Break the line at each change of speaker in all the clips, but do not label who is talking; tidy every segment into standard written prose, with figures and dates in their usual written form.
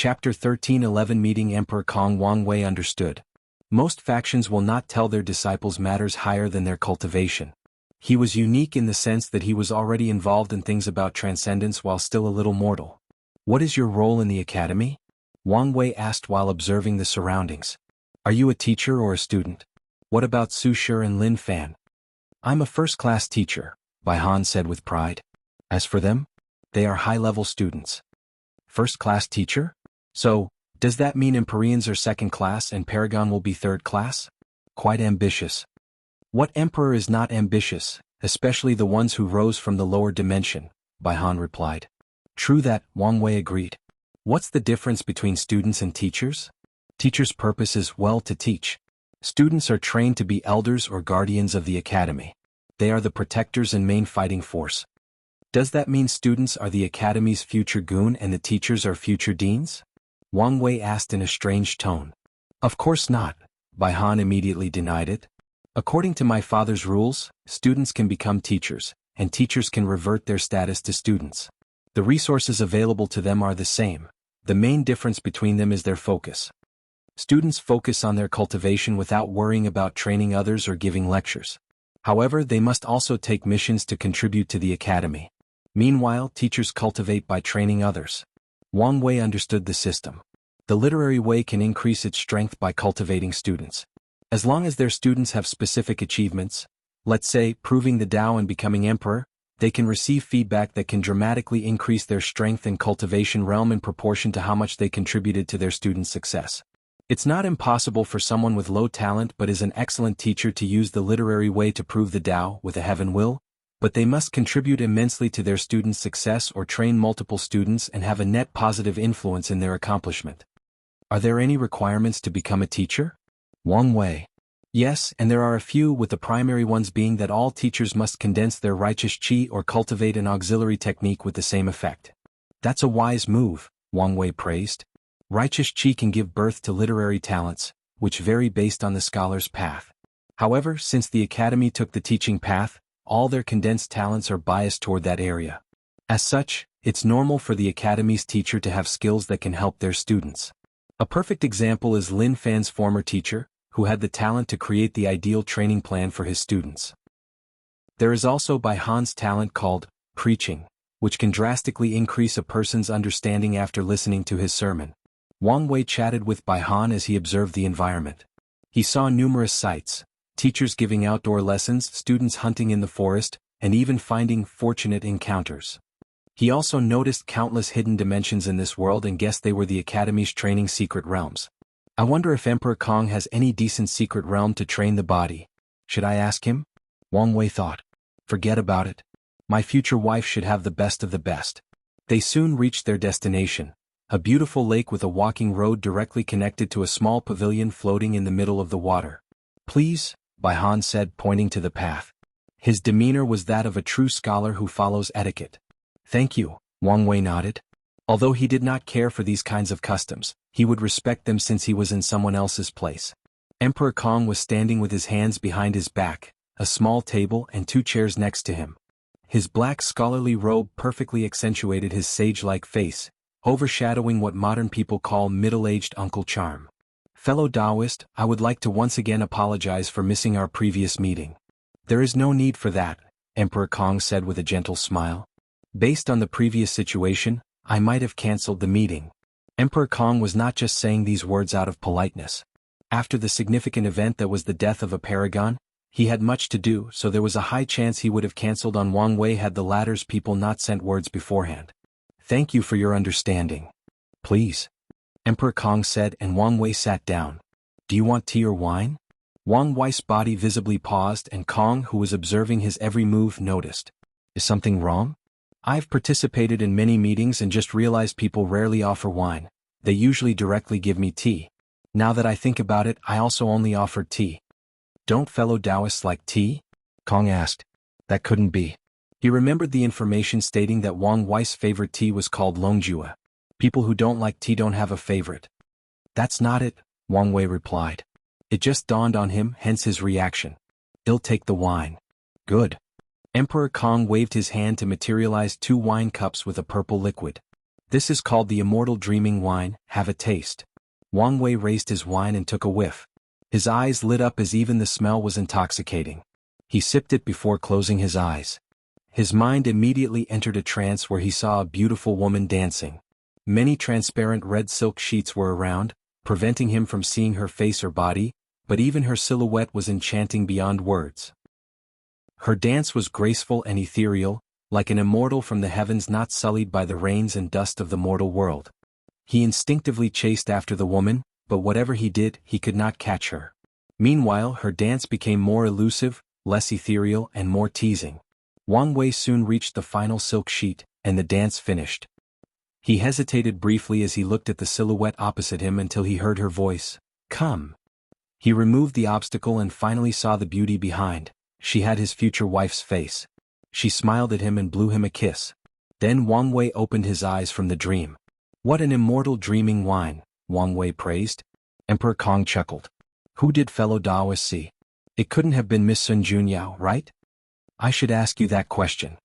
Chapter 13:11 Meeting Emperor Kong. Wang Wei understood. Most factions will not tell their disciples matters higher than their cultivation. He was unique in the sense that he was already involved in things about transcendence while still a little mortal. What is your role in the academy? Wang Wei asked while observing the surroundings. Are you a teacher or a student? What about Su Shi and Lin Fan? I'm a first-class teacher, Bai Han said with pride. As for them, they are high-level students. First-class teacher? So, does that mean Empyreans are second class and Paragon will be third class? Quite ambitious. What emperor is not ambitious, especially the ones who rose from the lower dimension? Bai Han replied. True that, Wang Wei agreed. What's the difference between students and teachers? Teachers' purpose is, well, to teach. Students are trained to be elders or guardians of the academy. They are the protectors and main fighting force. Does that mean students are the academy's future goon and the teachers are future deans? Wang Wei asked in a strange tone. Of course not, Bai Han immediately denied it. According to my father's rules, students can become teachers, and teachers can revert their status to students. The resources available to them are the same. The main difference between them is their focus. Students focus on their cultivation without worrying about training others or giving lectures. However, they must also take missions to contribute to the academy. Meanwhile, teachers cultivate by training others. Wang Wei understood the system. The literary way can increase its strength by cultivating students. As long as their students have specific achievements, let's say, proving the Tao and becoming emperor, they can receive feedback that can dramatically increase their strength and cultivation realm in proportion to how much they contributed to their students' success. It's not impossible for someone with low talent but is an excellent teacher to use the literary way to prove the Tao with a heaven will, but they must contribute immensely to their students' success or train multiple students and have a net positive influence in their accomplishment. Are there any requirements to become a teacher? Wang Wei. Yes, and there are a few, with the primary ones being that all teachers must condense their righteous qi or cultivate an auxiliary technique with the same effect. That's a wise move, Wang Wei praised. Righteous qi can give birth to literary talents, which vary based on the scholar's path. However, since the academy took the teaching path, all their condensed talents are biased toward that area. As such, it's normal for the academy's teacher to have skills that can help their students. A perfect example is Lin Fan's former teacher, who had the talent to create the ideal training plan for his students. There is also Bai Han's talent called preaching, which can drastically increase a person's understanding after listening to his sermon. Wang Wei chatted with Bai Han as he observed the environment. He saw numerous sights, teachers giving outdoor lessons, students hunting in the forest, and even finding fortunate encounters. He also noticed countless hidden dimensions in this world and guessed they were the Academy's training secret realms. I wonder if Emperor Kong has any decent secret realm to train the body. Should I ask him? Wang Wei thought. Forget about it. My future wife should have the best of the best. They soon reached their destination, a beautiful lake with a walking road directly connected to a small pavilion floating in the middle of the water. Please, Bai Han said, pointing to the path. His demeanor was that of a true scholar who follows etiquette. Thank you, Wang Wei nodded. Although he did not care for these kinds of customs, he would respect them since he was in someone else's place. Emperor Kong was standing with his hands behind his back, a small table and 2 chairs next to him. His black scholarly robe perfectly accentuated his sage-like face, overshadowing what modern people call middle-aged uncle charm. Fellow Taoist, I would like to once again apologize for missing our previous meeting. There is no need for that, Emperor Kong said with a gentle smile. Based on the previous situation, I might have cancelled the meeting. Emperor Kong was not just saying these words out of politeness. After the significant event that was the death of a paragon, he had much to do, so there was a high chance he would have cancelled on Wang Wei had the latter's people not sent words beforehand. Thank you for your understanding. Please, Emperor Kong said, and Wang Wei sat down. Do you want tea or wine? Wang Wei's body visibly paused and Kong, who was observing his every move, noticed. Is something wrong? I've participated in many meetings and just realized people rarely offer wine. They usually directly give me tea. Now that I think about it, I also only offered tea. Don't fellow Taoists like tea? Kong asked. That couldn't be. He remembered the information stating that Wang Wei's favorite tea was called Longjua. People who don't like tea don't have a favorite. That's not it, Wang Wei replied. It just dawned on him, hence his reaction. I'll take the wine. Good. Emperor Kong waved his hand to materialize 2 wine cups with a purple liquid. This is called the Immortal Dreaming Wine, have a taste. Wang Wei raised his wine and took a whiff. His eyes lit up as even the smell was intoxicating. He sipped it before closing his eyes. His mind immediately entered a trance where he saw a beautiful woman dancing. Many transparent red silk sheets were around, preventing him from seeing her face or body, but even her silhouette was enchanting beyond words. Her dance was graceful and ethereal, like an immortal from the heavens not sullied by the rains and dust of the mortal world. He instinctively chased after the woman, but whatever he did, he could not catch her. Meanwhile, her dance became more elusive, less ethereal, and more teasing. Wang Wei soon reached the final silk sheet, and the dance finished. He hesitated briefly as he looked at the silhouette opposite him until he heard her voice, "Come." He removed the obstacle and finally saw the beauty behind. She had his future wife's face. She smiled at him and blew him a kiss. Then Wang Wei opened his eyes from the dream. "What an immortal dreaming wine," Wang Wei praised. Emperor Kong chuckled. "Who did fellow Daoist see? It couldn't have been Miss Sun Junyao, right? I should ask you that question."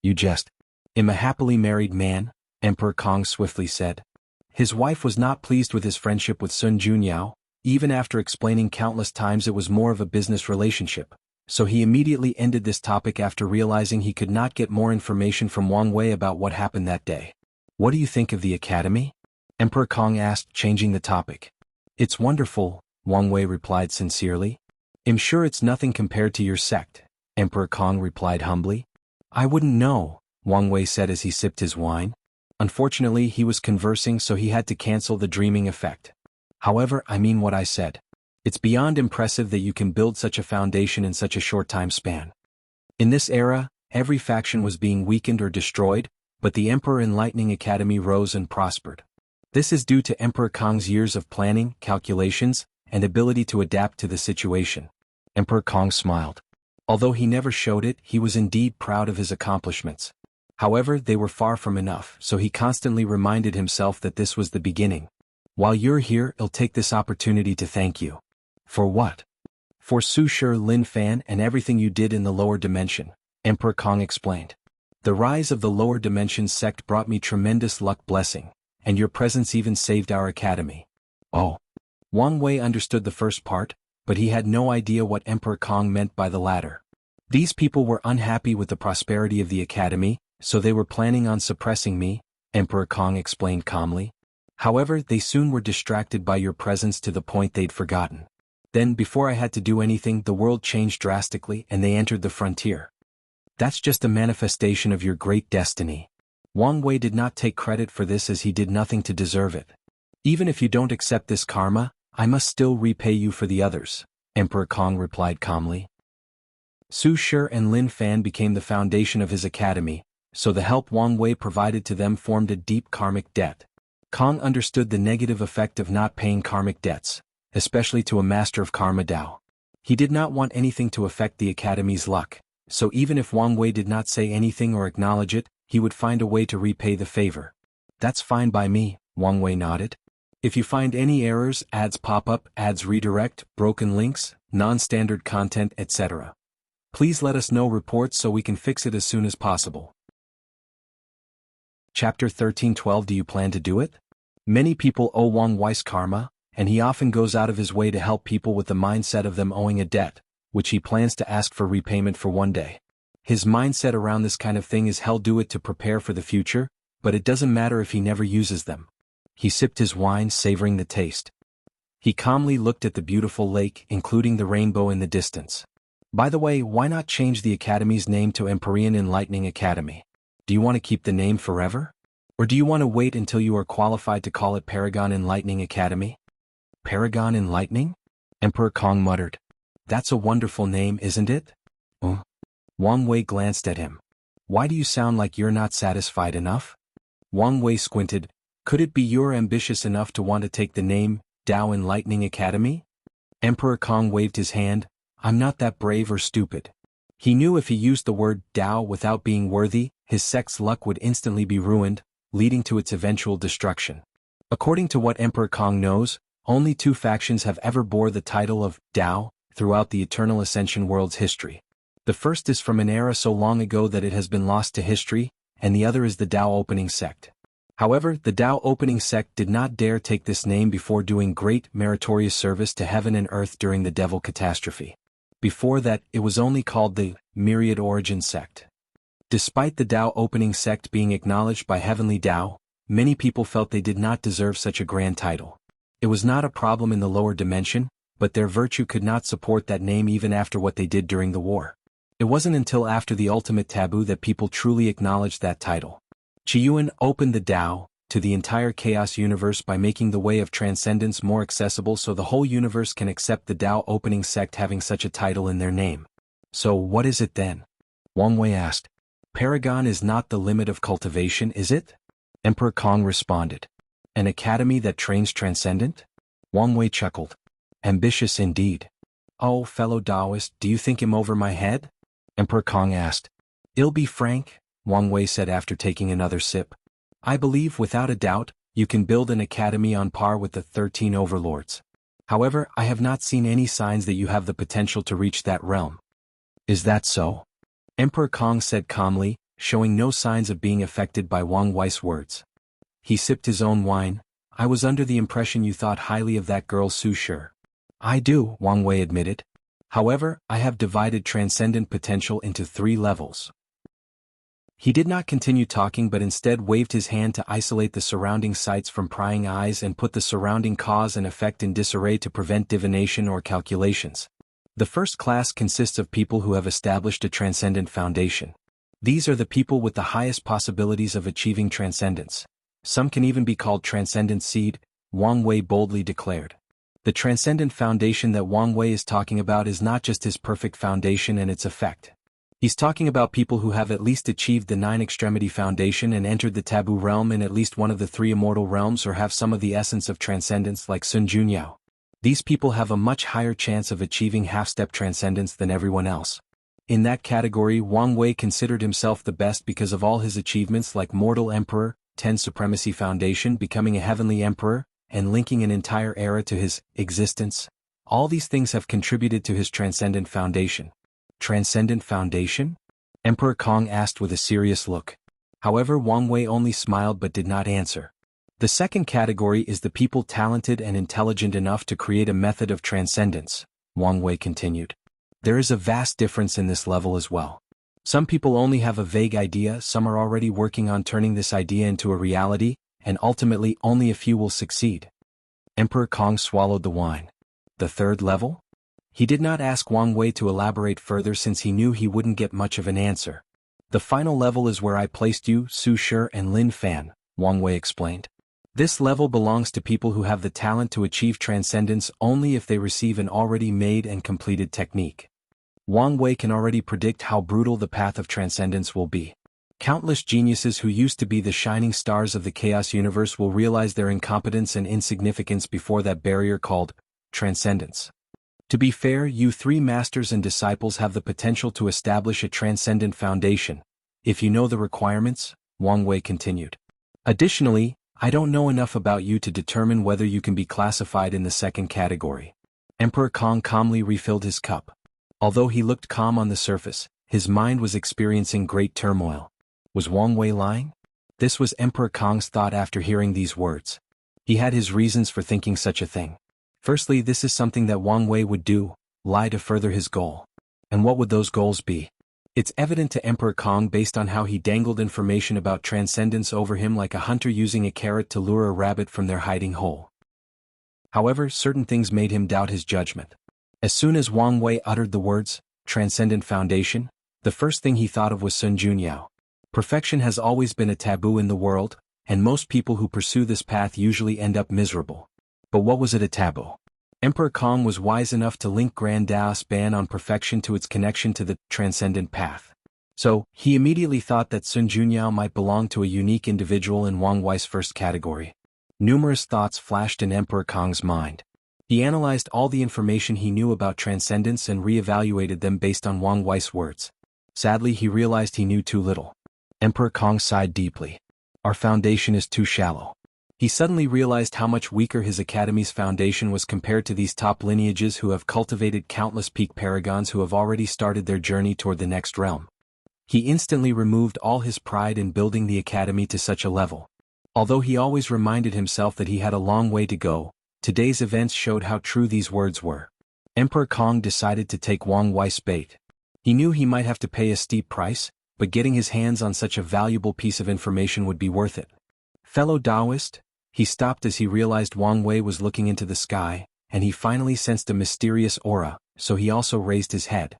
"You just am a happily married man," Emperor Kong swiftly said. His wife was not pleased with his friendship with Sun Junyao, even after explaining countless times it was more of a business relationship, so he immediately ended this topic after realizing he could not get more information from Wang Wei about what happened that day. "What do you think of the academy?" Emperor Kong asked, changing the topic. "It's wonderful," Wang Wei replied sincerely. "I'm sure it's nothing compared to your sect," Emperor Kong replied humbly. "I wouldn't know," Wang Wei said as he sipped his wine. Unfortunately, he was conversing, so he had to cancel the dreaming effect. "However, I mean what I said. It's beyond impressive that you can build such a foundation in such a short time span." In this era, every faction was being weakened or destroyed, but the Emperor Enlightening Academy rose and prospered. This is due to Emperor Kong's years of planning, calculations, and ability to adapt to the situation. Emperor Kong smiled. Although he never showed it, he was indeed proud of his accomplishments. However, they were far from enough, so he constantly reminded himself that this was the beginning. "While you're here, I'll take this opportunity to thank you." "For what?" "For Su Shi Lin Fan and everything you did in the lower dimension," Emperor Kong explained. "The rise of the lower dimensions sect brought me tremendous luck blessing, and your presence even saved our academy." "Oh." Wang Wei understood the first part, but he had no idea what Emperor Kong meant by the latter. "These people were unhappy with the prosperity of the academy, so they were planning on suppressing me," Emperor Kong explained calmly. "However, they soon were distracted by your presence to the point they'd forgotten. Then, before I had to do anything, the world changed drastically and they entered the frontier. That's just a manifestation of your great destiny." Wang Wei did not take credit for this as he did nothing to deserve it. "Even if you don't accept this karma, I must still repay you for the others," Emperor Kong replied calmly. Su Shi and Lin Fan became the foundation of his academy, so the help Wang Wei provided to them formed a deep karmic debt. Kong understood the negative effect of not paying karmic debts, especially to a master of Karma Dao. He did not want anything to affect the academy's luck, so even if Wang Wei did not say anything or acknowledge it, he would find a way to repay the favor. "That's fine by me," Wang Wei nodded. "If you find any errors, ads pop up, ads redirect, broken links, non-standard content, etc., please let us know reports so we can fix it as soon as possible." Chapter 13:12 Do you plan to do it? Many people owe Wang Wei's karma, and he often goes out of his way to help people with the mindset of them owing a debt, which he plans to ask for repayment for one day. His mindset around this kind of thing is he'll do it to prepare for the future, but it doesn't matter if he never uses them. He sipped his wine, savoring the taste. He calmly looked at the beautiful lake, including the rainbow in the distance. "By the way, why not change the academy's name to Empyrean Enlightening Academy? Do you want to keep the name forever? Or do you want to wait until you are qualified to call it Paragon Enlightening Academy?" "Paragon Enlightening?" Emperor Kong muttered. "That's a wonderful name, isn't it?" Wang Wei glanced at him. "Why do you sound like you're not satisfied enough?" Wang Wei squinted. "Could it be you're ambitious enough to want to take the name, Dao Enlightening Academy?" Emperor Kong waved his hand. "I'm not that brave or stupid." He knew if he used the word Dao without being worthy, his sect's luck would instantly be ruined, leading to its eventual destruction. According to what Emperor Kong knows, only two factions have ever bore the title of Dao throughout the Eternal Ascension world's history. The first is from an era so long ago that it has been lost to history, and the other is the Dao Opening sect. However, the Tao opening sect did not dare take this name before doing great meritorious service to heaven and earth during the devil catastrophe. Before that, it was only called the Myriad Origin sect. Despite the Tao opening sect being acknowledged by Heavenly Tao, many people felt they did not deserve such a grand title. It was not a problem in the lower dimension, but their virtue could not support that name even after what they did during the war. It wasn't until after the ultimate taboo that people truly acknowledged that title. Qiyuan opened the Tao to the entire chaos universe by making the way of transcendence more accessible so the whole universe can accept the Tao opening sect having such a title in their name. So what is it then? Wang Wei asked. Paragon is not the limit of cultivation, is it? Emperor Kong responded. An academy that trains Transcendent? Wang Wei chuckled. Ambitious indeed. Oh, fellow Taoist, do you think I'm over my head? Emperor Kong asked. I'll be frank, Wang Wei said after taking another sip. I believe without a doubt, you can build an academy on par with the 13 overlords. However, I have not seen any signs that you have the potential to reach that realm. Is that so? Emperor Kong said calmly, showing no signs of being affected by Wang Wei's words. He sipped his own wine. I was under the impression you thought highly of that girl Su Shi. I do, Wang Wei admitted. However, I have divided transcendent potential into 3 levels. He did not continue talking but instead waved his hand to isolate the surrounding sights from prying eyes and put the surrounding cause and effect in disarray to prevent divination or calculations. The first class consists of people who have established a transcendent foundation. These are the people with the highest possibilities of achieving transcendence. Some can even be called transcendent seed, Wang Wei boldly declared. The transcendent foundation that Wang Wei is talking about is not just his perfect foundation and its effect. He's talking about people who have at least achieved the 9-extremity foundation and entered the taboo realm in at least one of the 3 immortal realms or have some of the essence of transcendence like Sun Junyao. These people have a much higher chance of achieving half-step transcendence than everyone else. In that category, Wang Wei considered himself the best because of all his achievements like Mortal Emperor, 10 Supremacy Foundation, becoming a Heavenly Emperor, and linking an entire era to his existence. All these things have contributed to his transcendent foundation. Transcendent foundation? Emperor Kong asked with a serious look. However, Wang Wei only smiled but did not answer. The second category is the people talented and intelligent enough to create a method of transcendence, Wang Wei continued. There is a vast difference in this level as well. Some people only have a vague idea, some are already working on turning this idea into a reality, and ultimately only a few will succeed. Emperor Kong swallowed the wine. The third level? He did not ask Wang Wei to elaborate further since he knew he wouldn't get much of an answer. The final level is where I placed you, Su Shi and Lin Fan, Wang Wei explained. This level belongs to people who have the talent to achieve transcendence only if they receive an already made and completed technique. Wang Wei can already predict how brutal the path of transcendence will be. Countless geniuses who used to be the shining stars of the chaos universe will realize their incompetence and insignificance before that barrier called transcendence. To be fair, you 3 masters and disciples have the potential to establish a transcendent foundation, if you know the requirements, Wang Wei continued. Additionally, I don't know enough about you to determine whether you can be classified in the second category. Emperor Kong calmly refilled his cup. Although he looked calm on the surface, his mind was experiencing great turmoil. Was Wang Wei lying? This was Emperor Kong's thought after hearing these words. He had his reasons for thinking such a thing. Firstly, this is something that Wang Wei would do, lie to further his goal. And what would those goals be? It's evident to Emperor Kong based on how he dangled information about transcendence over him like a hunter using a carrot to lure a rabbit from their hiding hole. However, certain things made him doubt his judgment. As soon as Wang Wei uttered the words, Transcendent Foundation, the first thing he thought of was Sun Junyao. Perfection has always been a taboo in the world, and most people who pursue this path usually end up miserable. But what was it a taboo? Emperor Kong was wise enough to link Grand Dao's ban on perfection to its connection to the transcendent path. So, he immediately thought that Sun Junyao might belong to a unique individual in Wang Wei's first category. Numerous thoughts flashed in Emperor Kong's mind. He analyzed all the information he knew about transcendence and re-evaluated them based on Wang Wei's words. Sadly, he realized he knew too little. Emperor Kong sighed deeply. Our foundation is too shallow. He suddenly realized how much weaker his academy's foundation was compared to these top lineages who have cultivated countless peak paragons who have already started their journey toward the next realm. He instantly removed all his pride in building the academy to such a level. Although he always reminded himself that he had a long way to go, today's events showed how true these words were. Emperor Kong decided to take Wang Wei's bait. He knew he might have to pay a steep price, but getting his hands on such a valuable piece of information would be worth it. Fellow Taoist, he stopped as he realized Wang Wei was looking into the sky, and he finally sensed a mysterious aura, so he also raised his head.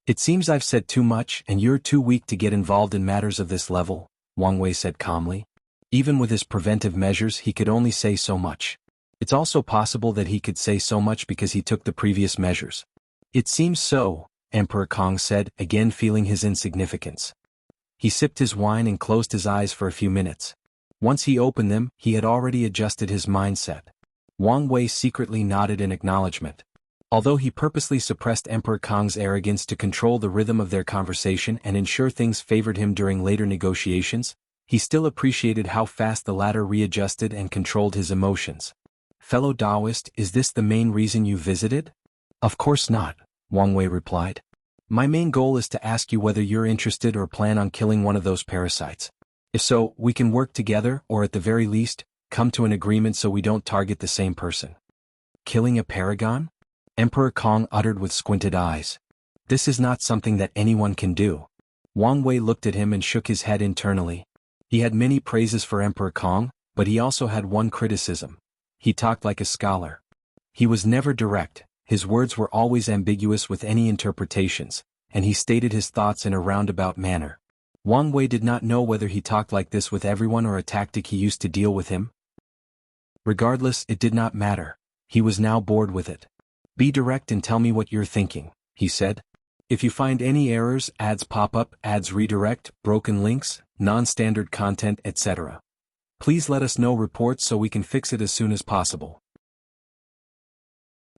It seems I've said too much and you're too weak to get involved in matters of this level, Wang Wei said calmly. Even with his preventive measures he could only say so much. It's also possible that he could say so much because he took the previous measures. It seems so, Emperor Kong said, again feeling his insignificance. He sipped his wine and closed his eyes for a few minutes. Once he opened them, he had already adjusted his mindset. Wang Wei secretly nodded in acknowledgement. Although he purposely suppressed Emperor Kong's arrogance to control the rhythm of their conversation and ensure things favored him during later negotiations, he still appreciated how fast the latter readjusted and controlled his emotions. Fellow Taoist, is this the main reason you visited? Of course not, Wang Wei replied. My main goal is to ask you whether you're interested or plan on killing one of those parasites. If so, we can work together or at the very least, come to an agreement so we don't target the same person. Killing a paragon? Emperor Kong uttered with squinted eyes. This is not something that anyone can do. Wang Wei looked at him and shook his head internally. He had many praises for Emperor Kong, but he also had one criticism. He talked like a scholar. He was never direct, his words were always ambiguous with any interpretations, and he stated his thoughts in a roundabout manner. Wang Wei did not know whether he talked like this with everyone or a tactic he used to deal with him. Regardless, it did not matter. He was now bored with it. Be direct and tell me what you're thinking, he said. If you find any errors, ads pop up, ads redirect, broken links, non-standard content, etc. Please let us know reports so we can fix it as soon as possible.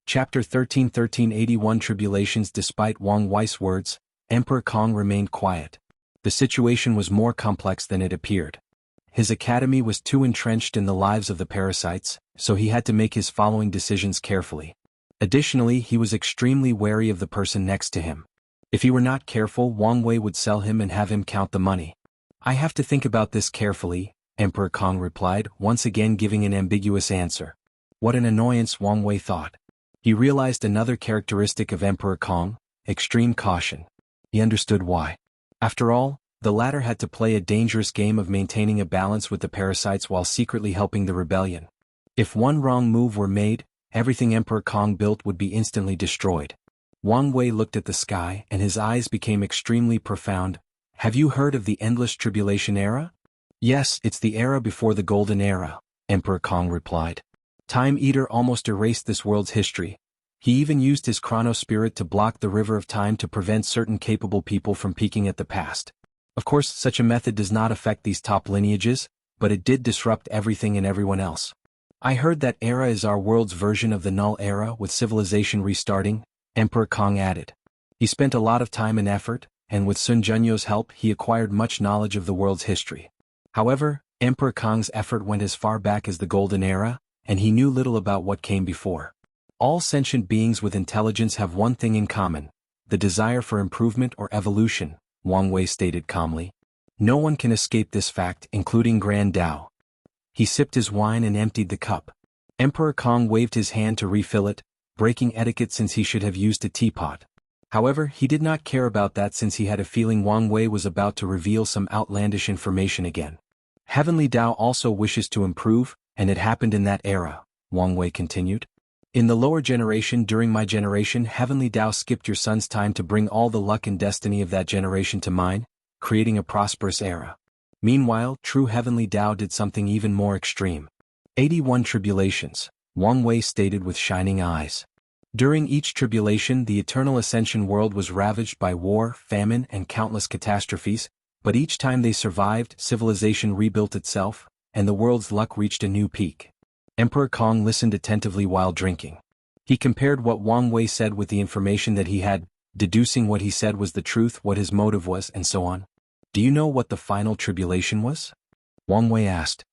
Chapter 1381 Tribulations. Despite Wang Wei's words, Emperor Kong remained quiet. The situation was more complex than it appeared. His academy was too entrenched in the lives of the parasites, so he had to make his following decisions carefully. Additionally, he was extremely wary of the person next to him. If he were not careful, Wang Wei would sell him and have him count the money. I have to think about this carefully, Emperor Kong replied, once again giving an ambiguous answer. What an annoyance, Wang Wei thought. He realized another characteristic of Emperor Kong, extreme caution. He understood why. After all, the latter had to play a dangerous game of maintaining a balance with the parasites while secretly helping the rebellion. If one wrong move were made, everything Emperor Kong built would be instantly destroyed. Wang Wei looked at the sky and his eyes became extremely profound. Have you heard of the endless tribulation era? Yes, it's the era before the golden era, Emperor Kong replied. Time Eater almost erased this world's history. He even used his chrono spirit to block the river of time to prevent certain capable people from peeking at the past. Of course, such a method does not affect these top lineages, but it did disrupt everything and everyone else. I heard that era is our world's version of the Null Era with civilization restarting, Emperor Kong added. He spent a lot of time and effort, and with Sun Junyo's help he acquired much knowledge of the world's history. However, Emperor Kong's effort went as far back as the Golden Era, and he knew little about what came before. All sentient beings with intelligence have one thing in common, the desire for improvement or evolution, Wang Wei stated calmly. No one can escape this fact, including Grand Dao. He sipped his wine and emptied the cup. Emperor Kong waved his hand to refill it, breaking etiquette since he should have used a teapot. However, he did not care about that since he had a feeling Wang Wei was about to reveal some outlandish information again. Heavenly Dao also wishes to improve, and it happened in that era, Wang Wei continued. In the lower generation during my generation, Heavenly Dao skipped your son's time to bring all the luck and destiny of that generation to mine, creating a prosperous era. Meanwhile, true Heavenly Dao did something even more extreme. 81 Tribulations, Wang Wei stated with shining eyes. During each tribulation the eternal ascension world was ravaged by war, famine, and countless catastrophes, but each time they survived, civilization rebuilt itself, and the world's luck reached a new peak. Emperor Kong listened attentively while drinking. He compared what Wang Wei said with the information that he had, deducing what he said was the truth, what his motive was, and so on. Do you know what the final tribulation was? Wang Wei asked.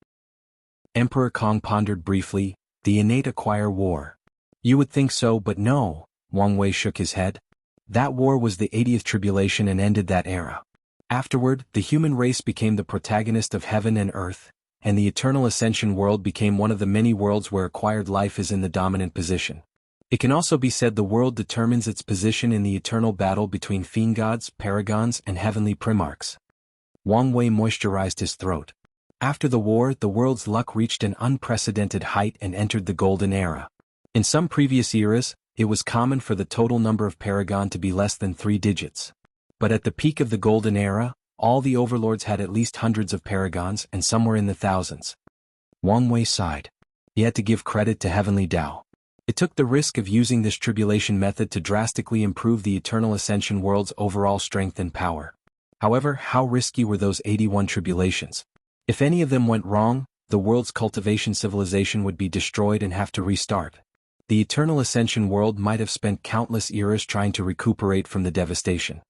Emperor Kong pondered briefly. The innate acquire war. You would think so, but no, Wang Wei shook his head. That war was the 80th tribulation and ended that era. Afterward, the human race became the protagonist of heaven and earth, and the Eternal Ascension world became one of the many worlds where acquired life is in the dominant position. It can also be said the world determines its position in the eternal battle between fiend gods, paragons, and heavenly primarchs. Wang Wei moisturized his throat. After the war, the world's luck reached an unprecedented height and entered the Golden Era. In some previous eras, it was common for the total number of paragon to be less than 3 digits. But at the peak of the Golden Era, all the overlords had at least hundreds of paragons and some were in the thousands. Wang Wei sighed. He had to give credit to Heavenly Tao. It took the risk of using this tribulation method to drastically improve the Eternal Ascension world's overall strength and power. However, how risky were those 81 tribulations? If any of them went wrong, the world's cultivation civilization would be destroyed and have to restart. The Eternal Ascension world might have spent countless eras trying to recuperate from the devastation.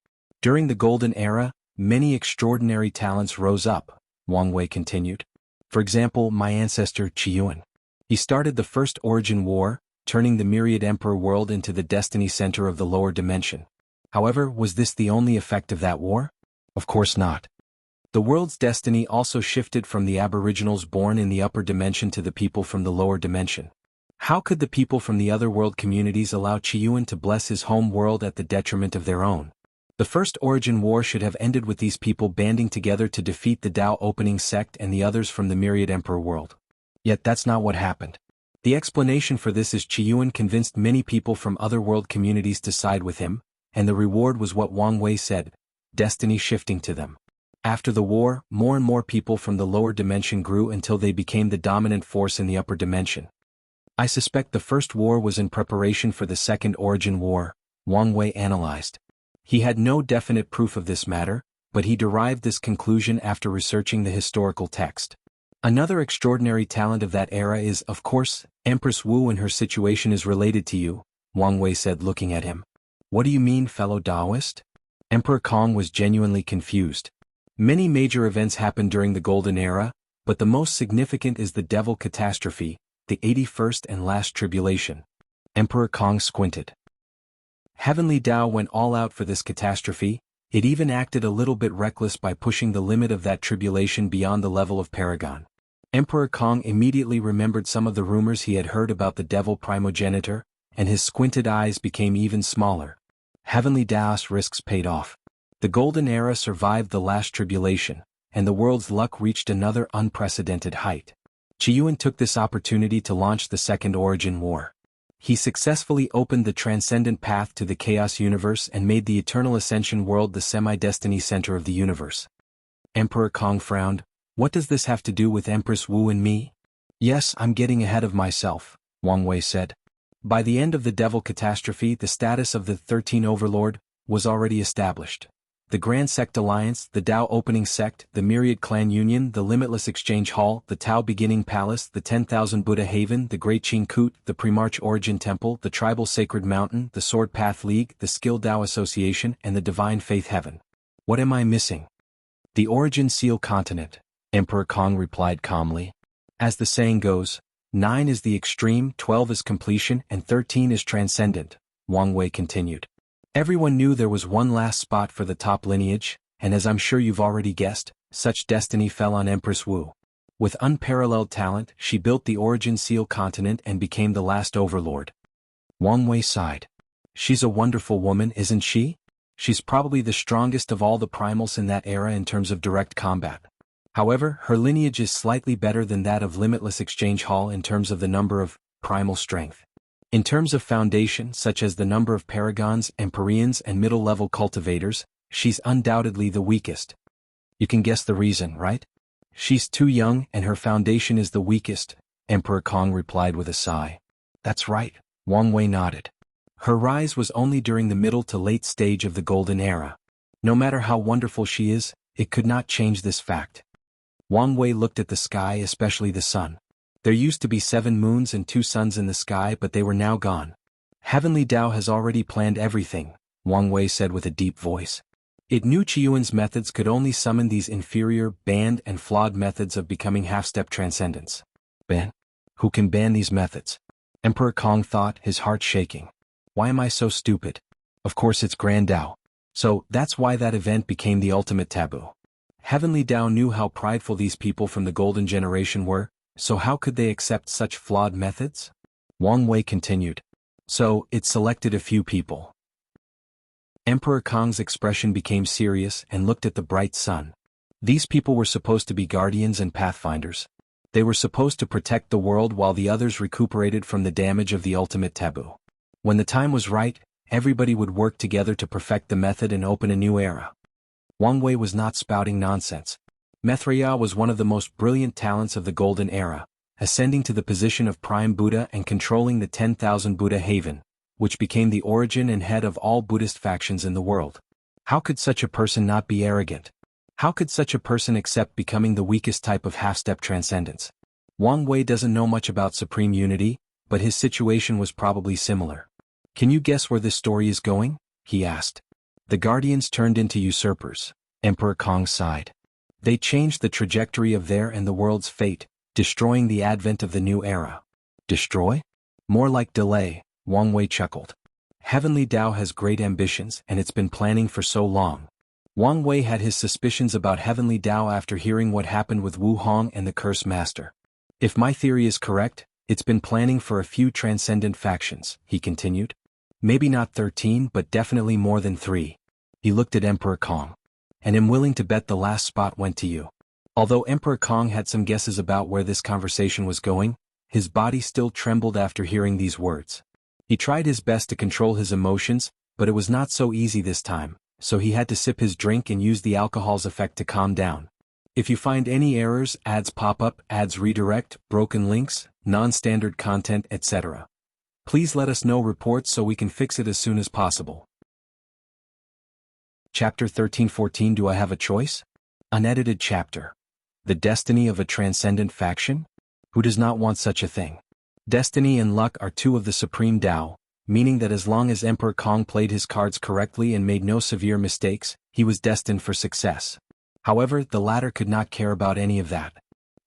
During the Golden Era, many extraordinary talents rose up, Wang Wei continued. For example, my ancestor Qi Yuan. He started the First Origin War, turning the Myriad Emperor world into the destiny center of the lower dimension. However, was this the only effect of that war? Of course not. The world's destiny also shifted from the aboriginals born in the upper dimension to the people from the lower dimension. How could the people from the other world communities allow Qi Yuan to bless his home world at the detriment of their own? The First Origin War should have ended with these people banding together to defeat the Tao Opening Sect and the others from the Myriad Emperor world. Yet that's not what happened. The explanation for this is Qi Yuan convinced many people from other world communities to side with him, and the reward was what Wang Wei said, destiny shifting to them. After the war, more and more people from the lower dimension grew until they became the dominant force in the upper dimension. I suspect the first war was in preparation for the Second Origin War, Wang Wei analyzed. He had no definite proof of this matter, but he derived this conclusion after researching the historical text. Another extraordinary talent of that era is, of course, Empress Wu, and her situation is related to you, Wang Wei said, looking at him. What do you mean, fellow Taoist? Emperor Kong was genuinely confused. Many major events happened during the Golden Era, but the most significant is the Devil Catastrophe, the 81st and last tribulation. Emperor Kong squinted. Heavenly Tao went all out for this catastrophe. It even acted a little bit reckless by pushing the limit of that tribulation beyond the level of Paragon. Emperor Kong immediately remembered some of the rumors he had heard about the devil primogenitor, and his squinted eyes became even smaller. Heavenly Tao's risks paid off. The Golden Era survived the last tribulation, and the world's luck reached another unprecedented height. Qi Yuan took this opportunity to launch the Second Origin War. He successfully opened the Transcendent path to the Chaos Universe and made the Eternal Ascension world the semi-destiny center of the universe. Emperor Kong frowned. What does this have to do with Empress Wu and me? Yes, I'm getting ahead of myself, Wang Wei said. By the end of the Devil Catastrophe, the status of the 13 Overlord was already established. The Grand Sect Alliance, the Tao Opening Sect, the Myriad Clan Union, the Limitless Exchange Hall, the Tao Beginning Palace, the 10,000 Buddha Haven, the Great Qingkut, the Premarch Origin Temple, the Tribal Sacred Mountain, the Sword Path League, the Skill Tao Association, and the Divine Faith Heaven. What am I missing? The Origin Seal Continent, Emperor Kong replied calmly. As the saying goes, 9 is the extreme, 12 is completion, and 13 is transcendent, Wang Wei continued. Everyone knew there was one last spot for the top lineage, and as I'm sure you've already guessed, such destiny fell on Empress Wu. With unparalleled talent, she built the Origin Seal Continent and became the last overlord. Wang Wei sighed. She's a wonderful woman, isn't she? She's probably the strongest of all the primals in that era in terms of direct combat. However, her lineage is slightly better than that of Limitless Exchange Hall in terms of the number of primal strength. In terms of foundation, such as the number of paragons, empyreans, and middle-level cultivators, she's undoubtedly the weakest. You can guess the reason, right? She's too young and her foundation is the weakest, Emperor Kong replied with a sigh. That's right, Wang Wei nodded. Her rise was only during the middle to late stage of the Golden Era. No matter how wonderful she is, it could not change this fact. Wang Wei looked at the sky, especially the sun. There used to be 7 moons and 2 suns in the sky, but they were now gone. Heavenly Tao has already planned everything, Wang Wei said with a deep voice. It knew Qi Yuan's methods could only summon these inferior, banned and flawed methods of becoming half-step transcendence. Ban? Who can ban these methods? Emperor Kong thought, his heart shaking. Why am I so stupid? Of course it's Grand Tao. So, that's why that event became the ultimate taboo. Heavenly Dao knew how prideful these people from the Golden Generation were, so how could they accept such flawed methods? Wang Wei continued. So, it selected a few people. Emperor Kong's expression became serious and looked at the bright sun. These people were supposed to be guardians and pathfinders. They were supposed to protect the world while the others recuperated from the damage of the ultimate taboo. When the time was right, everybody would work together to perfect the method and open a new era. Wang Wei was not spouting nonsense. Maitreya was one of the most brilliant talents of the Golden Era, ascending to the position of Prime Buddha and controlling the 10,000 Buddha Haven, which became the origin and head of all Buddhist factions in the world. How could such a person not be arrogant? How could such a person accept becoming the weakest type of half-step transcendence? Wang Wei doesn't know much about supreme unity, but his situation was probably similar. Can you guess where this story is going? He asked. The guardians turned into usurpers. Emperor Kong sighed. They changed the trajectory of their and the world's fate, destroying the advent of the new era. Destroy? More like delay, Wang Wei chuckled. Heavenly Dao has great ambitions and it's been planning for so long. Wang Wei had his suspicions about Heavenly Dao after hearing what happened with Wu Hong and the Curse Master. If my theory is correct, it's been planning for a few transcendent factions, he continued. Maybe not 13 but definitely more than 3. He looked at Emperor Kong. And am willing to bet the last spot went to you. Although Emperor Kong had some guesses about where this conversation was going, his body still trembled after hearing these words. He tried his best to control his emotions, but it was not so easy this time, so he had to sip his drink and use the alcohol's effect to calm down. If you find any errors, ads pop up, ads redirect, broken links, non-standard content, etc. Please let us know reports so we can fix it as soon as possible. Chapter 13-14 Do I Have a Choice? Unedited chapter. The destiny of a transcendent faction? Who does not want such a thing? Destiny and luck are two of the supreme Tao, meaning that as long as Emperor Kong played his cards correctly and made no severe mistakes, he was destined for success. However, the latter could not care about any of that.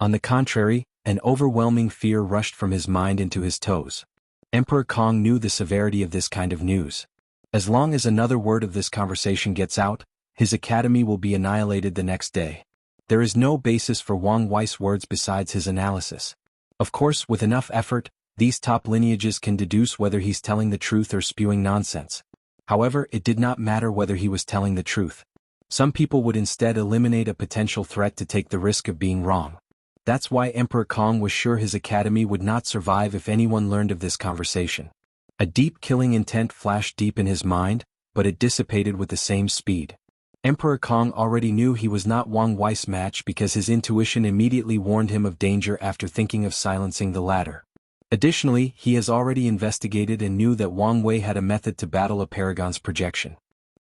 On the contrary, an overwhelming fear rushed from his mind into his toes. Emperor Kong knew the severity of this kind of news. As long as another word of this conversation gets out, his academy will be annihilated the next day. There is no basis for Wang Wei's words besides his analysis. Of course, with enough effort, these top lineages can deduce whether he's telling the truth or spewing nonsense. However, it did not matter whether he was telling the truth. Some people would instead eliminate a potential threat to take the risk of being wrong. That's why Emperor Kong was sure his academy would not survive if anyone learned of this conversation. A deep killing intent flashed deep in his mind, but it dissipated with the same speed. Emperor Kong already knew he was not Wang Wei's match because his intuition immediately warned him of danger after thinking of silencing the latter. Additionally, he has already investigated and knew that Wang Wei had a method to battle a Paragon's projection.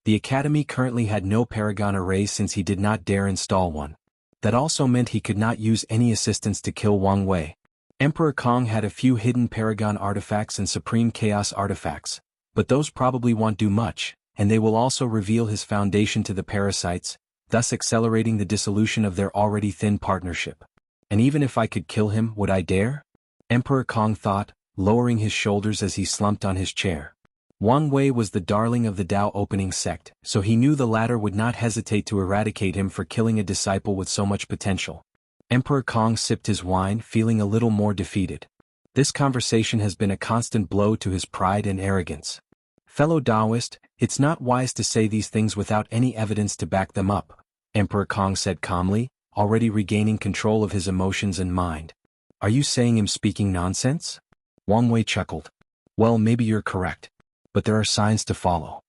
The Academy currently had no Paragon array since he did not dare install one. That also meant he could not use any assistance to kill Wang Wei. Emperor Kong had a few hidden Paragon artifacts and Supreme Chaos artifacts, but those probably won't do much, and they will also reveal his foundation to the parasites, thus accelerating the dissolution of their already thin partnership. And even if I could kill him, would I dare? Emperor Kong thought, lowering his shoulders as he slumped on his chair. Wang Wei was the darling of the Dao opening sect, so he knew the latter would not hesitate to eradicate him for killing a disciple with so much potential. Emperor Kong sipped his wine, feeling a little more defeated. This conversation has been a constant blow to his pride and arrogance. Fellow Taoist, it's not wise to say these things without any evidence to back them up, Emperor Kong said calmly, already regaining control of his emotions and mind. Are you saying I'm speaking nonsense? Wang Wei chuckled. Well, maybe you're correct. But there are signs to follow.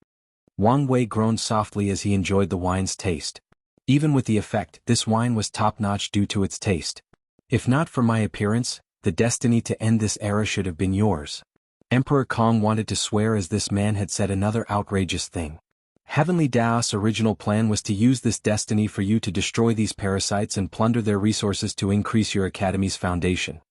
Wang Wei groaned softly as he enjoyed the wine's taste. Even with the effect, this wine was top-notch due to its taste. If not for my appearance, the destiny to end this era should have been yours. Emperor Kong wanted to swear as this man had said another outrageous thing. Heavenly Dao's original plan was to use this destiny for you to destroy these parasites and plunder their resources to increase your academy's foundation.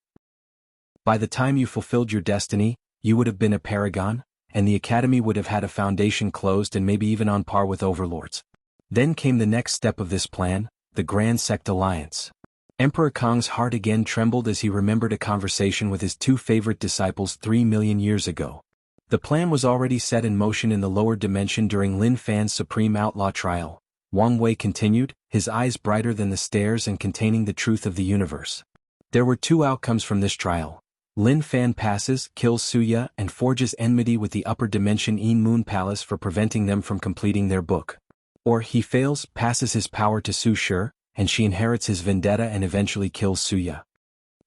By the time you fulfilled your destiny, you would have been a paragon, and the academy would have had a foundation closed and maybe even on par with overlords. Then came the next step of this plan, the Grand Sect Alliance. Emperor Kong's heart again trembled as he remembered a conversation with his two favorite disciples 3 million years ago. The plan was already set in motion in the lower dimension during Lin Fan's Supreme Outlaw trial. Wang Wei continued, his eyes brighter than the stars and containing the truth of the universe. There were two outcomes from this trial. Lin Fan passes, kills Suya, and forges enmity with the upper dimension Yin Moon Palace for preventing them from completing their book. Or he fails, passes his power to Su Shi, and she inherits his vendetta and eventually kills Suya.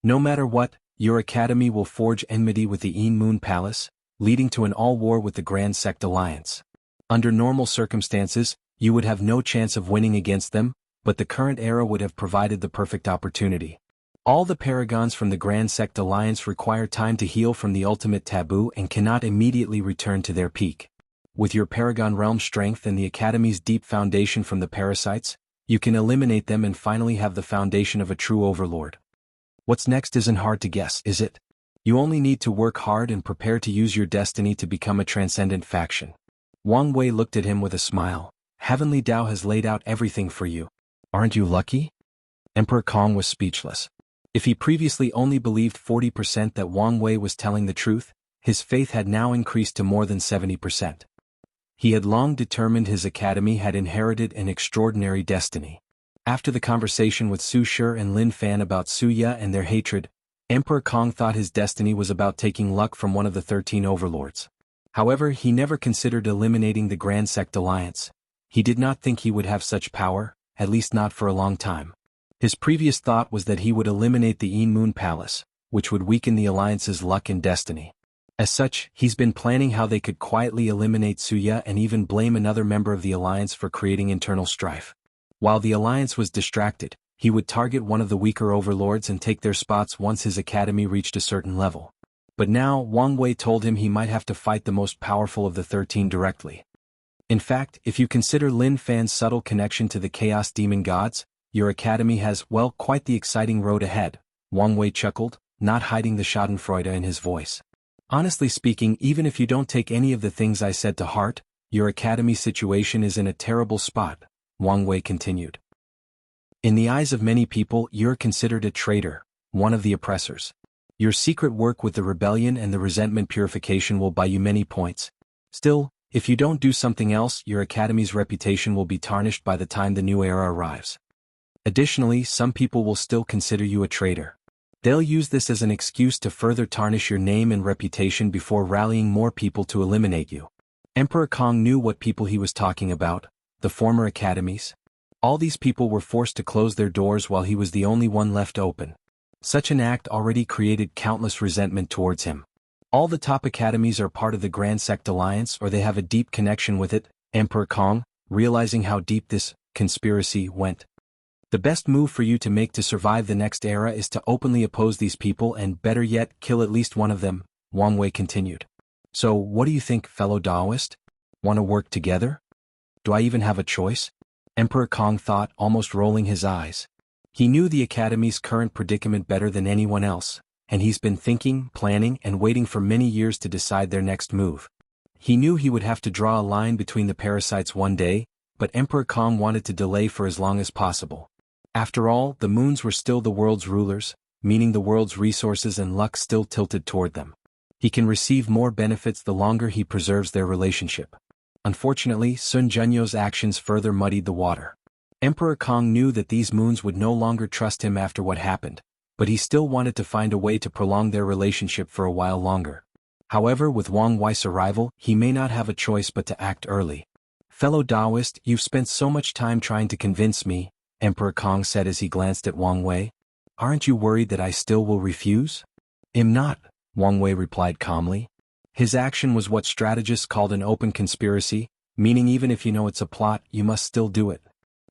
No matter what, your academy will forge enmity with the Yin Moon Palace, leading to an all-war with the Grand Sect Alliance. Under normal circumstances, you would have no chance of winning against them, but the current era would have provided the perfect opportunity. All the paragons from the Grand Sect Alliance require time to heal from the ultimate taboo and cannot immediately return to their peak. With your Paragon Realm strength and the Academy's deep foundation from the parasites, you can eliminate them and finally have the foundation of a true overlord. What's next isn't hard to guess, is it? You only need to work hard and prepare to use your destiny to become a transcendent faction. Wang Wei looked at him with a smile. Heavenly Tao has laid out everything for you. Aren't you lucky? Emperor Kong was speechless. If he previously only believed 40% that Wang Wei was telling the truth, his faith had now increased to more than 70%. He had long determined his academy had inherited an extraordinary destiny. After the conversation with Su Shi and Lin Fan about Suya and their hatred, Emperor Kong thought his destiny was about taking luck from one of the 13 overlords. However, he never considered eliminating the Grand Sect Alliance. He did not think he would have such power, at least not for a long time. His previous thought was that he would eliminate the Yin Moon Palace, which would weaken the Alliance's luck and destiny. As such, he's been planning how they could quietly eliminate Suya and even blame another member of the Alliance for creating internal strife. While the Alliance was distracted, he would target one of the weaker overlords and take their spots once his academy reached a certain level. But now, Wang Wei told him he might have to fight the most powerful of the 13 directly. In fact, if you consider Lin Fan's subtle connection to the Chaos Demon Gods, your academy has, well, quite the exciting road ahead, Wang Wei chuckled, not hiding the schadenfreude in his voice. Honestly speaking, even if you don't take any of the things I said to heart, your academy situation is in a terrible spot, Wang Wei continued. In the eyes of many people, you're considered a traitor, one of the oppressors. Your secret work with the rebellion and the resentment purification will buy you many points. Still, if you don't do something else, your academy's reputation will be tarnished by the time the new era arrives. Additionally, some people will still consider you a traitor. They'll use this as an excuse to further tarnish your name and reputation before rallying more people to eliminate you. Emperor Kong knew what people he was talking about, the former academies. All these people were forced to close their doors while he was the only one left open. Such an act already created countless resentment towards him. All the top academies are part of the Grand Sect Alliance or they have a deep connection with it, Emperor Kong, realizing how deep this conspiracy went. The best move for you to make to survive the next era is to openly oppose these people and, better yet, kill at least one of them, Wang Wei continued. So, what do you think, fellow Taoist? Want to work together? Do I even have a choice? Emperor Kong thought, almost rolling his eyes. He knew the Academy's current predicament better than anyone else, and he's been thinking, planning, and waiting for many years to decide their next move. He knew he would have to draw a line between the parasites one day, but Emperor Kong wanted to delay for as long as possible. After all, the moons were still the world's rulers, meaning the world's resources and luck still tilted toward them. He can receive more benefits the longer he preserves their relationship. Unfortunately, Sun Junyo's actions further muddied the water. Emperor Kong knew that these moons would no longer trust him after what happened, but he still wanted to find a way to prolong their relationship for a while longer. However, with Wang Wei's arrival, he may not have a choice but to act early. Fellow Taoist, you've spent so much time trying to convince me, Emperor Kong said as he glanced at Wang Wei. Aren't you worried that I still will refuse? I'm not, Wang Wei replied calmly. His action was what strategists called an open conspiracy, meaning even if you know it's a plot, you must still do it.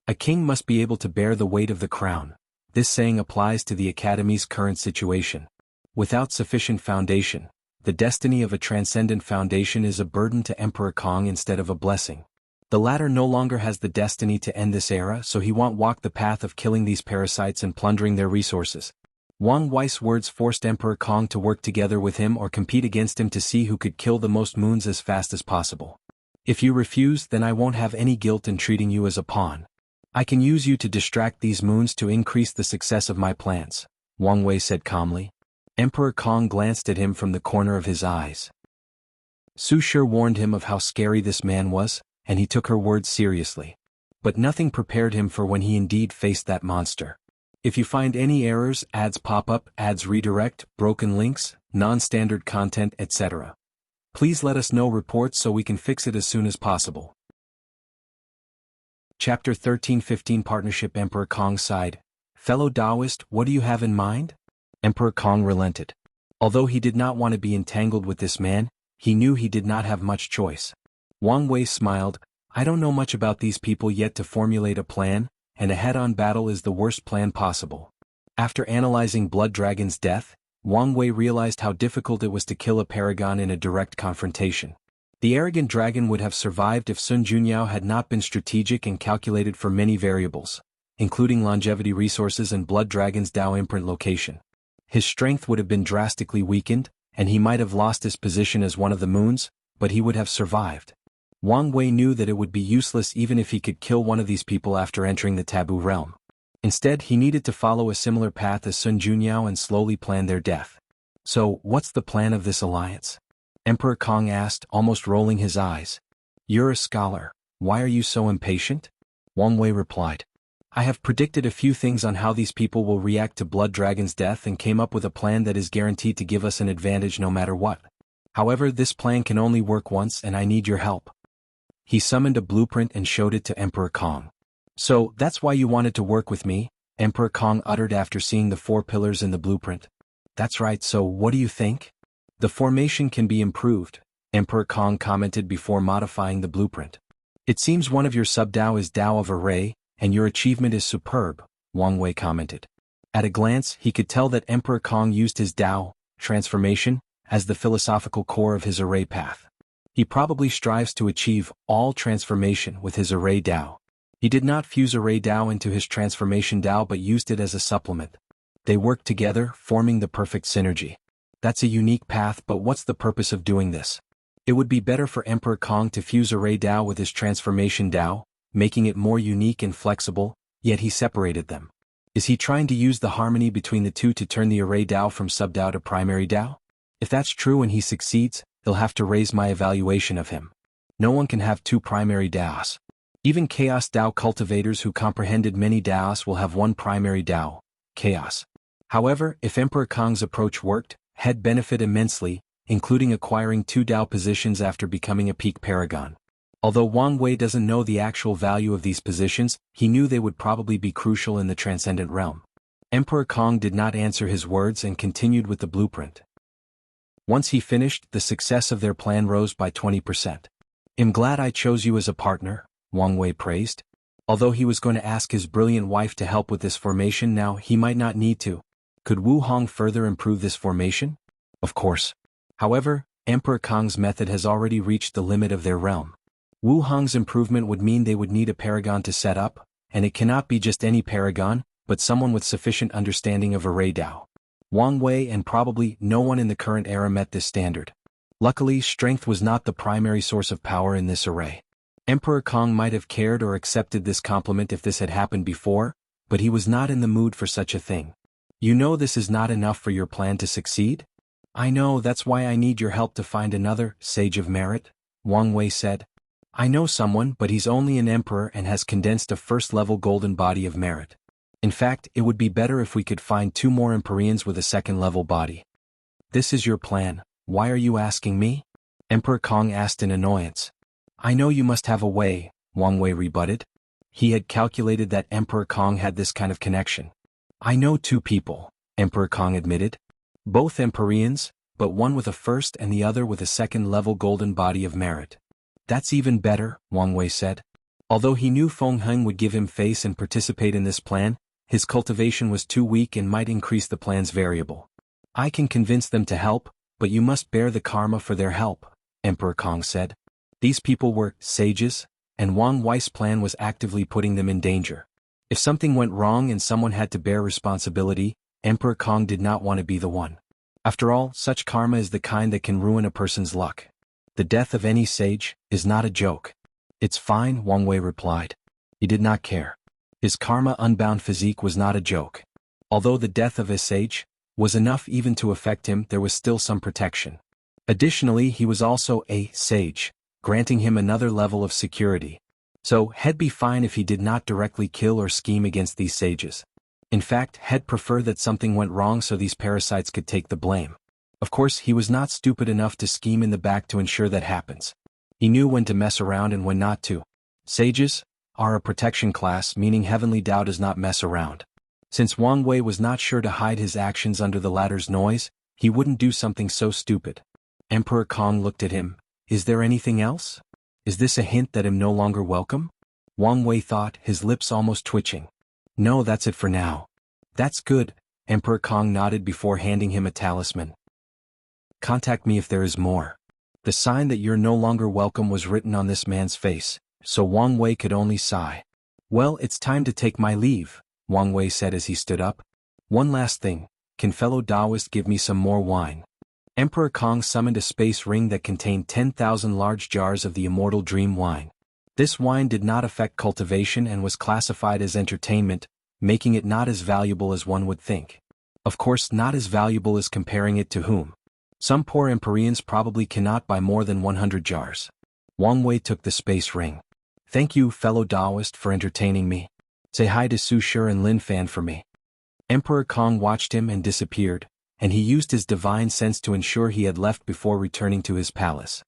A king must be able to bear the weight of the crown. This saying applies to the Academy's current situation. Without sufficient foundation, the destiny of a transcendent foundation is a burden to Emperor Kong instead of a blessing. The latter no longer has the destiny to end this era, so he won't walk the path of killing these parasites and plundering their resources. Wang Wei's words forced Emperor Kong to work together with him or compete against him to see who could kill the most moons as fast as possible. If you refuse, then I won't have any guilt in treating you as a pawn. I can use you to distract these moons to increase the success of my plans, Wang Wei said calmly. Emperor Kong glanced at him from the corner of his eyes. Su Shi warned him of how scary this man was, and he took her words seriously. But nothing prepared him for when he indeed faced that monster. If you find any errors, ads pop up, ads redirect, broken links, non-standard content, etc., please let us know reports so we can fix it as soon as possible. Chapter 13-15 Partnership. Emperor Kong sighed. Fellow Taoist, what do you have in mind? Emperor Kong relented. Although he did not want to be entangled with this man, he knew he did not have much choice. Wang Wei smiled. I don't know much about these people yet to formulate a plan, and a head-on battle is the worst plan possible. After analyzing Blood Dragon's death, Wang Wei realized how difficult it was to kill a paragon in a direct confrontation. The arrogant dragon would have survived if Sun Junyao had not been strategic and calculated for many variables, including longevity resources and Blood Dragon's Dao imprint location. His strength would have been drastically weakened, and he might have lost his position as one of the moons, but he would have survived. Wang Wei knew that it would be useless even if he could kill one of these people after entering the Taboo realm. Instead, he needed to follow a similar path as Sun Junyao and slowly plan their death. So, what's the plan of this alliance? Emperor Kong asked, almost rolling his eyes. You're a scholar. Why are you so impatient? Wang Wei replied. I have predicted a few things on how these people will react to Blood Dragon's death and came up with a plan that is guaranteed to give us an advantage no matter what. However, this plan can only work once and I need your help. He summoned a blueprint and showed it to Emperor Kong. So, that's why you wanted to work with me? Emperor Kong uttered after seeing the 4 pillars in the blueprint. That's right, so what do you think? The formation can be improved, Emperor Kong commented before modifying the blueprint. It seems one of your sub-Dao is Dao of Array, and your achievement is superb, Wang Wei commented. At a glance, he could tell that Emperor Kong used his Dao, transformation, as the philosophical core of his array path. He probably strives to achieve all transformation with his array Dao. He did not fuse array Dao into his transformation Dao but used it as a supplement. They worked together, forming the perfect synergy. That's a unique path, but what's the purpose of doing this? It would be better for Emperor Kong to fuse array Dao with his transformation Dao, making it more unique and flexible, yet he separated them. Is he trying to use the harmony between the two to turn the array Dao from sub-Dao to primary Dao? If that's true and he succeeds, he'll have to raise my evaluation of him. No one can have 2 primary Daos. Even Chaos Dao cultivators who comprehended many Daos will have 1 primary Dao, Chaos. However, if Emperor Kong's approach worked, he'd benefit immensely, including acquiring 2 Dao positions after becoming a peak paragon. Although Wang Wei doesn't know the actual value of these positions, he knew they would probably be crucial in the Transcendent realm. Emperor Kong did not answer his words and continued with the blueprint. Once he finished, the success of their plan rose by 20%. I'm glad I chose you as a partner, Wang Wei praised. Although he was going to ask his brilliant wife to help with this formation now, he might not need to. Could Wu Hong further improve this formation? Of course. However, Emperor Kong's method has already reached the limit of their realm. Wu Hong's improvement would mean they would need a paragon to set up, and it cannot be just any paragon, but someone with sufficient understanding of array Dao. Wang Wei and probably no one in the current era met this standard. Luckily, strength was not the primary source of power in this array. Emperor Kong might have cared or accepted this compliment if this had happened before, but he was not in the mood for such a thing. You know this is not enough for your plan to succeed? I know, that's why I need your help to find another sage of merit, Wang Wei said. I know someone, but he's only an emperor and has condensed a first-level golden body of merit. In fact, it would be better if we could find 2 more Empyreans with a second-level body. This is your plan, why are you asking me? Emperor Kong asked in annoyance. I know you must have a way, Wang Wei rebutted. He had calculated that Emperor Kong had this kind of connection. I know 2 people, Emperor Kong admitted. Both Empyreans, but one with a first and the other with a second-level golden body of merit. That's even better, Wang Wei said. Although he knew Feng Heng would give him face and participate in this plan, his cultivation was too weak and might increase the plan's variable. I can convince them to help, but you must bear the karma for their help, Emperor Kong said. These people were sages, and Wang Wei's plan was actively putting them in danger. If something went wrong and someone had to bear responsibility, Emperor Kong did not want to be the one. After all, such karma is the kind that can ruin a person's luck. The death of any sage is not a joke. It's fine, Wang Wei replied. He did not care. His karma-unbound physique was not a joke. Although the death of a sage was enough even to affect him, there was still some protection. Additionally, he was also a sage, granting him another level of security. So, he'd be fine if he did not directly kill or scheme against these sages. In fact, he'd prefer that something went wrong so these parasites could take the blame. Of course, he was not stupid enough to scheme in the back to ensure that happens. He knew when to mess around and when not to. Sages are a protection class, meaning Heavenly Tao does not mess around. Since Wang Wei was not sure to hide his actions under the latter's noise, he wouldn't do something so stupid. Emperor Kong looked at him. Is there anything else? Is this a hint that I'm no longer welcome? Wang Wei thought, his lips almost twitching. No, that's it for now. That's good, Emperor Kong nodded before handing him a talisman. Contact me if there is more. The sign that you're no longer welcome was written on this man's face, so Wang Wei could only sigh. Well, it's time to take my leave, Wang Wei said as he stood up. One last thing, can fellow Taoist give me some more wine? Emperor Kong summoned a space ring that contained 10,000 large jars of the immortal dream wine. This wine did not affect cultivation and was classified as entertainment, making it not as valuable as one would think. Of course, not as valuable as comparing it to whom. Some poor Empyreans probably cannot buy more than 100 jars. Wang Wei took the space ring. Thank you, fellow Taoist, for entertaining me. Say hi to Su Shi and Lin Fan for me. Emperor Kong watched him and disappeared, and he used his divine sense to ensure he had left before returning to his palace.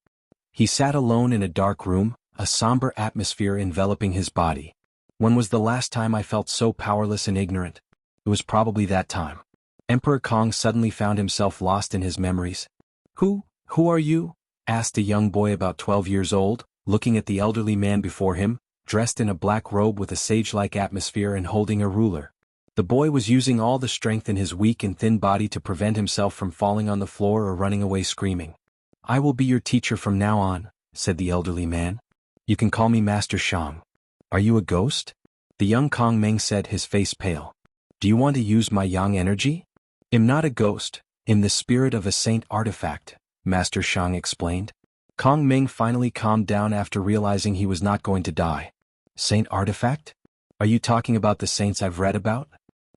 He sat alone in a dark room, a somber atmosphere enveloping his body. When was the last time I felt so powerless and ignorant? It was probably that time. Emperor Kong suddenly found himself lost in his memories. Who are you? Asked a young boy about 12 years old, looking at the elderly man before him, dressed in a black robe with a sage-like atmosphere and holding a ruler. The boy was using all the strength in his weak and thin body to prevent himself from falling on the floor or running away screaming. I will be your teacher from now on, said the elderly man. You can call me Master Shang. Are you a ghost? The young Kong Meng said, his face pale. Do you want to use my yang energy? I'm not a ghost, I'm the spirit of a saint artifact, Master Shang explained. Kong Meng finally calmed down after realizing he was not going to die. Saint artifact? Are you talking about the saints I've read about?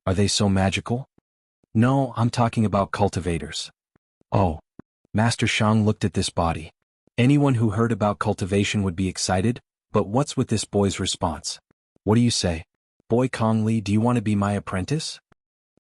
Are they so magical? No, I'm talking about cultivators. Oh. Master Shang looked at this body. Anyone who heard about cultivation would be excited, but what's with this boy's response? What do you say? Boy Kong Li, do you want to be my apprentice?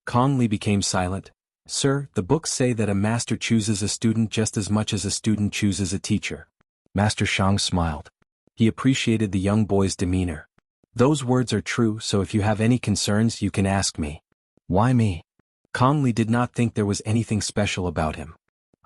Kong Li became silent. Sir, the books say that a master chooses a student just as much as a student chooses a teacher. Master Shang smiled. He appreciated the young boy's demeanor. Those words are true, so if you have any concerns you can ask me. Why me? Kong Li did not think there was anything special about him.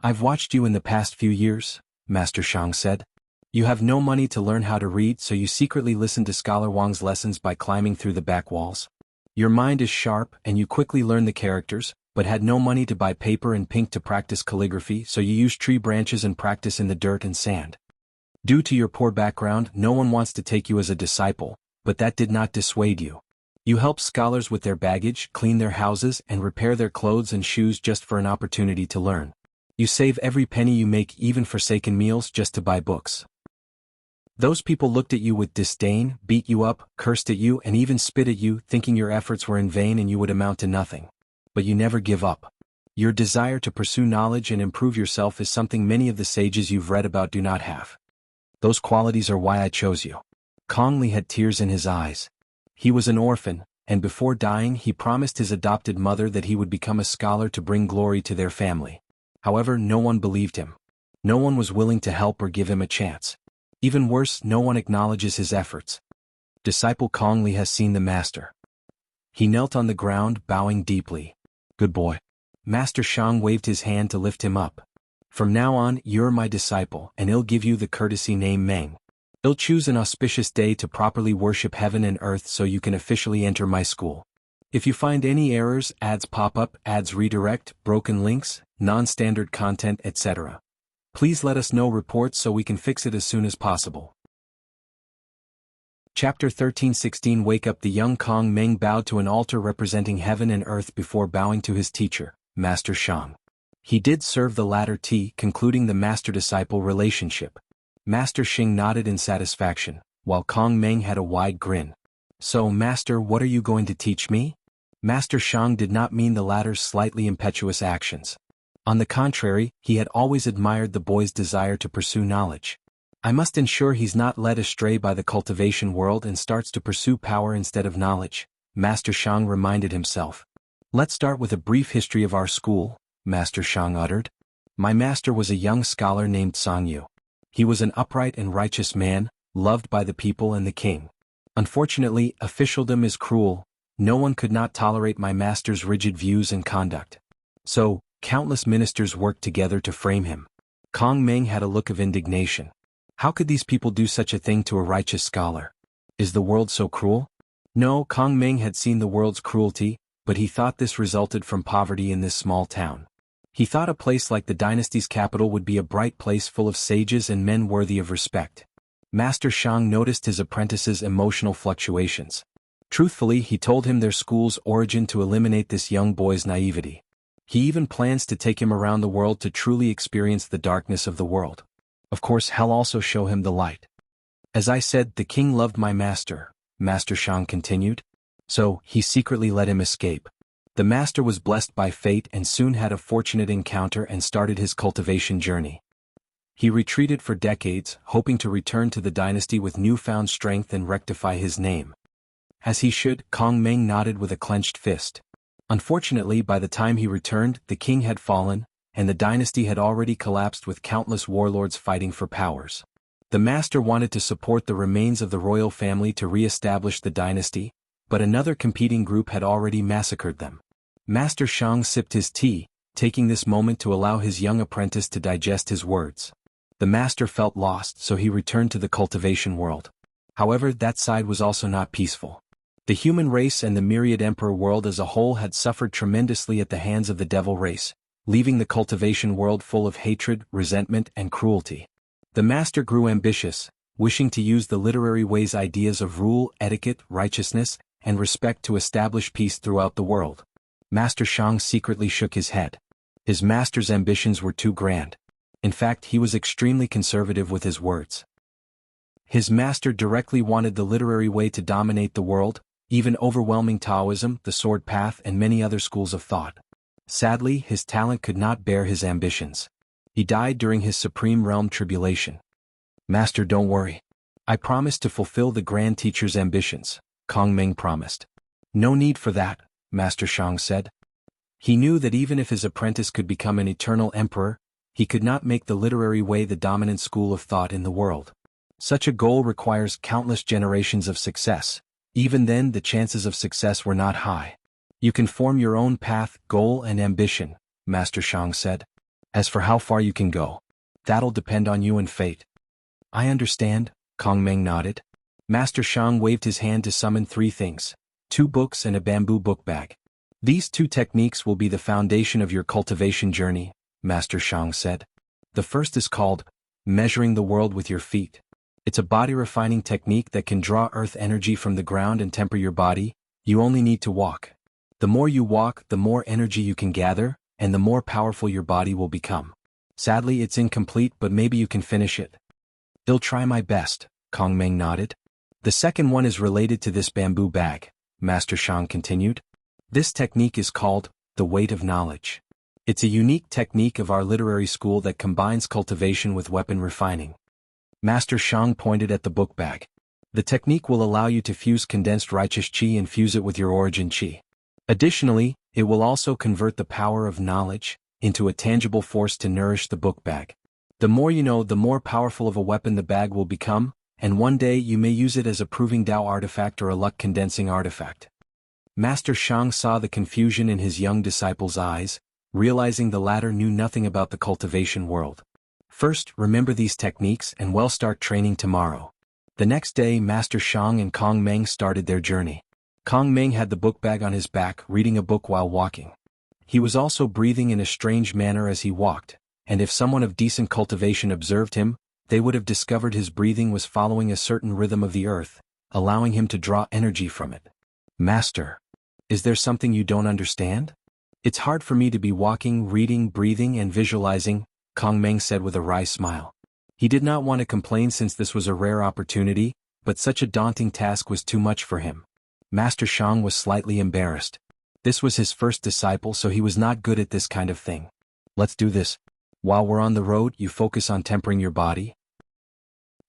I've watched you in the past few years, Master Shang said. You have no money to learn how to read, so you secretly listen to Scholar Wang's lessons by climbing through the back walls. Your mind is sharp and you quickly learn the characters, but had no money to buy paper and ink to practice calligraphy, so you use tree branches and practice in the dirt and sand. Due to your poor background, no one wants to take you as a disciple, but that did not dissuade you. You help scholars with their baggage, clean their houses, and repair their clothes and shoes just for an opportunity to learn. You save every penny you make, even forsaken meals, just to buy books. Those people looked at you with disdain, beat you up, cursed at you, and even spit at you, thinking your efforts were in vain and you would amount to nothing. But you never give up. Your desire to pursue knowledge and improve yourself is something many of the sages you've read about do not have. Those qualities are why I chose you. Kong Li had tears in his eyes. He was an orphan, and before dying he promised his adopted mother that he would become a scholar to bring glory to their family. However, no one believed him. No one was willing to help or give him a chance. Even worse, no one acknowledges his efforts. Disciple Kong Li has seen the master. He knelt on the ground, bowing deeply. Good boy. Master Shang waved his hand to lift him up. From now on, you're my disciple, and I'll give you the courtesy name Meng. I'll choose an auspicious day to properly worship heaven and earth so you can officially enter my school. If you find any errors, ads pop up, ads redirect, broken links, non-standard content, etc., please let us know reports so we can fix it as soon as possible. Chapter 13:16 Wake Up. The young Kong Meng bowed to an altar representing heaven and earth before bowing to his teacher, Master Shang. He did serve the latter tea, concluding the master-disciple relationship. Master Xing nodded in satisfaction, while Kong Meng had a wide grin. So, Master, what are you going to teach me? Master Shang did not mean the latter's slightly impetuous actions. On the contrary, he had always admired the boy's desire to pursue knowledge. I must ensure he's not led astray by the cultivation world and starts to pursue power instead of knowledge, Master Shang reminded himself. Let's start with a brief history of our school, Master Shang uttered. My master was a young scholar named Song Yu. He was an upright and righteous man, loved by the people and the king. Unfortunately, officialdom is cruel. No one could not tolerate my master's rigid views and conduct. So, countless ministers worked together to frame him. Kong Meng had a look of indignation. How could these people do such a thing to a righteous scholar? Is the world so cruel? No, Kong Meng had seen the world's cruelty, but he thought this resulted from poverty in this small town. He thought a place like the dynasty's capital would be a bright place full of sages and men worthy of respect. Master Shang noticed his apprentice's emotional fluctuations. Truthfully, he told him their school's origin to eliminate this young boy's naivety. He even plans to take him around the world to truly experience the darkness of the world. Of course, hell also show him the light. As I said, the king loved my master, Master Shang continued. So, he secretly let him escape. The master was blessed by fate and soon had a fortunate encounter and started his cultivation journey. He retreated for decades, hoping to return to the dynasty with newfound strength and rectify his name. As he should, Kong Meng nodded with a clenched fist. Unfortunately, by the time he returned, the king had fallen, and the dynasty had already collapsed with countless warlords fighting for powers. The master wanted to support the remains of the royal family to re-establish the dynasty, but another competing group had already massacred them. Master Shang sipped his tea, taking this moment to allow his young apprentice to digest his words. The master felt lost, so he returned to the cultivation world. However, that side was also not peaceful. The human race and the myriad emperor world as a whole had suffered tremendously at the hands of the devil race, leaving the cultivation world full of hatred, resentment, and cruelty. The master grew ambitious, wishing to use the literary way's ideas of rule, etiquette, righteousness, and respect to establish peace throughout the world. Master Shang secretly shook his head. His master's ambitions were too grand. In fact, he was extremely conservative with his words. His master directly wanted the literary way to dominate the world, even overwhelming Taoism, the sword path, and many other schools of thought. Sadly, his talent could not bear his ambitions. He died during his supreme realm tribulation. Master, don't worry. I promise to fulfill the Grand Teacher's ambitions, Kong Meng promised. No need for that, Master Shang said. He knew that even if his apprentice could become an eternal emperor, he could not make the literary way the dominant school of thought in the world. Such a goal requires countless generations of success. Even then, the chances of success were not high. You can form your own path, goal, and ambition, Master Shang said. As for how far you can go, that'll depend on you and fate. I understand, Kong Meng nodded. Master Shang waved his hand to summon 3 things: 2 books and a bamboo book bag. These 2 techniques will be the foundation of your cultivation journey, Master Shang said. The first is called measuring the world with your feet. It's a body-refining technique that can draw earth energy from the ground and temper your body. You only need to walk. The more you walk, the more energy you can gather, and the more powerful your body will become. Sadly, it's incomplete, but maybe you can finish it. I'll try my best, Kong Meng nodded. The second one is related to this bamboo bag, Master Shang continued. This technique is called the weight of knowledge. It's a unique technique of our literary school that combines cultivation with weapon refining. Master Shang pointed at the book bag. The technique will allow you to fuse condensed righteous qi and fuse it with your origin qi. Additionally, it will also convert the power of knowledge into a tangible force to nourish the book bag. The more you know, the more powerful of a weapon the bag will become, and one day you may use it as a proving Dao artifact or a luck-condensing artifact. Master Shang saw the confusion in his young disciple's eyes, realizing the latter knew nothing about the cultivation world. First, remember these techniques and we'll start training tomorrow. The next day, Master Shang and Kong Meng started their journey. Kong Meng had the book bag on his back, reading a book while walking. He was also breathing in a strange manner as he walked, and if someone of decent cultivation observed him, they would have discovered his breathing was following a certain rhythm of the earth, allowing him to draw energy from it. Master, is there something you don't understand? It's hard for me to be walking, reading, breathing, and visualizing, Kong Meng said with a wry smile. He did not want to complain since this was a rare opportunity, but such a daunting task was too much for him. Master Shang was slightly embarrassed. This was his first disciple, so he was not good at this kind of thing. Let's do this. While we're on the road, you focus on tempering your body.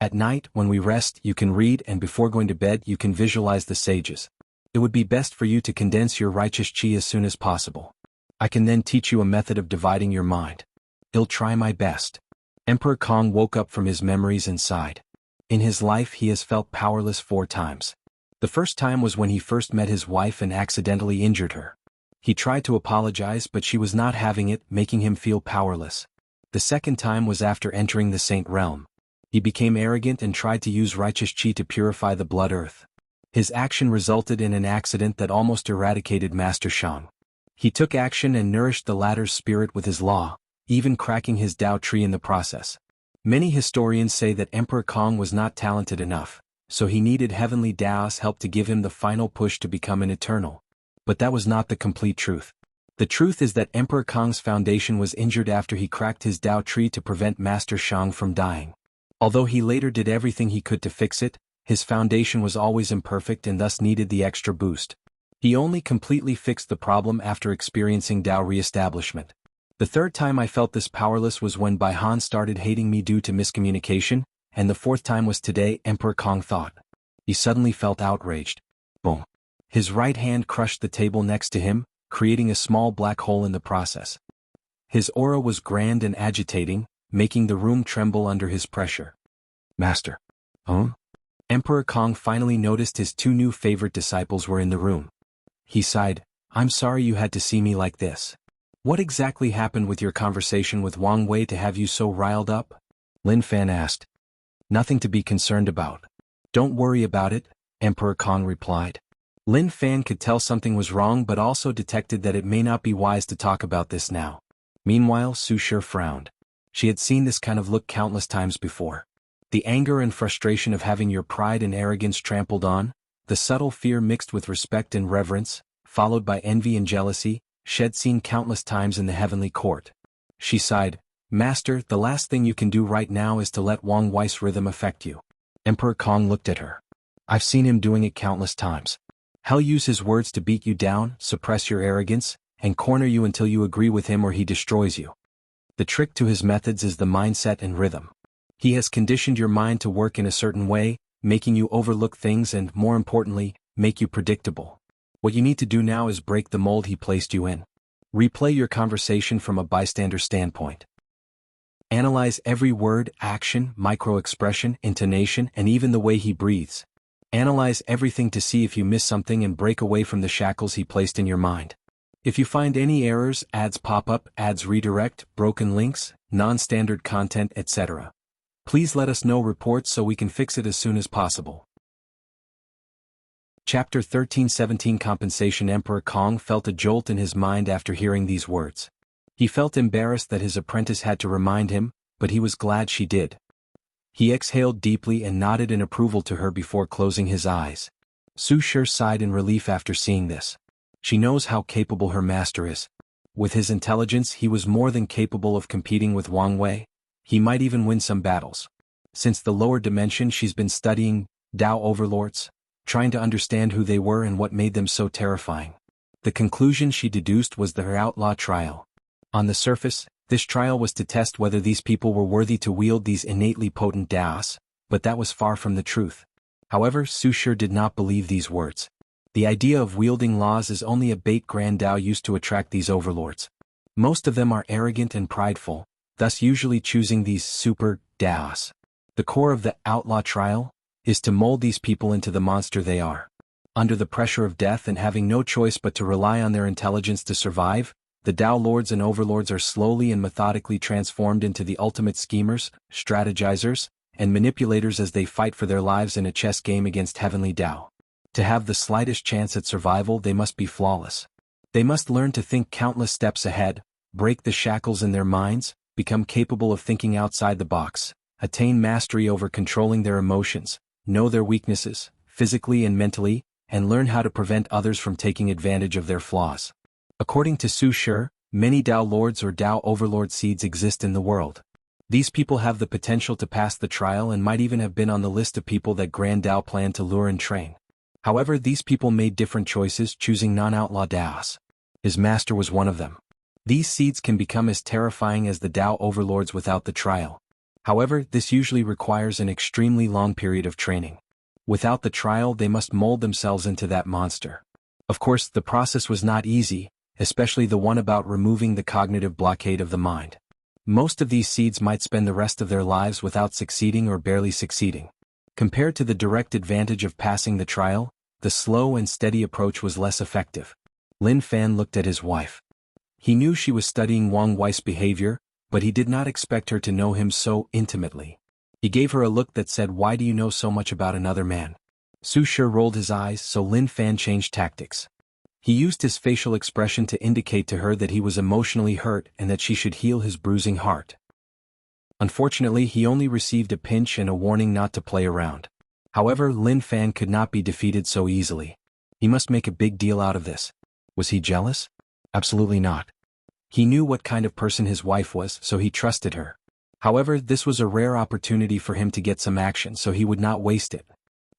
At night, when we rest, you can read, and before going to bed you can visualize the sages. It would be best for you to condense your righteous qi as soon as possible. I can then teach you a method of dividing your mind. I'll try my best. Emperor Kong woke up from his memories and sighed. In his life he has felt powerless 4 times. The first time was when he first met his wife and accidentally injured her. He tried to apologize, but she was not having it, making him feel powerless. The second time was after entering the Saint Realm. He became arrogant and tried to use righteous qi to purify the blood earth. His action resulted in an accident that almost eradicated Master Shang. He took action and nourished the latter's spirit with his law, even cracking his Tao tree in the process. Many historians say that Emperor Kong was not talented enough, so he needed heavenly Tao's help to give him the final push to become an eternal. But that was not the complete truth. The truth is that Emperor Kong's foundation was injured after he cracked his Tao tree to prevent Master Shang from dying. Although he later did everything he could to fix it, his foundation was always imperfect and thus needed the extra boost. He only completely fixed the problem after experiencing Tao re-establishment. The third time I felt this powerless was when Bai Han started hating me due to miscommunication, and the fourth time was today, Emperor Kong thought. He suddenly felt outraged. Boom. His right hand crushed the table next to him, creating a small black hole in the process. His aura was grand and agitating, making the room tremble under his pressure. Master. Huh? Emperor Kong finally noticed his 2 new favorite disciples were in the room. He sighed, I'm sorry you had to see me like this. What exactly happened with your conversation with Wang Wei to have you so riled up? Lin Fan asked. Nothing to be concerned about. Don't worry about it, Emperor Kong replied. Lin Fan could tell something was wrong but also detected that it may not be wise to talk about this now. Meanwhile, Su Shi frowned. She had seen this kind of look countless times before. The anger and frustration of having your pride and arrogance trampled on, the subtle fear mixed with respect and reverence, followed by envy and jealousy, shed seen countless times in the heavenly court. She sighed, Master, the last thing you can do right now is to let Wang Wei's rhythm affect you. Emperor Kong looked at her. I've seen him doing it countless times. He'll use his words to beat you down, suppress your arrogance, and corner you until you agree with him or he destroys you. The trick to his methods is the mindset and rhythm. He has conditioned your mind to work in a certain way, making you overlook things and, more importantly, make you predictable. What you need to do now is break the mold he placed you in. Replay your conversation from a bystander standpoint. Analyze every word, action, micro-expression, intonation, and even the way he breathes. Analyze everything to see if you miss something and break away from the shackles he placed in your mind. If you find any errors, ads pop up, ads redirect, broken links, non-standard content, etc., please let us know reports so we can fix it as soon as possible. Chapter 13-17 Compensation. Emperor Kong felt a jolt in his mind after hearing these words. He felt embarrassed that his apprentice had to remind him, but he was glad she did. He exhaled deeply and nodded in approval to her before closing his eyes. Su Shi sighed in relief after seeing this. She knows how capable her master is. With his intelligence he was more than capable of competing with Wang Wei. He might even win some battles. Since the lower dimension she's been studying Tao overlords, trying to understand who they were and what made them so terrifying. The conclusion she deduced was their outlaw trial. On the surface, this trial was to test whether these people were worthy to wield these innately potent Taos, but that was far from the truth. However, Su Shi did not believe these words. The idea of wielding laws is only a bait Grand Tao used to attract these overlords. Most of them are arrogant and prideful, thus usually choosing these super Taos. The core of the outlaw trial is to mold these people into the monster they are. Under the pressure of death and having no choice but to rely on their intelligence to survive, the Tao lords and overlords are slowly and methodically transformed into the ultimate schemers, strategizers, and manipulators as they fight for their lives in a chess game against heavenly Tao. To have the slightest chance at survival they must be flawless. They must learn to think countless steps ahead, break the shackles in their minds, become capable of thinking outside the box, attain mastery over controlling their emotions, know their weaknesses, physically and mentally, and learn how to prevent others from taking advantage of their flaws. According to Su Shi, many Tao lords or Tao overlord seeds exist in the world. These people have the potential to pass the trial and might even have been on the list of people that Grand Tao planned to lure and train. However, these people made different choices, choosing non-outlaw Taos. His master was one of them. These seeds can become as terrifying as the Tao overlords without the trial. However, this usually requires an extremely long period of training. Without the trial, they must mold themselves into that monster. Of course, the process was not easy, especially the one about removing the cognitive blockade of the mind. Most of these seeds might spend the rest of their lives without succeeding or barely succeeding. Compared to the direct advantage of passing the trial, the slow and steady approach was less effective. Lin Fan looked at his wife. He knew she was studying Wang Wei's behavior, but he did not expect her to know him so intimately. He gave her a look that said, "Why do you know so much about another man?" Su Shi rolled his eyes, so Lin Fan changed tactics. He used his facial expression to indicate to her that he was emotionally hurt and that she should heal his bruising heart. Unfortunately, he only received a pinch and a warning not to play around. However, Lin Fan could not be defeated so easily. He must make a big deal out of this. Was he jealous? Absolutely not. He knew what kind of person his wife was, so he trusted her. However, this was a rare opportunity for him to get some action, so he would not waste it.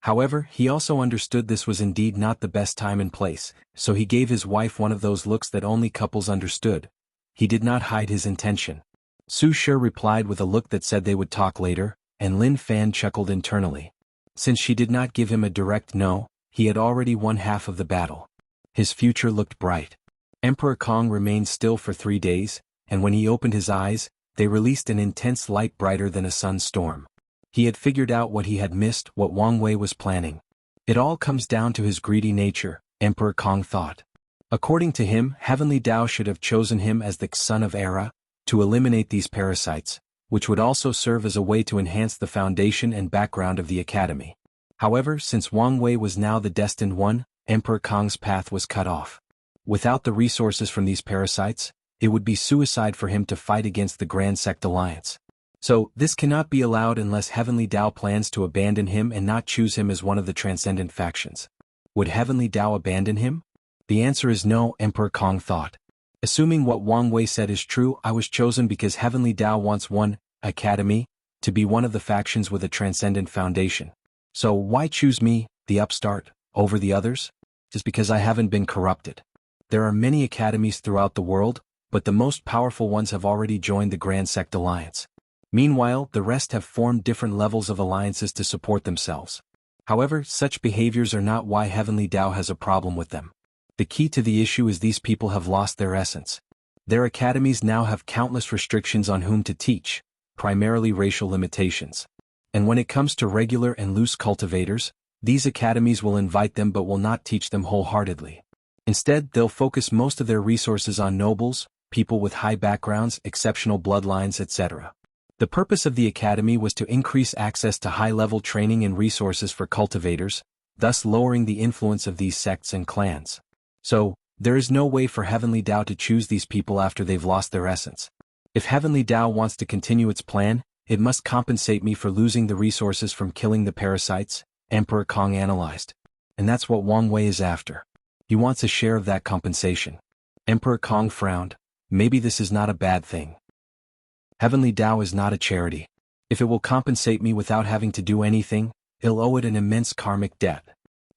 However, he also understood this was indeed not the best time and place, so he gave his wife one of those looks that only couples understood. He did not hide his intention. Su Shi replied with a look that said they would talk later, and Lin Fan chuckled internally. Since she did not give him a direct no, he had already won half of the battle. His future looked bright. Emperor Kong remained still for 3 days, and when he opened his eyes, they released an intense light brighter than a sunstorm. He had figured out what he had missed, what Wang Wei was planning. It all comes down to his greedy nature, Emperor Kong thought. According to him, Heavenly Dao should have chosen him as the son of Era, to eliminate these parasites, which would also serve as a way to enhance the foundation and background of the academy. However, since Wang Wei was now the destined one, Emperor Kong's path was cut off. Without the resources from these parasites, it would be suicide for him to fight against the Grand Sect Alliance. So, this cannot be allowed unless Heavenly Dao plans to abandon him and not choose him as one of the Transcendent factions. Would Heavenly Dao abandon him? The answer is no, Emperor Kong thought. Assuming what Wang Wei said is true, I was chosen because Heavenly Dao wants one academy to be one of the factions with a Transcendent foundation. So why choose me, the upstart, over the others? Just because I haven't been corrupted. There are many academies throughout the world, but the most powerful ones have already joined the Grand Sect Alliance. Meanwhile, the rest have formed different levels of alliances to support themselves. However, such behaviors are not why Heavenly Dao has a problem with them. The key to the issue is these people have lost their essence. Their academies now have countless restrictions on whom to teach, primarily racial limitations. And when it comes to regular and loose cultivators, these academies will invite them but will not teach them wholeheartedly. Instead, they'll focus most of their resources on nobles, people with high backgrounds, exceptional bloodlines, etc. The purpose of the academy was to increase access to high-level training and resources for cultivators, thus lowering the influence of these sects and clans. So, there is no way for Heavenly Dao to choose these people after they've lost their essence. If Heavenly Dao wants to continue its plan, it must compensate me for losing the resources from killing the parasites, Emperor Kong analyzed. And that's what Wang Wei is after. He wants a share of that compensation. Emperor Kong frowned. Maybe this is not a bad thing. Heavenly Dao is not a charity. If it will compensate me without having to do anything, I'll owe it an immense karmic debt.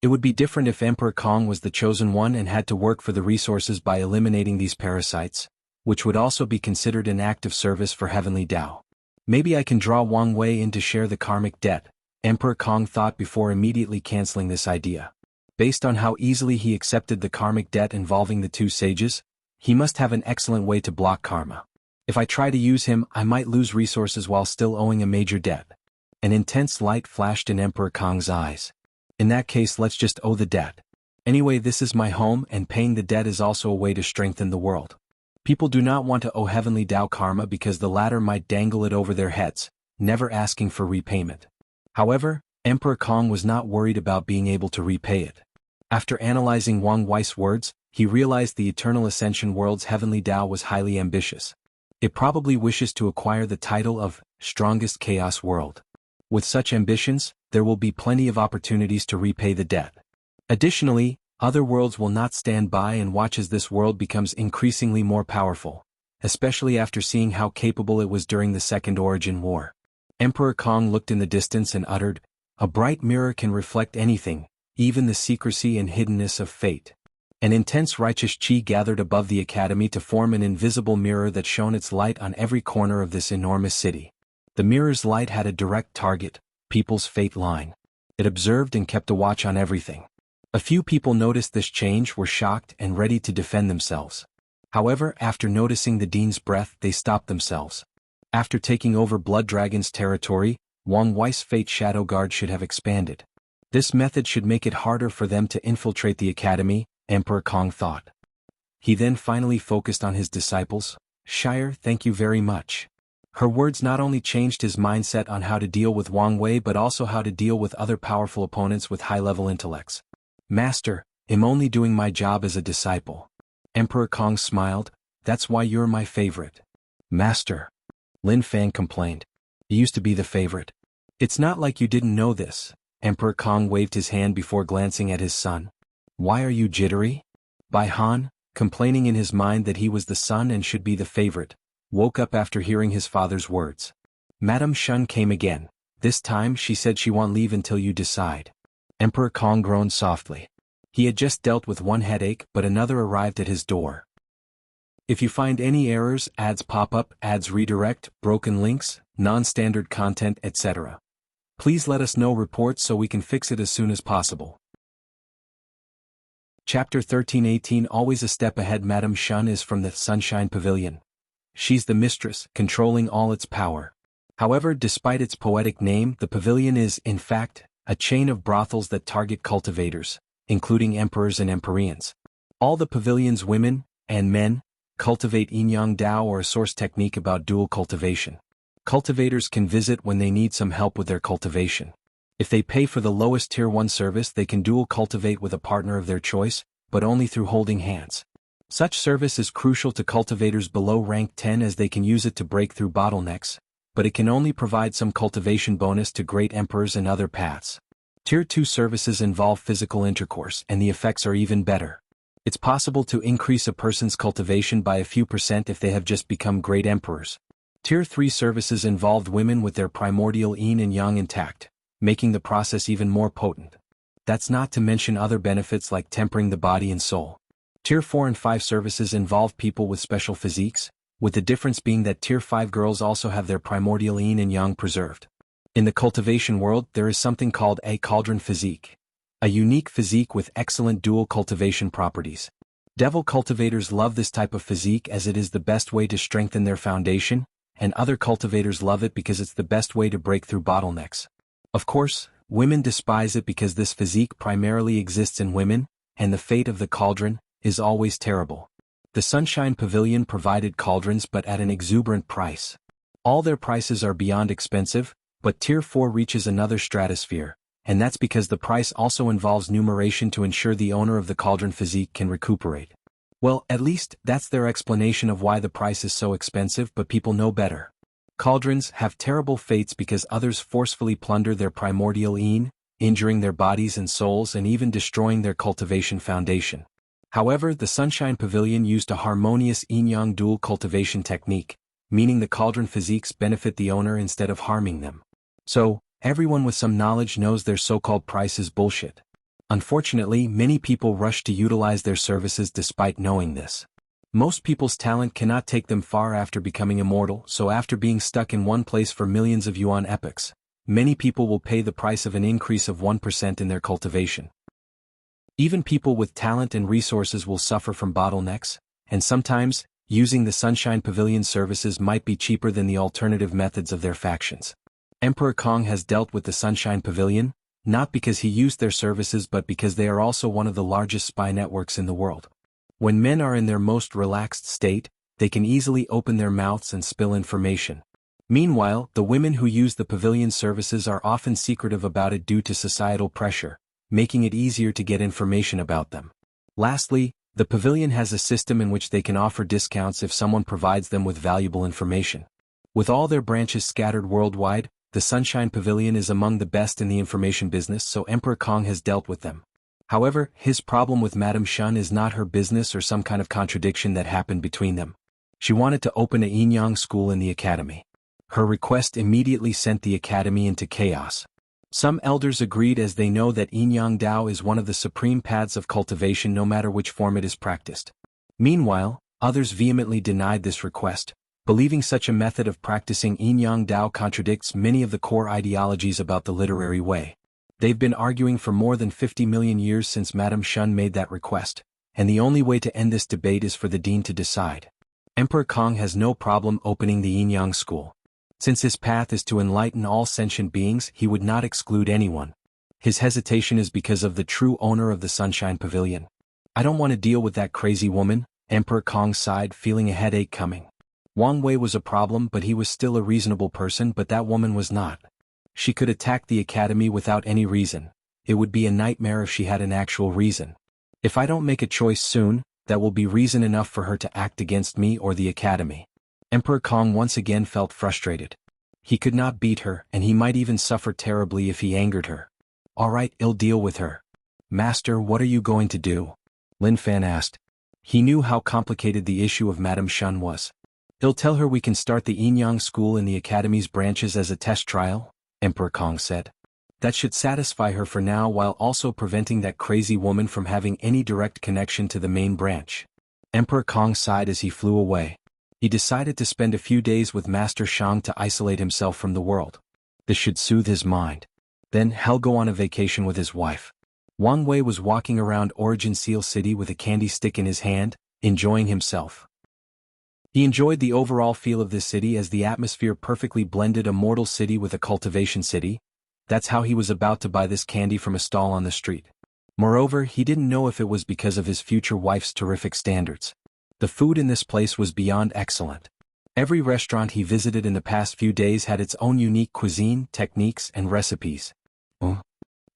It would be different if Emperor Kong was the chosen one and had to work for the resources by eliminating these parasites, which would also be considered an act of service for Heavenly Dao. Maybe I can draw Wang Wei in to share the karmic debt, Emperor Kong thought before immediately canceling this idea. Based on how easily he accepted the karmic debt involving the two sages, he must have an excellent way to block karma. If I try to use him, I might lose resources while still owing a major debt. An intense light flashed in Emperor Kong's eyes. In that case, let's just owe the debt. Anyway, this is my home, and paying the debt is also a way to strengthen the world. People do not want to owe Heavenly Dao karma because the latter might dangle it over their heads, never asking for repayment. However, Emperor Kong was not worried about being able to repay it. After analyzing Wang Wei's words, he realized the Eternal Ascension World's Heavenly Dao was highly ambitious. It probably wishes to acquire the title of Strongest Chaos World. With such ambitions, there will be plenty of opportunities to repay the debt. Additionally, other worlds will not stand by and watch as this world becomes increasingly more powerful, especially after seeing how capable it was during the Second Origin War. Emperor Kong looked in the distance and uttered, "A bright mirror can reflect anything, even the secrecy and hiddenness of fate." An intense righteous qi gathered above the academy to form an invisible mirror that shone its light on every corner of this enormous city. The mirror's light had a direct target, people's fate line. It observed and kept a watch on everything. A few people noticed this change, were shocked and ready to defend themselves. However, after noticing the dean's breath, they stopped themselves. After taking over Blood Dragon's territory, Wang Wei's fate shadow guard should have expanded. This method should make it harder for them to infiltrate the academy, Emperor Kong thought. He then finally focused on his disciples. Shire, thank you very much. Her words not only changed his mindset on how to deal with Wang Wei but also how to deal with other powerful opponents with high-level intellects. Master, I'm only doing my job as a disciple. Emperor Kong smiled. That's why you're my favorite. Master. Lin Fang complained. You used to be the favorite. It's not like you didn't know this. Emperor Kong waved his hand before glancing at his son. Why are you jittery? Bai Han, complaining in his mind that he was the son and should be the favorite, woke up after hearing his father's words. Madame Shun came again. This time she said she won't leave until you decide. Emperor Kong groaned softly. He had just dealt with one headache but another arrived at his door. If you find any errors, ads pop up, ads redirect, broken links, non-standard content, etc. Please let us know reports so we can fix it as soon as possible. Chapter 1318 Always a step ahead. Madame Shun is from the Sunshine Pavilion. She's the mistress, controlling all its power. However, despite its poetic name, the pavilion is, in fact, a chain of brothels that target cultivators, including emperors and empyreans. All the pavilion's women, and men, cultivate Yin-Yang Dao or a source technique about dual cultivation. Cultivators can visit when they need some help with their cultivation. If they pay for the lowest Tier 1 service, they can dual cultivate with a partner of their choice, but only through holding hands. Such service is crucial to cultivators below rank 10 as they can use it to break through bottlenecks, but it can only provide some cultivation bonus to great emperors and other paths. Tier 2 services involve physical intercourse and the effects are even better. It's possible to increase a person's cultivation by a few % if they have just become great emperors. Tier 3 services involved women with their primordial yin and yang intact, making the process even more potent. That's not to mention other benefits like tempering the body and soul. Tier 4 and 5 services involve people with special physiques, with the difference being that Tier 5 girls also have their primordial yin and yang preserved. In the cultivation world, there is something called a cauldron physique. A unique physique with excellent dual cultivation properties. Devil cultivators love this type of physique as it is the best way to strengthen their foundation, and other cultivators love it because it's the best way to break through bottlenecks. Of course, women despise it because this physique primarily exists in women, and the fate of the cauldron is always terrible. The Sunshine Pavilion provided cauldrons but at an exuberant price. All their prices are beyond expensive, but Tier 4 reaches another stratosphere, and that's because the price also involves numeration to ensure the owner of the cauldron physique can recuperate. Well, at least, that's their explanation of why the price is so expensive, but people know better. Cauldrons have terrible fates because others forcefully plunder their primordial yin, injuring their bodies and souls and even destroying their cultivation foundation. However, the Sunshine Pavilion used a harmonious yin-yang dual cultivation technique, meaning the cauldron physiques benefit the owner instead of harming them. So, everyone with some knowledge knows their so-called price is bullshit. Unfortunately, many people rush to utilize their services despite knowing this. Most people's talent cannot take them far after becoming immortal, so after being stuck in one place for millions of yuan epochs, many people will pay the price of an increase of 1% in their cultivation. Even people with talent and resources will suffer from bottlenecks, and sometimes, using the Sunshine Pavilion services might be cheaper than the alternative methods of their factions. Emperor Kong has dealt with the Sunshine Pavilion, not because he used their services but because they are also one of the largest spy networks in the world. When men are in their most relaxed state, they can easily open their mouths and spill information. Meanwhile, the women who use the pavilion services are often secretive about it due to societal pressure, making it easier to get information about them. Lastly, the pavilion has a system in which they can offer discounts if someone provides them with valuable information. With all their branches scattered worldwide, the Sunshine Pavilion is among the best in the information business, so Emperor Kong has dealt with them. However, his problem with Madame Shun is not her business or some kind of contradiction that happened between them. She wanted to open a yin-yang school in the academy. Her request immediately sent the academy into chaos. Some elders agreed as they know that Yin-Yang Dao is one of the supreme paths of cultivation no matter which form it is practiced. Meanwhile, others vehemently denied this request, Believing such a method of practicing yin-yang Dao contradicts many of the core ideologies about the literary way. They've been arguing for more than 50 million years since Madame Shun made that request, and the only way to end this debate is for the dean to decide. Emperor Kong has no problem opening the yin-yang school. Since his path is to enlighten all sentient beings, he would not exclude anyone. His hesitation is because of the true owner of the Sunshine Pavilion. I don't want to deal with that crazy woman, Emperor Kong sighed, feeling a headache coming. Wang Wei was a problem, but he was still a reasonable person, but that woman was not. She could attack the academy without any reason. It would be a nightmare if she had an actual reason. If I don't make a choice soon, that will be reason enough for her to act against me or the academy. Emperor Kong once again felt frustrated. He could not beat her, and he might even suffer terribly if he angered her. All right, I'll deal with her. Master, what are you going to do? Lin Fan asked. He knew how complicated the issue of Madame Shun was. I'll tell her we can start the yin-yang school in the academy's branches as a test trial, Emperor Kong said. That should satisfy her for now while also preventing that crazy woman from having any direct connection to the main branch. Emperor Kong sighed as he flew away. He decided to spend a few days with Master Shang to isolate himself from the world. This should soothe his mind. Then he'll go on a vacation with his wife. Wang Wei was walking around Origin Seal City with a candy stick in his hand, enjoying himself. He enjoyed the overall feel of this city as the atmosphere perfectly blended a mortal city with a cultivation city. That's how he was about to buy this candy from a stall on the street. Moreover, he didn't know if it was because of his future wife's terrific standards. The food in this place was beyond excellent. Every restaurant he visited in the past few days had its own unique cuisine, techniques, and recipes.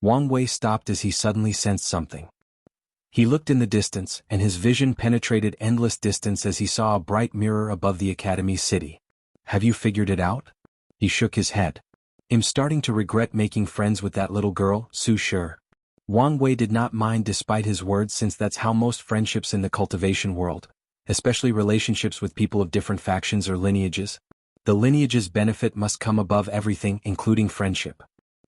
Wang Wei stopped as he suddenly sensed something. He looked in the distance, and his vision penetrated endless distance as he saw a bright mirror above the academy's city. Have you figured it out? He shook his head. I'm starting to regret making friends with that little girl, Su Shi. Wang Wei did not mind despite his words, since that's how most friendships in the cultivation world, especially relationships with people of different factions or lineages. The lineage's benefit must come above everything, including friendship.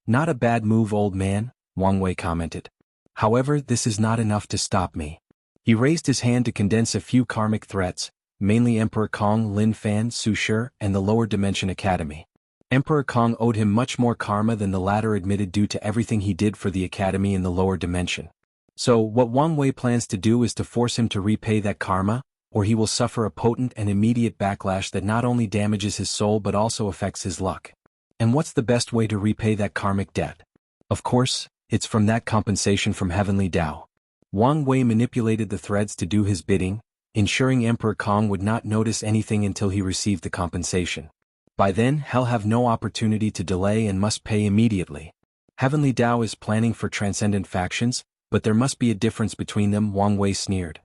Not a bad move, old man, Wang Wei commented. However, this is not enough to stop me. He raised his hand to condense a few karmic threats, mainly Emperor Kong, Lin Fan, Su Shi, and the Lower Dimension Academy. Emperor Kong owed him much more karma than the latter admitted due to everything he did for the academy in the lower dimension. So, what Wang Wei plans to do is to force him to repay that karma, or he will suffer a potent and immediate backlash that not only damages his soul but also affects his luck. And what's the best way to repay that karmic debt? Of course, it's from that compensation from Heavenly Dao. Wang Wei manipulated the threads to do his bidding, ensuring Emperor Kong would not notice anything until he received the compensation. By then, he'll have no opportunity to delay and must pay immediately. Heavenly Dao is planning for Transcendent factions, but there must be a difference between them, Wang Wei sneered.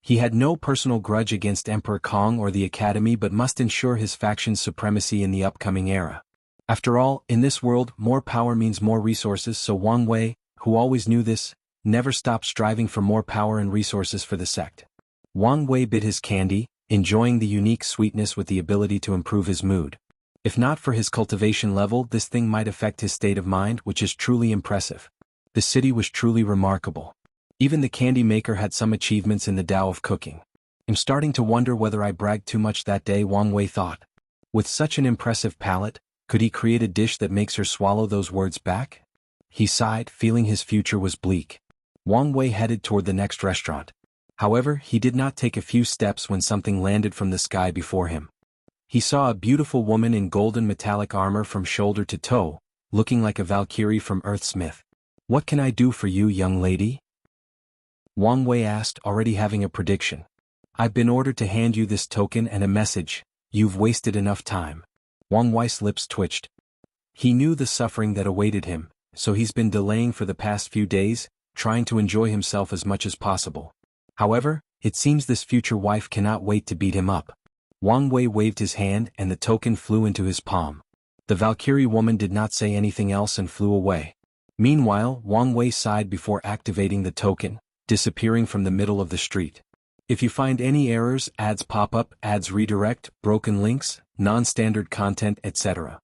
He had no personal grudge against Emperor Kong or the Academy but must ensure his faction's supremacy in the upcoming era. After all, in this world, more power means more resources, so Wang Wei, who always knew this, never stopped striving for more power and resources for the sect. Wang Wei bit his candy, enjoying the unique sweetness with the ability to improve his mood. If not for his cultivation level, this thing might affect his state of mind, which is truly impressive. The city was truly remarkable. Even the candy maker had some achievements in the Tao of cooking. I'm starting to wonder whether I bragged too much that day, Wang Wei thought. With such an impressive palate, could he create a dish that makes her swallow those words back? He sighed, feeling his future was bleak. Wang Wei headed toward the next restaurant. However, he did not take a few steps when something landed from the sky before him. He saw a beautiful woman in golden metallic armor from shoulder to toe, looking like a Valkyrie from Earth's myth. What can I do for you, young lady? Wang Wei asked, already having a prediction. I've been ordered to hand you this token and a message. You've wasted enough time. Wang Wei's lips twitched. He knew the suffering that awaited him, so he's been delaying for the past few days, trying to enjoy himself as much as possible. However, it seems this future wife cannot wait to beat him up. Wang Wei waved his hand and the token flew into his palm. The Valkyrie woman did not say anything else and flew away. Meanwhile, Wang Wei sighed before activating the token, disappearing from the middle of the street. If you find any errors, ads pop up, ads redirect, broken links, non-standard content, etc.,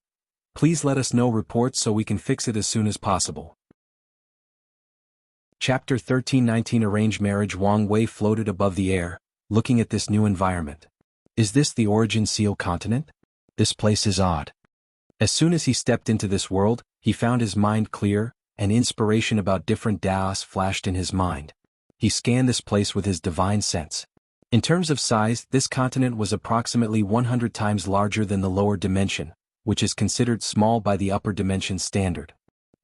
please let us know reports so we can fix it as soon as possible. Chapter 1319 Arranged Marriage. Wang Wei floated above the air, looking at this new environment. Is this the Origin Seal continent? This place is odd. As soon as he stepped into this world, he found his mind clear, and inspiration about different Daos flashed in his mind. He scanned this place with his divine sense. In terms of size, this continent was approximately 100 times larger than the lower dimension, which is considered small by the upper dimension standard.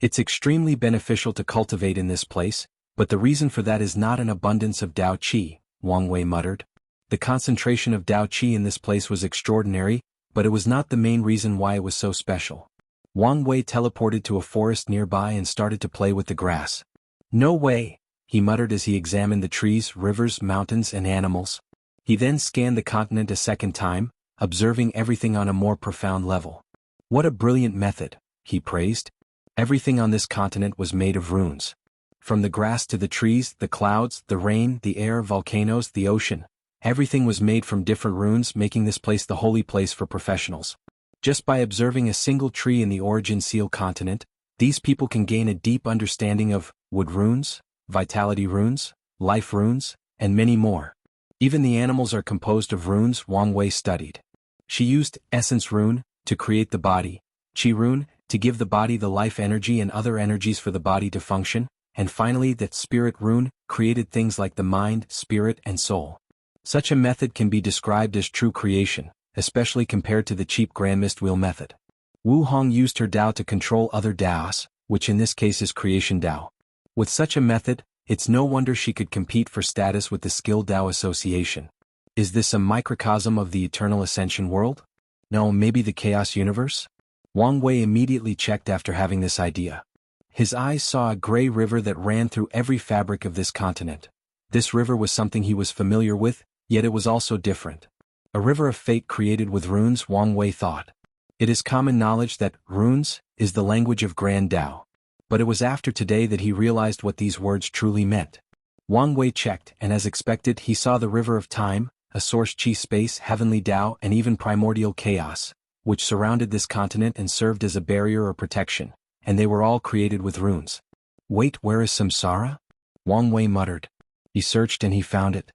It's extremely beneficial to cultivate in this place, but the reason for that is not an abundance of Dao Qi, Wang Wei muttered. The concentration of Dao Qi in this place was extraordinary, but it was not the main reason why it was so special. Wang Wei teleported to a forest nearby and started to play with the grass. No way, he muttered as he examined the trees, rivers, mountains, and animals. He then scanned the continent a second time, observing everything on a more profound level. What a brilliant method, he praised. Everything on this continent was made of runes. From the grass to the trees, the clouds, the rain, the air, volcanoes, the ocean. Everything was made from different runes, making this place the holy place for professionals. Just by observing a single tree in the Origin Seal continent, these people can gain a deep understanding of wood runes, vitality runes, life runes, and many more. Even the animals are composed of runes, Wang Wei studied. She used essence rune to create the body, Qi rune to give the body the life energy and other energies for the body to function, and finally that spirit rune created things like the mind, spirit, and soul. Such a method can be described as true creation, especially compared to the cheap Grand Mist Wheel method. Wu Hong used her Dao to control other Daos, which in this case is Creation Dao. With such a method, it's no wonder she could compete for status with the Skill Dao Association. Is this a microcosm of the Eternal Ascension world? No, maybe the Chaos Universe? Wang Wei immediately checked after having this idea. His eyes saw a gray river that ran through every fabric of this continent. This river was something he was familiar with, yet it was also different. A river of fate created with runes, Wang Wei thought. It is common knowledge that runes is the language of Grand Dao. But it was after today that he realized what these words truly meant. Wang Wei checked, and as expected, he saw the river of time, a source Qi space, heavenly Dao, and even primordial chaos, which surrounded this continent and served as a barrier or protection, and they were all created with runes. Wait, where is Samsara? Wang Wei muttered. He searched and he found it.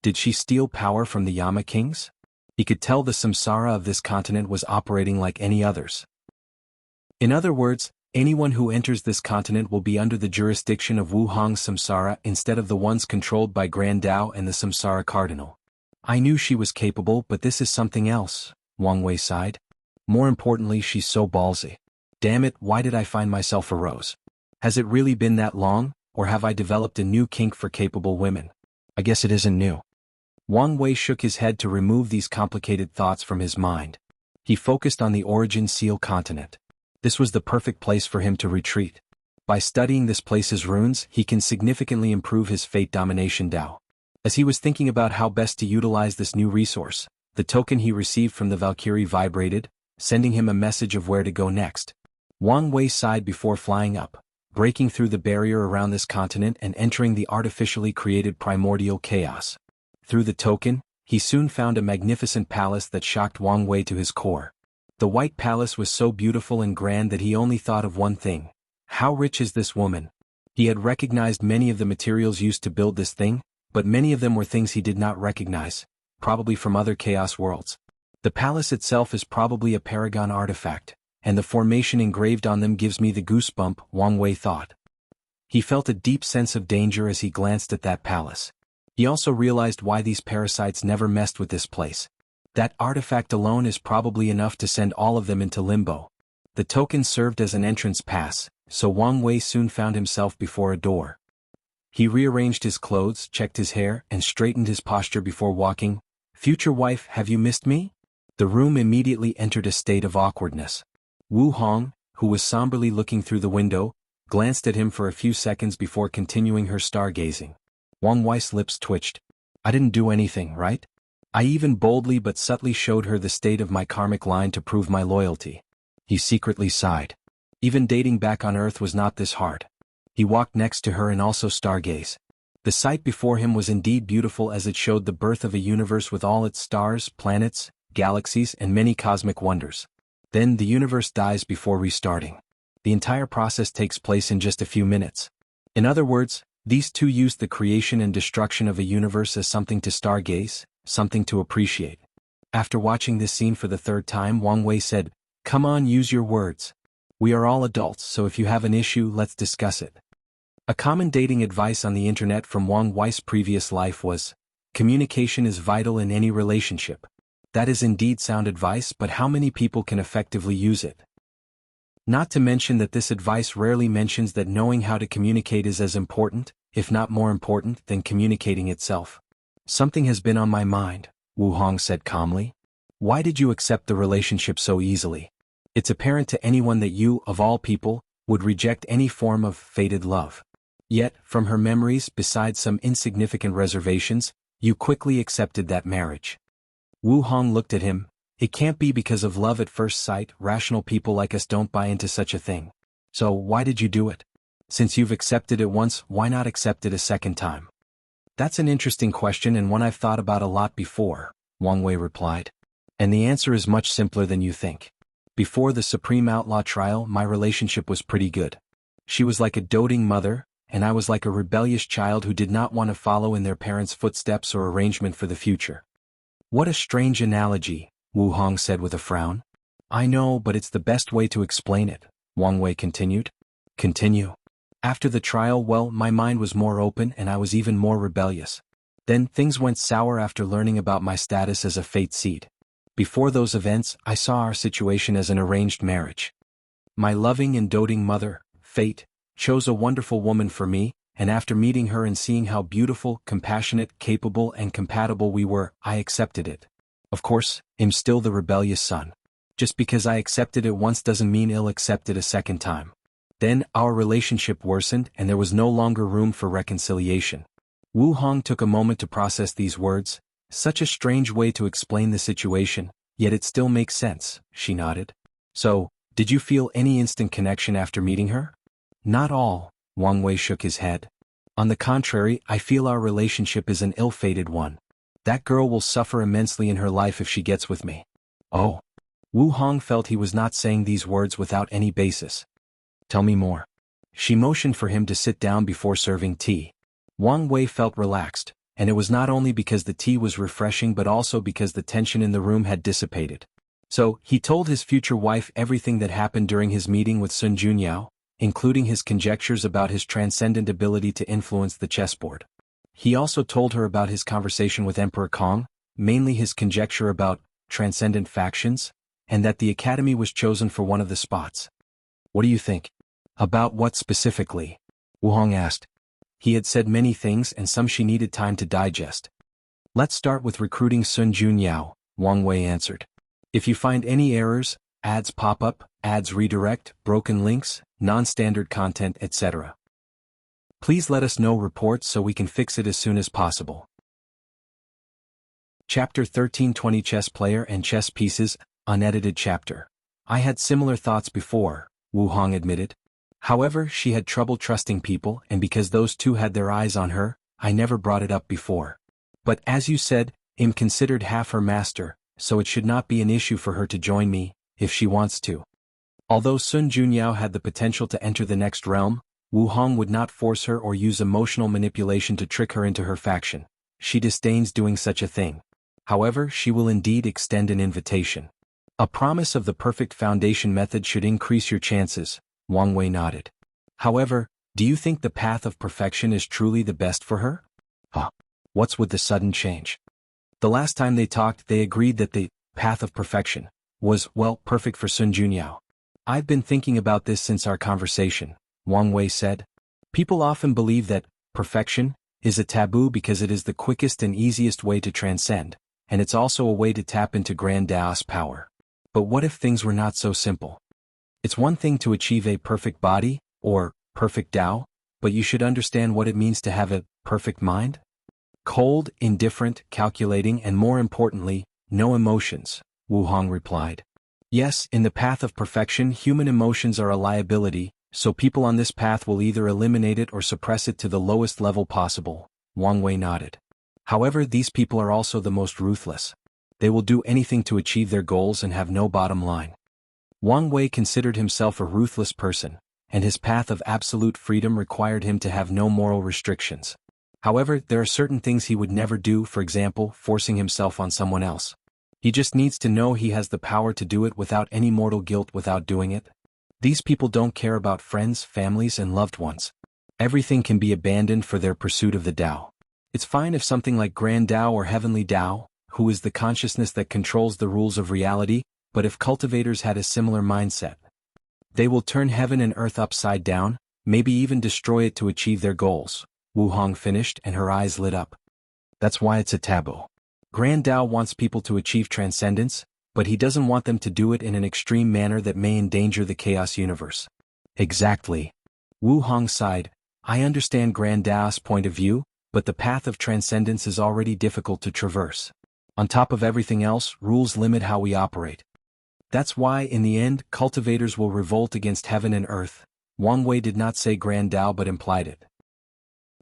Did she steal power from the Yama kings? He could tell the samsara of this continent was operating like any others. In other words, anyone who enters this continent will be under the jurisdiction of Wu Hong's samsara instead of the ones controlled by Grand Dao and the samsara cardinal. I knew she was capable, but this is something else, Wang Wei sighed. More importantly, she's so ballsy. Damn it, why did I find myself a rose? Has it really been that long, or have I developed a new kink for capable women? I guess it isn't new. Wang Wei shook his head to remove these complicated thoughts from his mind. He focused on the Origin Seal continent. This was the perfect place for him to retreat. By studying this place's runes, he can significantly improve his fate domination Dao. As he was thinking about how best to utilize this new resource, the token he received from the Valkyrie vibrated, sending him a message of where to go next. Wang Wei sighed before flying up, breaking through the barrier around this continent and entering the artificially created primordial chaos. Through the token, he soon found a magnificent palace that shocked Wang Wei to his core. The white palace was so beautiful and grand that he only thought of one thing. How rich is this woman? He had recognized many of the materials used to build this thing, but many of them were things he did not recognize, probably from other chaos worlds. The palace itself is probably a paragon artifact, and the formation engraved on them gives me the goosebump, Wang Wei thought. He felt a deep sense of danger as he glanced at that palace. He also realized why these parasites never messed with this place. That artifact alone is probably enough to send all of them into limbo. The token served as an entrance pass, so Wang Wei soon found himself before a door. He rearranged his clothes, checked his hair, and straightened his posture before walking. Future wife, have you missed me? The room immediately entered a state of awkwardness. Wu Hong, who was somberly looking through the window, glanced at him for a few seconds before continuing her stargazing. Wang Wei's lips twitched. I didn't do anything, right? I even boldly but subtly showed her the state of my karmic line to prove my loyalty. He secretly sighed. Even dating back on Earth was not this hard. He walked next to her and also stargazed. The sight before him was indeed beautiful as it showed the birth of a universe with all its stars, planets, galaxies, and many cosmic wonders. Then the universe dies before restarting. The entire process takes place in just a few minutes. In other words, these two used the creation and destruction of a universe as something to stargaze, something to appreciate. After watching this scene for the third time, Wang Wei said, "Come on, use your words. We are all adults, so if you have an issue, let's discuss it." A common dating advice on the internet from Wang Wei's previous life was, "Communication is vital in any relationship." That is indeed sound advice, but how many people can effectively use it? Not to mention that this advice rarely mentions that knowing how to communicate is as important, if not more important, than communicating itself. "Something has been on my mind," Wu Hong said calmly. "Why did you accept the relationship so easily? It's apparent to anyone that you, of all people, would reject any form of fated love. Yet, from her memories, besides some insignificant reservations, you quickly accepted that marriage." Wu Hong looked at him. "It can't be because of love at first sight. Rational people like us don't buy into such a thing. So why did you do it? Since you've accepted it once, why not accept it a second time?" "That's an interesting question and one I've thought about a lot before," Wang Wei replied. "And the answer is much simpler than you think. Before the Supreme Outlaw trial, my relationship was pretty good. She was like a doting mother, and I was like a rebellious child who did not want to follow in their parents' footsteps or arrangement for the future." "What a strange analogy," Wu Hong said with a frown. "I know, but it's the best way to explain it," Wang Wei continued. "Continue." "After the trial, well, my mind was more open and I was even more rebellious. Then things went sour after learning about my status as a fate seed. Before those events, I saw our situation as an arranged marriage. My loving and doting mother, Fate, chose a wonderful woman for me, and after meeting her and seeing how beautiful, compassionate, capable and compatible we were, I accepted it. Of course, I'm still the rebellious son. Just because I accepted it once doesn't mean I'll accept it a second time. Then, our relationship worsened and there was no longer room for reconciliation." Wu Hong took a moment to process these words. "Such a strange way to explain the situation, yet it still makes sense," she nodded. "So, did you feel any instant connection after meeting her?" "Not all," Wang Wei shook his head. "On the contrary, I feel our relationship is an ill-fated one. That girl will suffer immensely in her life if she gets with me." "Oh." Wu Hong felt he was not saying these words without any basis. "Tell me more." She motioned for him to sit down before serving tea. Wang Wei felt relaxed, and it was not only because the tea was refreshing but also because the tension in the room had dissipated. So, he told his future wife everything that happened during his meeting with Sun Junyao, including his conjectures about his transcendent ability to influence the chessboard. He also told her about his conversation with Emperor Kong, mainly his conjecture about transcendent factions, and that the academy was chosen for one of the spots. "What do you think?" "About what specifically?" Wu Hong asked. He had said many things and some she needed time to digest. "Let's start with recruiting Sun Junyao," Wang Wei answered. "If you find any errors, ads pop up, ads redirect, broken links, non-standard content, etc. Please let us know reports so we can fix it as soon as possible." Chapter 13:20 Chess Player and Chess Pieces, unedited chapter. "I had similar thoughts before," Wu Hong admitted. "However, she had trouble trusting people and because those two had their eyes on her, I never brought it up before. But as you said, I'm considered half her master, so it should not be an issue for her to join me, if she wants to." Although Sun Junyao had the potential to enter the next realm, Wu Hong would not force her or use emotional manipulation to trick her into her faction. She disdains doing such a thing. However, she will indeed extend an invitation. "A promise of the perfect foundation method should increase your chances," Wang Wei nodded. "However, do you think the path of perfection is truly the best for her?" What's with the sudden change? The last time they talked, they agreed that the path of perfection was, well, perfect for Sun Junyao. "I've been thinking about this since our conversation," Wang Wei said. "People often believe that perfection is a taboo because it is the quickest and easiest way to transcend, and it's also a way to tap into Grand Daos power. But what if things were not so simple? It's one thing to achieve a perfect body, or perfect Tao, but you should understand what it means to have a perfect mind. Cold, indifferent, calculating and more importantly, no emotions," Wu Hong replied. "Yes, in the path of perfection human emotions are a liability, so people on this path will either eliminate it or suppress it to the lowest level possible," Wang Wei nodded. "However, these people are also the most ruthless. They will do anything to achieve their goals and have no bottom line." Wang Wei considered himself a ruthless person, and his path of absolute freedom required him to have no moral restrictions. However, there are certain things he would never do, for example, forcing himself on someone else. He just needs to know he has the power to do it without any mortal guilt without doing it. These people don't care about friends, families, and loved ones. Everything can be abandoned for their pursuit of the Tao. It's fine if something like Grand Tao or Heavenly Tao, who is the consciousness that controls the rules of reality, but if cultivators had a similar mindset, they will turn heaven and earth upside down, maybe even destroy it to achieve their goals. Wu Hong finished and her eyes lit up. That's why it's a taboo. Grand Tao wants people to achieve transcendence, but he doesn't want them to do it in an extreme manner that may endanger the chaos universe. Exactly. Wu Hong sighed. I understand Grand Tao's point of view, but the path of transcendence is already difficult to traverse. On top of everything else, rules limit how we operate. That's why, in the end, cultivators will revolt against heaven and earth. Wang Wei did not say Grand Tao but implied it.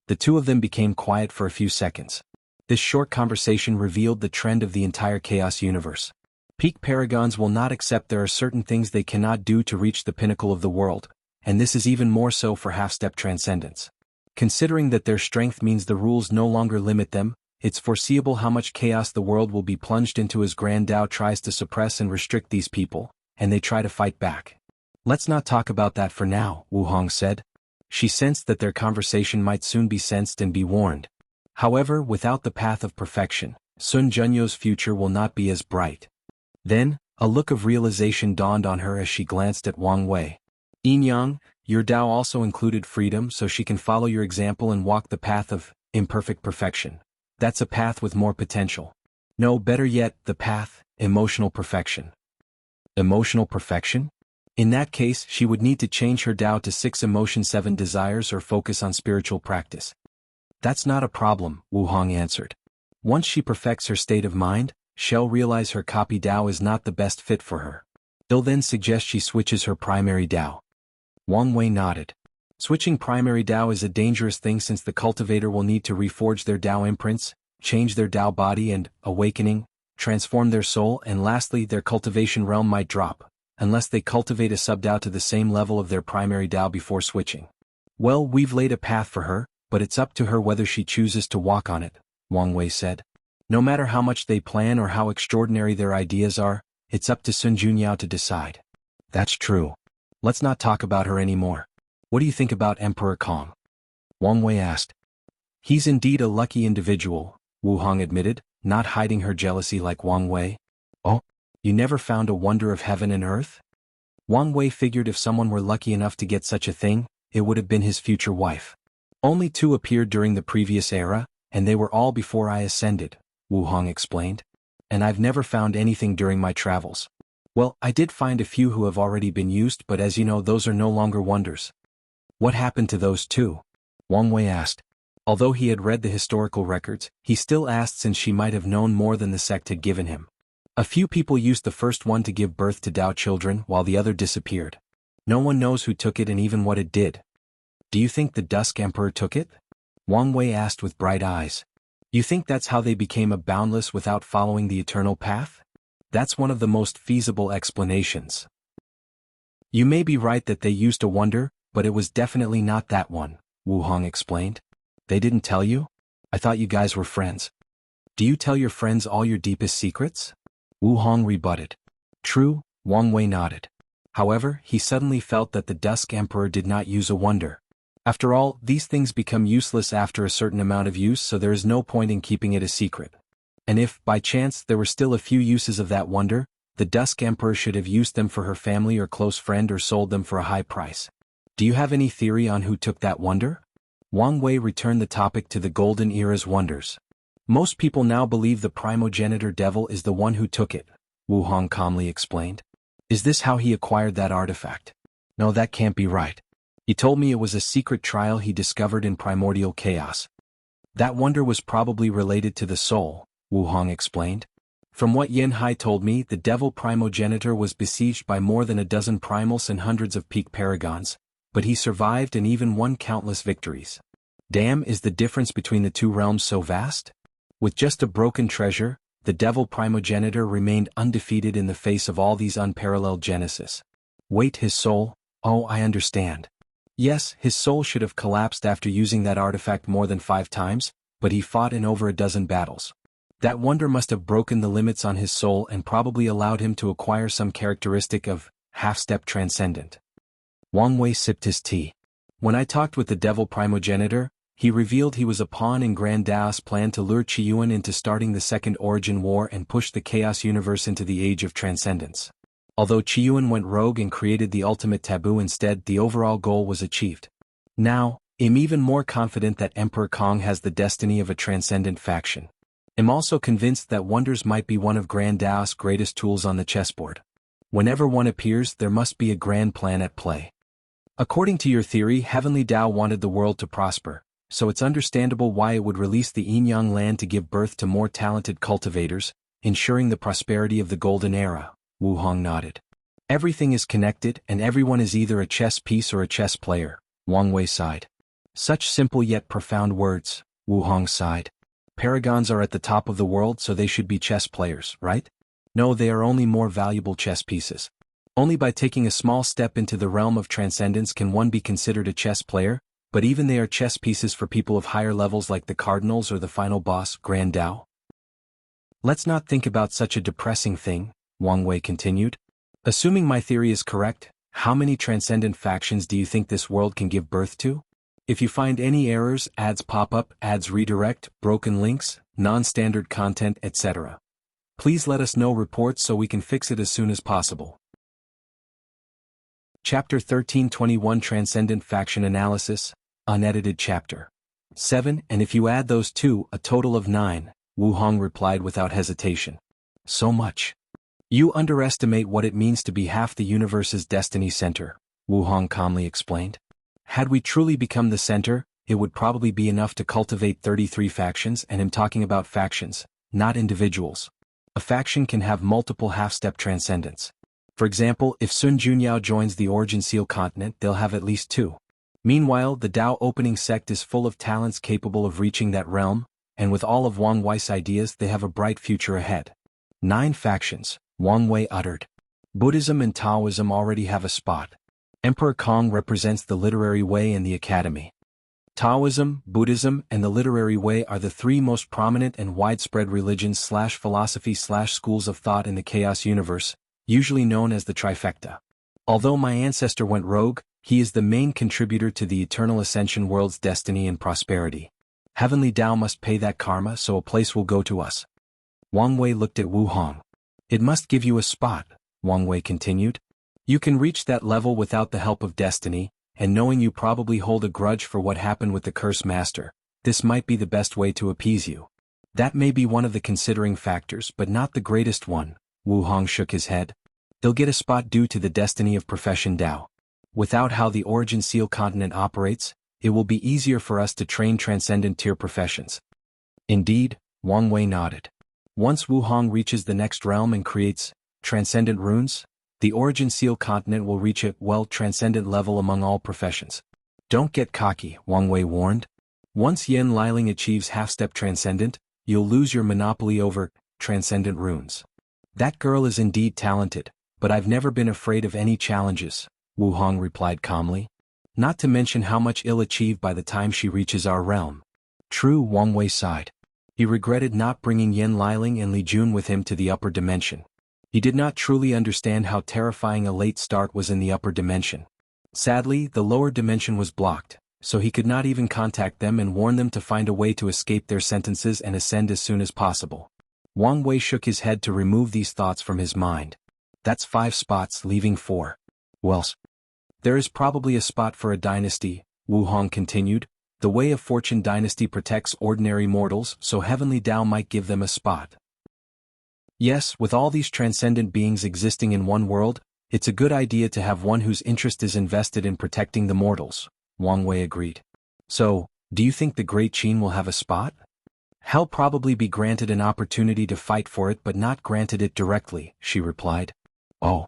The two of them became quiet for a few seconds. This short conversation revealed the trend of the entire chaos universe. Peak paragons will not accept there are certain things they cannot do to reach the pinnacle of the world, and this is even more so for half-step transcendence. Considering that their strength means the rules no longer limit them, it's foreseeable how much chaos the world will be plunged into as Grand Tao tries to suppress and restrict these people, and they try to fight back. Let's not talk about that for now, Wu Hong said. She sensed that their conversation might soon be sensed and be warned. However, without the path of perfection, Sun Junyo's future will not be as bright. Then, a look of realization dawned on her as she glanced at Wang Wei. Yin Yang, your Tao also included freedom so she can follow your example and walk the path of imperfect perfection. That's a path with more potential. No, better yet, the path, emotional perfection. Emotional perfection? In that case, she would need to change her Tao to 6 emotion 7 desires or focus on spiritual practice. That's not a problem, Wu Hong answered. Once she perfects her state of mind, she'll realize her copy Tao is not the best fit for her. He'll then suggest she switches her primary Tao. Wang Wei nodded. Switching primary Tao is a dangerous thing since the cultivator will need to reforge their Tao imprints, change their Tao body and, awakening, transform their soul, and lastly their cultivation realm might drop, unless they cultivate a sub-Tao to the same level of their primary Tao before switching. Well, we've laid a path for her, but it's up to her whether she chooses to walk on it, Wang Wei said. No matter how much they plan or how extraordinary their ideas are, it's up to Sun Junyao to decide. That's true. Let's not talk about her anymore. What do you think about Emperor Kong? Wang Wei asked. He's indeed a lucky individual, Wu Hong admitted, not hiding her jealousy like Wang Wei. Oh, you never found a wonder of heaven and earth? Wang Wei figured if someone were lucky enough to get such a thing, it would have been his future wife. Only 2 appeared during the previous era, and they were all before I ascended, Wu Hong explained. And I've never found anything during my travels. Well, I did find a few who have already been used, but as you know, those are no longer wonders. What happened to those 2? Wang Wei asked. Although he had read the historical records, he still asked since she might have known more than the sect had given him. A few people used the first one to give birth to Tao children while the other disappeared. No one knows who took it and even what it did. Do you think the Dusk Emperor took it? Wang Wei asked with bright eyes. You think that's how they became a boundless without following the eternal path? That's one of the most feasible explanations. You may be right that they used a wonder, but it was definitely not that one, Wu Hong explained. They didn't tell you? I thought you guys were friends. Do you tell your friends all your deepest secrets? Wu Hong rebutted. True, Wang Wei nodded. However, he suddenly felt that the Dusk Emperor did not use a wonder. After all, these things become useless after a certain amount of use, so there is no point in keeping it a secret. And if, by chance, there were still a few uses of that wonder, the Dusk Emperor should have used them for her family or close friend or sold them for a high price. Do you have any theory on who took that wonder? Wang Wei returned the topic to the Golden Era's wonders. Most people now believe the primogenitor devil is the one who took it, Wu Hong calmly explained. Is this how he acquired that artifact? No, that can't be right. He told me it was a secret trial he discovered in primordial chaos. That wonder was probably related to the soul, Wu Hong explained. From what Yen Hai told me, the devil primogenitor was besieged by more than a dozen primals and hundreds of peak paragons, but he survived and even won countless victories. Damn, is the difference between the 2 realms so vast? With just a broken treasure, the devil primogenitor remained undefeated in the face of all these unparalleled genesis. Wait, his soul? Oh, I understand. Yes, his soul should have collapsed after using that artifact more than 5 times, but he fought in over a dozen battles. That wonder must have broken the limits on his soul and probably allowed him to acquire some characteristic of half-step transcendent. Wang Wei sipped his tea. When I talked with the devil primogenitor, he revealed he was a pawn in Grand Dao's plan to lure Qiyuan into starting the Second Origin War and push the Chaos Universe into the Age of Transcendence. Although Qiyuan went rogue and created the ultimate taboo instead, the overall goal was achieved. Now, I'm even more confident that Emperor Kong has the destiny of a transcendent faction. I'm also convinced that wonders might be one of Grand Dao's greatest tools on the chessboard. Whenever one appears, there must be a grand plan at play. According to your theory, Heavenly Dao wanted the world to prosper, so it's understandable why it would release the Yin-Yang land to give birth to more talented cultivators, ensuring the prosperity of the Golden Era. Wu Hong nodded. Everything is connected and everyone is either a chess piece or a chess player, Wang Wei sighed. Such simple yet profound words, Wu Hong sighed. Paragons are at the top of the world, so they should be chess players, right? No, they are only more valuable chess pieces. Only by taking a small step into the realm of transcendence can one be considered a chess player, but even they are chess pieces for people of higher levels like the cardinals or the final boss, Grand Dao. Let's not think about such a depressing thing, Wang Wei continued. Assuming my theory is correct, how many transcendent factions do you think this world can give birth to? If you find any errors, ads pop up, ads redirect, broken links, non-standard content, etc., please let us know reports so we can fix it as soon as possible. Chapter 1321 Transcendent Faction Analysis, Unedited Chapter 7, and if you add those two, a total of 9, Wu Hong replied without hesitation. So much. You underestimate what it means to be half the universe's destiny center, Wu Hong calmly explained. Had we truly become the center, it would probably be enough to cultivate 33 factions, and I'm talking about factions, not individuals. A faction can have multiple half-step transcendents. For example, if Sun Junyao joins the Origin Seal continent, they'll have at least 2. Meanwhile, the Dao opening sect is full of talents capable of reaching that realm, and with all of Wang Wei's ideas, they have a bright future ahead. 9 factions, Wang Wei uttered. Buddhism and Taoism already have a spot. Emperor Kong represents the literary way and the academy. Taoism, Buddhism, and the literary way are the 3 most prominent and widespread religions/philosophy/schools of thought in the Chaos Universe, usually known as the trifecta. Although my ancestor went rogue, he is the main contributor to the Eternal Ascension world's destiny and prosperity. Heavenly Dao must pay that karma, so a place will go to us. Wang Wei looked at Wu Hong. It must give you a spot, Wang Wei continued. You can reach that level without the help of destiny, and knowing you probably hold a grudge for what happened with the Curse Master, this might be the best way to appease you. That may be one of the considering factors, but not the greatest one, Wu Hong shook his head. They'll get a spot due to the destiny of Profession Dao. Without how the Origin Seal continent operates, it will be easier for us to train transcendent tier professions. Indeed, Wang Wei nodded. Once Wu Hong reaches the next realm and creates transcendent runes, the Origin Seal continent will reach a transcendent level among all professions. Don't get cocky, Wang Wei warned. Once Yen Liling achieves half-step transcendent, you'll lose your monopoly over transcendent runes. That girl is indeed talented, but I've never been afraid of any challenges, Wu Hong replied calmly. Not to mention how much ill achieved by the time she reaches our realm. True, Wang Wei sighed. He regretted not bringing Yen Liling and Li Jun with him to the upper dimension. He did not truly understand how terrifying a late start was in the upper dimension. Sadly, the lower dimension was blocked, so he could not even contact them and warn them to find a way to escape their sentences and ascend as soon as possible. Wang Wei shook his head to remove these thoughts from his mind. That's 5 spots, leaving 4. Well, there is probably a spot for a dynasty, Wu Hong continued. The Way of Fortune dynasty protects ordinary mortals, so Heavenly Dao might give them a spot. Yes, with all these transcendent beings existing in one world, it's a good idea to have one whose interest is invested in protecting the mortals, Wang Wei agreed. So, do you think the Great Qin will have a spot? He'll probably be granted an opportunity to fight for it but not granted it directly, she replied. Oh.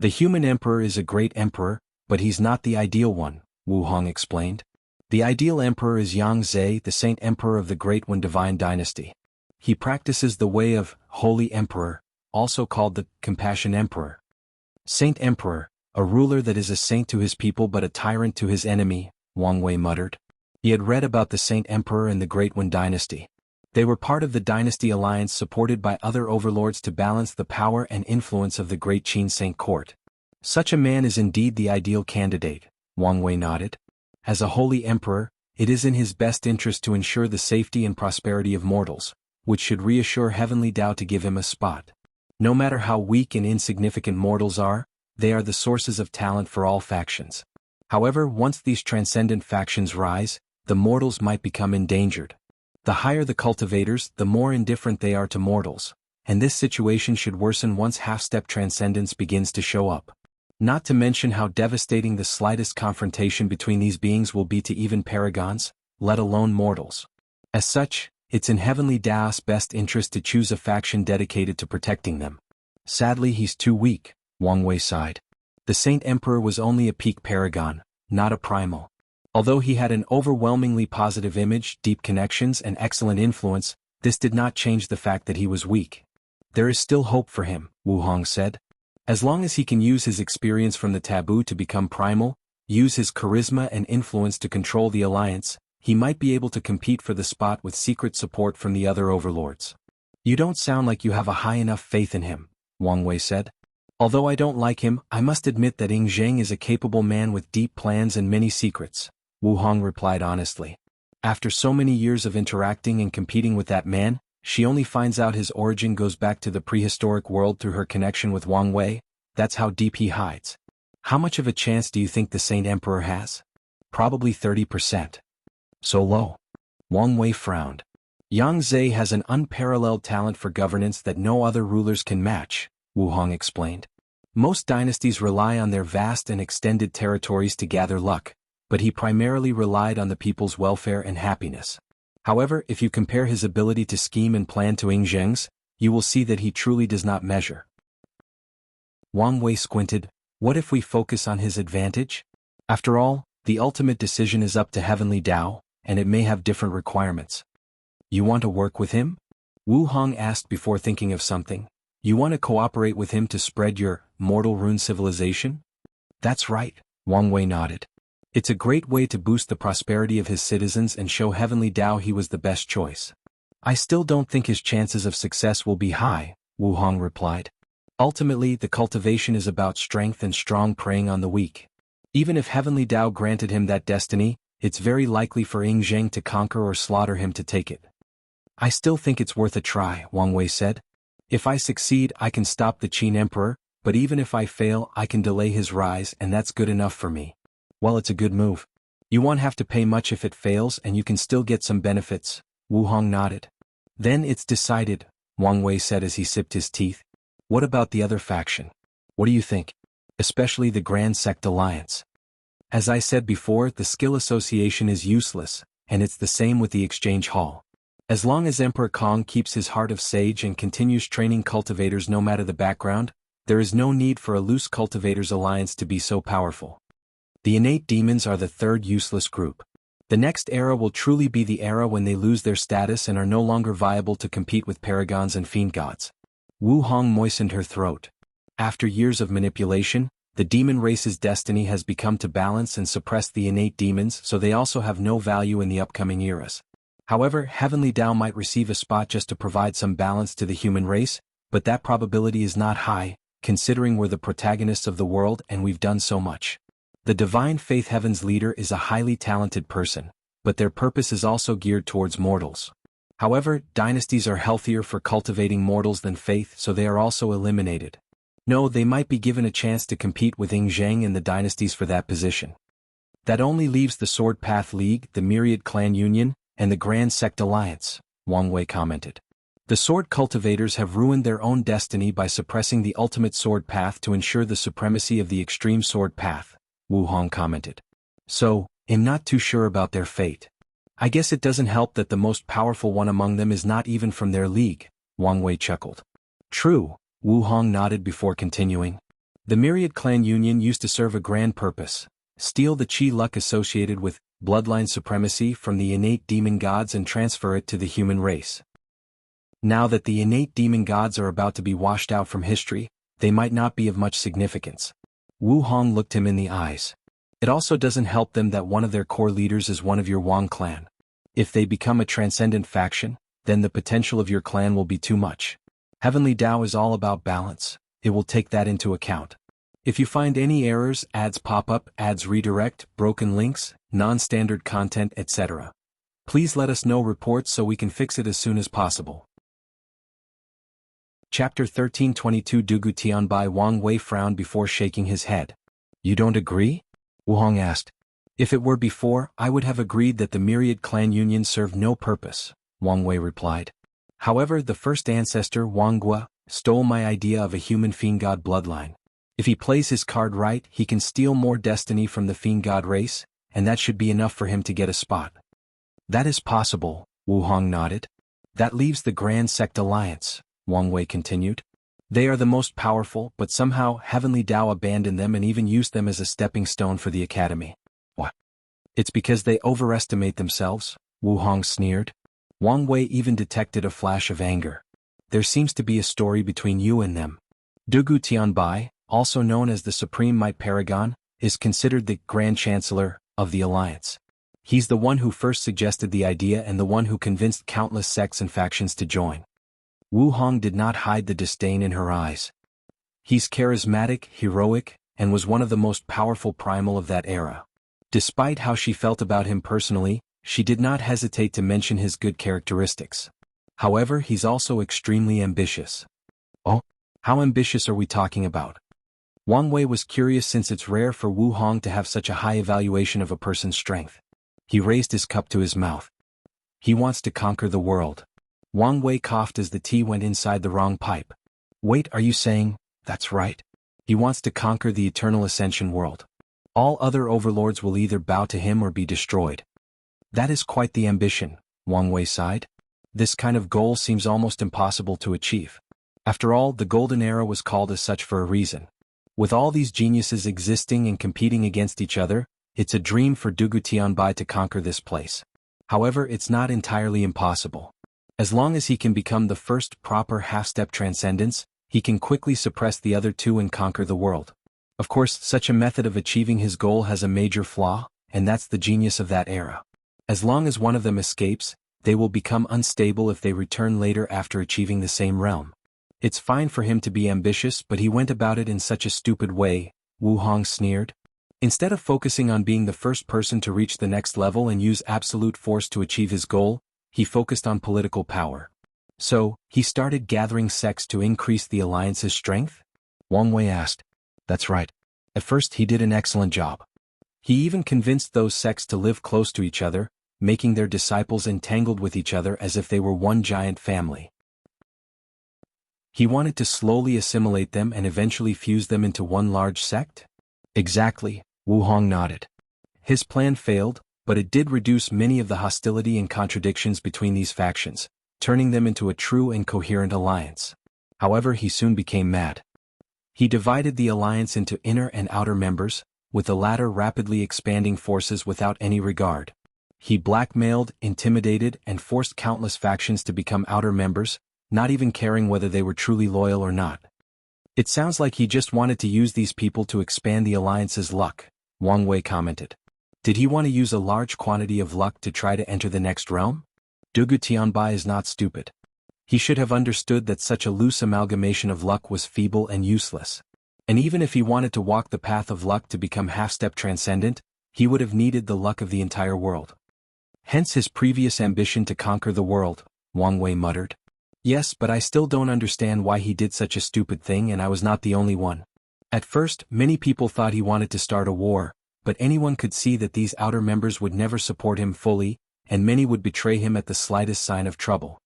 The human emperor is a great emperor, but he's not the ideal one, Wu Hong explained. The ideal emperor is Yang Zhe, the saint emperor of the Great One Divine Dynasty. He practices the way of Holy Emperor, also called the Compassion Emperor. Saint Emperor, a ruler that is a saint to his people but a tyrant to his enemy, Wang Wei muttered. He had read about the Saint Emperor in the Great One Dynasty. They were part of the dynasty alliance supported by other overlords to balance the power and influence of the great Qin Saint court. Such a man is indeed the ideal candidate, Wang Wei nodded. As a holy emperor, it is in his best interest to ensure the safety and prosperity of mortals, which should reassure Heavenly Tao to give him a spot. No matter how weak and insignificant mortals are, they are the sources of talent for all factions. However, once these transcendent factions rise, the mortals might become endangered. The higher the cultivators, the more indifferent they are to mortals, and this situation should worsen once half-step transcendence begins to show up. Not to mention how devastating the slightest confrontation between these beings will be to even paragons, let alone mortals. As such, it's in Heavenly Tao's best interest to choose a faction dedicated to protecting them. Sadly, he's too weak, Wang Wei sighed. The Saint Emperor was only a peak paragon, not a primal. Although he had an overwhelmingly positive image, deep connections, and excellent influence, this did not change the fact that he was weak. There is still hope for him, Wu Hong said. As long as he can use his experience from the Taboo to become primal, use his charisma and influence to control the alliance, he might be able to compete for the spot with secret support from the other overlords. You don't sound like you have a high enough faith in him, Wang Wei said. Although I don't like him, I must admit that Ying Zheng is a capable man with deep plans and many secrets, Wu Hong replied honestly. After so many years of interacting and competing with that man, she only finds out his origin goes back to the prehistoric world through her connection with Wang Wei. That's how deep he hides. How much of a chance do you think the Saint Emperor has? Probably 30%. So low. Wang Wei frowned. Yang Zhe has an unparalleled talent for governance that no other rulers can match, Wu Hong explained. Most dynasties rely on their vast and extended territories to gather luck, but he primarily relied on the people's welfare and happiness. However, if you compare his ability to scheme and plan to Ying Zheng's, you will see that he truly does not measure. Wang Wei squinted. What if we focus on his advantage? After all, the ultimate decision is up to Heavenly Tao, and it may have different requirements. You want to work with him? Wu Hong asked before thinking of something. You want to cooperate with him to spread your mortal rune civilization? That's right, Wang Wei nodded. It's a great way to boost the prosperity of his citizens and show Heavenly Tao he was the best choice. I still don't think his chances of success will be high, Wu Hong replied. Ultimately, the cultivation is about strength and strong preying on the weak. Even if Heavenly Tao granted him that destiny, it's very likely for Ying Zheng to conquer or slaughter him to take it. I still think it's worth a try, Wang Wei said. If I succeed, I can stop the Qin Emperor, but even if I fail, I can delay his rise, and that's good enough for me. Well, it's a good move. You won't have to pay much if it fails, and you can still get some benefits, Wu Hong nodded. Then it's decided, Wang Wei said as he sipped his teeth. What about the other faction? What do you think? Especially the Grand Sect Alliance. As I said before, the skill association is useless, and it's the same with the exchange hall. As long as Emperor Kong keeps his heart of sage and continues training cultivators no matter the background, there is no need for a loose cultivators alliance to be so powerful. The innate demons are the third useless group. The next era will truly be the era when they lose their status and are no longer viable to compete with paragons and fiend gods. Wu Hong moistened her throat. After years of manipulation, the demon race's destiny has become to balance and suppress the innate demons, so they also have no value in the upcoming eras. However, Heavenly Tao might receive a spot just to provide some balance to the human race, but that probability is not high, considering we're the protagonists of the world and we've done so much. The Divine Faith Heaven's leader is a highly talented person, but their purpose is also geared towards mortals. However, dynasties are healthier for cultivating mortals than faith, so they are also eliminated. No, they might be given a chance to compete with Ying Zheng and the dynasties for that position. That only leaves the Sword Path League, the Myriad Clan Union, and the Grand Sect Alliance, Wang Wei commented. The sword cultivators have ruined their own destiny by suppressing the ultimate sword path to ensure the supremacy of the extreme sword path, Wu Hong commented. So, I'm not too sure about their fate. I guess it doesn't help that the most powerful one among them is not even from their league, Wang Wei chuckled. True, Wu Hong nodded before continuing. The Myriad Clan Union used to serve a grand purpose: steal the chi luck associated with bloodline supremacy from the innate demon gods and transfer it to the human race. Now that the innate demon gods are about to be washed out from history, they might not be of much significance. Wu Hong looked him in the eyes. It also doesn't help them that one of their core leaders is one of your Wang clan. If they become a transcendent faction, then the potential of your clan will be too much. Heavenly Tao is all about balance. It will take that into account. If you find any errors, ads pop up, ads redirect, broken links, non-standard content, etc., please let us know reports so we can fix it as soon as possible. Chapter 1322 Dugu Tianbai. Wang Wei frowned before shaking his head. You don't agree? Wu Hong asked. If it were before, I would have agreed that the myriad clan union served no purpose, Wang Wei replied. However, the first ancestor, Wang Gua, stole my idea of a human fiend god bloodline. If he plays his card right, he can steal more destiny from the fiend god race, and that should be enough for him to get a spot. That is possible, Wu Hong nodded. That leaves the Grand Sect Alliance, Wang Wei continued. They are the most powerful, but somehow Heavenly Tao abandoned them and even used them as a stepping stone for the academy. What? It's because they overestimate themselves, Wu Hong sneered. Wang Wei even detected a flash of anger. There seems to be a story between you and them. Dugu Tianbai, also known as the Supreme Might Paragon, is considered the Grand Chancellor of the Alliance. He's the one who first suggested the idea and the one who convinced countless sects and factions to join. Wu Hong did not hide the disdain in her eyes. He's charismatic, heroic, and was one of the most powerful primal of that era. Despite how she felt about him personally, she did not hesitate to mention his good characteristics. However, he's also extremely ambitious. Oh? How ambitious are we talking about? Wang Wei was curious since it's rare for Wu Hong to have such a high evaluation of a person's strength. He raised his cup to his mouth. He wants to conquer the world. Wang Wei coughed as the tea went inside the wrong pipe. Wait, are you saying, that's right? He wants to conquer the eternal ascension world. All other overlords will either bow to him or be destroyed. That is quite the ambition, Wang Wei sighed. This kind of goal seems almost impossible to achieve. After all, the Golden Era was called as such for a reason. With all these geniuses existing and competing against each other, it's a dream for Dugu Tianbai to conquer this place. However, it's not entirely impossible. As long as he can become the first proper half-step transcendence, he can quickly suppress the other two and conquer the world. Of course, such a method of achieving his goal has a major flaw, and that's the genius of that era. As long as one of them escapes, they will become unstable if they return later after achieving the same realm. It's fine for him to be ambitious, but he went about it in such a stupid way, Wu Hong sneered. Instead of focusing on being the first person to reach the next level and use absolute force to achieve his goal, he focused on political power. So, he started gathering sects to increase the alliance's strength? Wang Wei asked. That's right. At first he did an excellent job. He even convinced those sects to live close to each other, making their disciples entangled with each other as if they were one giant family. He wanted to slowly assimilate them and eventually fuse them into one large sect? Exactly, Wu Hong nodded. His plan failed, but it did reduce many of the hostility and contradictions between these factions, turning them into a true and coherent alliance. However, he soon became mad. He divided the alliance into inner and outer members, with the latter rapidly expanding forces without any regard. He blackmailed, intimidated, and forced countless factions to become outer members, not even caring whether they were truly loyal or not. It sounds like he just wanted to use these people to expand the alliance's luck, Wang Wei commented. Did he want to use a large quantity of luck to try to enter the next realm? Dugu Tianbai is not stupid. He should have understood that such a loose amalgamation of luck was feeble and useless. And even if he wanted to walk the path of luck to become half-step transcendent, he would have needed the luck of the entire world. Hence his previous ambition to conquer the world, Wang Wei muttered. Yes, but I still don't understand why he did such a stupid thing, and I was not the only one. At first, many people thought he wanted to start a war, but anyone could see that these outer members would never support him fully, and many would betray him at the slightest sign of trouble.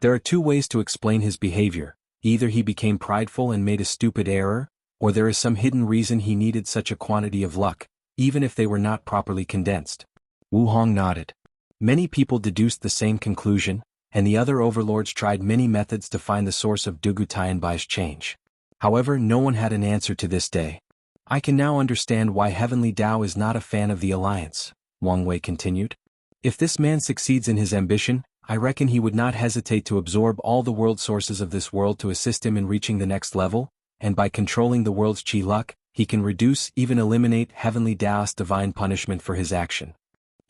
There are two ways to explain his behavior: either he became prideful and made a stupid error, or there is some hidden reason he needed such a quantity of luck, even if they were not properly condensed. Wu Hong nodded. Many people deduced the same conclusion, and the other overlords tried many methods to find the source of Dugu Tianbai's change. However, no one had an answer to this day. I can now understand why Heavenly Tao is not a fan of the Alliance, Wang Wei continued. If this man succeeds in his ambition, I reckon he would not hesitate to absorb all the world sources of this world to assist him in reaching the next level, and by controlling the world's chi luck, he can reduce, even eliminate Heavenly Tao's divine punishment for his action.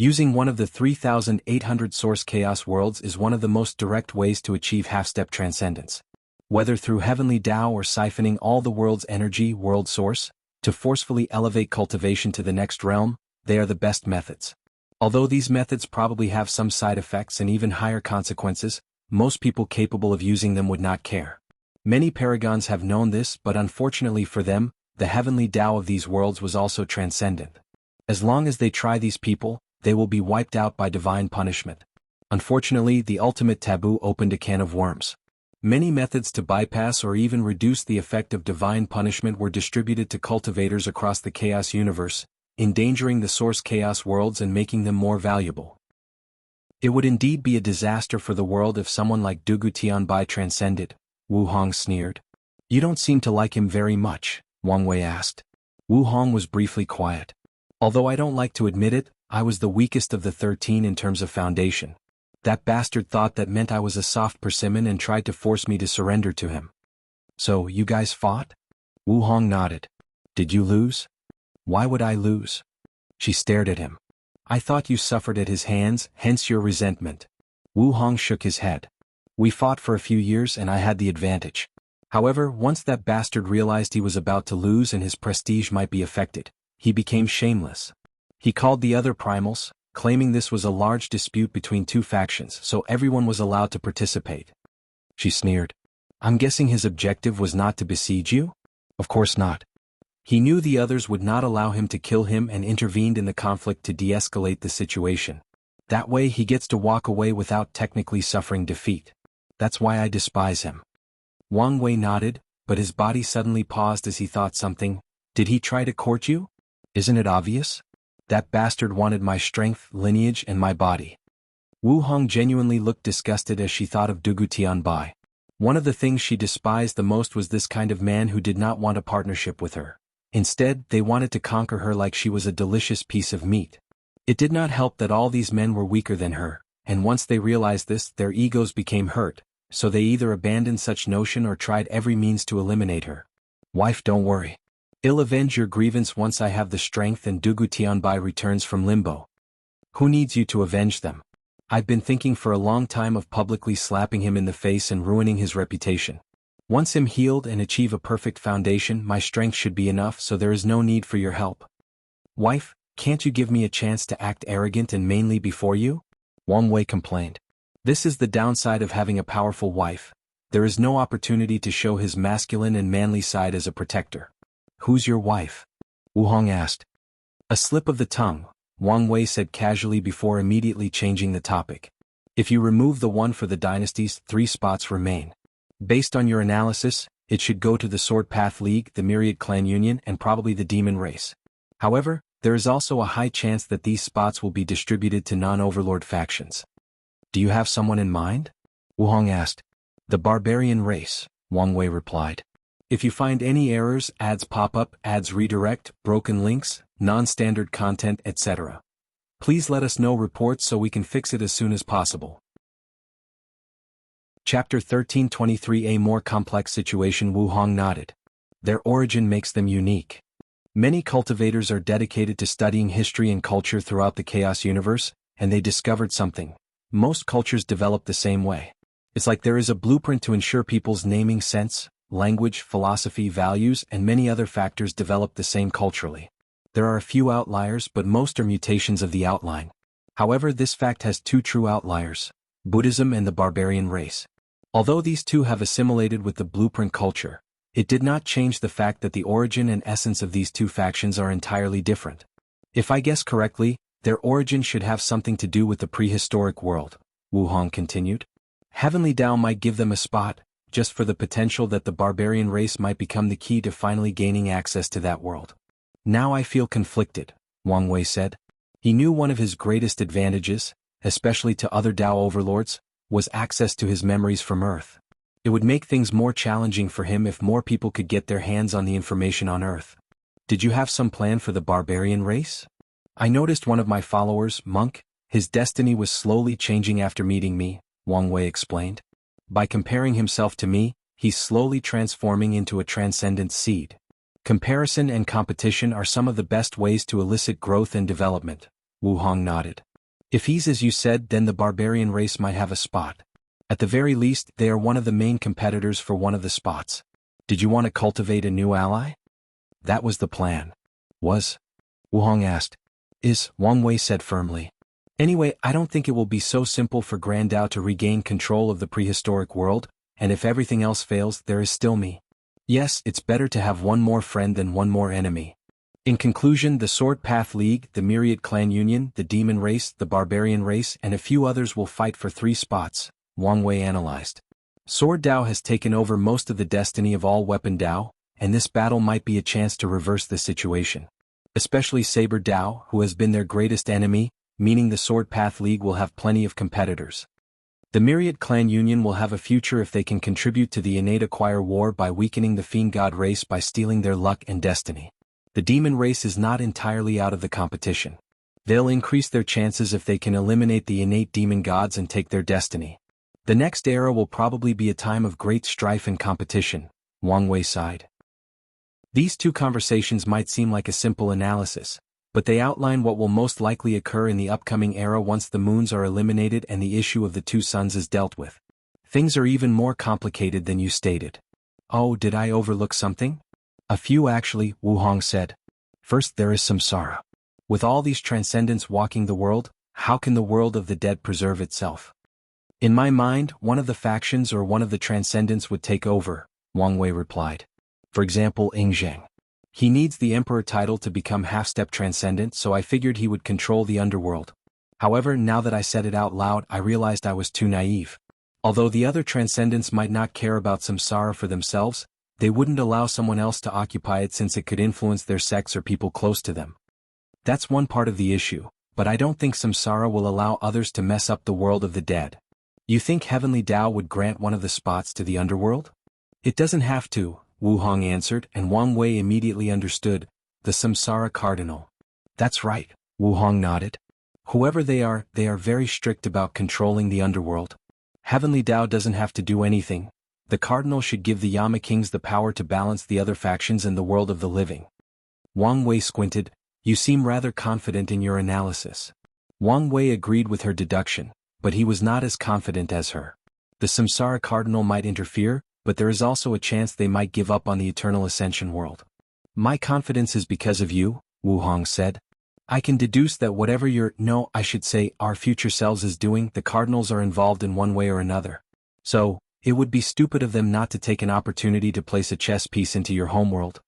Using one of the 3,800 source chaos worlds is one of the most direct ways to achieve half-step transcendence. Whether through heavenly Tao or siphoning all the world's energy, world source, to forcefully elevate cultivation to the next realm, they are the best methods. Although these methods probably have some side effects and even higher consequences, most people capable of using them would not care. Many paragons have known this, but unfortunately for them, the heavenly Tao of these worlds was also transcendent. As long as they try these people, they will be wiped out by divine punishment. Unfortunately, the ultimate taboo opened a can of worms. Many methods to bypass or even reduce the effect of divine punishment were distributed to cultivators across the chaos universe, endangering the source chaos worlds and making them more valuable. It would indeed be a disaster for the world if someone like Dugu Tianbai transcended, Wu Hong sneered. You don't seem to like him very much, Wang Wei asked. Wu Hong was briefly quiet. Although I don't like to admit it, I was the weakest of the 13 in terms of foundation. That bastard thought that meant I was a soft persimmon and tried to force me to surrender to him. So, you guys fought? Wu Hong nodded. Did you lose? Why would I lose? She stared at him. I thought you suffered at his hands, hence your resentment. Wu Hong shook his head. We fought for a few years and I had the advantage. However, once that bastard realized he was about to lose and his prestige might be affected, he became shameless. He called the other primals, claiming this was a large dispute between two factions, so everyone was allowed to participate. She sneered. I'm guessing his objective was not to besiege you? Of course not. He knew the others would not allow him to kill him and intervened in the conflict to de-escalate the situation. That way he gets to walk away without technically suffering defeat. That's why I despise him. Wang Wei nodded, but his body suddenly paused as he thought something. Did he try to court you? Isn't it obvious? That bastard wanted my strength, lineage, and my body. Wu Hong genuinely looked disgusted as she thought of Dugu Tianbai. One of the things she despised the most was this kind of man who did not want a partnership with her. Instead, they wanted to conquer her like she was a delicious piece of meat. It did not help that all these men were weaker than her, and once they realized this, their egos became hurt, so they either abandoned such notion or tried every means to eliminate her. Wife, don't worry. I'll avenge your grievance once I have the strength and Dugu Tianbai returns from limbo. Who needs you to avenge them? I've been thinking for a long time of publicly slapping him in the face and ruining his reputation. Once I'm healed and achieve a perfect foundation, my strength should be enough, so there is no need for your help. Wife, can't you give me a chance to act arrogant and mainly before you? Wang Wei complained. This is the downside of having a powerful wife. There is no opportunity to show his masculine and manly side as a protector. Who's your wife? Wu Hong asked. A slip of the tongue, Wang Wei said casually before immediately changing the topic. If you remove the one for the dynasties, 3 spots remain. Based on your analysis, it should go to the Sword Path League, the Myriad Clan Union, and probably the Demon Race. However, there is also a high chance that these spots will be distributed to non-overlord factions. Do you have someone in mind? Wu Hong asked. The Barbarian Race, Wang Wei replied. If you find any errors, ads pop up, ads redirect, broken links, non-standard content, etc. Please let us know reports so we can fix it as soon as possible. Chapter 1323. A more complex situation. Wu Hong nodded. Their origin makes them unique. Many cultivators are dedicated to studying history and culture throughout the chaos universe, and they discovered something. Most cultures develop the same way. It's like there is a blueprint to ensure people's naming sense, language, philosophy, values, and many other factors develop the same culturally. There are a few outliers, but most are mutations of the outline. However, this fact has 2 true outliers: Buddhism and the barbarian race. Although these two have assimilated with the blueprint culture, it did not change the fact that the origin and essence of these two factions are entirely different. If I guess correctly, their origin should have something to do with the prehistoric world, Wu Hong continued. Heavenly Tao might give them a spot, just for the potential that the barbarian race might become the key to finally gaining access to that world. Now I feel conflicted, Wang Wei said. He knew one of his greatest advantages, especially to other Tao overlords, was access to his memories from Earth. It would make things more challenging for him if more people could get their hands on the information on Earth. Did you have some plan for the barbarian race? I noticed one of my followers, Monk, his destiny was slowly changing after meeting me, Wang Wei explained. By comparing himself to me, he's slowly transforming into a transcendent seed. Comparison and competition are some of the best ways to elicit growth and development, Wu Hong nodded. If he's as you said, then the barbarian race might have a spot. At the very least, they are one of the main competitors for one of the spots. Did you want to cultivate a new ally? That was the plan. Was? Wu Hong asked. Wang Wei said firmly. Anyway, I don't think it will be so simple for Grand Dao to regain control of the prehistoric world, and if everything else fails, there is still me. Yes, it's better to have one more friend than one more enemy. In conclusion, the Sword Path League, the Myriad Clan Union, the Demon Race, the Barbarian Race, and a few others will fight for 3 spots, Wang Wei analyzed. Sword Dao has taken over most of the destiny of all Weapon Dao, and this battle might be a chance to reverse the situation. Especially Saber Dao, who has been their greatest enemy, meaning the Sword Path League will have plenty of competitors. The Myriad Clan Union will have a future if they can contribute to the innate acquire war by weakening the Fiend God race by stealing their luck and destiny. The Demon Race is not entirely out of the competition. They'll increase their chances if they can eliminate the innate demon gods and take their destiny. The next era will probably be a time of great strife and competition, Wang Wei sighed. These 2 conversations might seem like a simple analysis, but they outline what will most likely occur in the upcoming era once the moons are eliminated and the issue of the 2 suns is dealt with. Things are even more complicated than you stated. Oh, did I overlook something? A few actually, Wu Hong said. First, there is samsara. With all these transcendents walking the world, how can the world of the dead preserve itself? In my mind, one of the factions or one of the transcendents would take over, Wang Wei replied. For example, Ingzhang. He needs the emperor title to become half-step transcendent, so I figured he would control the underworld. However, now that I said it out loud, I realized I was too naive. Although the other transcendents might not care about samsara for themselves, they wouldn't allow someone else to occupy it since it could influence their sects or people close to them. That's one part of the issue, but I don't think samsara will allow others to mess up the world of the dead. You think Heavenly Dao would grant one of the spots to the underworld? It doesn't have to, Wu Hong answered, and Wang Wei immediately understood, the Samsara Cardinal. That's right, Wu Hong nodded. Whoever they are very strict about controlling the underworld. Heavenly Dao doesn't have to do anything. The Cardinal should give the Yama Kings the power to balance the other factions in the world of the living. Wang Wei squinted. You seem rather confident in your analysis. Wang Wei agreed with her deduction, but he was not as confident as her. The Samsara Cardinal might interfere, but there is also a chance they might give up on the Eternal Ascension world. My confidence is because of you, Wu Hong said. I can deduce that whatever our future selves is doing, the Cardinals are involved in one way or another. So, it would be stupid of them not to take an opportunity to place a chess piece into your homeworld.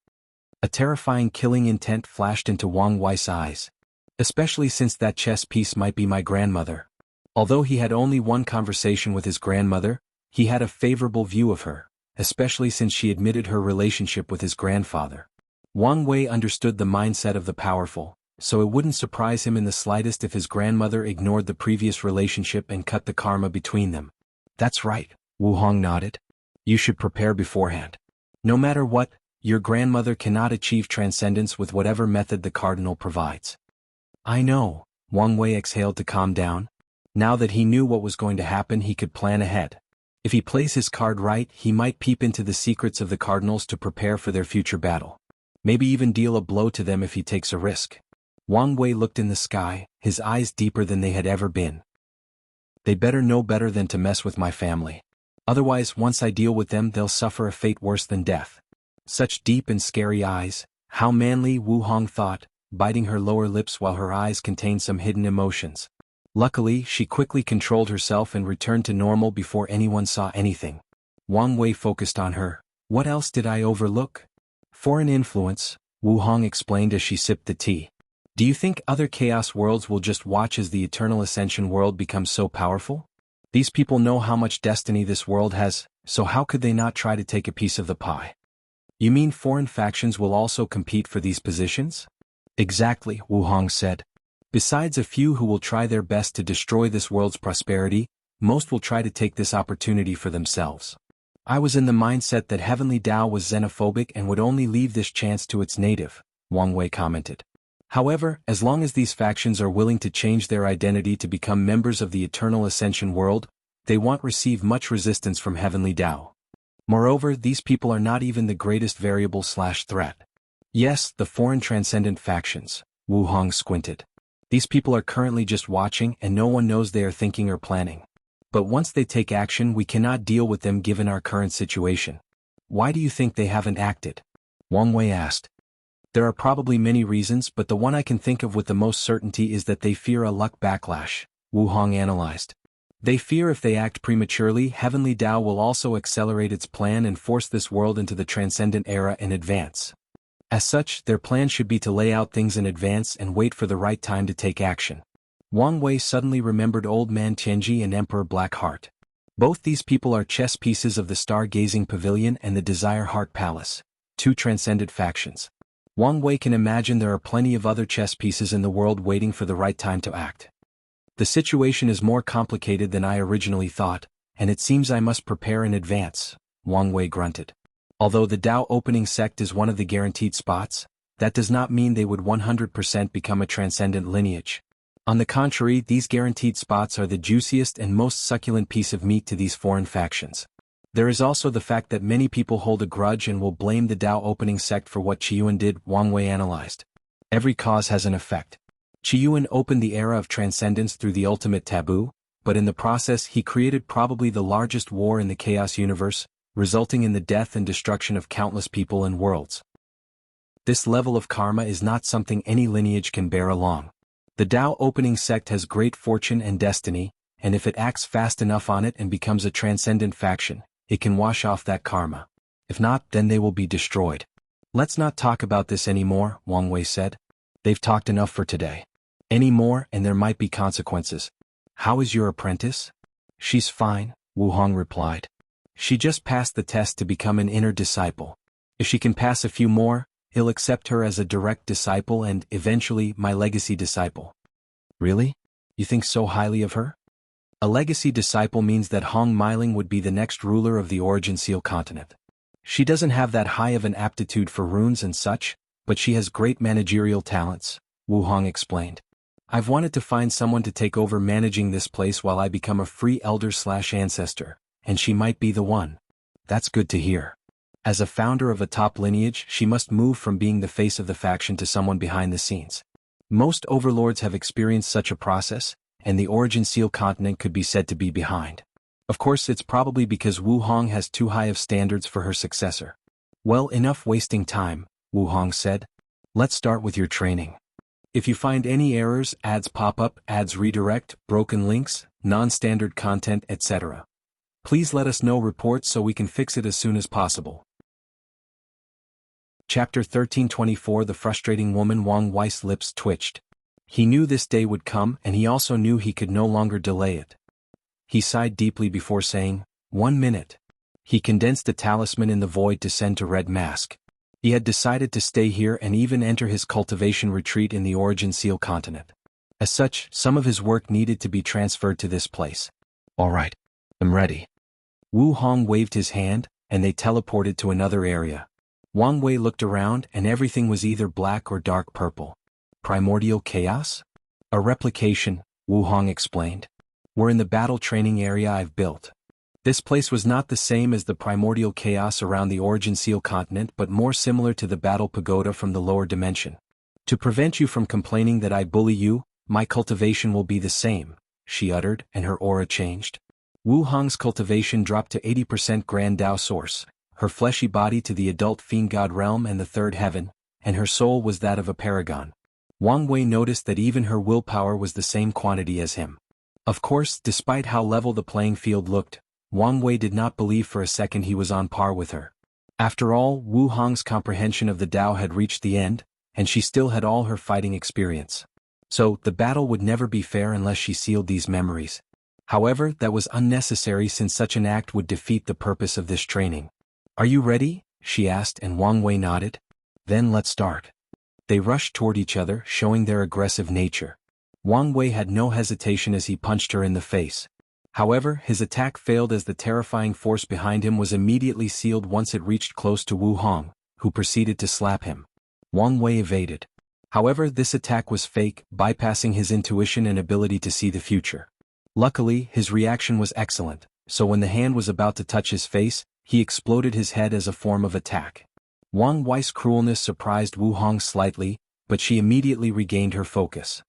A terrifying killing intent flashed into Wang Wei's eyes. Especially since that chess piece might be my grandmother. Although he had only one conversation with his grandmother, he had a favorable view of her, especially since she admitted her relationship with his grandfather. Wang Wei understood the mindset of the powerful, so it wouldn't surprise him in the slightest if his grandmother ignored the previous relationship and cut the karma between them. That's right, Wu Hong nodded. You should prepare beforehand. No matter what, your grandmother cannot achieve transcendence with whatever method the Cardinal provides. I know, Wang Wei exhaled to calm down. Now that he knew what was going to happen, he could plan ahead. If he plays his card right, he might peep into the secrets of the Cardinals to prepare for their future battle. Maybe even deal a blow to them if he takes a risk. Wang Wei looked in the sky, his eyes deeper than they had ever been. They better know better than to mess with my family. Otherwise, once I deal with them, they'll suffer a fate worse than death. Such deep and scary eyes, how manly, Wu Hong thought, biting her lower lips while her eyes contained some hidden emotions. Luckily, she quickly controlled herself and returned to normal before anyone saw anything. Wang Wei focused on her. What else did I overlook? Foreign influence, Wu Hong explained as she sipped the tea. Do you think other chaos worlds will just watch as the Eternal Ascension world becomes so powerful? These people know how much destiny this world has, so how could they not try to take a piece of the pie? You mean foreign factions will also compete for these positions? Exactly, Wu Hong said. Besides a few who will try their best to destroy this world's prosperity, most will try to take this opportunity for themselves. I was in the mindset that Heavenly Dao was xenophobic and would only leave this chance to its native, Wang Wei commented. However, as long as these factions are willing to change their identity to become members of the Eternal Ascension world, they won't receive much resistance from Heavenly Dao. Moreover, these people are not even the greatest variable/threat. Yes, the foreign transcendent factions, Wu Hong squinted. These people are currently just watching and no one knows they are thinking or planning. But once they take action we cannot deal with them given our current situation. Why do you think they haven't acted? Wang Wei asked. There are probably many reasons, but the one I can think of with the most certainty is that they fear a luck backlash, Wu Hong analyzed. They fear if they act prematurely, Heavenly Tao will also accelerate its plan and force this world into the Transcendent era in advance. As such, their plan should be to lay out things in advance and wait for the right time to take action. Wang Wei suddenly remembered Old Man Tianji and Emperor Blackheart. Both these people are chess pieces of the Star-Gazing Pavilion and the Desire Heart Palace, two transcendent factions. Wang Wei can imagine there are plenty of other chess pieces in the world waiting for the right time to act. The situation is more complicated than I originally thought, and it seems I must prepare in advance, Wang Wei grunted. Although the Tao opening sect is one of the guaranteed spots, that does not mean they would 100% become a transcendent lineage. On the contrary, these guaranteed spots are the juiciest and most succulent piece of meat to these foreign factions. There is also the fact that many people hold a grudge and will blame the Tao opening sect for what Qiyuan did, Wang Wei analyzed. Every cause has an effect. Qiyuan opened the era of transcendence through the ultimate taboo, but in the process he created probably the largest war in the chaos universe, resulting in the death and destruction of countless people and worlds. This level of karma is not something any lineage can bear along. The Tao opening sect has great fortune and destiny, and if it acts fast enough on it and becomes a transcendent faction, it can wash off that karma. If not, then they will be destroyed. Let's not talk about this anymore, Wang Wei said. They've talked enough for today. Any more and there might be consequences. How is your apprentice? She's fine, Wu Hong replied. She just passed the test to become an inner disciple. If she can pass a few more, he'll accept her as a direct disciple and, eventually, my legacy disciple. Really? You think so highly of her? A legacy disciple means that Hong Meiling would be the next ruler of the Origin Seal continent. She doesn't have that high of an aptitude for runes and such, but she has great managerial talents, Wu Hong explained. I've wanted to find someone to take over managing this place while I become a free elder/ancestor, and she might be the one. That's good to hear. As a founder of a top lineage, she must move from being the face of the faction to someone behind the scenes. Most overlords have experienced such a process, and the Origin Seal continent could be said to be behind. Of course, it's probably because Wu Hong has too high of standards for her successor. Well, enough wasting time, Wu Hong said. Let's start with your training. If you find any errors, ads pop up, ads redirect, broken links, non-standard content, etc., please let us know reports so we can fix it as soon as possible. Chapter 1324 The frustrating woman. Wang Wei's lips twitched. He knew this day would come and he also knew he could no longer delay it. He sighed deeply before saying, 1 minute. He condensed a talisman in the void to send to Red Mask. He had decided to stay here and even enter his cultivation retreat in the Origin Seal continent. As such, some of his work needed to be transferred to this place. All right. I'm ready. Wu Hong waved his hand, and they teleported to another area. Wang Wei looked around and everything was either black or dark purple. Primordial chaos? A replication, Wu Hong explained. We're in the battle training area I've built. This place was not the same as the primordial chaos around the Origin Seal continent but more similar to the battle pagoda from the lower dimension. To prevent you from complaining that I bully you, my cultivation will be the same, she uttered, and her aura changed. Wu Hong's cultivation dropped to 80% Grand Tao Source, her fleshy body to the adult fiend god realm and the third heaven, and her soul was that of a paragon. Wang Wei noticed that even her willpower was the same quantity as him. Of course, despite how level the playing field looked, Wang Wei did not believe for a second he was on par with her. After all, Wu Hong's comprehension of the Tao had reached the end, and she still had all her fighting experience. So, the battle would never be fair unless she sealed these memories. However, that was unnecessary since such an act would defeat the purpose of this training. Are you ready? She asked and Wang Wei nodded. Then let's start. They rushed toward each other, showing their aggressive nature. Wang Wei had no hesitation as he punched her in the face. However, his attack failed as the terrifying force behind him was immediately sealed once it reached close to Wu Hong, who proceeded to slap him. Wang Wei evaded. However, this attack was fake, bypassing his intuition and ability to see the future. Luckily, his reaction was excellent, so when the hand was about to touch his face, he exploded his head as a form of attack. Wang Wei's cruelness surprised Wu Hong slightly, but she immediately regained her focus.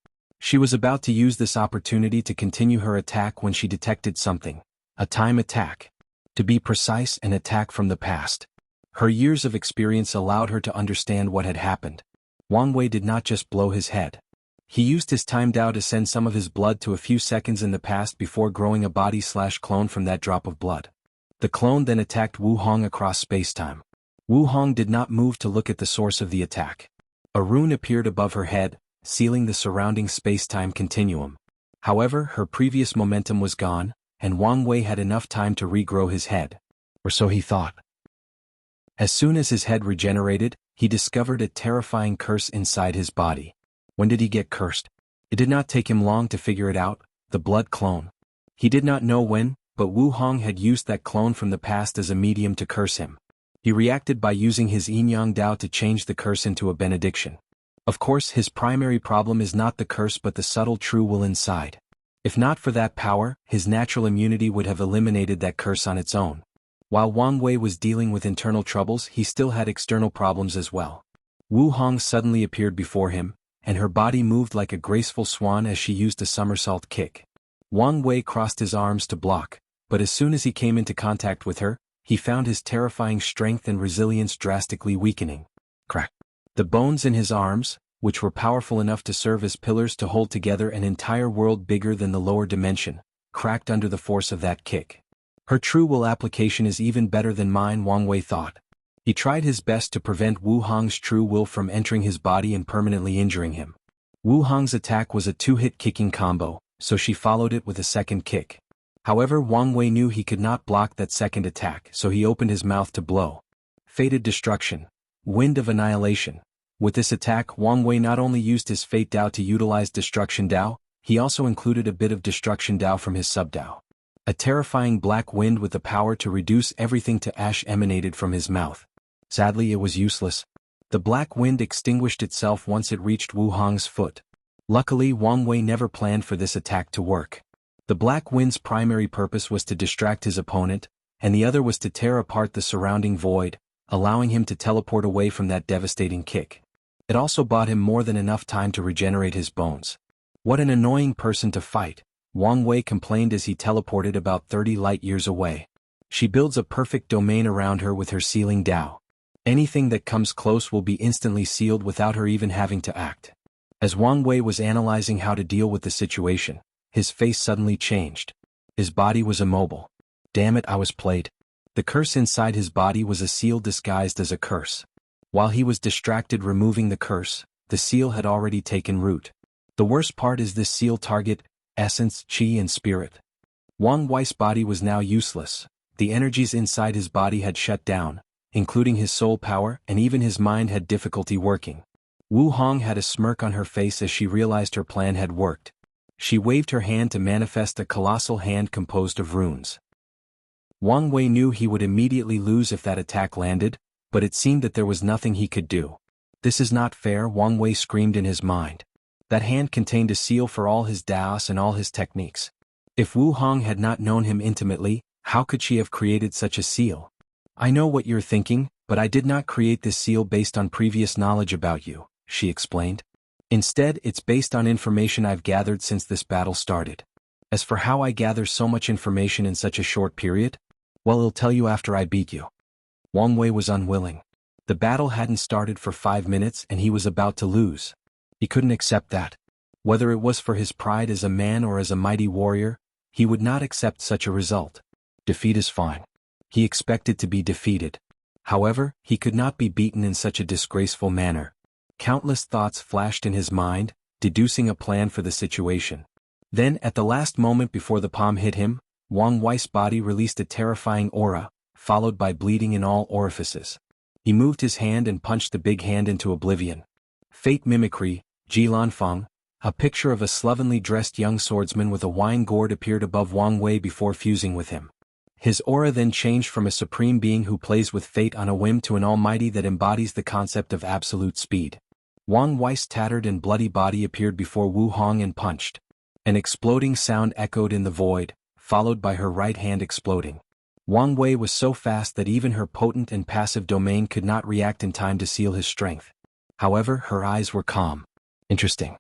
She was about to use this opportunity to continue her attack when she detected something. A time attack. To be precise, an attack from the past. Her years of experience allowed her to understand what had happened. Wang Wei did not just blow his head. He used his time Dao to send some of his blood to a few seconds in the past before growing a body/clone from that drop of blood. The clone then attacked Wu Hong across spacetime. Wu Hong did not move to look at the source of the attack. A rune appeared above her head, sealing the surrounding spacetime continuum. However, her previous momentum was gone, and Wang Wei had enough time to regrow his head. Or so he thought. As soon as his head regenerated, he discovered a terrifying curse inside his body. When did he get cursed? It did not take him long to figure it out, the blood clone. He did not know when, but Wu Hong had used that clone from the past as a medium to curse him. He reacted by using his Yin-Yang Dao to change the curse into a benediction. Of course, his primary problem is not the curse but the subtle true will inside. If not for that power, his natural immunity would have eliminated that curse on its own. While Wang Wei was dealing with internal troubles, he still had external problems as well. Wu Hong suddenly appeared before him, and her body moved like a graceful swan as she used a somersault kick. Wang Wei crossed his arms to block, but as soon as he came into contact with her, he found his terrifying strength and resilience drastically weakening. Crack. The bones in his arms, which were powerful enough to serve as pillars to hold together an entire world bigger than the lower dimension, cracked under the force of that kick. Her true will application is even better than mine, Wang Wei thought. He tried his best to prevent Wu Hong's true will from entering his body and permanently injuring him. Wu Hong's attack was a two-hit kicking combo, so she followed it with a second kick. However, Wang Wei knew he could not block that second attack, so he opened his mouth to blow. Fated Destruction. Wind of Annihilation. With this attack, Wang Wei not only used his Fate Dao to utilize Destruction Dao, he also included a bit of Destruction Dao from his Sub-Dao. A terrifying black wind with the power to reduce everything to ash emanated from his mouth. Sadly, it was useless. The black wind extinguished itself once it reached Wu Hong's foot. Luckily, Wang Wei never planned for this attack to work. The black wind's primary purpose was to distract his opponent, and the other was to tear apart the surrounding void, allowing him to teleport away from that devastating kick. It also bought him more than enough time to regenerate his bones. What an annoying person to fight, Wang Wei complained as he teleported about 30 light-years away. She builds a perfect domain around her with her sealing Dao. Anything that comes close will be instantly sealed without her even having to act. As Wang Wei was analyzing how to deal with the situation, his face suddenly changed. His body was immobile. Damn it, I was played. The curse inside his body was a seal disguised as a curse. While he was distracted removing the curse, the seal had already taken root. The worst part is this seal target essence, qi and spirit. Wang Wei's body was now useless. The energies inside his body had shut down, including his soul power, and even his mind had difficulty working. Wu Hong had a smirk on her face as she realized her plan had worked. She waved her hand to manifest a colossal hand composed of runes. Wang Wei knew he would immediately lose if that attack landed, but it seemed that there was nothing he could do. This is not fair, Wang Wei screamed in his mind. That hand contained a seal for all his Daos and all his techniques. If Wu Hong had not known him intimately, how could she have created such a seal? I know what you're thinking, but I did not create this seal based on previous knowledge about you, she explained. Instead, it's based on information I've gathered since this battle started. As for how I gather so much information in such a short period, well, I'll tell you after I beat you. Wang Wei was unwilling. The battle hadn't started for 5 minutes and he was about to lose. He couldn't accept that. Whether it was for his pride as a man or as a mighty warrior, he would not accept such a result. Defeat is fine. He expected to be defeated. However, he could not be beaten in such a disgraceful manner. Countless thoughts flashed in his mind, deducing a plan for the situation. Then, at the last moment before the palm hit him, Wang Wei's body released a terrifying aura, followed by bleeding in all orifices. He moved his hand and punched the big hand into oblivion. Fate Mimicry, Jilanfeng, a picture of a slovenly dressed young swordsman with a wine gourd appeared above Wang Wei before fusing with him. His aura then changed from a supreme being who plays with fate on a whim to an almighty that embodies the concept of absolute speed. Wang Wei's tattered and bloody body appeared before Wu Hong and punched. An exploding sound echoed in the void, followed by her right hand exploding. Wang Wei was so fast that even her potent and passive domain could not react in time to seal his strength. However, her eyes were calm. Interesting.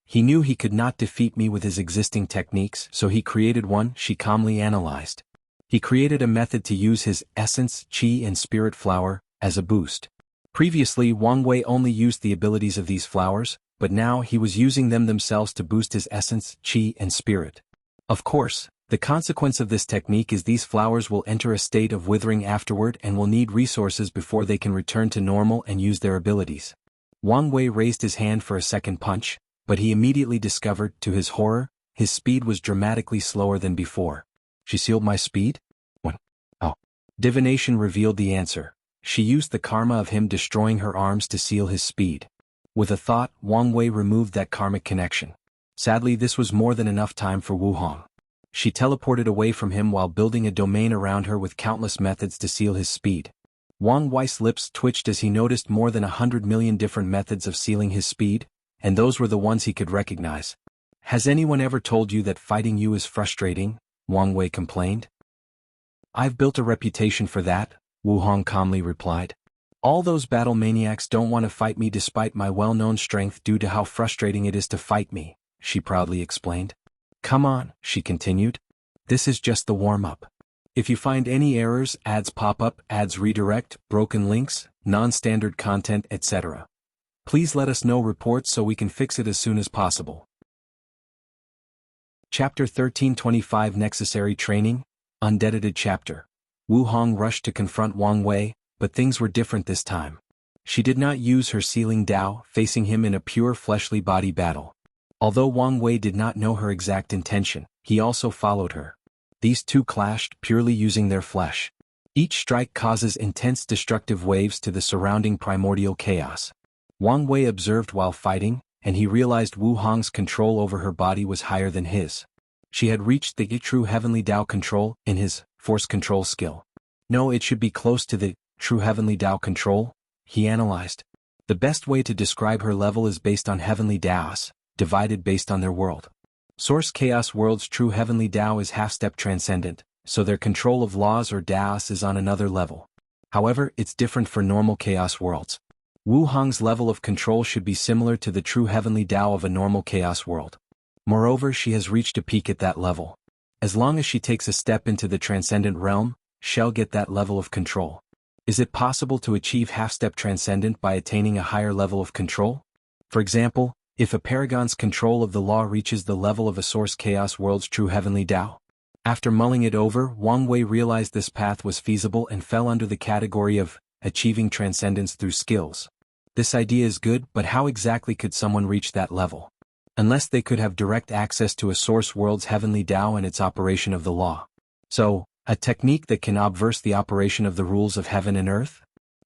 He knew he could not defeat me with his existing techniques, so he created one, she calmly analyzed. He created a method to use his essence, qi and spirit flower, as a boost. Previously Wang Wei only used the abilities of these flowers, but now he was using them themselves to boost his essence, qi and spirit. Of course, the consequence of this technique is these flowers will enter a state of withering afterward and will need resources before they can return to normal and use their abilities. Wang Wei raised his hand for a second punch, but he immediately discovered, to his horror, his speed was dramatically slower than before. She sealed my speed? When? Oh. Divination revealed the answer. She used the karma of him destroying her arms to seal his speed. With a thought, Wang Wei removed that karmic connection. Sadly, this was more than enough time for Wu Hong. She teleported away from him while building a domain around her with countless methods to seal his speed. Wang Wei's lips twitched as he noticed more than 100 million different methods of sealing his speed, and those were the ones he could recognize. Has anyone ever told you that fighting you is frustrating? Wang Wei complained. I've built a reputation for that, Wu Hong calmly replied. All those battle maniacs don't want to fight me despite my well-known strength due to how frustrating it is to fight me, she proudly explained. Come on, she continued. This is just the warm-up. If you find any errors, ads pop up, ads redirect, broken links, non-standard content, etc., please let us know reports so we can fix it as soon as possible. Chapter 1325 Neccessary Training, Undeadited Chapter. Wu Hong rushed to confront Wang Wei, but things were different this time. She did not use her sealing Dao, facing him in a pure fleshly body battle. Although Wang Wei did not know her exact intention, he also followed her. These two clashed, purely using their flesh. Each strike causes intense destructive waves to the surrounding primordial chaos. Wang Wei observed while fighting, and he realized Wu Hong's control over her body was higher than his. She had reached the true heavenly Dao control in his force control skill. No, it should be close to the true heavenly Dao control, he analyzed. The best way to describe her level is based on heavenly Daos, divided based on their world. Source Chaos World's true heavenly Dao is half-step transcendent, so their control of laws or Daos is on another level. However, it's different for normal Chaos Worlds. Wu Hong's level of control should be similar to the true heavenly Dao of a normal Chaos World. Moreover, she has reached a peak at that level. As long as she takes a step into the Transcendent realm, she'll get that level of control. Is it possible to achieve half-step Transcendent by attaining a higher level of control? For example, if a Paragon's control of the law reaches the level of a Source Chaos World's true heavenly Dao. After mulling it over, Wang Wei realized this path was feasible and fell under the category of achieving transcendence through skills. This idea is good, but how exactly could someone reach that level? Unless they could have direct access to a Source World's heavenly Dao and its operation of the law. So, a technique that can obverse the operation of the rules of heaven and earth?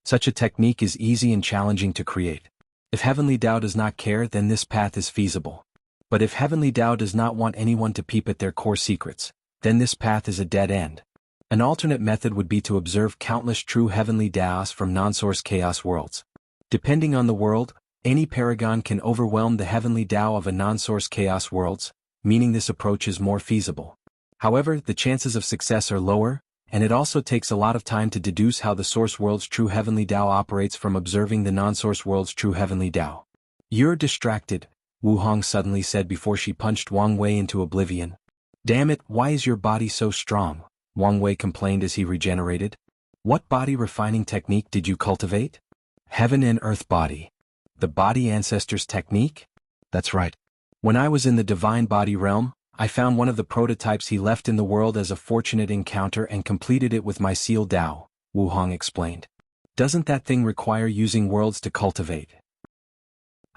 Such a technique is easy and challenging to create. If Heavenly Dao does not care, then this path is feasible. But if Heavenly Dao does not want anyone to peep at their core secrets, then this path is a dead end. An alternate method would be to observe countless true Heavenly Daos from non-source Chaos Worlds. Depending on the world, any Paragon can overwhelm the Heavenly Dao of a non-source Chaos Worlds, meaning this approach is more feasible. However, the chances of success are lower, and it also takes a lot of time to deduce how the Source World's true Heavenly Dao operates from observing the non-Source World's true Heavenly Dao. You're distracted, Wu Hong suddenly said before she punched Wang Wei into oblivion. Damn it, why is your body so strong? Wang Wei complained as he regenerated. What body refining technique did you cultivate? Heaven and Earth Body. The Body Ancestors technique? That's right. When I was in the Divine Body realm, I found one of the prototypes he left in the world as a fortunate encounter and completed it with my Seal Dao, Wu Hong explained. Doesn't that thing require using worlds to cultivate?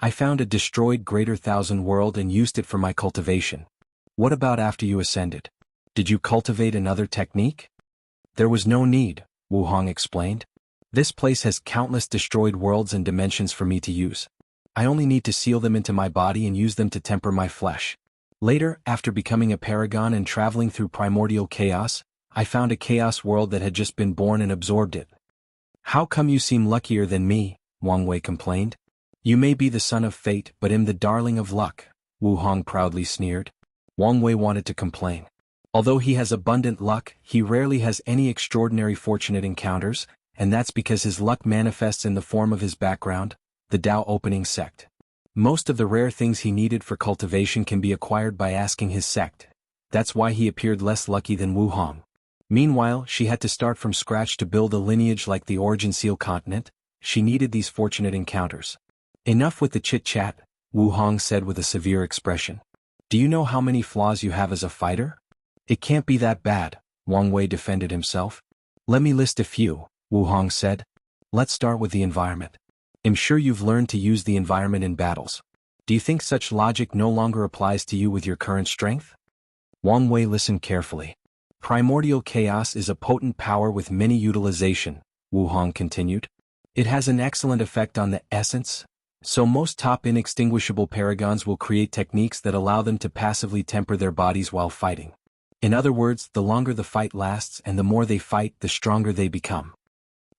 I found a destroyed Greater Thousand World and used it for my cultivation. What about after you ascended? Did you cultivate another technique? There was no need, Wu Hong explained. This place has countless destroyed worlds and dimensions for me to use. I only need to seal them into my body and use them to temper my flesh. Later, after becoming a Paragon and traveling through primordial chaos, I found a Chaos World that had just been born and absorbed it. How come you seem luckier than me? Wang Wei complained. You may be the son of fate, but am the darling of luck, Wu Hong proudly sneered. Wang Wei wanted to complain. Although he has abundant luck, he rarely has any extraordinary fortunate encounters, and that's because his luck manifests in the form of his background, the Dao opening sect. Most of the rare things he needed for cultivation can be acquired by asking his sect. That's why he appeared less lucky than Wu Hong. Meanwhile, she had to start from scratch to build a lineage like the Origin Seal continent. She needed these fortunate encounters. Enough with the chit-chat, Wu Hong said with a severe expression. Do you know how many flaws you have as a fighter? It can't be that bad, Wang Wei defended himself. Let me list a few, Wu Hong said. Let's start with the environment. I'm sure you've learned to use the environment in battles. Do you think such logic no longer applies to you with your current strength? Wang Wei listened carefully. Primordial chaos is a potent power with many utilization, Wu Hong continued. It has an excellent effect on the essence, so most top inextinguishable paragons will create techniques that allow them to passively temper their bodies while fighting. In other words, the longer the fight lasts and the more they fight, the stronger they become.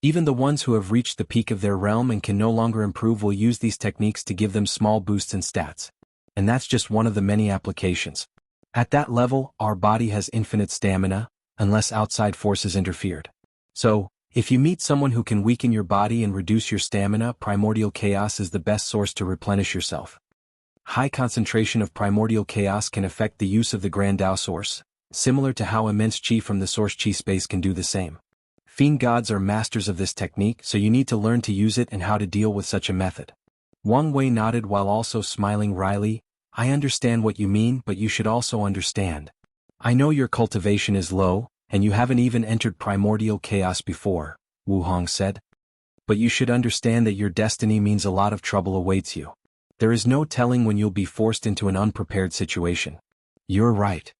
Even the ones who have reached the peak of their realm and can no longer improve will use these techniques to give them small boosts in stats. And that's just one of the many applications. At that level, our body has infinite stamina, unless outside forces interfered. So, if you meet someone who can weaken your body and reduce your stamina, primordial chaos is the best source to replenish yourself. High concentration of primordial chaos can affect the use of the Grand Dao source, similar to how immense chi from the source chi space can do the same. Fiend gods are masters of this technique, so you need to learn to use it and how to deal with such a method. Wang Wei nodded while also smiling wryly. I understand what you mean, but you should also understand. I know your cultivation is low, and you haven't even entered primordial chaos before, Wu Hong said. But you should understand that your destiny means a lot of trouble awaits you. There is no telling when you'll be forced into an unprepared situation. You're right.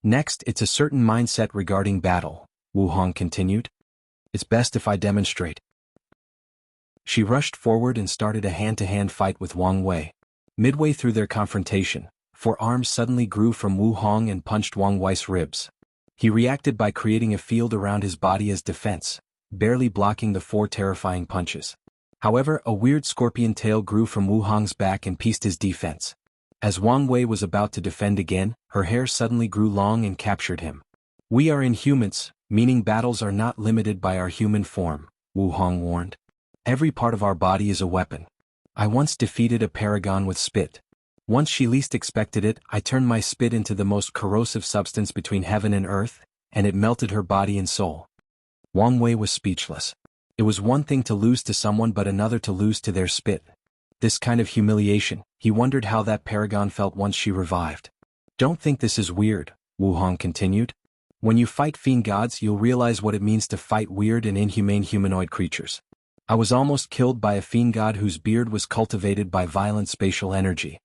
Next, it's a certain mindset regarding battle, Wu Hong continued. It's best if I demonstrate. She rushed forward and started a hand-to-hand fight with Wang Wei. Midway through their confrontation, 4 arms suddenly grew from Wu Hong and punched Wang Wei's ribs. He reacted by creating a field around his body as defense, barely blocking the 4 terrifying punches. However, a weird scorpion tail grew from Wu Hong's back and pieced his defense. As Wang Wei was about to defend again, her hair suddenly grew long and captured him. We are inhumans, meaning battles are not limited by our human form, Wu Hong warned. Every part of our body is a weapon. I once defeated a paragon with spit. Once she least expected it, I turned my spit into the most corrosive substance between heaven and earth, and it melted her body and soul. Wang Wei was speechless. It was one thing to lose to someone but another to lose to their spit. This kind of humiliation, he wondered how that paragon felt once she revived. Don't think this is weird, Wu Hong continued. When you fight fiend gods, you'll realize what it means to fight weird and inhumane humanoid creatures. I was almost killed by a fiend god whose beard was cultivated by violent spatial energy.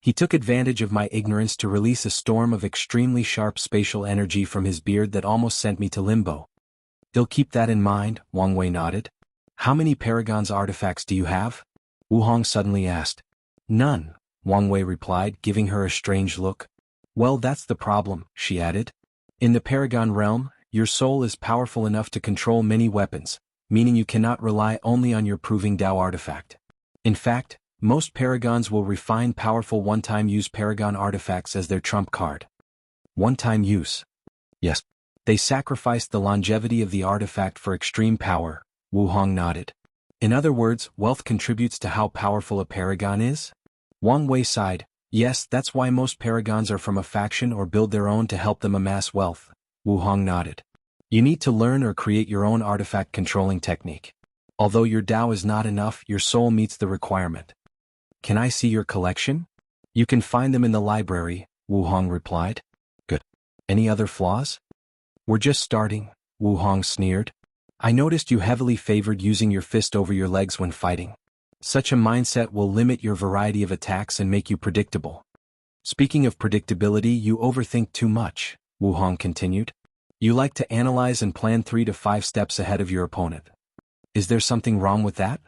He took advantage of my ignorance to release a storm of extremely sharp spatial energy from his beard that almost sent me to limbo. You'll keep that in mind, Wang Wei nodded. How many Paragon's artifacts do you have? Wu Hong suddenly asked. None, Wang Wei replied, giving her a strange look. Well, that's the problem, she added. In the Paragon realm, your soul is powerful enough to control many weapons, meaning you cannot rely only on your proving Dao artifact. In fact, most Paragons will refine powerful one-time use Paragon artifacts as their trump card. One-time use. Yes. They sacrificed the longevity of the artifact for extreme power, Wu Hong nodded. In other words, wealth contributes to how powerful a Paragon is? Wang Wei sighed. Yes, that's why most Paragons are from a faction or build their own to help them amass wealth, Wu Hong nodded. You need to learn or create your own artifact controlling technique. Although your Dao is not enough, your soul meets the requirement. Can I see your collection? You can find them in the library, Wu Hong replied. Good. Any other flaws? We're just starting, Wu Hong sneered. I noticed you heavily favored using your fist over your legs when fighting. Such a mindset will limit your variety of attacks and make you predictable. Speaking of predictability, you overthink too much, Wu Hong continued. You like to analyze and plan 3 to 5 steps ahead of your opponent. Is there something wrong with that?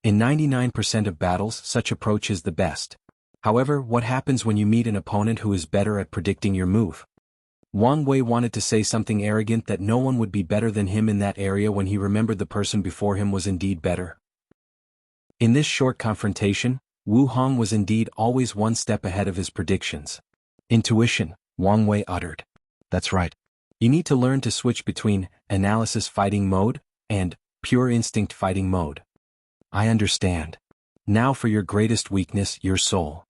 In 99% of battles, such approach is the best. However, what happens when you meet an opponent who is better at predicting your move? Wang Wei wanted to say something arrogant that no one would be better than him in that area when he remembered the person before him was indeed better. In this short confrontation, Wu Hong was indeed always one step ahead of his predictions. Intuition, Wang Wei uttered. That's right. You need to learn to switch between analysis fighting mode and pure instinct fighting mode. I understand. Now for your greatest weakness, your soul.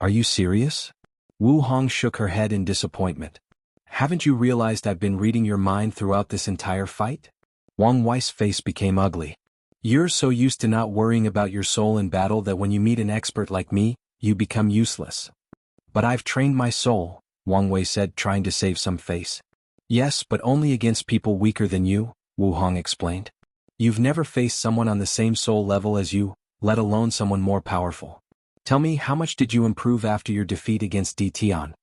Are you serious? Wu Hong shook her head in disappointment. Haven't you realized I've been reading your mind throughout this entire fight? Wang Wei's face became ugly. You're so used to not worrying about your soul in battle that when you meet an expert like me, you become useless. But I've trained my soul, Wang Wei said, trying to save some face. Yes, but only against people weaker than you, Wu Hong explained. You've never faced someone on the same soul level as you, let alone someone more powerful. Tell me, how much did you improve after your defeat against Di Tian?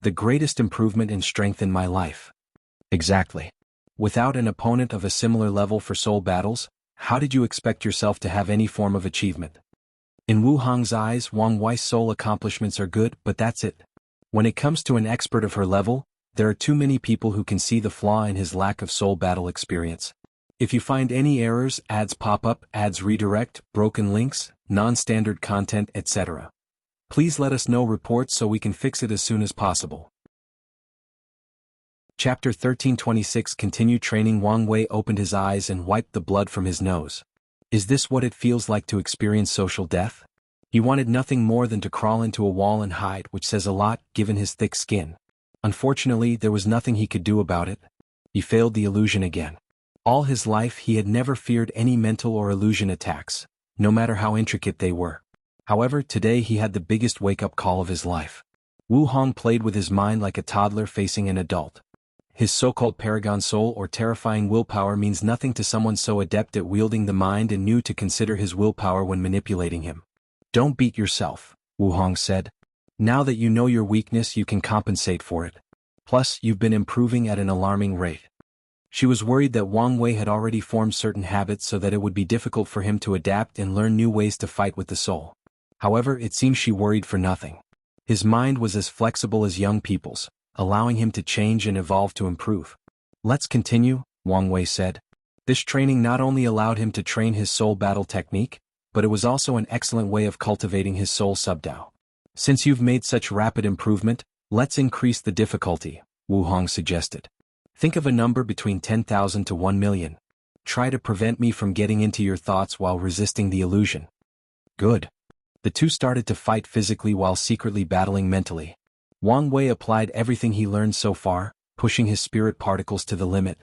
The greatest improvement in strength in my life. Exactly. Without an opponent of a similar level for soul battles, how did you expect yourself to have any form of achievement? In Wu Hong's eyes, Wang Wei's soul accomplishments are good, but that's it. When it comes to an expert of her level, there are too many people who can see the flaw in his lack of soul battle experience. If you find any errors, ads pop up, ads redirect, broken links, non-standard content, etc., please let us know reports so we can fix it as soon as possible. Chapter 1326 Continue Training. Wang Wei opened his eyes and wiped the blood from his nose. Is this what it feels like to experience social death? He wanted nothing more than to crawl into a wall and hide, which says a lot, given his thick skin. Unfortunately, there was nothing he could do about it. He failed the illusion again. All his life he had never feared any mental or illusion attacks, no matter how intricate they were. However, today he had the biggest wake-up call of his life. Wu Hong played with his mind like a toddler facing an adult. His so-called paragon soul or terrifying willpower means nothing to someone so adept at wielding the mind and knew to consider his willpower when manipulating him. Don't beat yourself, Wu Hong said. Now that you know your weakness, you can compensate for it. Plus, you've been improving at an alarming rate. She was worried that Wang Wei had already formed certain habits so that it would be difficult for him to adapt and learn new ways to fight with the soul. However, it seems she worried for nothing. His mind was as flexible as young people's, allowing him to change and evolve to improve. Let's continue, Wang Wei said. This training not only allowed him to train his soul battle technique, but it was also an excellent way of cultivating his soul subdao. Since you've made such rapid improvement, let's increase the difficulty, Wu Hong suggested. Think of a number between 10,000 to 1 million. Try to prevent me from getting into your thoughts while resisting the illusion. Good. The two started to fight physically while secretly battling mentally. Wang Wei applied everything he learned so far, pushing his spirit particles to the limit.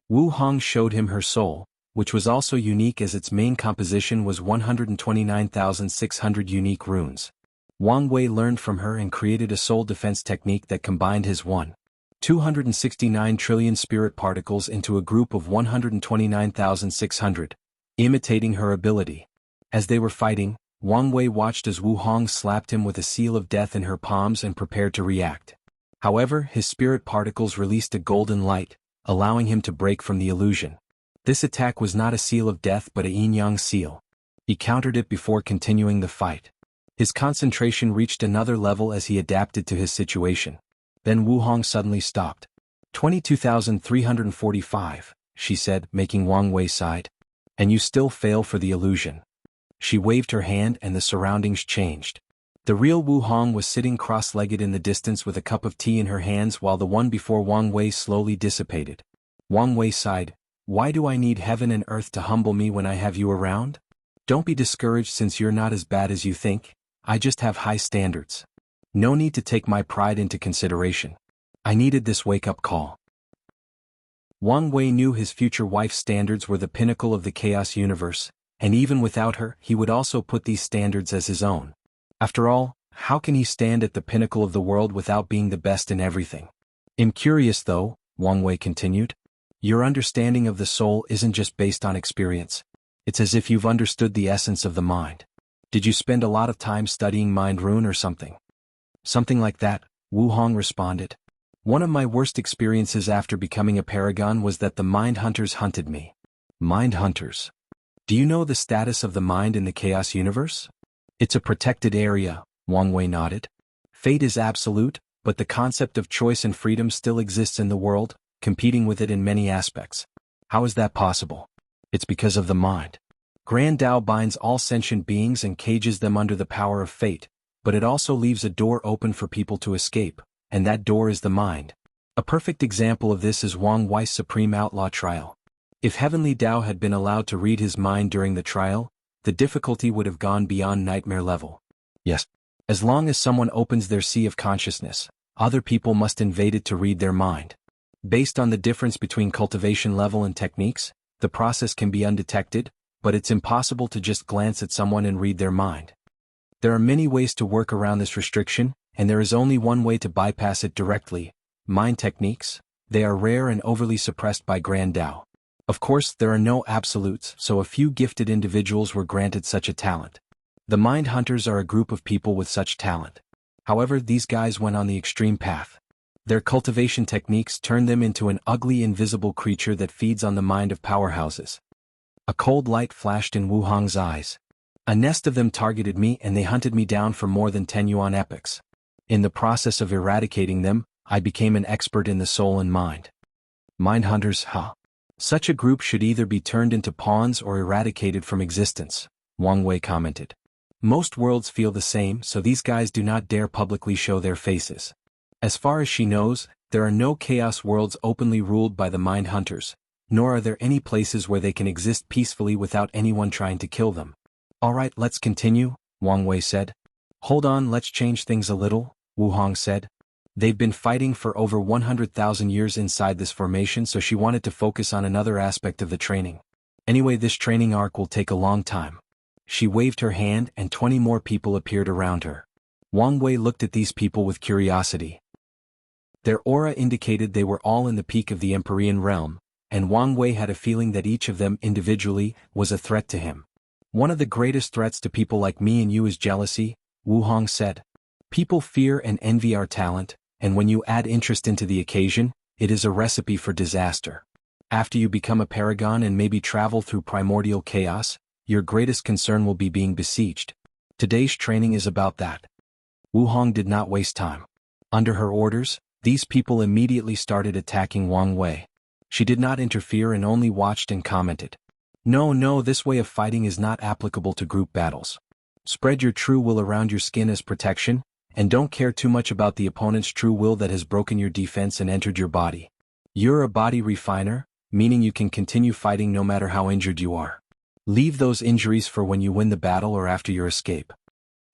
Wu Hong showed him her soul, which was also unique as its main composition was 129,600 unique runes. Wang Wei learned from her and created a soul defense technique that combined his 269 trillion spirit particles into a group of 129,600, imitating her ability. As they were fighting, Wang Wei watched as Wu Hong slapped him with a seal of death in her palms and prepared to react. However, his spirit particles released a golden light, allowing him to break from the illusion. This attack was not a seal of death but a yin-yang seal. He countered it before continuing the fight. His concentration reached another level as he adapted to his situation. Then Wu Hong suddenly stopped. 22,345, she said, making Wang Wei sighed. And you still fail for the illusion. She waved her hand and the surroundings changed. The real Wu Hong was sitting cross-legged in the distance with a cup of tea in her hands while the one before Wang Wei slowly dissipated. Wang Wei sighed, "Why do I need heaven and earth to humble me when I have you around? Don't be discouraged since you're not as bad as you think. I just have high standards. No need to take my pride into consideration. I needed this wake-up call." Wang Wei knew his future wife's standards were the pinnacle of the chaos universe, and even without her, he would also put these standards as his own. After all, how can he stand at the pinnacle of the world without being the best in everything? I'm curious though, Wang Wei continued. Your understanding of the soul isn't just based on experience. It's as if you've understood the essence of the mind. Did you spend a lot of time studying mind rune or something? Something like that, Wu Hong responded. One of my worst experiences after becoming a paragon was that the mind hunters hunted me. Mind hunters. Do you know the status of the mind in the chaos universe? It's a protected area, Wang Wei nodded. Fate is absolute, but the concept of choice and freedom still exists in the world, competing with it in many aspects. How is that possible? It's because of the mind. Grand Tao binds all sentient beings and cages them under the power of fate, but it also leaves a door open for people to escape, and that door is the mind. A perfect example of this is Wang Wei's Supreme Outlaw trial. If Heavenly Tao had been allowed to read his mind during the trial, the difficulty would have gone beyond nightmare level. Yes. As long as someone opens their sea of consciousness, other people must invade it to read their mind. Based on the difference between cultivation level and techniques, the process can be undetected, but it's impossible to just glance at someone and read their mind. There are many ways to work around this restriction, and there is only one way to bypass it directly: mind techniques. They are rare and overly suppressed by Grand Tao. Of course, there are no absolutes, so a few gifted individuals were granted such a talent. The mind hunters are a group of people with such talent. However, these guys went on the extreme path. Their cultivation techniques turned them into an ugly invisible creature that feeds on the mind of powerhouses. A cold light flashed in Wu Hong's eyes. A nest of them targeted me and they hunted me down for more than 10 yuan epochs. In the process of eradicating them, I became an expert in the soul and mind. Mind hunters, huh? Such a group should either be turned into pawns or eradicated from existence, Wang Wei commented. Most worlds feel the same, so these guys do not dare publicly show their faces. As far as she knows, there are no chaos worlds openly ruled by the mind hunters, nor are there any places where they can exist peacefully without anyone trying to kill them. Alright, let's continue, Wang Wei said. Hold on, let's change things a little, Wu Hong said. They've been fighting for over 100,000 years inside this formation, so she wanted to focus on another aspect of the training. Anyway, this training arc will take a long time. She waved her hand and 20 more people appeared around her. Wang Wei looked at these people with curiosity. Their aura indicated they were all in the peak of the Empyrean realm, and Wang Wei had a feeling that each of them individually was a threat to him. One of the greatest threats to people like me and you is jealousy, Wu Hong said. People fear and envy our talent, and when you add interest into the occasion, it is a recipe for disaster. After you become a paragon and maybe travel through primordial chaos, your greatest concern will be being besieged. Today's training is about that. Wu Hong did not waste time. Under her orders, these people immediately started attacking Wang Wei. She did not interfere and only watched and commented. No, this way of fighting is not applicable to group battles. Spread your true will around your skin as protection, and don't care too much about the opponent's true will that has broken your defense and entered your body. You're a body refiner, meaning you can continue fighting no matter how injured you are. Leave those injuries for when you win the battle or after your escape.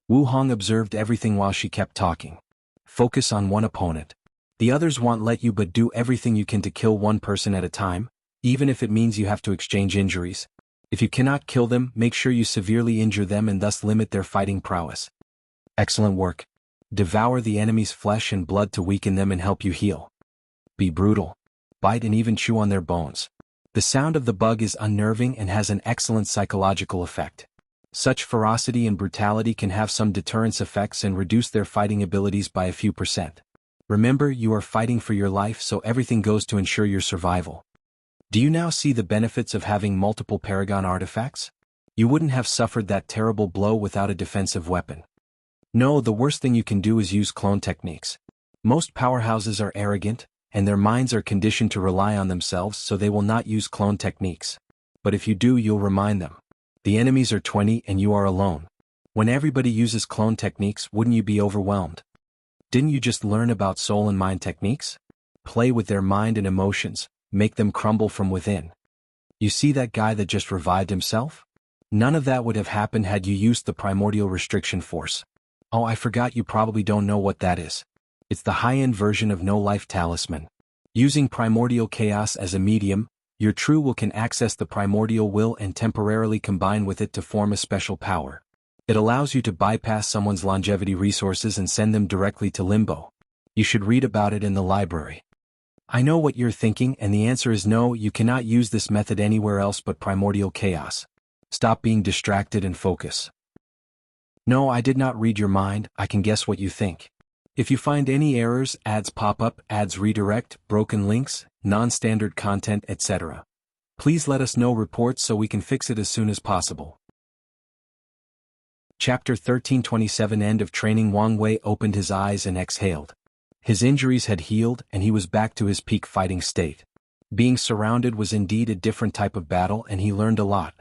Wu Hong observed everything while she kept talking. Focus on one opponent. The others won't let you, but do everything you can to kill one person at a time, even if it means you have to exchange injuries. If you cannot kill them, make sure you severely injure them and thus limit their fighting prowess. Excellent work. Devour the enemy's flesh and blood to weaken them and help you heal. Be brutal. Bite and even chew on their bones. The sound of the bug is unnerving and has an excellent psychological effect. Such ferocity and brutality can have some deterrence effects and reduce their fighting abilities by a few %. Remember, you are fighting for your life, so everything goes to ensure your survival. Do you now see the benefits of having multiple Paragon artifacts? You wouldn't have suffered that terrible blow without a defensive weapon. No, the worst thing you can do is use clone techniques. Most powerhouses are arrogant, and their minds are conditioned to rely on themselves, so they will not use clone techniques. But if you do, you'll remind them. The enemies are 20 and you are alone. When everybody uses clone techniques, wouldn't you be overwhelmed? Didn't you just learn about soul and mind techniques? Play with their mind and emotions, make them crumble from within. You see that guy that just revived himself? None of that would have happened had you used the primordial restriction force. Oh, I forgot, you probably don't know what that is. It's the high-end version of no-life talisman. Using primordial chaos as a medium, your true will can access the primordial will and temporarily combine with it to form a special power. It allows you to bypass someone's longevity resources and send them directly to limbo. You should read about it in the library. I know what you're thinking, and the answer is no, you cannot use this method anywhere else but primordial chaos. Stop being distracted and focus. No, I did not read your mind, I can guess what you think. If you find any errors, ads pop up, ads redirect, broken links, non-standard content, etc., please let us know reports so we can fix it as soon as possible. Chapter 1327 End of Training. Wang Wei opened his eyes and exhaled. His injuries had healed and he was back to his peak fighting state. Being surrounded was indeed a different type of battle and he learned a lot.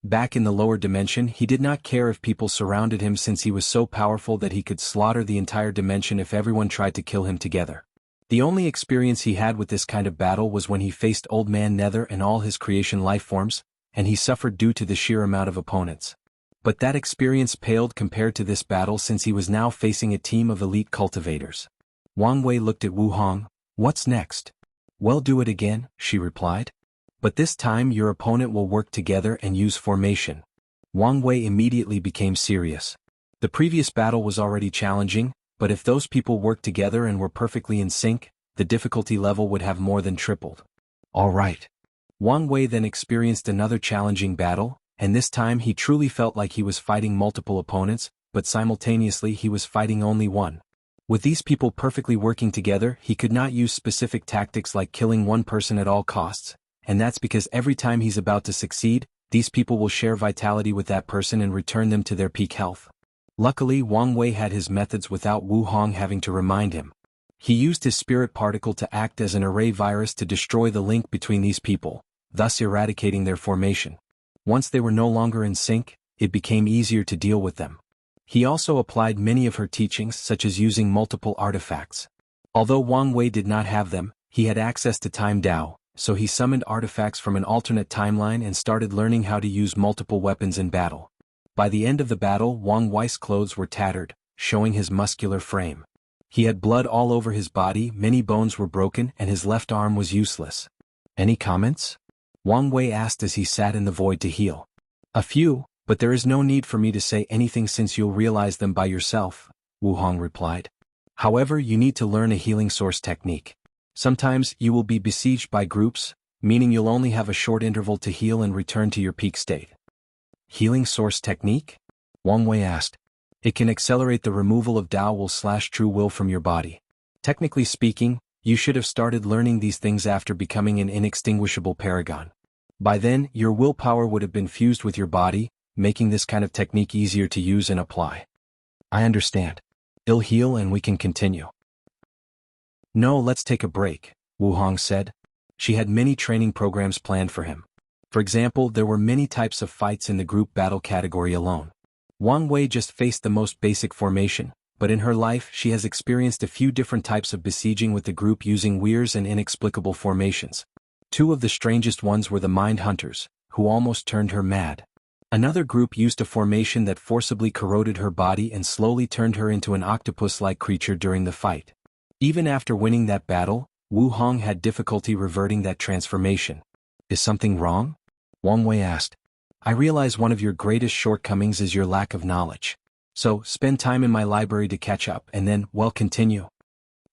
Back in the lower dimension, he did not care if people surrounded him since he was so powerful that he could slaughter the entire dimension if everyone tried to kill him together. The only experience he had with this kind of battle was when he faced Old Man Nether and all his creation life forms, and he suffered due to the sheer amount of opponents. But that experience paled compared to this battle since he was now facing a team of elite cultivators. Wang Wei looked at Wu Hong. "What's next?" "Well, do it again," she replied. "But this time your opponent will work together and use formation." Wang Wei immediately became serious. The previous battle was already challenging, but if those people worked together and were perfectly in sync, the difficulty level would have more than tripled. All right. Wang Wei then experienced another challenging battle, and this time he truly felt like he was fighting multiple opponents, but simultaneously he was fighting only one. With these people perfectly working together, he could not use specific tactics like killing one person at all costs, and that's because every time he's about to succeed, these people will share vitality with that person and return them to their peak health. Luckily, Wang Wei had his methods without Wu Hong having to remind him. He used his spirit particle to act as an array virus to destroy the link between these people, thus eradicating their formation. Once they were no longer in sync, it became easier to deal with them. He also applied many of her teachings, such as using multiple artifacts. Although Wang Wei did not have them, he had access to Time Dao, so he summoned artifacts from an alternate timeline and started learning how to use multiple weapons in battle. By the end of the battle, Wang Wei's clothes were tattered, showing his muscular frame. He had blood all over his body, many bones were broken, and his left arm was useless. "Any comments?" Wang Wei asked as he sat in the void to heal. "A few, but there is no need for me to say anything since you'll realize them by yourself," Wu Hong replied. "However, you need to learn a healing source technique. Sometimes you will be besieged by groups, meaning you'll only have a short interval to heal and return to your peak state." "Healing source technique?" Wang Wei asked. "It can accelerate the removal of Dao will/true will from your body. Technically speaking, you should have started learning these things after becoming an inextinguishable paragon. By then, your willpower would have been fused with your body, making this kind of technique easier to use and apply." "I understand. I'll heal and we can continue." "No, let's take a break," Wu Hong said. She had many training programs planned for him. For example, there were many types of fights in the group battle category alone. Wang Wei just faced the most basic formation, but in her life she has experienced a few different types of besieging with the group using weirs and inexplicable formations. Two of the strangest ones were the Mind Hunters, who almost turned her mad. Another group used a formation that forcibly corroded her body and slowly turned her into an octopus-like creature during the fight. Even after winning that battle, Wu Hong had difficulty reverting that transformation. "Is something wrong?" Wang Wei asked. "I realize one of your greatest shortcomings is your lack of knowledge. So, spend time in my library to catch up and then, well, continue."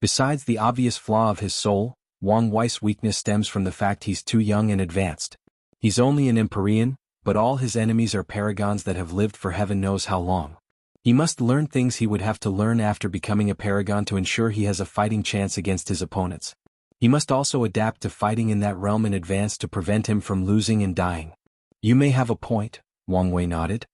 Besides the obvious flaw of his soul, Wang Wei's weakness stems from the fact he's too young and advanced. He's only an Empyrean, but all his enemies are paragons that have lived for heaven knows how long. He must learn things he would have to learn after becoming a paragon to ensure he has a fighting chance against his opponents. He must also adapt to fighting in that realm in advance to prevent him from losing and dying. "You may have a point," Wang Wei nodded.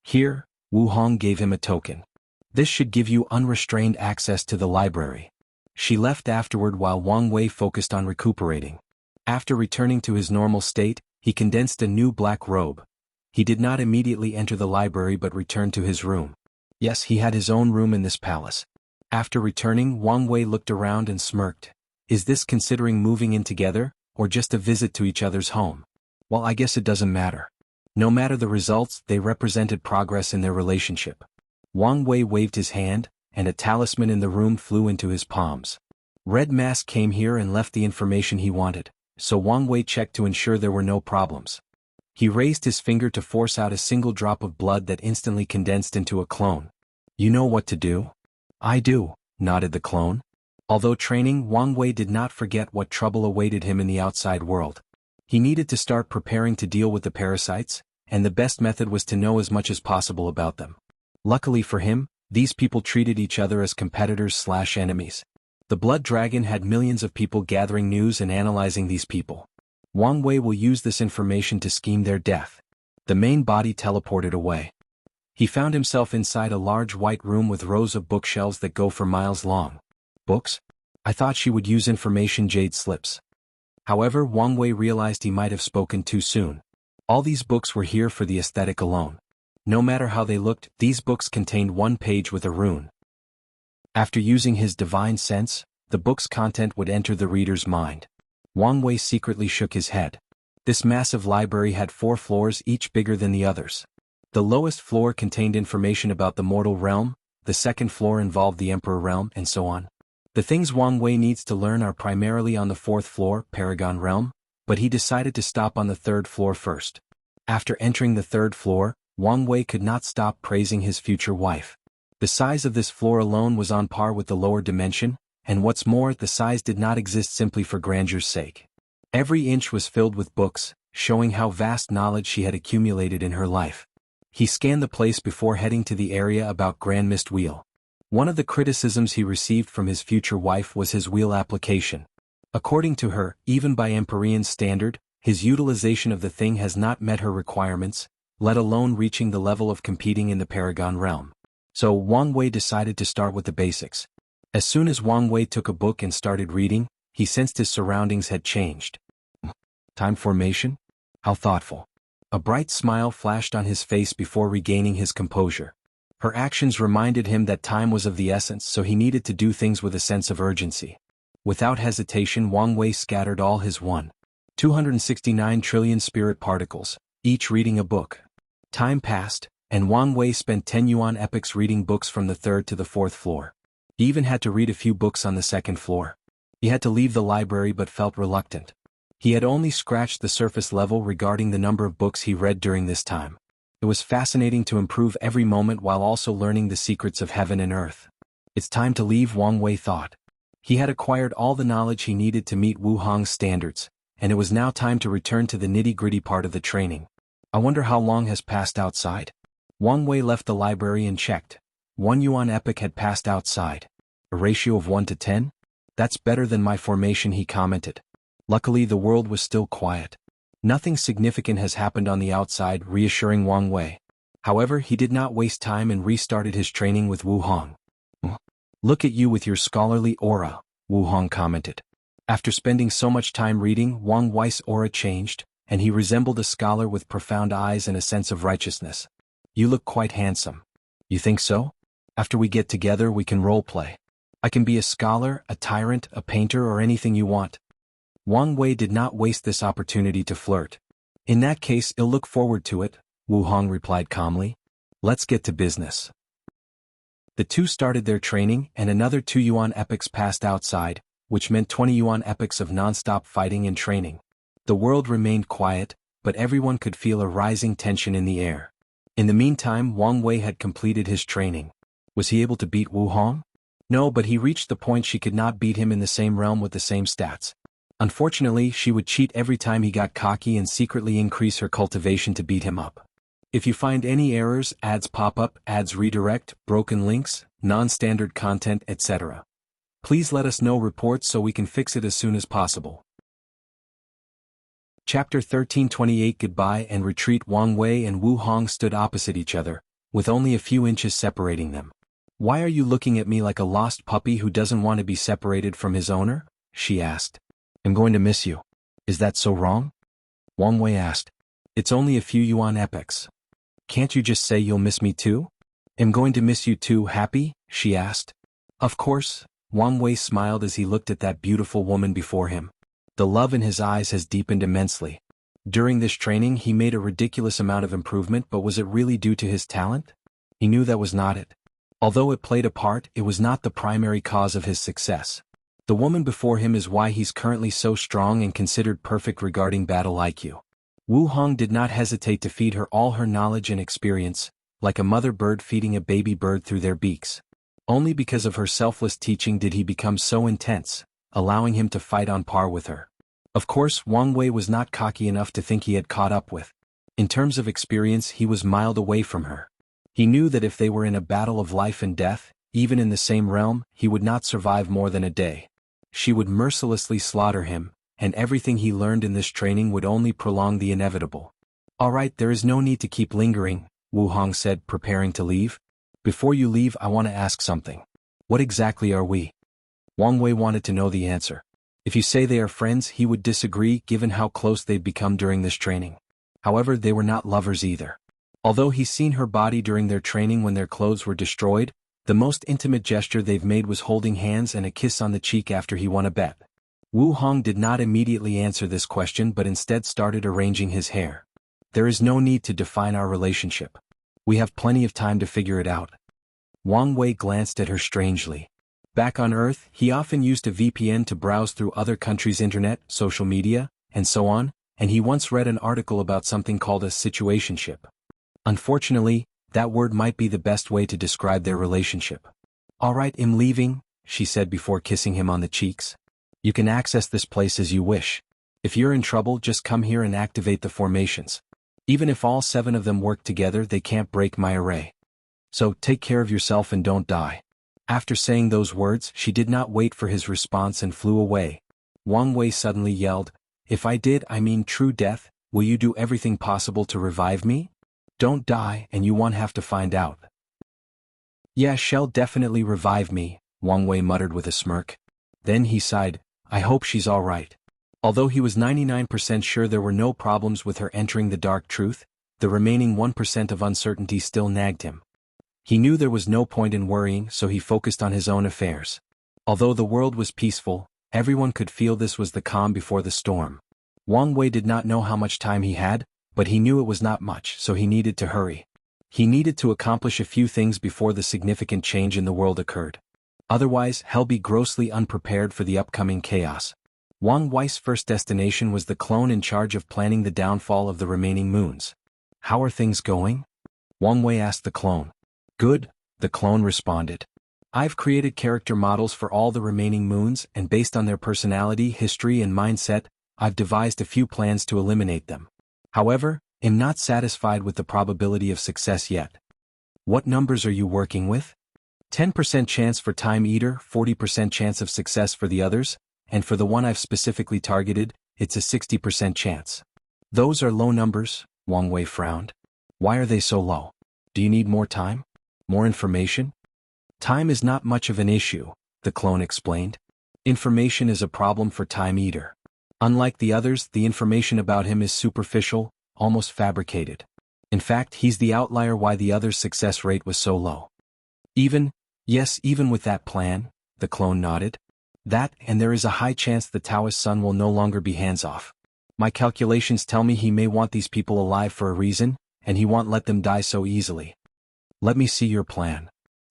"Here," Wu Hong gave him a token. "This should give you unrestrained access to the library." She left afterward while Wang Wei focused on recuperating. After returning to his normal state, he condensed a new black robe. He did not immediately enter the library but returned to his room. Yes, he had his own room in this palace. After returning, Wang Wei looked around and smirked. Is this considering moving in together, or just a visit to each other's home? Well, I guess it doesn't matter. No matter the results, they represented progress in their relationship. Wang Wei waved his hand, and a talisman in the room flew into his palms. Red Mask came here and left the information he wanted, so Wang Wei checked to ensure there were no problems. He raised his finger to force out a single drop of blood that instantly condensed into a clone. "You know what to do?" "I do," nodded the clone. Although training, Wang Wei did not forget what trouble awaited him in the outside world. He needed to start preparing to deal with the parasites, and the best method was to know as much as possible about them. Luckily for him, these people treated each other as competitors/enemies. The Blood Dragon had millions of people gathering news and analyzing these people. Wang Wei will use this information to scheme their death. The main body teleported away. He found himself inside a large white room with rows of bookshelves that go for miles long. Books? I thought she would use information jade slips. However, Wang Wei realized he might have spoken too soon. All these books were here for the aesthetic alone. No matter how they looked, these books contained one page with a rune. After using his divine sense, the book's content would enter the reader's mind. Wang Wei secretly shook his head. This massive library had 4 floors, each bigger than the others. The lowest floor contained information about the mortal realm, the second floor involved the emperor realm, and so on. The things Wang Wei needs to learn are primarily on the fourth floor, Paragon realm, but he decided to stop on the third floor first. After entering the third floor, Wang Wei could not stop praising his future wife. The size of this floor alone was on par with the lower dimension, and what's more, the size did not exist simply for grandeur's sake. Every inch was filled with books, showing how vast knowledge she had accumulated in her life. He scanned the place before heading to the area about Grand Mist Wheel. One of the criticisms he received from his future wife was his wheel application. According to her, even by Empyrean standard, his utilization of the thing has not met her requirements, let alone reaching the level of competing in the Paragon realm. So Wang Wei decided to start with the basics. As soon as Wang Wei took a book and started reading, he sensed his surroundings had changed. Time formation? How thoughtful. A bright smile flashed on his face before regaining his composure. Her actions reminded him that time was of the essence, so he needed to do things with a sense of urgency. Without hesitation, Wang Wei scattered all his 269 trillion spirit particles, each reading a book. Time passed, and Wang Wei spent 10 yuan epochs reading books from the third to the fourth floor. He even had to read a few books on the second floor. He had to leave the library but felt reluctant. He had only scratched the surface level regarding the number of books he read during this time. It was fascinating to improve every moment while also learning the secrets of heaven and earth. It's time to leave, Wang Wei thought. He had acquired all the knowledge he needed to meet Wu Hong's standards, and it was now time to return to the nitty-gritty part of the training. I wonder how long has passed outside. Wang Wei left the library and checked. 1 yuan epoch had passed outside. A ratio of 1 to 10? That's better than my formation, he commented. Luckily, the world was still quiet. Nothing significant has happened on the outside, reassuring Wang Wei. However, he did not waste time and restarted his training with Wu Hong. Look at you with your scholarly aura, Wu Hong commented. After spending so much time reading, Wang Wei's aura changed, and he resembled a scholar with profound eyes and a sense of righteousness. You look quite handsome. You think so? After we get together, we can role-play. I can be a scholar, a tyrant, a painter, or anything you want. Wang Wei did not waste this opportunity to flirt. In that case, I'll look forward to it, Wu Hong replied calmly. Let's get to business. The two started their training, and another 2 yuan epochs passed outside, which meant 20 yuan epochs of non-stop fighting and training. The world remained quiet, but everyone could feel a rising tension in the air. In the meantime, Wang Wei had completed his training. Was he able to beat Wu Hong? No, but he reached the point she could not beat him in the same realm with the same stats. Unfortunately, she would cheat every time he got cocky and secretly increase her cultivation to beat him up. If you find any errors, ads pop up, ads redirect, broken links, non-standard content, etc., please let us know reports so we can fix it as soon as possible. Chapter 1328 Goodbye and Retreat. Wang Wei and Wu Hong stood opposite each other, with only a few inches separating them. Why are you looking at me like a lost puppy who doesn't want to be separated from his owner? She asked. I'm going to miss you. Is that so wrong? Wang Wei asked. It's only a few yuan epochs. Can't you just say you'll miss me too? I'm going to miss you too. Happy? She asked. Of course. Wang Wei smiled as he looked at that beautiful woman before him. The love in his eyes has deepened immensely. During this training he made a ridiculous amount of improvement, but was it really due to his talent? He knew that was not it. Although it played a part, it was not the primary cause of his success. The woman before him is why he's currently so strong and considered perfect regarding battle IQ. Wu Hong did not hesitate to feed her all her knowledge and experience, like a mother bird feeding a baby bird through their beaks. Only because of her selfless teaching did he become so intense, allowing him to fight on par with her. Of course, Wang Wei was not cocky enough to think he had caught up with. In terms of experience, he was miles away from her. He knew that if they were in a battle of life and death, even in the same realm, he would not survive more than a day. She would mercilessly slaughter him, and everything he learned in this training would only prolong the inevitable. All right, there is no need to keep lingering, Wu Hong said, preparing to leave. Before you leave, I want to ask something. What exactly are we? Wang Wei wanted to know the answer. If you say they are friends, he would disagree given how close they'd become during this training. However, they were not lovers either. Although he's seen her body during their training when their clothes were destroyed, the most intimate gesture they've made was holding hands and a kiss on the cheek after he won a bet. Wu Hong did not immediately answer this question but instead started arranging his hair. There is no need to define our relationship. We have plenty of time to figure it out. Wang Wei glanced at her strangely. Back on Earth, he often used a VPN to browse through other countries' internet, social media, and so on, and he once read an article about something called a situationship. Unfortunately, that word might be the best way to describe their relationship. All right, I'm leaving, she said before kissing him on the cheeks. You can access this place as you wish. If you're in trouble, just come here and activate the formations. Even if all 7 of them work together, they can't break my array. So, take care of yourself and don't die. After saying those words, she did not wait for his response and flew away. Wang Wei suddenly yelled, "If I did, I mean true death, will you do everything possible to revive me? Don't die, and you won't have to find out." "Yeah, she'll definitely revive me," Wang Wei muttered with a smirk. Then he sighed, "I hope she's all right." Although he was 99% sure there were no problems with her entering the dark truth, the remaining 1% of uncertainty still nagged him. He knew there was no point in worrying, so he focused on his own affairs. Although the world was peaceful, everyone could feel this was the calm before the storm. Wang Wei did not know how much time he had, but he knew it was not much, so he needed to hurry. He needed to accomplish a few things before the significant change in the world occurred. Otherwise, he'll be grossly unprepared for the upcoming chaos. Wang Wei's first destination was the clone in charge of planning the downfall of the remaining moons. "How are things going?" Wang Wei asked the clone. "Good," the clone responded. "I've created character models for all the remaining moons, and based on their personality, history, and mindset, I've devised a few plans to eliminate them. However, I'm not satisfied with the probability of success yet." "What numbers are you working with?" 10% chance for Time Eater, 40% chance of success for the others, and for the one I've specifically targeted, it's a 60% chance. "Those are low numbers," Wang Wei frowned. "Why are they so low? Do you need more time? More information?" "Time is not much of an issue," the clone explained. "Information is a problem for Time Eater. Unlike the others, the information about him is superficial, almost fabricated. In fact, he's the outlier why the others' success rate was so low." Even with that plan," the clone nodded. "That, and there is a high chance the Taoist son will no longer be hands-off. My calculations tell me he may want these people alive for a reason, and he won't let them die so easily." "Let me see your plan."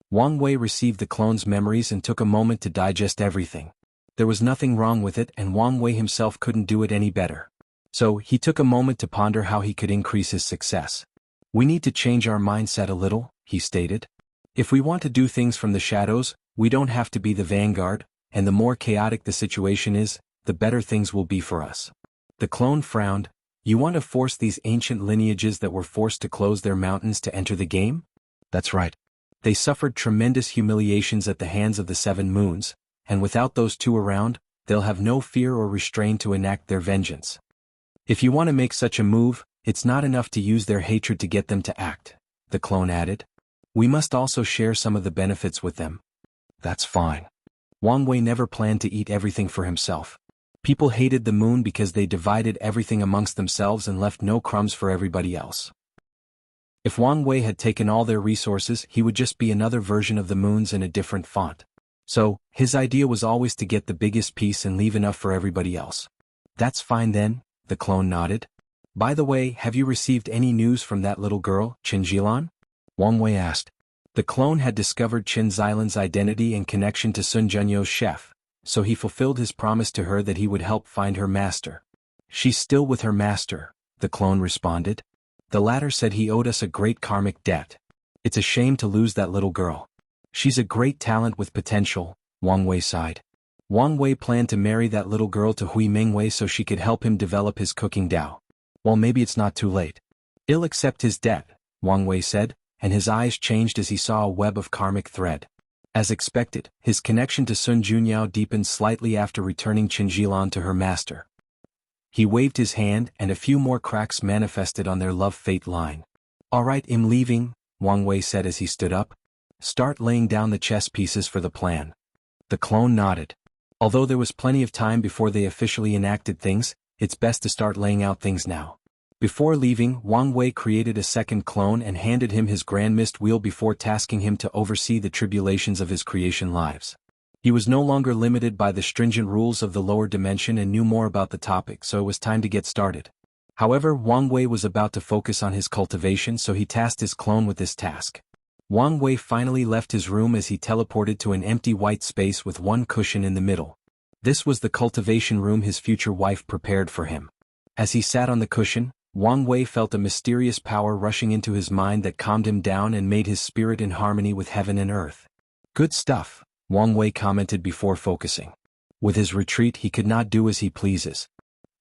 Wang Wei received the clone's memories and took a moment to digest everything. There was nothing wrong with it, and Wang Wei himself couldn't do it any better. So, he took a moment to ponder how he could increase his success. "We need to change our mindset a little," he stated. "If we want to do things from the shadows, we don't have to be the vanguard, and the more chaotic the situation is, the better things will be for us." The clone frowned. "You want to force these ancient lineages that were forced to close their mountains to enter the game?" "That's right. They suffered tremendous humiliations at the hands of the 7 moons, and without those 2 around, they'll have no fear or restraint to enact their vengeance. If you want to make such a move, it's not enough to use their hatred to get them to act," the clone added. "We must also share some of the benefits with them." "That's fine." Wang Wei never planned to eat everything for himself. People hated the moon because they divided everything amongst themselves and left no crumbs for everybody else. If Wang Wei had taken all their resources, he would just be another version of the moons in a different font. So, his idea was always to get the biggest piece and leave enough for everybody else. "That's fine then," the clone nodded. "By the way, have you received any news from that little girl, Qin Zilan?" Wang Wei asked. The clone had discovered Qin Zilan's identity and connection to Sun Junyo's chef, so he fulfilled his promise to her that he would help find her master. "She's still with her master," the clone responded. "The latter said he owed us a great karmic debt. It's a shame to lose that little girl. She's a great talent with potential," Wang Wei sighed. Wang Wei planned to marry that little girl to Hui Mingwei so she could help him develop his cooking Tao. "Well, maybe it's not too late. I'll accept his debt," Wang Wei said, and his eyes changed as he saw a web of karmic thread. As expected, his connection to Sun Junyao deepened slightly after returning Qin Zilan to her master. He waved his hand, and a few more cracks manifested on their love-fate line. "All right, I'm leaving," Wang Wei said as he stood up. "Start laying down the chess pieces for the plan." The clone nodded. Although there was plenty of time before they officially enacted things, it's best to start laying out things now. Before leaving, Wang Wei created a second clone and handed him his Grand Mist Wheel before tasking him to oversee the tribulations of his creation lives. He was no longer limited by the stringent rules of the lower dimension and knew more about the topic, so it was time to get started. However, Wang Wei was about to focus on his cultivation, so he tasked his clone with this task. Wang Wei finally left his room as he teleported to an empty white space with one cushion in the middle. This was the cultivation room his future wife prepared for him. As he sat on the cushion, Wang Wei felt a mysterious power rushing into his mind that calmed him down and made his spirit in harmony with heaven and earth. Good stuff, Wang Wei commented before focusing. With his retreat, he could not do as he pleases.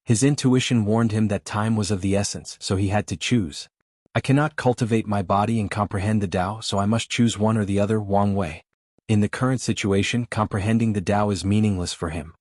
His intuition warned him that time was of the essence, so he had to choose. I cannot cultivate my body and comprehend the Tao, so I must choose one or the other, Wang Wei. In the current situation, comprehending the Tao is meaningless for him.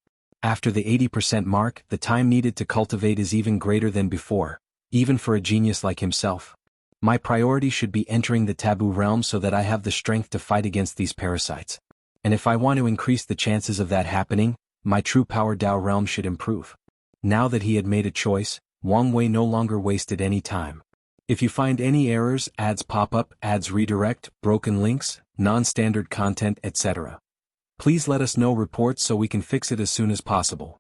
After the 80% mark, the time needed to cultivate is even greater than before, even for a genius like himself. My priority should be entering the taboo realm so that I have the strength to fight against these parasites. And if I want to increase the chances of that happening, my true power Tao realm should improve. Now that he had made a choice, Wang Wei no longer wasted any time. If you find any errors, ads pop up, ads redirect, broken links, non-standard content, etc., please let us know reports so we can fix it as soon as possible.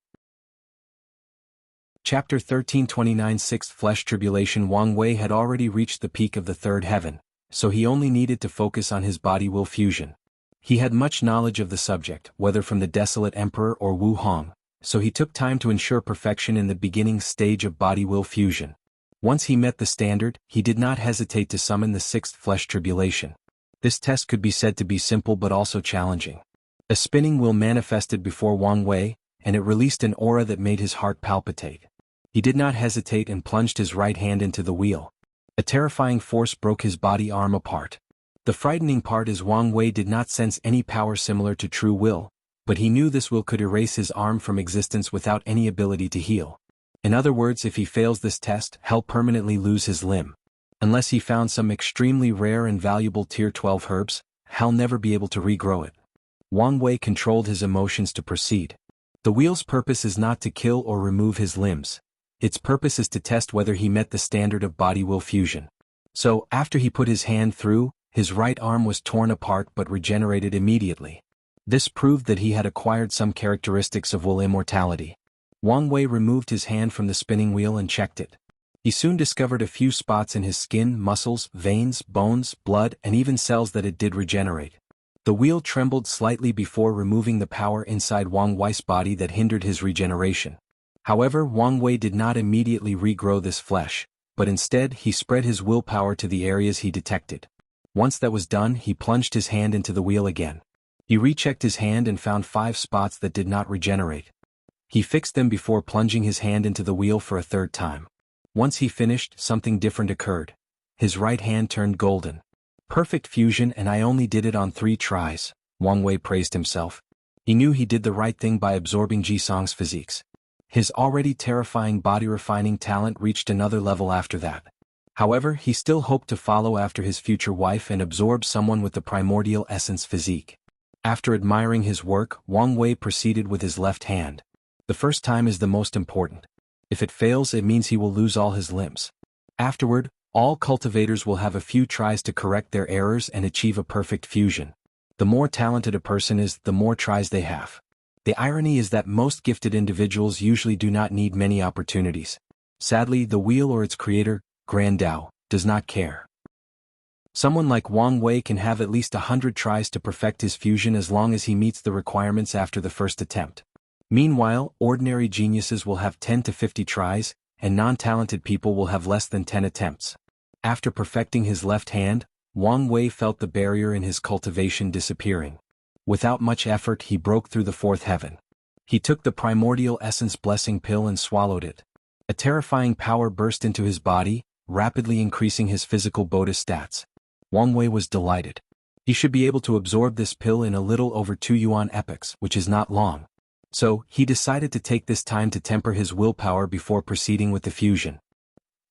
Chapter 1329 Sixth Flesh Tribulation. Wang Wei had already reached the peak of the third heaven, so he only needed to focus on his body-will fusion. He had much knowledge of the subject, whether from the Desolate Emperor or Wu Hong, so he took time to ensure perfection in the beginning stage of body-will fusion. Once he met the standard, he did not hesitate to summon the Sixth Flesh Tribulation. This test could be said to be simple but also challenging. A spinning wheel manifested before Wang Wei, and it released an aura that made his heart palpitate. He did not hesitate and plunged his right hand into the wheel. A terrifying force broke his body arm apart. The frightening part is Wang Wei did not sense any power similar to true will, but he knew this will could erase his arm from existence without any ability to heal. In other words, if he fails this test, he'll permanently lose his limb. Unless he found some extremely rare and valuable Tier 12 herbs, he'll never be able to regrow it. Wang Wei controlled his emotions to proceed. The wheel's purpose is not to kill or remove his limbs. Its purpose is to test whether he met the standard of body-will fusion. So, after he put his hand through, his right arm was torn apart but regenerated immediately. This proved that he had acquired some characteristics of will immortality. Wang Wei removed his hand from the spinning wheel and checked it. He soon discovered a few spots in his skin, muscles, veins, bones, blood, and even cells that it did regenerate. The wheel trembled slightly before removing the power inside Wang Wei's body that hindered his regeneration. However, Wang Wei did not immediately regrow this flesh, but instead he spread his willpower to the areas he detected. Once that was done, he plunged his hand into the wheel again. He rechecked his hand and found 5 spots that did not regenerate. He fixed them before plunging his hand into the wheel for a third time. Once he finished, something different occurred. His right hand turned golden. Perfect fusion, and I only did it on 3 tries, Wang Wei praised himself. He knew he did the right thing by absorbing Jisong's physiques. His already terrifying body-refining talent reached another level after that. However, he still hoped to follow after his future wife and absorb someone with the primordial essence physique. After admiring his work, Wang Wei proceeded with his left hand. The first time is the most important. If it fails, it means he will lose all his limbs. Afterward, all cultivators will have a few tries to correct their errors and achieve a perfect fusion. The more talented a person is, the more tries they have. The irony is that most gifted individuals usually do not need many opportunities. Sadly, the wheel or its creator, Grand Tao, does not care. Someone like Wang Wei can have at least 100 tries to perfect his fusion as long as he meets the requirements after the first attempt. Meanwhile, ordinary geniuses will have 10 to 50 tries, and non-talented people will have less than 10 attempts. After perfecting his left hand, Wang Wei felt the barrier in his cultivation disappearing. Without much effort, he broke through the 4th heaven. He took the primordial essence blessing pill and swallowed it. A terrifying power burst into his body, rapidly increasing his physical bonus stats. Wang Wei was delighted. He should be able to absorb this pill in a little over 2 yuan epochs, which is not long. So, he decided to take this time to temper his willpower before proceeding with the fusion.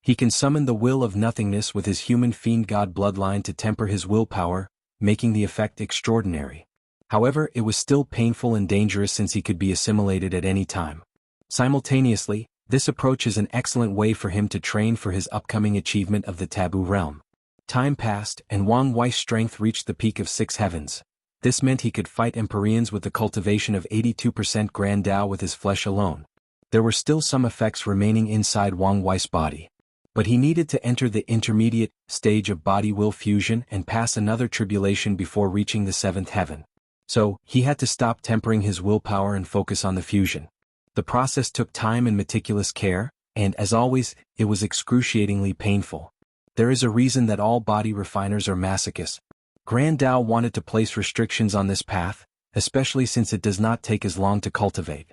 He can summon the will of nothingness with his human fiend god bloodline to temper his willpower, making the effect extraordinary. However, it was still painful and dangerous since he could be assimilated at any time. Simultaneously, this approach is an excellent way for him to train for his upcoming achievement of the taboo realm. Time passed, and Wang Wei's strength reached the peak of 6 heavens. This meant he could fight Empyreans with the cultivation of 82% Grand Tao with his flesh alone. There were still some effects remaining inside Wang Wei's body. But he needed to enter the intermediate stage of body-will fusion and pass another tribulation before reaching the seventh heaven. So, he had to stop tempering his willpower and focus on the fusion. The process took time and meticulous care, and as always, it was excruciatingly painful. There is a reason that all body refiners are masochists. Grand Tao wanted to place restrictions on this path, especially since it does not take as long to cultivate.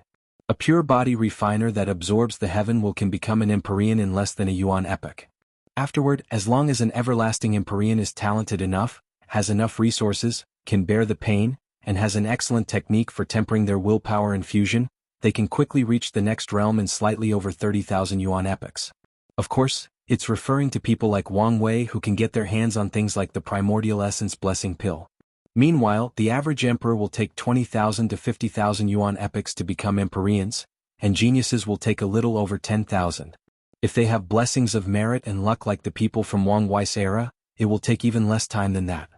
A pure body refiner that absorbs the heaven will can become an Empyrean in less than a yuan epoch. Afterward, as long as an everlasting Empyrean is talented enough, has enough resources, can bear the pain, and has an excellent technique for tempering their willpower and fusion, they can quickly reach the next realm in slightly over 30,000 yuan epochs. Of course, it's referring to people like Wang Wei who can get their hands on things like the Primordial Essence Blessing Pill. Meanwhile, the average emperor will take 20,000 to 50,000 yuan epochs to become Empyreans, and geniuses will take a little over 10,000. If they have blessings of merit and luck like the people from Wang Wei's era, it will take even less time than that.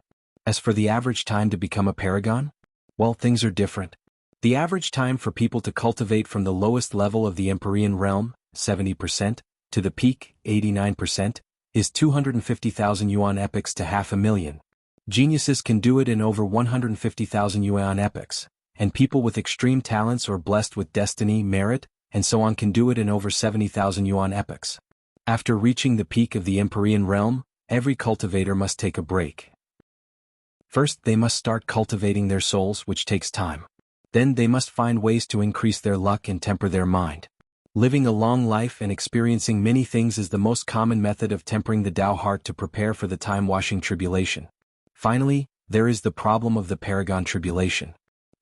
As for the average time to become a paragon? Well, things are different. The average time for people to cultivate from the lowest level of the Empyrean realm, 70%, to the peak, 89%, is 250,000 yuan epochs to 500,000. Geniuses can do it in over 150,000 yuan epochs, and people with extreme talents or blessed with destiny, merit, and so on can do it in over 70,000 yuan epochs. After reaching the peak of the Empyrean realm, every cultivator must take a break. First, they must start cultivating their souls, which takes time. Then they must find ways to increase their luck and temper their mind. Living a long life and experiencing many things is the most common method of tempering the Tao heart to prepare for the time-washing tribulation. Finally, there is the problem of the paragon tribulation.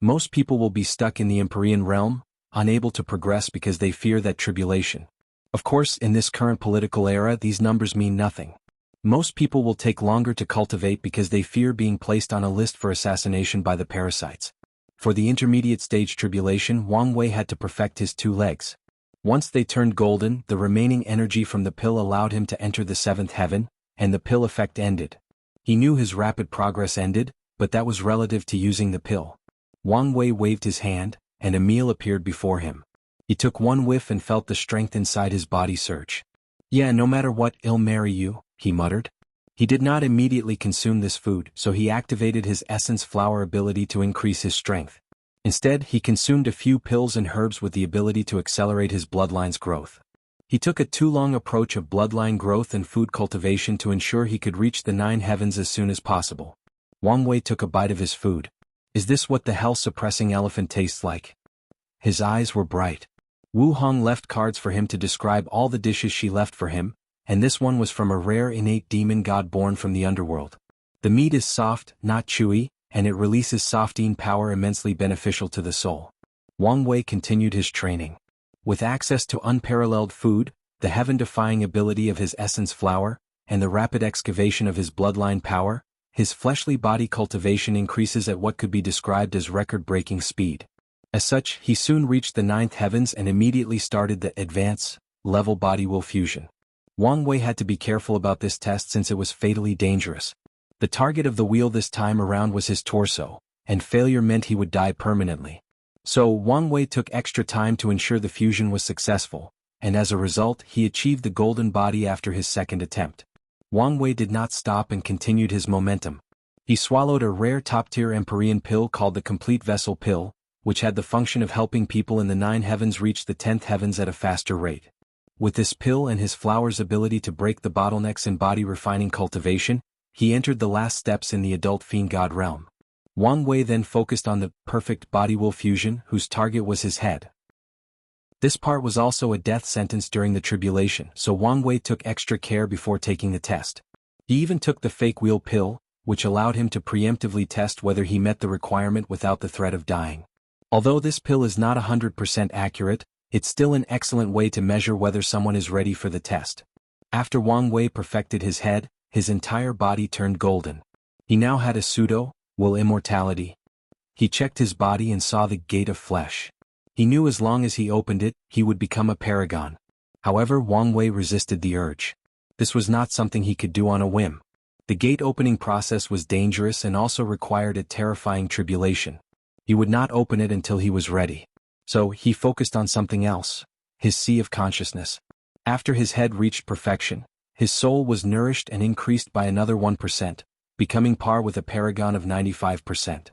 Most people will be stuck in the Empyrean realm, unable to progress because they fear that tribulation. Of course, in this current political era, these numbers mean nothing. Most people will take longer to cultivate because they fear being placed on a list for assassination by the parasites. For the intermediate stage tribulation, Wang Wei had to perfect his two legs. Once they turned golden, the remaining energy from the pill allowed him to enter the seventh heaven, and the pill effect ended. He knew his rapid progress ended, but that was relative to using the pill. Wang Wei waved his hand, and a meal appeared before him. He took one whiff and felt the strength inside his body surge. "Yeah, no matter what, I'll marry you," he muttered. He did not immediately consume this food, so he activated his essence flower ability to increase his strength. Instead, he consumed a few pills and herbs with the ability to accelerate his bloodline's growth. He took a too-long approach of bloodline growth and food cultivation to ensure he could reach the 9 heavens as soon as possible. Wang Wei took a bite of his food. Is this what the hell-suppressing elephant tastes like? His eyes were bright. Wu Hong left cards for him to describe all the dishes she left for him, and this one was from a rare innate demon god born from the underworld. The meat is soft, not chewy, and it releases softine power immensely beneficial to the soul. Wang Wei continued his training. With access to unparalleled food, the heaven-defying ability of his essence flower, and the rapid excavation of his bloodline power, his fleshly body cultivation increases at what could be described as record-breaking speed. As such, he soon reached the 9th heavens and immediately started the advanced level body-will fusion. Wang Wei had to be careful about this test since it was fatally dangerous. The target of the wheel this time around was his torso, and failure meant he would die permanently. So Wang Wei took extra time to ensure the fusion was successful, and as a result he achieved the golden body after his second attempt. Wang Wei did not stop and continued his momentum. He swallowed a rare top-tier Empyrean pill called the Complete Vessel Pill, which had the function of helping people in the 9 heavens reach the 10th heavens at a faster rate. With this pill and his flower's ability to break the bottlenecks in body refining cultivation, he entered the last steps in the adult fiend god realm. Wang Wei then focused on the perfect body-will fusion, whose target was his head. This part was also a death sentence during the tribulation, so Wang Wei took extra care before taking the test. He even took the fake wheel pill, which allowed him to preemptively test whether he met the requirement without the threat of dying. Although this pill is not 100% accurate, it's still an excellent way to measure whether someone is ready for the test. After Wang Wei perfected his head, his entire body turned golden. He now had a pseudo-will immortality. He checked his body and saw the gate of flesh. He knew as long as he opened it, he would become a paragon. However, Wang Wei resisted the urge. This was not something he could do on a whim. The gate opening process was dangerous and also required a terrifying tribulation. He would not open it until he was ready. So, he focused on something else. his sea of consciousness. After his head reached perfection, his soul was nourished and increased by another 1%, becoming par with a paragon of 95%.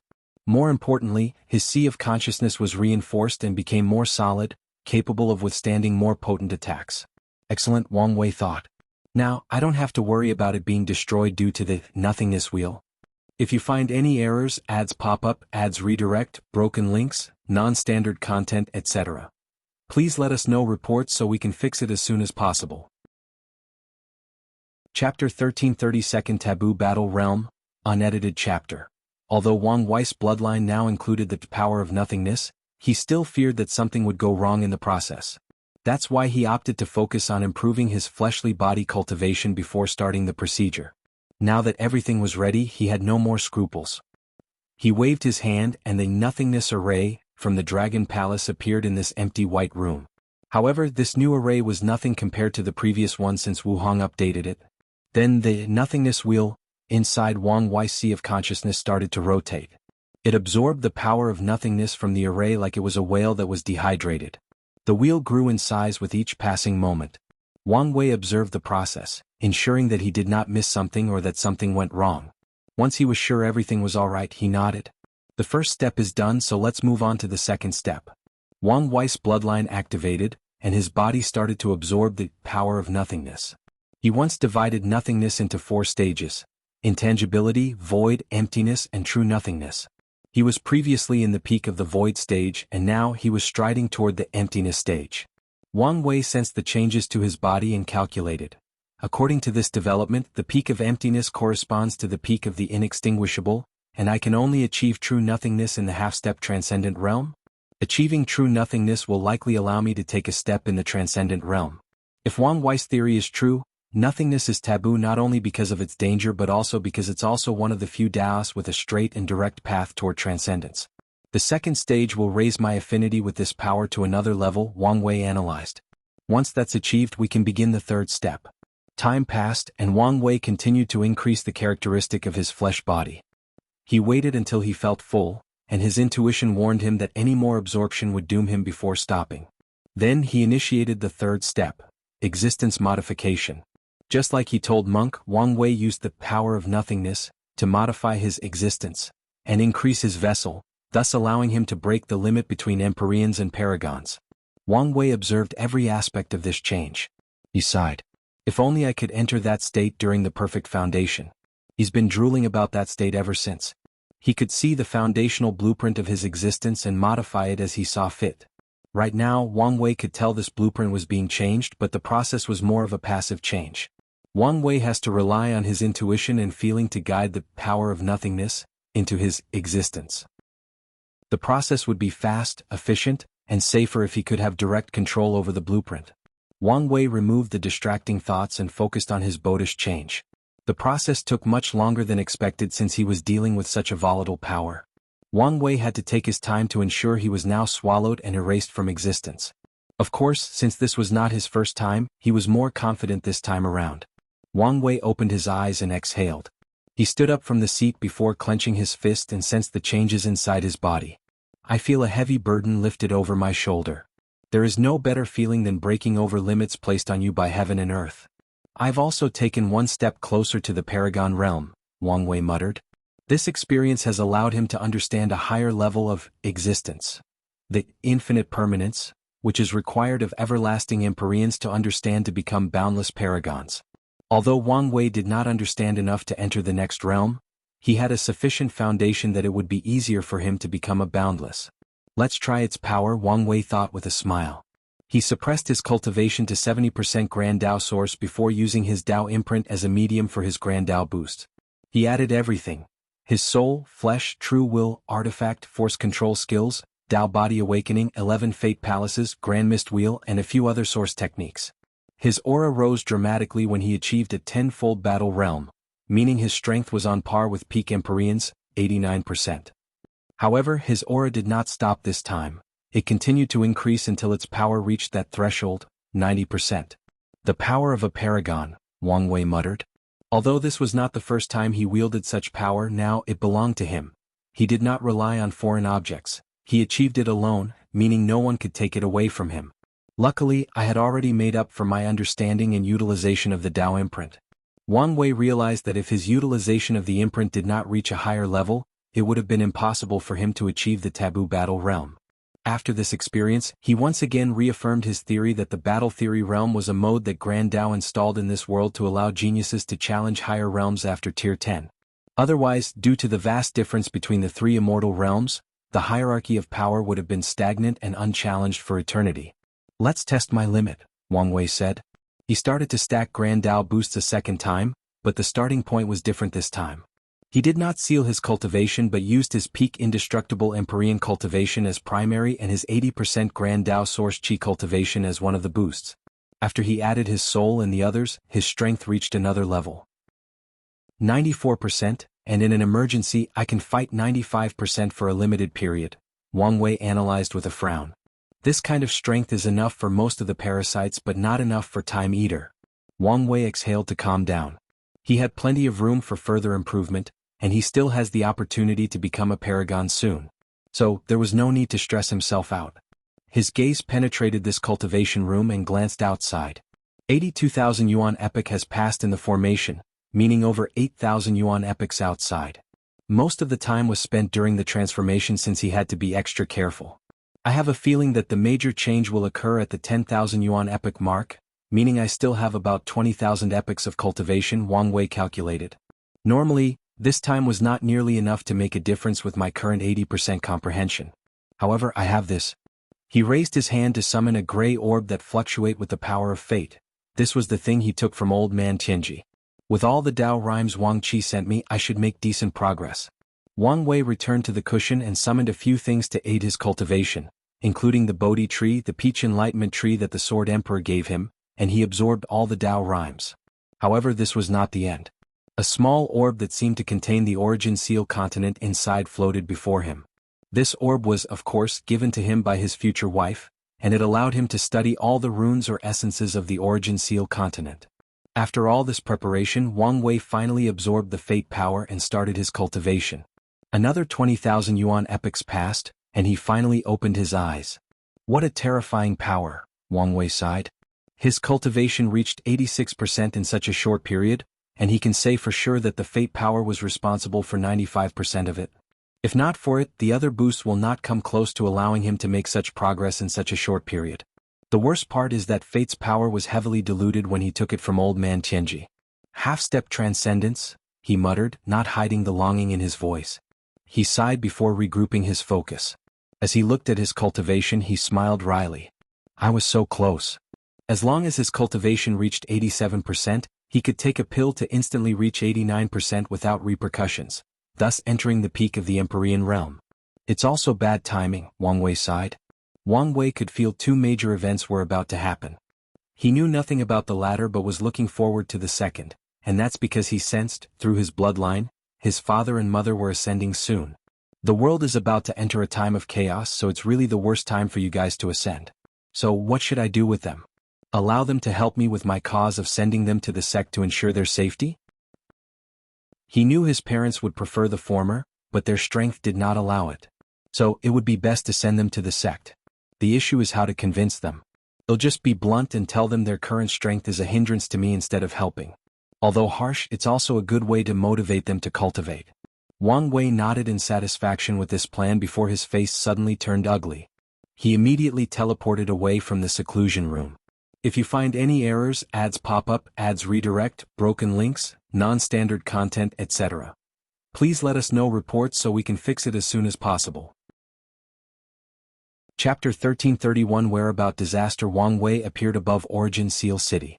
More importantly, his sea of consciousness was reinforced and became more solid, capable of withstanding more potent attacks. Excellent, Wang Wei thought. Now, I don't have to worry about it being destroyed due to the nothingness wheel. If you find any errors, ads pop up, ads redirect, broken links, non-standard content, etc., please let us know reports so we can fix it as soon as possible. Chapter 13, 32nd Taboo Battle Realm, unedited chapter. Although Wang Wei's bloodline now included the power of nothingness, he still feared that something would go wrong in the process. That's why he opted to focus on improving his fleshly body cultivation before starting the procedure. Now that everything was ready, he had no more scruples. He waved his hand and the nothingness array from the Dragon Palace appeared in this empty white room. However, this new array was nothing compared to the previous one since Wuhong updated it. Then the nothingness wheel inside Wang Wei's sea of consciousness started to rotate. It absorbed the power of nothingness from the array like it was a whale that was dehydrated. The wheel grew in size with each passing moment. Wang Wei observed the process, ensuring that he did not miss something or that something went wrong. Once he was sure everything was all right, he nodded. The first step is done, so let's move on to the second step. Wang Wei's bloodline activated, and his body started to absorb the power of nothingness. He once divided nothingness into 4 stages: intangibility, void, emptiness, and true nothingness. He was previously in the peak of the void stage and now he was striding toward the emptiness stage. Wang Wei sensed the changes to his body and calculated. According to this development, the peak of emptiness corresponds to the peak of the inextinguishable, and I can only achieve true nothingness in the half-step transcendent realm? Achieving true nothingness will likely allow me to take a step in the transcendent realm. If Wang Wei's theory is true, nothingness is taboo not only because of its danger but also because it's also one of the few Daos with a straight and direct path toward transcendence. The second stage will raise my affinity with this power to another level, Wang Wei analyzed. Once that's achieved, we can begin the third step. Time passed, and Wang Wei continued to increase the characteristic of his flesh body. He waited until he felt full, and his intuition warned him that any more absorption would doom him before stopping. Then he initiated the third step, existence modification. Just like he told Monk, Wang Wei used the power of nothingness to modify his existence and increase his vessel, thus allowing him to break the limit between Empyreans and Paragons. Wang Wei observed every aspect of this change. He sighed. If only I could enter that state during the perfect foundation. He's been drooling about that state ever since. He could see the foundational blueprint of his existence and modify it as he saw fit. Right now, Wang Wei could tell this blueprint was being changed, but the process was more of a passive change. Wang Wei has to rely on his intuition and feeling to guide the power of nothingness into his existence. The process would be fast, efficient, and safer if he could have direct control over the blueprint. Wang Wei removed the distracting thoughts and focused on his Bodish change. The process took much longer than expected since he was dealing with such a volatile power. Wang Wei had to take his time to ensure he was now swallowed and erased from existence. Of course, since this was not his first time, he was more confident this time around. Wang Wei opened his eyes and exhaled. He stood up from the seat before clenching his fist and sensed the changes inside his body. I feel a heavy burden lifted over my shoulder. There is no better feeling than breaking over limits placed on you by heaven and earth. I've also taken one step closer to the Paragon realm, Wang Wei muttered. This experience has allowed him to understand a higher level of existence. The infinite permanence, which is required of everlasting Empyreans to understand to become boundless Paragons. Although Wang Wei did not understand enough to enter the next realm, he had a sufficient foundation that it would be easier for him to become a boundless. Let's try its power, Wang Wei thought with a smile. He suppressed his cultivation to 70% Grand Dao source before using his Dao imprint as a medium for his Grand Dao boost. He added everything: his soul, flesh, true will, artifact, force control skills, Dao body awakening, 11 fate palaces, Grand Mist wheel, and a few other source techniques. His aura rose dramatically when he achieved a 10-fold battle realm, meaning his strength was on par with peak Empyreans, 89%. However, his aura did not stop this time. It continued to increase until its power reached that threshold, 90%. The power of a paragon, Wang Wei muttered. Although this was not the first time he wielded such power, now it belonged to him. He did not rely on foreign objects. He achieved it alone, meaning no one could take it away from him. Luckily, I had already made up for my understanding and utilization of the Tao imprint. Wang Wei realized that if his utilization of the imprint did not reach a higher level, it would have been impossible for him to achieve the taboo battle realm. After this experience, he once again reaffirmed his theory that the battle theory realm was a mode that Grand Tao installed in this world to allow geniuses to challenge higher realms after Tier 10. Otherwise, due to the vast difference between the three immortal realms, the hierarchy of power would have been stagnant and unchallenged for eternity. Let's test my limit, Wang Wei said. He started to stack Grand Tao boosts a second time, but the starting point was different this time. He did not seal his cultivation but used his peak indestructible Empyrean cultivation as primary and his 80% Grand Tao source Qi cultivation as one of the boosts. After he added his soul and the others, his strength reached another level. 94%, and in an emergency I can fight 95% for a limited period, Wang Wei analyzed with a frown. This kind of strength is enough for most of the parasites but not enough for Time Eater. Wang Wei exhaled to calm down. He had plenty of room for further improvement, and he still has the opportunity to become a paragon soon. So, there was no need to stress himself out. His gaze penetrated this cultivation room and glanced outside. 82,000 yuan epoch has passed in the formation, meaning over 8,000 yuan epochs outside. Most of the time was spent during the transformation since he had to be extra careful. I have a feeling that the major change will occur at the 10,000 yuan epoch mark, meaning I still have about 20,000 epochs of cultivation, Wang Wei calculated. Normally, this time was not nearly enough to make a difference with my current 80% comprehension. However, I have this. He raised his hand to summon a gray orb that fluctuate with the power of fate. This was the thing he took from old man Tianji. With all the Tao rhymes Wang Qi sent me, I should make decent progress. Wang Wei returned to the cushion and summoned a few things to aid his cultivation, including the Bodhi tree, the peach enlightenment tree that the Sword Emperor gave him, and he absorbed all the Tao rhymes. However, this was not the end. A small orb that seemed to contain the origin seal continent inside floated before him. This orb was, of course, given to him by his future wife, and it allowed him to study all the runes or essences of the origin seal continent. After all this preparation, Wang Wei finally absorbed the fate power and started his cultivation. Another 20,000 yuan epochs passed, and he finally opened his eyes. What a terrifying power, Wang Wei sighed. His cultivation reached 86% in such a short period, and he can say for sure that the fate power was responsible for 95% of it. If not for it, the other boosts will not come close to allowing him to make such progress in such a short period. The worst part is that fate's power was heavily diluted when he took it from old man Tianji. Half-step transcendence, he muttered, not hiding the longing in his voice. He sighed before regrouping his focus. As he looked at his cultivation, he smiled wryly. I was so close. As long as his cultivation reached 87%, he could take a pill to instantly reach 89% without repercussions, thus entering the peak of the Empyrean realm. It's also bad timing, Wang Wei sighed. Wang Wei could feel two major events were about to happen. He knew nothing about the latter but was looking forward to the second, and that's because he sensed, through his bloodline, his father and mother were ascending soon. The world is about to enter a time of chaos, so it's really the worst time for you guys to ascend. So what should I do with them? Allow them to help me with my cause of sending them to the sect to ensure their safety? He knew his parents would prefer the former, but their strength did not allow it. So it would be best to send them to the sect. The issue is how to convince them. They'll just be blunt and tell them their current strength is a hindrance to me instead of helping. Although harsh, it's also a good way to motivate them to cultivate. Wang Wei nodded in satisfaction with this plan before his face suddenly turned ugly. He immediately teleported away from the seclusion room. If you find any errors, ads pop up, ads redirect, broken links, non-standard content, etc., please let us know reports so we can fix it as soon as possible. Chapter 1331 Whereabout Disaster Wang Wei appeared above Origin Seal City.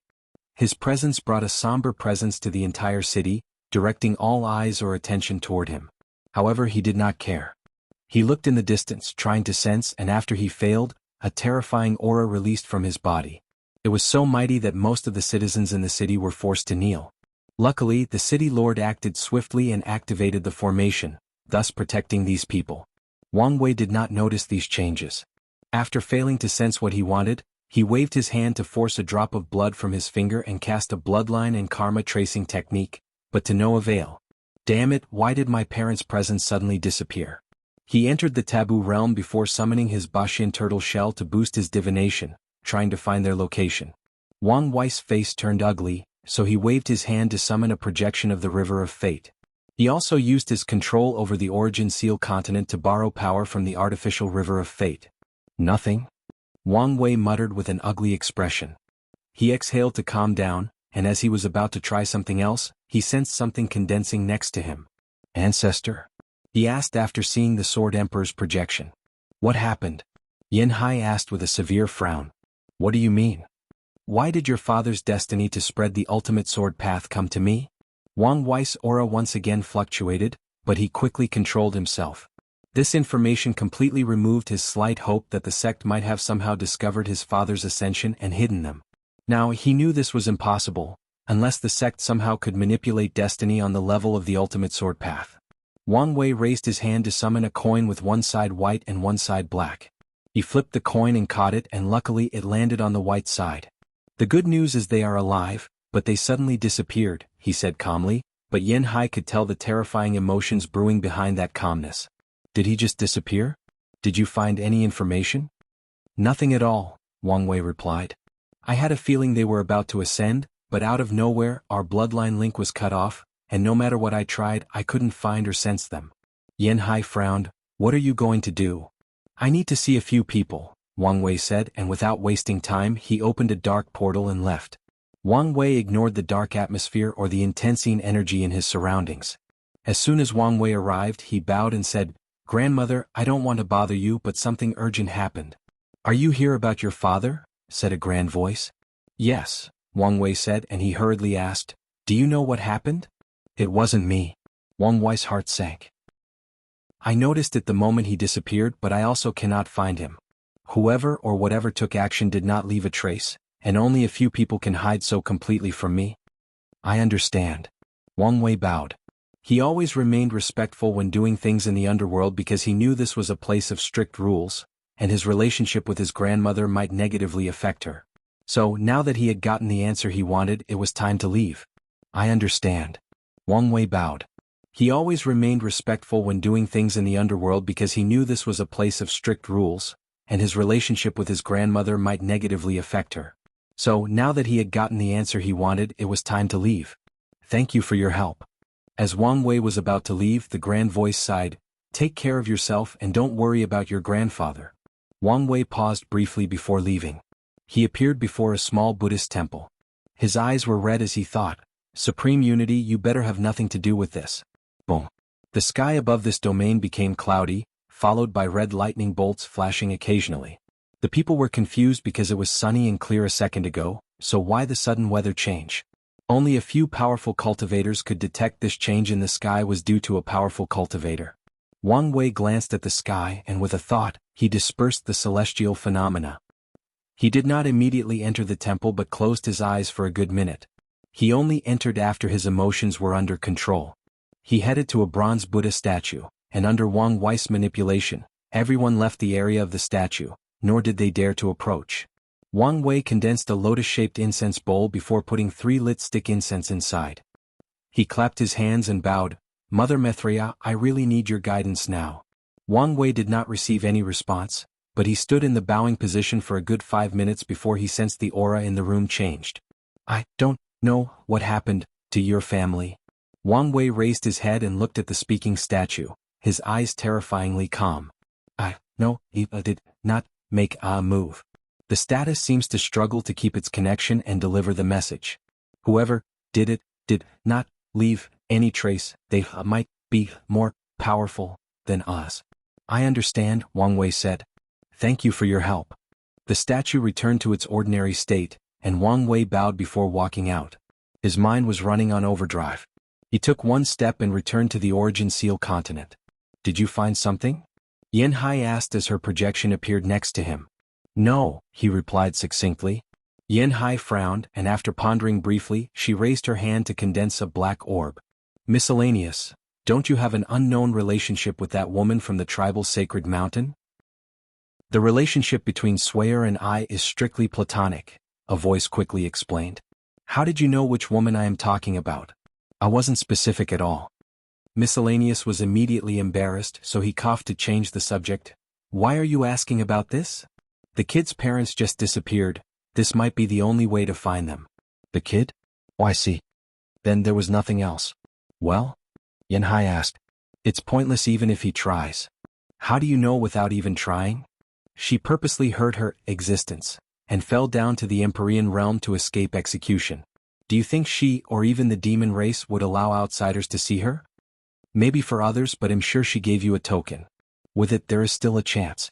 His presence brought a somber presence to the entire city, directing all eyes or attention toward him. However, he did not care. He looked in the distance, trying to sense, and after he failed, a terrifying aura released from his body. It was so mighty that most of the citizens in the city were forced to kneel. Luckily, the city lord acted swiftly and activated the formation, thus protecting these people. Wang Wei did not notice these changes. After failing to sense what he wanted, he waved his hand to force a drop of blood from his finger and cast a bloodline and karma tracing technique, but to no avail. Damn it, why did my parents' presence suddenly disappear? He entered the taboo realm before summoning his Bashin turtle shell to boost his divination, trying to find their location. Wang Wei's face turned ugly, so he waved his hand to summon a projection of the River of Fate. He also used his control over the Origin Seal continent to borrow power from the artificial River of Fate. Nothing? Wang Wei muttered with an ugly expression. He exhaled to calm down, and as he was about to try something else, he sensed something condensing next to him. Ancestor? He asked after seeing the Sword Emperor's projection. What happened? Yin Hai asked with a severe frown. What do you mean? Why did your father's destiny to spread the ultimate sword path come to me? Wang Wei's aura once again fluctuated, but he quickly controlled himself. This information completely removed his slight hope that the sect might have somehow discovered his father's ascension and hidden them. Now he knew this was impossible, unless the sect somehow could manipulate destiny on the level of the ultimate sword path. Wang Wei raised his hand to summon a coin with one side white and one side black. He flipped the coin and caught it, and luckily it landed on the white side. The good news is they are alive, but they suddenly disappeared, he said calmly, but Yin Hai could tell the terrifying emotions brewing behind that calmness. Did he just disappear? Did you find any information? Nothing at all, Wang Wei replied. I had a feeling they were about to ascend, but out of nowhere our bloodline link was cut off, and no matter what I tried I couldn't find or sense them. Yin Hai frowned. What are you going to do? I need to see a few people, Wang Wei said, and without wasting time he opened a dark portal and left. Wang Wei ignored the dark atmosphere or the intensine energy in his surroundings. As soon as Wang Wei arrived he bowed and said, Grandmother, I don't want to bother you but something urgent happened. Are you here about your father? Said a grand voice. Yes, Wang Wei said, and he hurriedly asked, Do you know what happened? It wasn't me. Wang Wei's heart sank. I noticed it the moment he disappeared, but I also cannot find him. Whoever or whatever took action did not leave a trace, and only a few people can hide so completely from me. I understand. Wang Wei bowed. He always remained respectful when doing things in the underworld because he knew this was a place of strict rules, and his relationship with his grandmother might negatively affect her. So, now that he had gotten the answer he wanted, it was time to leave. I understand. Wang Wei bowed. He always remained respectful when doing things in the underworld because he knew this was a place of strict rules, and his relationship with his grandmother might negatively affect her. So, now that he had gotten the answer he wanted, it was time to leave. Thank you for your help. As Wang Wei was about to leave, the grand voice sighed, Take care of yourself and don't worry about your grandfather. Wang Wei paused briefly before leaving. He appeared before a small Buddhist temple. His eyes were red as he thought, Supreme Unity, you better have nothing to do with this. Boom. The sky above this domain became cloudy, followed by red lightning bolts flashing occasionally. The people were confused because it was sunny and clear a second ago, so why the sudden weather change? Only a few powerful cultivators could detect this change in the sky was due to a powerful cultivator. Wang Wei glanced at the sky and with a thought, he dispersed the celestial phenomena. He did not immediately enter the temple but closed his eyes for a good minute. He only entered after his emotions were under control. He headed to a bronze Buddha statue, and under Wang Wei's manipulation, everyone left the area of the statue, nor did they dare to approach. Wang Wei condensed a lotus-shaped incense bowl before putting 3 lit stick incense inside. He clapped his hands and bowed, Mother Maitreya, I really need your guidance now. Wang Wei did not receive any response, but he stood in the bowing position for a good 5 minutes before he sensed the aura in the room changed. I don't know what happened to your family. Wang Wei raised his head and looked at the speaking statue, his eyes terrifyingly calm. No, he did not make a move. The status seems to struggle to keep its connection and deliver the message. Whoever did it did not leave any trace. They might be more powerful than us. I understand, Wang Wei said. Thank you for your help. The statue returned to its ordinary state, and Wang Wei bowed before walking out. His mind was running on overdrive. He took one step and returned to the Origin Seal continent. Did you find something? Yin Hai asked as her projection appeared next to him. No, he replied succinctly. Yin Hai frowned, and after pondering briefly, she raised her hand to condense a black orb. Miscellaneous, don't you have an unknown relationship with that woman from the tribal sacred mountain? The relationship between Swayer and I is strictly platonic, a voice quickly explained. How did you know which woman I am talking about? I wasn't specific at all. Miscellaneous was immediately embarrassed, so he coughed to change the subject. Why are you asking about this? The kid's parents just disappeared. This might be the only way to find them. The kid? Oh, I see. Then there was nothing else. Well? Yanhai asked. It's pointless even if he tries. How do you know without even trying? She purposely hurt her existence, and fell down to the Empyrean realm to escape execution. Do you think she or even the demon race would allow outsiders to see her? Maybe for others, but I'm sure she gave you a token. With it there is still a chance.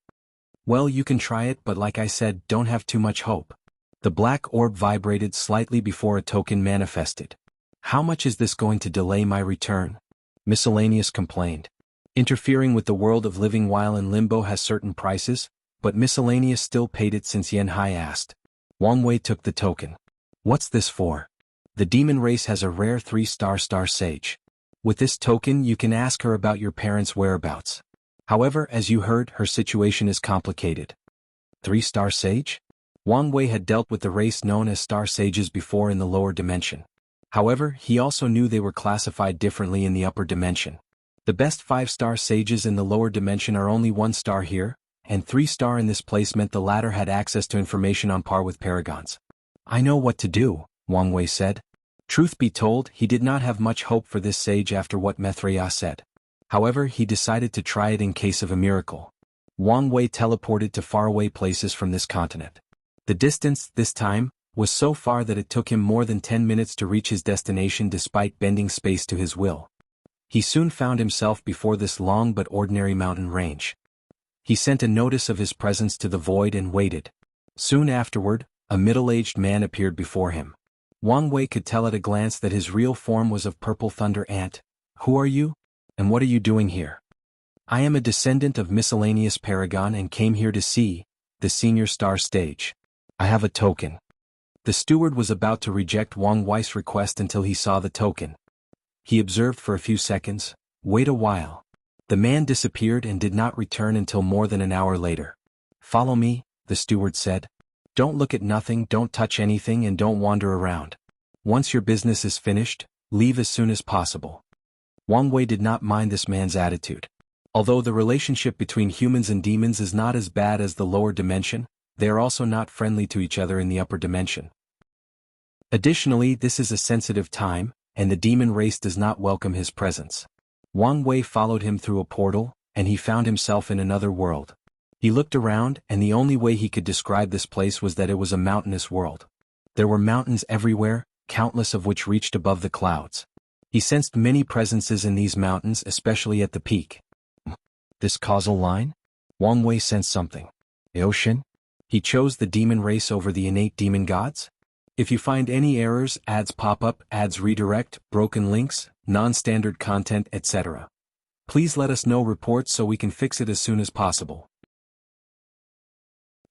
Well, you can try it, but like I said, don't have too much hope. The black orb vibrated slightly before a token manifested. How much is this going to delay my return? Miscellaneous complained. Interfering with the world of living while in limbo has certain prices, but Miscellaneous still paid it since Yanhai asked. Wang Wei took the token. What's this for? The demon race has a rare 3-star sage. With this token you can ask her about your parents' whereabouts. However, as you heard, her situation is complicated. 3-star sage? Wang Wei had dealt with the race known as star sages before in the lower dimension. However, he also knew they were classified differently in the upper dimension. The best 5-star sages in the lower dimension are only 1 star here, and 3-star in this place meant the latter had access to information on par with paragons. I know what to do, Wang Wei said. Truth be told, he did not have much hope for this sage after what Mithraea said. However, he decided to try it in case of a miracle. Wang Wei teleported to faraway places from this continent. The distance, this time, was so far that it took him more than 10 minutes to reach his destination despite bending space to his will. He soon found himself before this long but ordinary mountain range. He sent a notice of his presence to the void and waited. Soon afterward, a middle-aged man appeared before him. Wang Wei could tell at a glance that his real form was of Purple Thunder Ant. Who are you? And what are you doing here? I am a descendant of Miscellaneous Paragon and came here to see the senior star stage. I have a token. The steward was about to reject Wang Wei's request until he saw the token. He observed for a few seconds. Wait a while. The man disappeared and did not return until more than an hour later. Follow me, the steward said. Don't look at nothing, don't touch anything, and don't wander around. Once your business is finished, leave as soon as possible. Wang Wei did not mind this man's attitude. Although the relationship between humans and demons is not as bad as the lower dimension, they are also not friendly to each other in the upper dimension. Additionally, this is a sensitive time, and the demon race does not welcome his presence. Wang Wei followed him through a portal, and he found himself in another world. He looked around, and the only way he could describe this place was that it was a mountainous world. There were mountains everywhere, countless of which reached above the clouds. He sensed many presences in these mountains, especially at the peak. This causal line? Wang Wei sensed something. Ocean? He chose the demon race over the innate demon gods? If you find any errors, ads pop up, ads redirect, broken links, non-standard content, etc. Please let us know reports so we can fix it as soon as possible.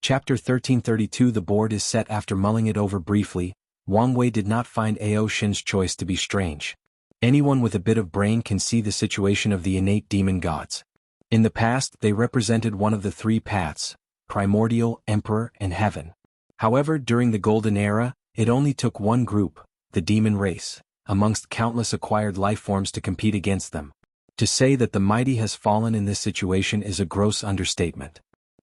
Chapter 1332. The board is set. After mulling it over briefly, Wang Wei did not find Ao Shin's choice to be strange. Anyone with a bit of brain can see the situation of the innate demon gods. In the past, they represented one of the 3 paths: primordial, emperor, and heaven. However, during the Golden Era, it only took one group, the demon race, amongst countless acquired lifeforms to compete against them. To say that the mighty has fallen in this situation is a gross understatement.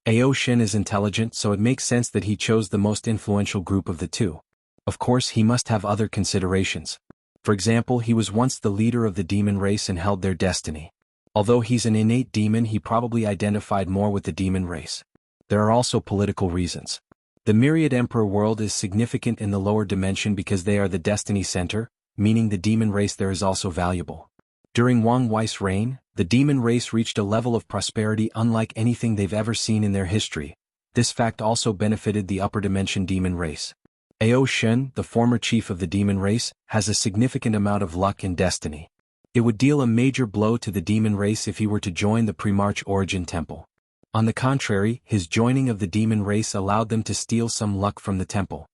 Ao Shin is intelligent, so it makes sense that he chose the most influential group of the 2. Of course, he must have other considerations. For example, he was once the leader of the demon race and held their destiny. Although he's an innate demon, he probably identified more with the demon race. There are also political reasons. The Myriad Emperor world is significant in the lower dimension because they are the destiny center, meaning the demon race there is also valuable. During Wang Wei's reign, the demon race reached a level of prosperity unlike anything they've ever seen in their history. This fact also benefited the upper dimension demon race. Ao Shin, the former chief of the demon race, has a significant amount of luck and destiny. It would deal a major blow to the demon race if he were to join the Premarch Origin Temple. On the contrary, his joining of the demon race allowed them to steal some luck from the temple.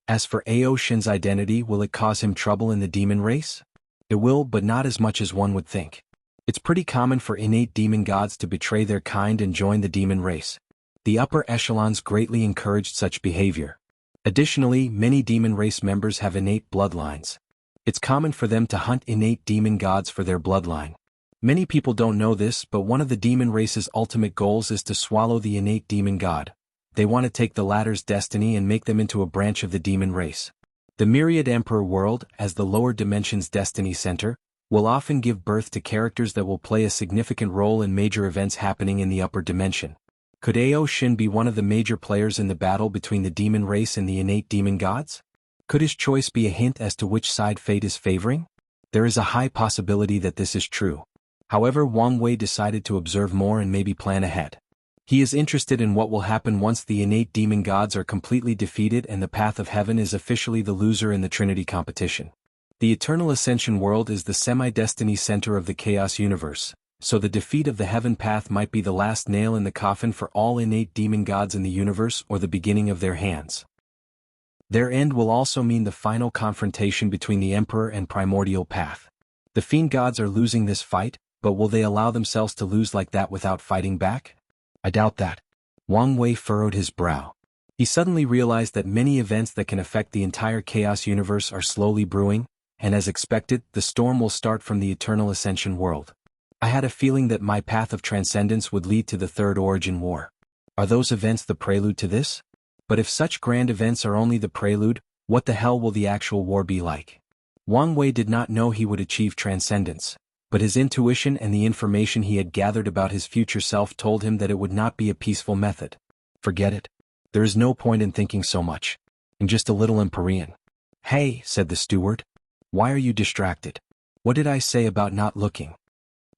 As for Ao Shin's identity, will it cause him trouble in the demon race? It will, but not as much as one would think. It's pretty common for innate demon gods to betray their kind and join the demon race. The upper echelons greatly encouraged such behavior. Additionally, many demon race members have innate bloodlines. It's common for them to hunt innate demon gods for their bloodline. Many people don't know this, but one of the demon race's ultimate goals is to swallow the innate demon god. They want to take the latter's destiny and make them into a branch of the demon race. The Myriad Emperor world, as the lower dimension's destiny center, will often give birth to characters that will play a significant role in major events happening in the upper dimension. Could Ao Shin be one of the major players in the battle between the demon race and the innate demon gods? Could his choice be a hint as to which side fate is favoring? There is a high possibility that this is true. However, Wang Wei decided to observe more and maybe plan ahead. He is interested in what will happen once the innate demon gods are completely defeated and the path of heaven is officially the loser in the Trinity competition. The Eternal Ascension world is the semi-destiny center of the Chaos universe, so the defeat of the heaven path might be the last nail in the coffin for all innate demon gods in the universe or the beginning of their hands. Their end will also mean the final confrontation between the Emperor and Primordial Path. The Fiend gods are losing this fight, but will they allow themselves to lose like that without fighting back? I doubt that. Wang Wei furrowed his brow. He suddenly realized that many events that can affect the entire Chaos universe are slowly brewing, and as expected, the storm will start from the Eternal Ascension world. I had a feeling that my path of transcendence would lead to the Third Origin War. Are those events the prelude to this? But if such grand events are only the prelude, what the hell will the actual war be like? Wang Wei did not know he would achieve transcendence, but his intuition and the information he had gathered about his future self told him that it would not be a peaceful method. Forget it. There is no point in thinking so much. I'm just a little Empyrean. Hey, said the steward. Why are you distracted? What did I say about not looking?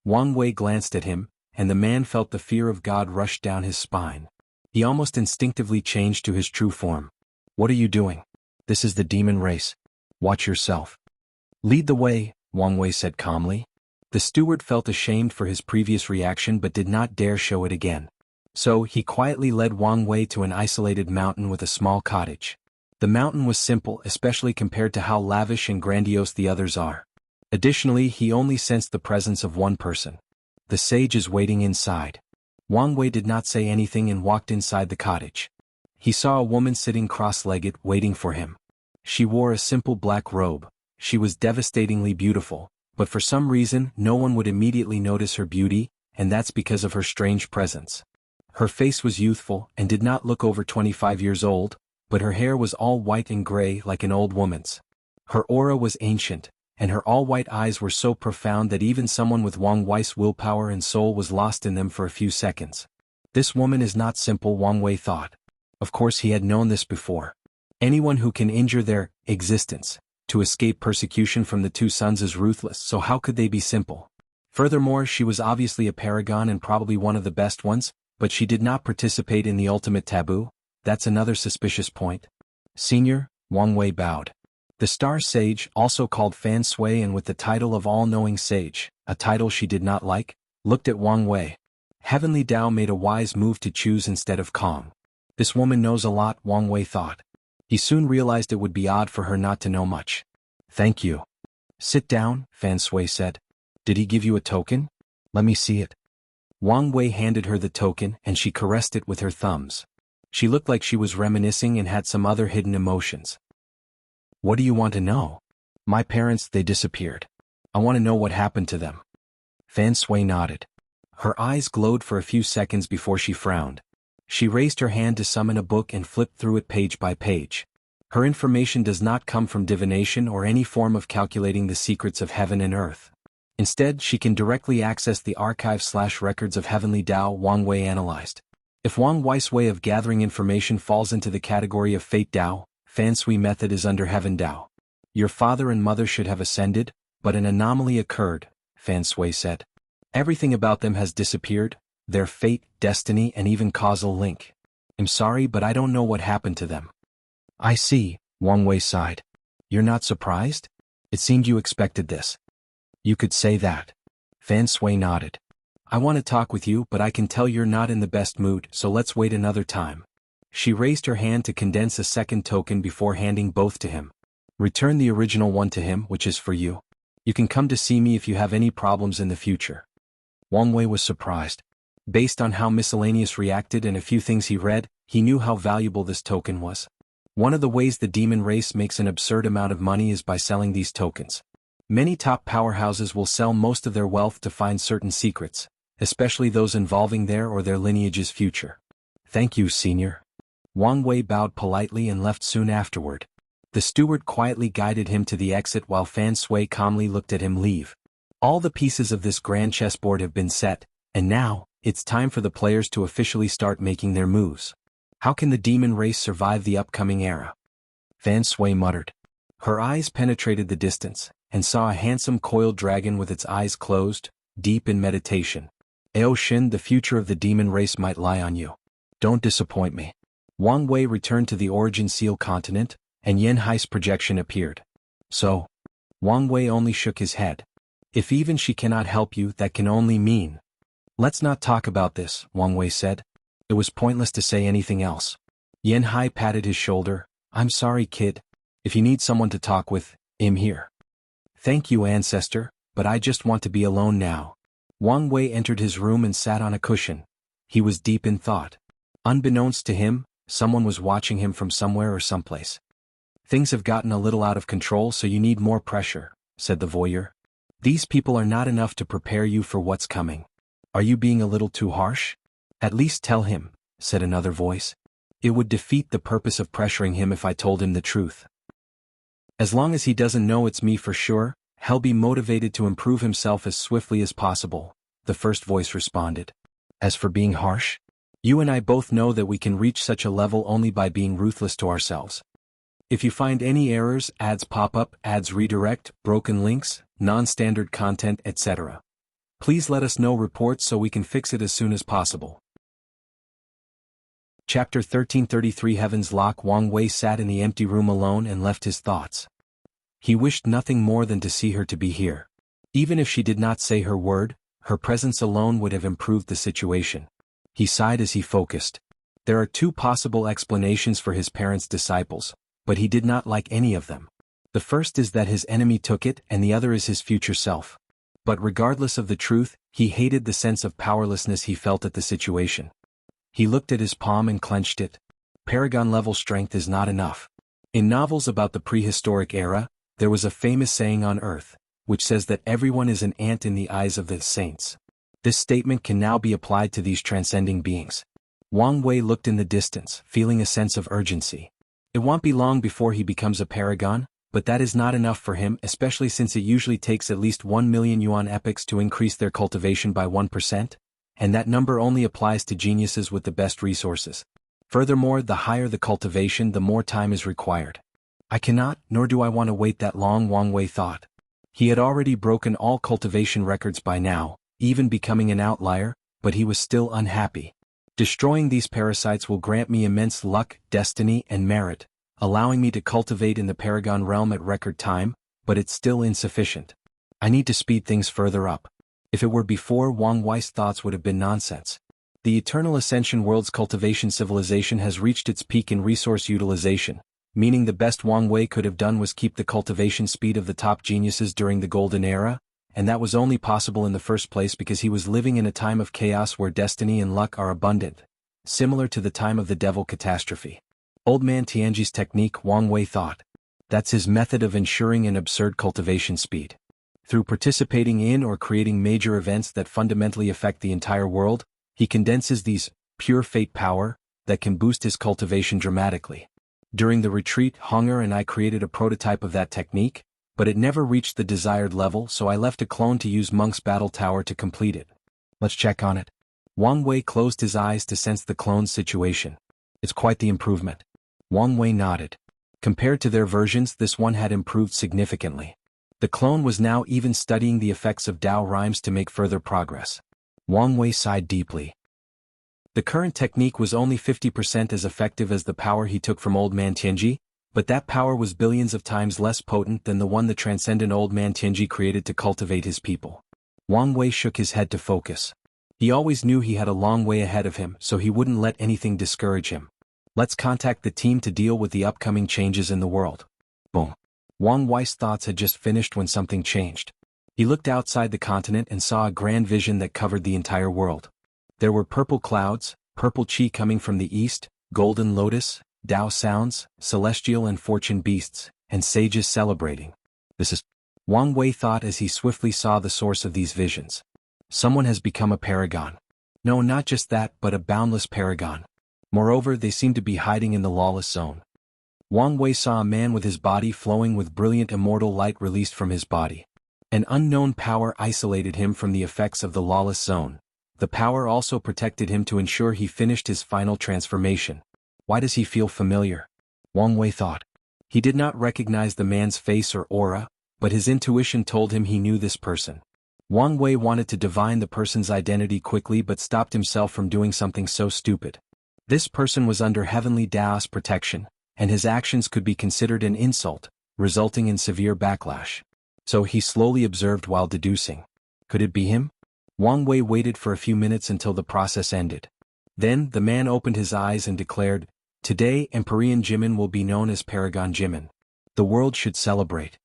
Wang Wei glanced at him, and the man felt the fear of God rush down his spine. He almost instinctively changed to his true form. What are you doing? This is the demon race. Watch yourself. Lead the way, Wang Wei said calmly. The steward felt ashamed for his previous reaction but did not dare show it again. So he quietly led Wang Wei to an isolated mountain with a small cottage. The mountain was simple, especially compared to how lavish and grandiose the others are. Additionally, he only sensed the presence of one person. The sage is waiting inside. Wang Wei did not say anything and walked inside the cottage. He saw a woman sitting cross-legged, waiting for him. She wore a simple black robe. She was devastatingly beautiful, but for some reason no one would immediately notice her beauty, and that's because of her strange presence. Her face was youthful and did not look over 25 years old, but her hair was all white and gray like an old woman's. Her aura was ancient, and her all-white eyes were so profound that even someone with Wang Wei's willpower and soul was lost in them for a few seconds. This woman is not simple, Wang Wei thought. Of course he had known this before. Anyone who can injure their existence to escape persecution from the two sons is ruthless, so how could they be simple? Furthermore, she was obviously a paragon and probably one of the best ones, but she did not participate in the ultimate taboo. That's another suspicious point. Senior, Wang Wei bowed. The Star Sage, also called Fan Sui and with the title of All-Knowing Sage, a title she did not like, looked at Wang Wei. Heavenly Dao made a wise move to choose instead of Kong. This woman knows a lot, Wang Wei thought. He soon realized it would be odd for her not to know much. Thank you. Sit down, Fan Sui said. Did he give you a token? Let me see it. Wang Wei handed her the token and she caressed it with her thumbs. She looked like she was reminiscing and had some other hidden emotions. What do you want to know? My parents, they disappeared. I want to know what happened to them. Fan Sui nodded. Her eyes glowed for a few seconds before she frowned. She raised her hand to summon a book and flipped through it page by page. Her information does not come from divination or any form of calculating the secrets of heaven and earth. Instead, she can directly access the archive/records of Heavenly Dao, Wang Wei analyzed. If Wang Wei's way of gathering information falls into the category of Fate Dao, Fan Sui method is under Heaven Dao. Your father and mother should have ascended, but an anomaly occurred, Fan Sui said. Everything about them has disappeared, their fate, destiny, and even causal link. I'm sorry, but I don't know what happened to them. I see, Wang Wei sighed. You're not surprised? It seemed you expected this. You could say that. Fan Sui nodded. I want to talk with you, but I can tell you're not in the best mood, so let's wait another time. She raised her hand to condense a second token before handing both to him. Return the original one to him, which is for you. You can come to see me if you have any problems in the future. Wang Wei was surprised. Based on how Miscellaneous reacted and a few things he read, he knew how valuable this token was. One of the ways the demon race makes an absurd amount of money is by selling these tokens. Many top powerhouses will sell most of their wealth to find certain secrets, especially those involving their or their lineage's future. Thank you, Senior. Wang Wei bowed politely and left soon afterward. The steward quietly guided him to the exit while Fan Sui calmly looked at him leave. All the pieces of this grand chessboard have been set, and now, it's time for the players to officially start making their moves. How can the demon race survive the upcoming era? Fan Sui muttered. Her eyes penetrated the distance, and saw a handsome coiled dragon with its eyes closed, deep in meditation. Ao Shin, the future of the demon race might lie on you. Don't disappoint me. Wang Wei returned to the origin seal continent, and Yen Hai's projection appeared. So? Wang Wei only shook his head. If even she cannot help you, that can only mean. Let's not talk about this, Wang Wei said. It was pointless to say anything else. Yen Hai patted his shoulder. I'm sorry, kid. If you need someone to talk with, I'm here. Thank you, ancestor, but I just want to be alone now. Wang Wei entered his room and sat on a cushion. He was deep in thought. Unbeknownst to him, someone was watching him from somewhere or someplace. Things have gotten a little out of control, so you need more pressure, said the voyeur. These people are not enough to prepare you for what's coming. Are you being a little too harsh? At least tell him, said another voice. It would defeat the purpose of pressuring him if I told him the truth. As long as he doesn't know it's me for sure, he'll be motivated to improve himself as swiftly as possible, the first voice responded. As for being harsh, you and I both know that we can reach such a level only by being ruthless to ourselves. If you find any errors, ads pop up, ads redirect, broken links, non-standard content, etc., please let us know reports so we can fix it as soon as possible. Chapter 1333 Heaven's Lock. Wang Wei sat in the empty room alone and left his thoughts. He wished nothing more than to see her to be here. Even if she did not say her word, her presence alone would have improved the situation. He sighed as he focused. There are two possible explanations for his parents' disciples, but he did not like any of them. The first is that his enemy took it, and the other is his future self. But regardless of the truth, he hated the sense of powerlessness he felt at the situation. He looked at his palm and clenched it. Paragon-level strength is not enough. In novels about the prehistoric era, there was a famous saying on Earth, which says that everyone is an ant in the eyes of the saints. This statement can now be applied to these transcending beings. Wang Wei looked in the distance, feeling a sense of urgency. It won't be long before he becomes a paragon, but that is not enough for him, especially since it usually takes at least 1 million yuan epics to increase their cultivation by 1%, and that number only applies to geniuses with the best resources. Furthermore, the higher the cultivation, the more time is required. I cannot, nor do I want to wait that long, Wang Wei thought. He had already broken all cultivation records by now, even becoming an outlier, but he was still unhappy. Destroying these parasites will grant me immense luck, destiny, and merit, allowing me to cultivate in the Paragon realm at record time, but it's still insufficient. I need to speed things further up. If it were before, Wang Wei's thoughts would have been nonsense. The Eternal Ascension world's cultivation civilization has reached its peak in resource utilization, meaning the best Wang Wei could have done was keep the cultivation speed of the top geniuses during the Golden Era, and that was only possible in the first place because he was living in a time of chaos where destiny and luck are abundant, similar to the time of the Devil Catastrophe. Old Man Tianji's technique, Wang Wei thought. That's his method of ensuring an absurd cultivation speed. Through participating in or creating major events that fundamentally affect the entire world, he condenses these pure fate power that can boost his cultivation dramatically. During the retreat, Honger and I created a prototype of that technique, but it never reached the desired level, so I left a clone to use Monk's Battle Tower to complete it. Let's check on it. Wang Wei closed his eyes to sense the clone's situation. It's quite the improvement. Wang Wei nodded. Compared to their versions, this one had improved significantly. The clone was now even studying the effects of Dao rhymes to make further progress. Wang Wei sighed deeply. The current technique was only 50% as effective as the power he took from Old Man Tianji, but that power was billions of times less potent than the one the Transcendent Old Man Tianji created to cultivate his people. Wang Wei shook his head to focus. He always knew he had a long way ahead of him, so he wouldn't let anything discourage him. Let's contact the team to deal with the upcoming changes in the world. Boom. Wang Wei's thoughts had just finished when something changed. He looked outside the continent and saw a grand vision that covered the entire world. There were purple clouds, purple chi coming from the east, golden lotus, Dao sounds, celestial and fortune beasts, and sages celebrating. This is Wang Wei thought as he swiftly saw the source of these visions. Someone has become a paragon. No, not just that, but a boundless paragon. Moreover, they seemed to be hiding in the lawless zone. Wang Wei saw a man with his body flowing with brilliant immortal light released from his body. An unknown power isolated him from the effects of the lawless zone. The power also protected him to ensure he finished his final transformation. Why does he feel familiar? Wang Wei thought. He did not recognize the man's face or aura, but his intuition told him he knew this person. Wang Wei wanted to divine the person's identity quickly but stopped himself from doing something so stupid. This person was under heavenly Dao's protection, and his actions could be considered an insult, resulting in severe backlash. So he slowly observed while deducing. Could it be him? Wang Wei waited for a few minutes until the process ended. Then the man opened his eyes and declared, "Today Empyrean Jimin will be known as Paragon Jimin. The world should celebrate."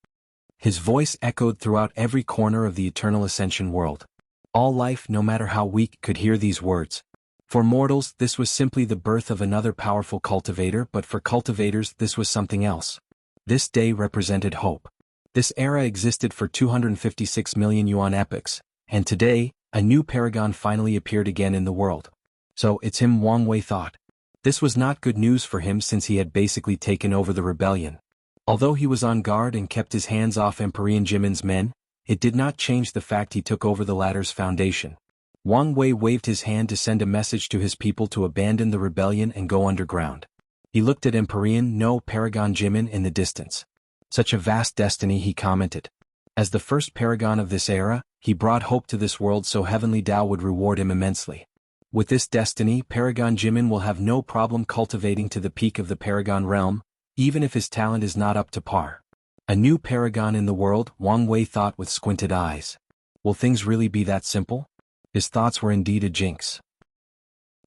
His voice echoed throughout every corner of the Eternal Ascension world. All life, no matter how weak, could hear these words. For mortals, this was simply the birth of another powerful cultivator, but for cultivators, this was something else. This day represented hope. This era existed for 256 million yuan epochs, and today, a new paragon finally appeared again in the world. So it's him, Wang Wei thought. This was not good news for him since he had basically taken over the rebellion. Although he was on guard and kept his hands off Empyrean Jimin's men, it did not change the fact he took over the latter's foundation. Wang Wei waved his hand to send a message to his people to abandon the rebellion and go underground. He looked at Empyrean no Paragon Jimin in the distance. Such a vast destiny, he commented. As the first paragon of this era, he brought hope to this world, so heavenly Tao would reward him immensely. With this destiny, Paragon Jimin will have no problem cultivating to the peak of the paragon realm, even if his talent is not up to par. A new paragon in the world, Wang Wei thought with squinted eyes. Will things really be that simple? His thoughts were indeed a jinx.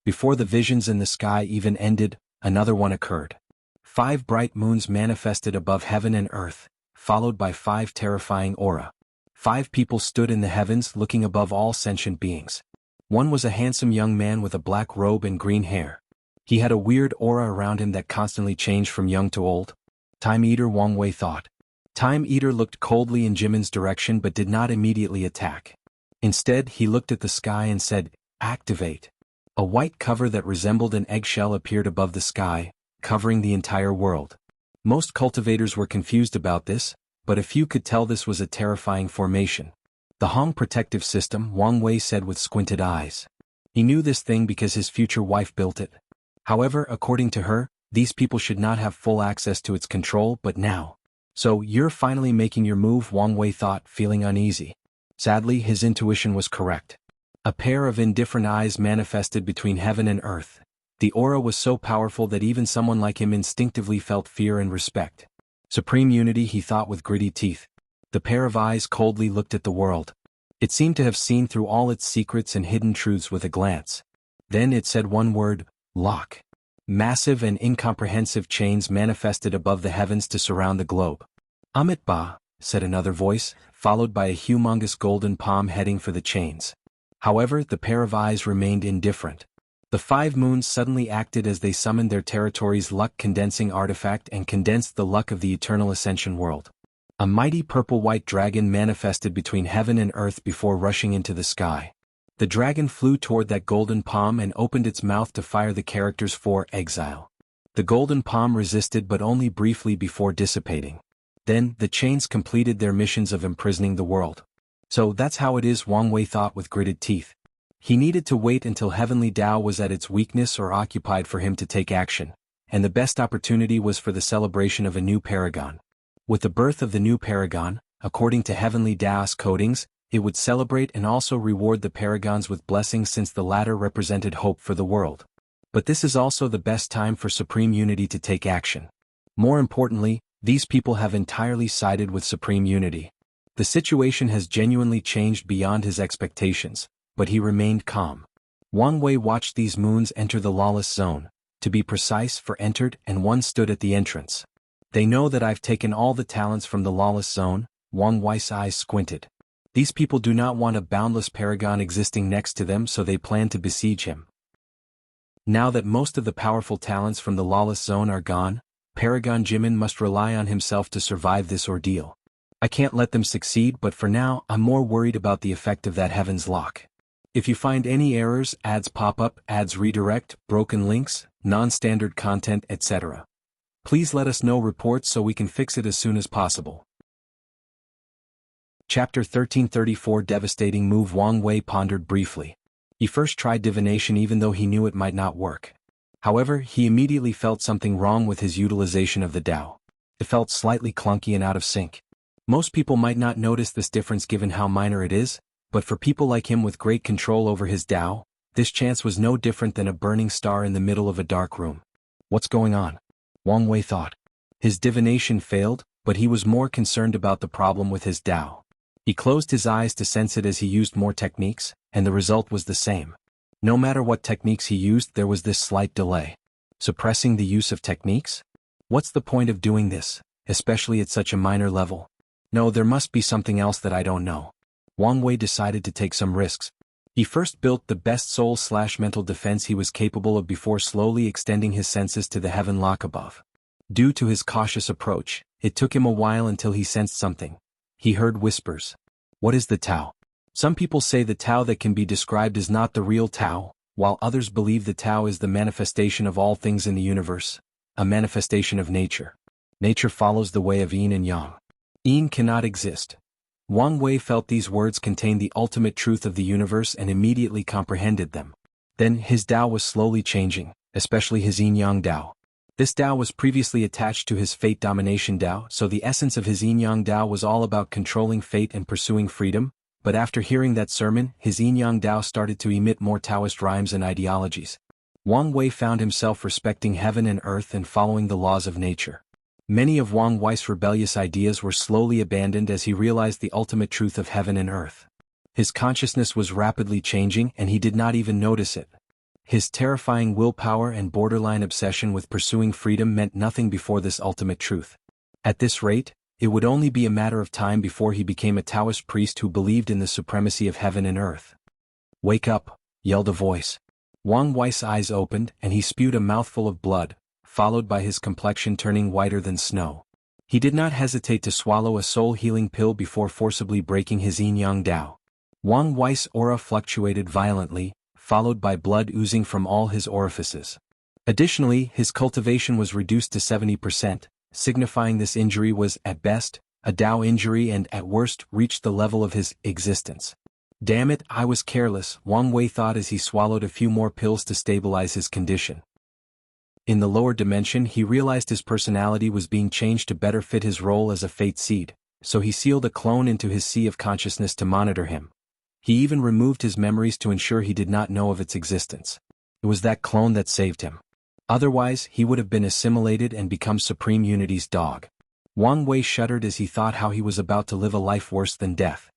Before the visions in the sky even ended, another one occurred. 5 bright moons manifested above heaven and earth, followed by 5 terrifying aura. 5 people stood in the heavens looking above all sentient beings. One was a handsome young man with a black robe and green hair. He had a weird aura around him that constantly changed from young to old. Time Eater, Wang Wei thought. Time Eater looked coldly in Jimin's direction but did not immediately attack. Instead, he looked at the sky and said, "Activate." A white cover that resembled an eggshell appeared above the sky, covering the entire world. Most cultivators were confused about this, but a few could tell this was a terrifying formation. The Hong protective system, Wang Wei said with squinted eyes. He knew this thing because his future wife built it. However, according to her, these people should not have full access to its control, but now. So you're finally making your move, Wang Wei thought, feeling uneasy. Sadly, his intuition was correct. A pair of indifferent eyes manifested between heaven and earth. The aura was so powerful that even someone like him instinctively felt fear and respect. Supreme unity, he thought with gritty teeth. The pair of eyes coldly looked at the world. It seemed to have seen through all its secrets and hidden truths with a glance. Then it said one word, lock. Massive and incomprehensive chains manifested above the heavens to surround the globe. Amit Ba, said another voice, followed by a humongous golden palm heading for the chains. However, the pair of eyes remained indifferent. The 5 moons suddenly acted as they summoned their territory's luck-condensing artifact and condensed the luck of the Eternal Ascension world. A mighty purple-white dragon manifested between heaven and earth before rushing into the sky. The dragon flew toward that golden palm and opened its mouth to fire the characters for exile. The golden palm resisted but only briefly before dissipating. Then, the chains completed their missions of imprisoning the world. So that's how it is, Wang Wei thought with gritted teeth. He needed to wait until Heavenly Tao was at its weakness or occupied for him to take action, and the best opportunity was for the celebration of a new paragon. With the birth of the new paragon, according to Heavenly Tao's codings, it would celebrate and also reward the paragons with blessings since the latter represented hope for the world. But this is also the best time for Supreme Unity to take action. More importantly, these people have entirely sided with Supreme Unity. The situation has genuinely changed beyond his expectations, but he remained calm. Wang Wei watched these moons enter the lawless zone, to be precise, for entered, and one stood at the entrance. They know that I've taken all the talents from the lawless zone. Wang Wei's eyes squinted. These people do not want a boundless paragon existing next to them, so they plan to besiege him. Now that most of the powerful talents from the lawless zone are gone, Paragon Jimin must rely on himself to survive this ordeal. I can't let them succeed, but for now, I'm more worried about the effect of that heaven's lock. If you find any errors, ads pop up, ads redirect, broken links, non-standard content, etc., please let us know reports so we can fix it as soon as possible. Chapter 1334 Devastating Move. Wang Wei pondered briefly. He first tried divination even though he knew it might not work. However, he immediately felt something wrong with his utilization of the Tao. It felt slightly clunky and out of sync. Most people might not notice this difference given how minor it is, but for people like him with great control over his Tao, this chance was no different than a burning star in the middle of a dark room. What's going on? Wang Wei thought. His divination failed, but he was more concerned about the problem with his Tao. He closed his eyes to sense it as he used more techniques, and the result was the same. No matter what techniques he used, there was this slight delay. Suppressing the use of techniques? What's the point of doing this, especially at such a minor level? No, there must be something else that I don't know. Wang Wei decided to take some risks. He first built the best soul/mental defense he was capable of before slowly extending his senses to the heaven lock above. Due to his cautious approach, it took him a while until he sensed something. He heard whispers. What is the Tao? Some people say the Tao that can be described is not the real Tao, while others believe the Tao is the manifestation of all things in the universe, a manifestation of nature. Nature follows the way of yin and yang. Yin cannot exist. Wang Wei felt these words contained the ultimate truth of the universe and immediately comprehended them. Then his Tao was slowly changing, especially his yin-yang Tao. This Tao was previously attached to his fate domination Tao, so the essence of his yin-yang Tao was all about controlling fate and pursuing freedom, but after hearing that sermon, his yin-yang Tao started to emit more Taoist rhymes and ideologies. Wang Wei found himself respecting heaven and earth and following the laws of nature. Many of Wang Wei's rebellious ideas were slowly abandoned as he realized the ultimate truth of heaven and earth. His consciousness was rapidly changing and he did not even notice it. His terrifying willpower and borderline obsession with pursuing freedom meant nothing before this ultimate truth. At this rate, it would only be a matter of time before he became a Taoist priest who believed in the supremacy of heaven and earth. Wake up, yelled a voice. Wang Wei's eyes opened and he spewed a mouthful of blood, followed by his complexion turning whiter than snow. He did not hesitate to swallow a soul-healing pill before forcibly breaking his yin-yang Tao. Wang Wei's aura fluctuated violently, followed by blood oozing from all his orifices. Additionally, his cultivation was reduced to 70%, signifying this injury was, at best, a Tao injury and, at worst, reached the level of his existence. Damn it, I was careless, Wang Wei thought as he swallowed a few more pills to stabilize his condition. In the lower dimension, he realized his personality was being changed to better fit his role as a fate seed, so he sealed a clone into his sea of consciousness to monitor him. He even removed his memories to ensure he did not know of its existence. It was that clone that saved him. Otherwise, he would have been assimilated and become Supreme Unity's dog. Wang Wei shuddered as he thought how he was about to live a life worse than death.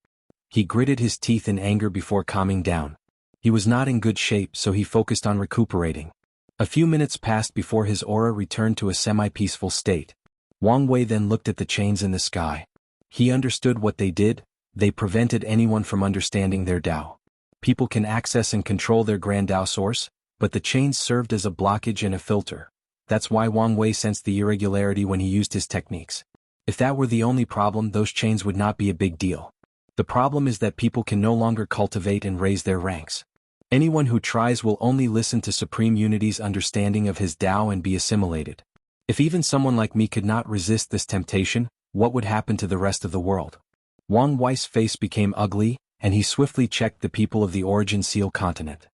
He gritted his teeth in anger before calming down. He was not in good shape, so he focused on recuperating. A few minutes passed before his aura returned to a semi-peaceful state. Wang Wei then looked at the chains in the sky. He understood what they did. They prevented anyone from understanding their Tao. People can access and control their grand Tao source, but the chains served as a blockage and a filter. That's why Wang Wei sensed the irregularity when he used his techniques. If that were the only problem, those chains would not be a big deal. The problem is that people can no longer cultivate and raise their ranks. Anyone who tries will only listen to Supreme Unity's understanding of his Tao and be assimilated. If even someone like me could not resist this temptation, what would happen to the rest of the world? Wang Wei's face became ugly, and he swiftly checked the people of the Origin Seal continent.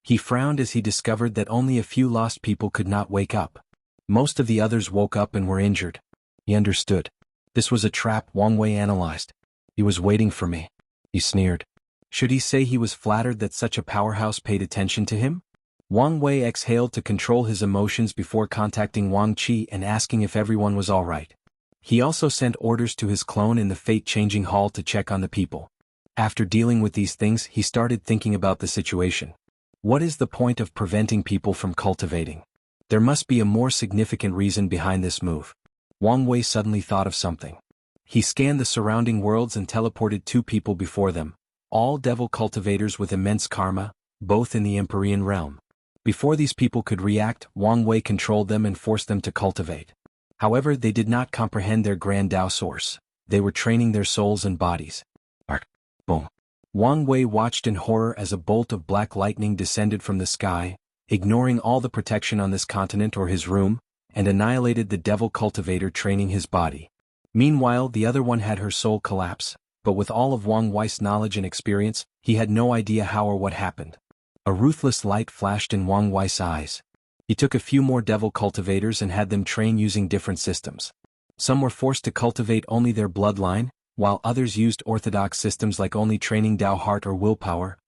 He frowned as he discovered that only a few lost people could not wake up. Most of the others woke up and were injured. He understood. This was a trap, Wang Wei analyzed. He was waiting for me. He sneered. Should he say he was flattered that such a powerhouse paid attention to him? Wang Wei exhaled to control his emotions before contacting Wang Qi and asking if everyone was all right. He also sent orders to his clone in the fate-changing hall to check on the people. After dealing with these things, he started thinking about the situation. What is the point of preventing people from cultivating? There must be a more significant reason behind this move. Wang Wei suddenly thought of something. He scanned the surrounding worlds and teleported two people before them, all devil cultivators with immense karma, both in the Empyrean realm. Before these people could react, Wang Wei controlled them and forced them to cultivate. However, they did not comprehend their grand Tao source. They were training their souls and bodies. Arc. Boom. Wang Wei watched in horror as a bolt of black lightning descended from the sky, ignoring all the protection on this continent or his room, and annihilated the devil cultivator training his body. Meanwhile, the other one had her soul collapse, but with all of Wang Wei's knowledge and experience, he had no idea how or what happened. A ruthless light flashed in Wang Wei's eyes. He took a few more devil cultivators and had them train using different systems. Some were forced to cultivate only their bloodline, while others used orthodox systems like only training Dao heart or willpower.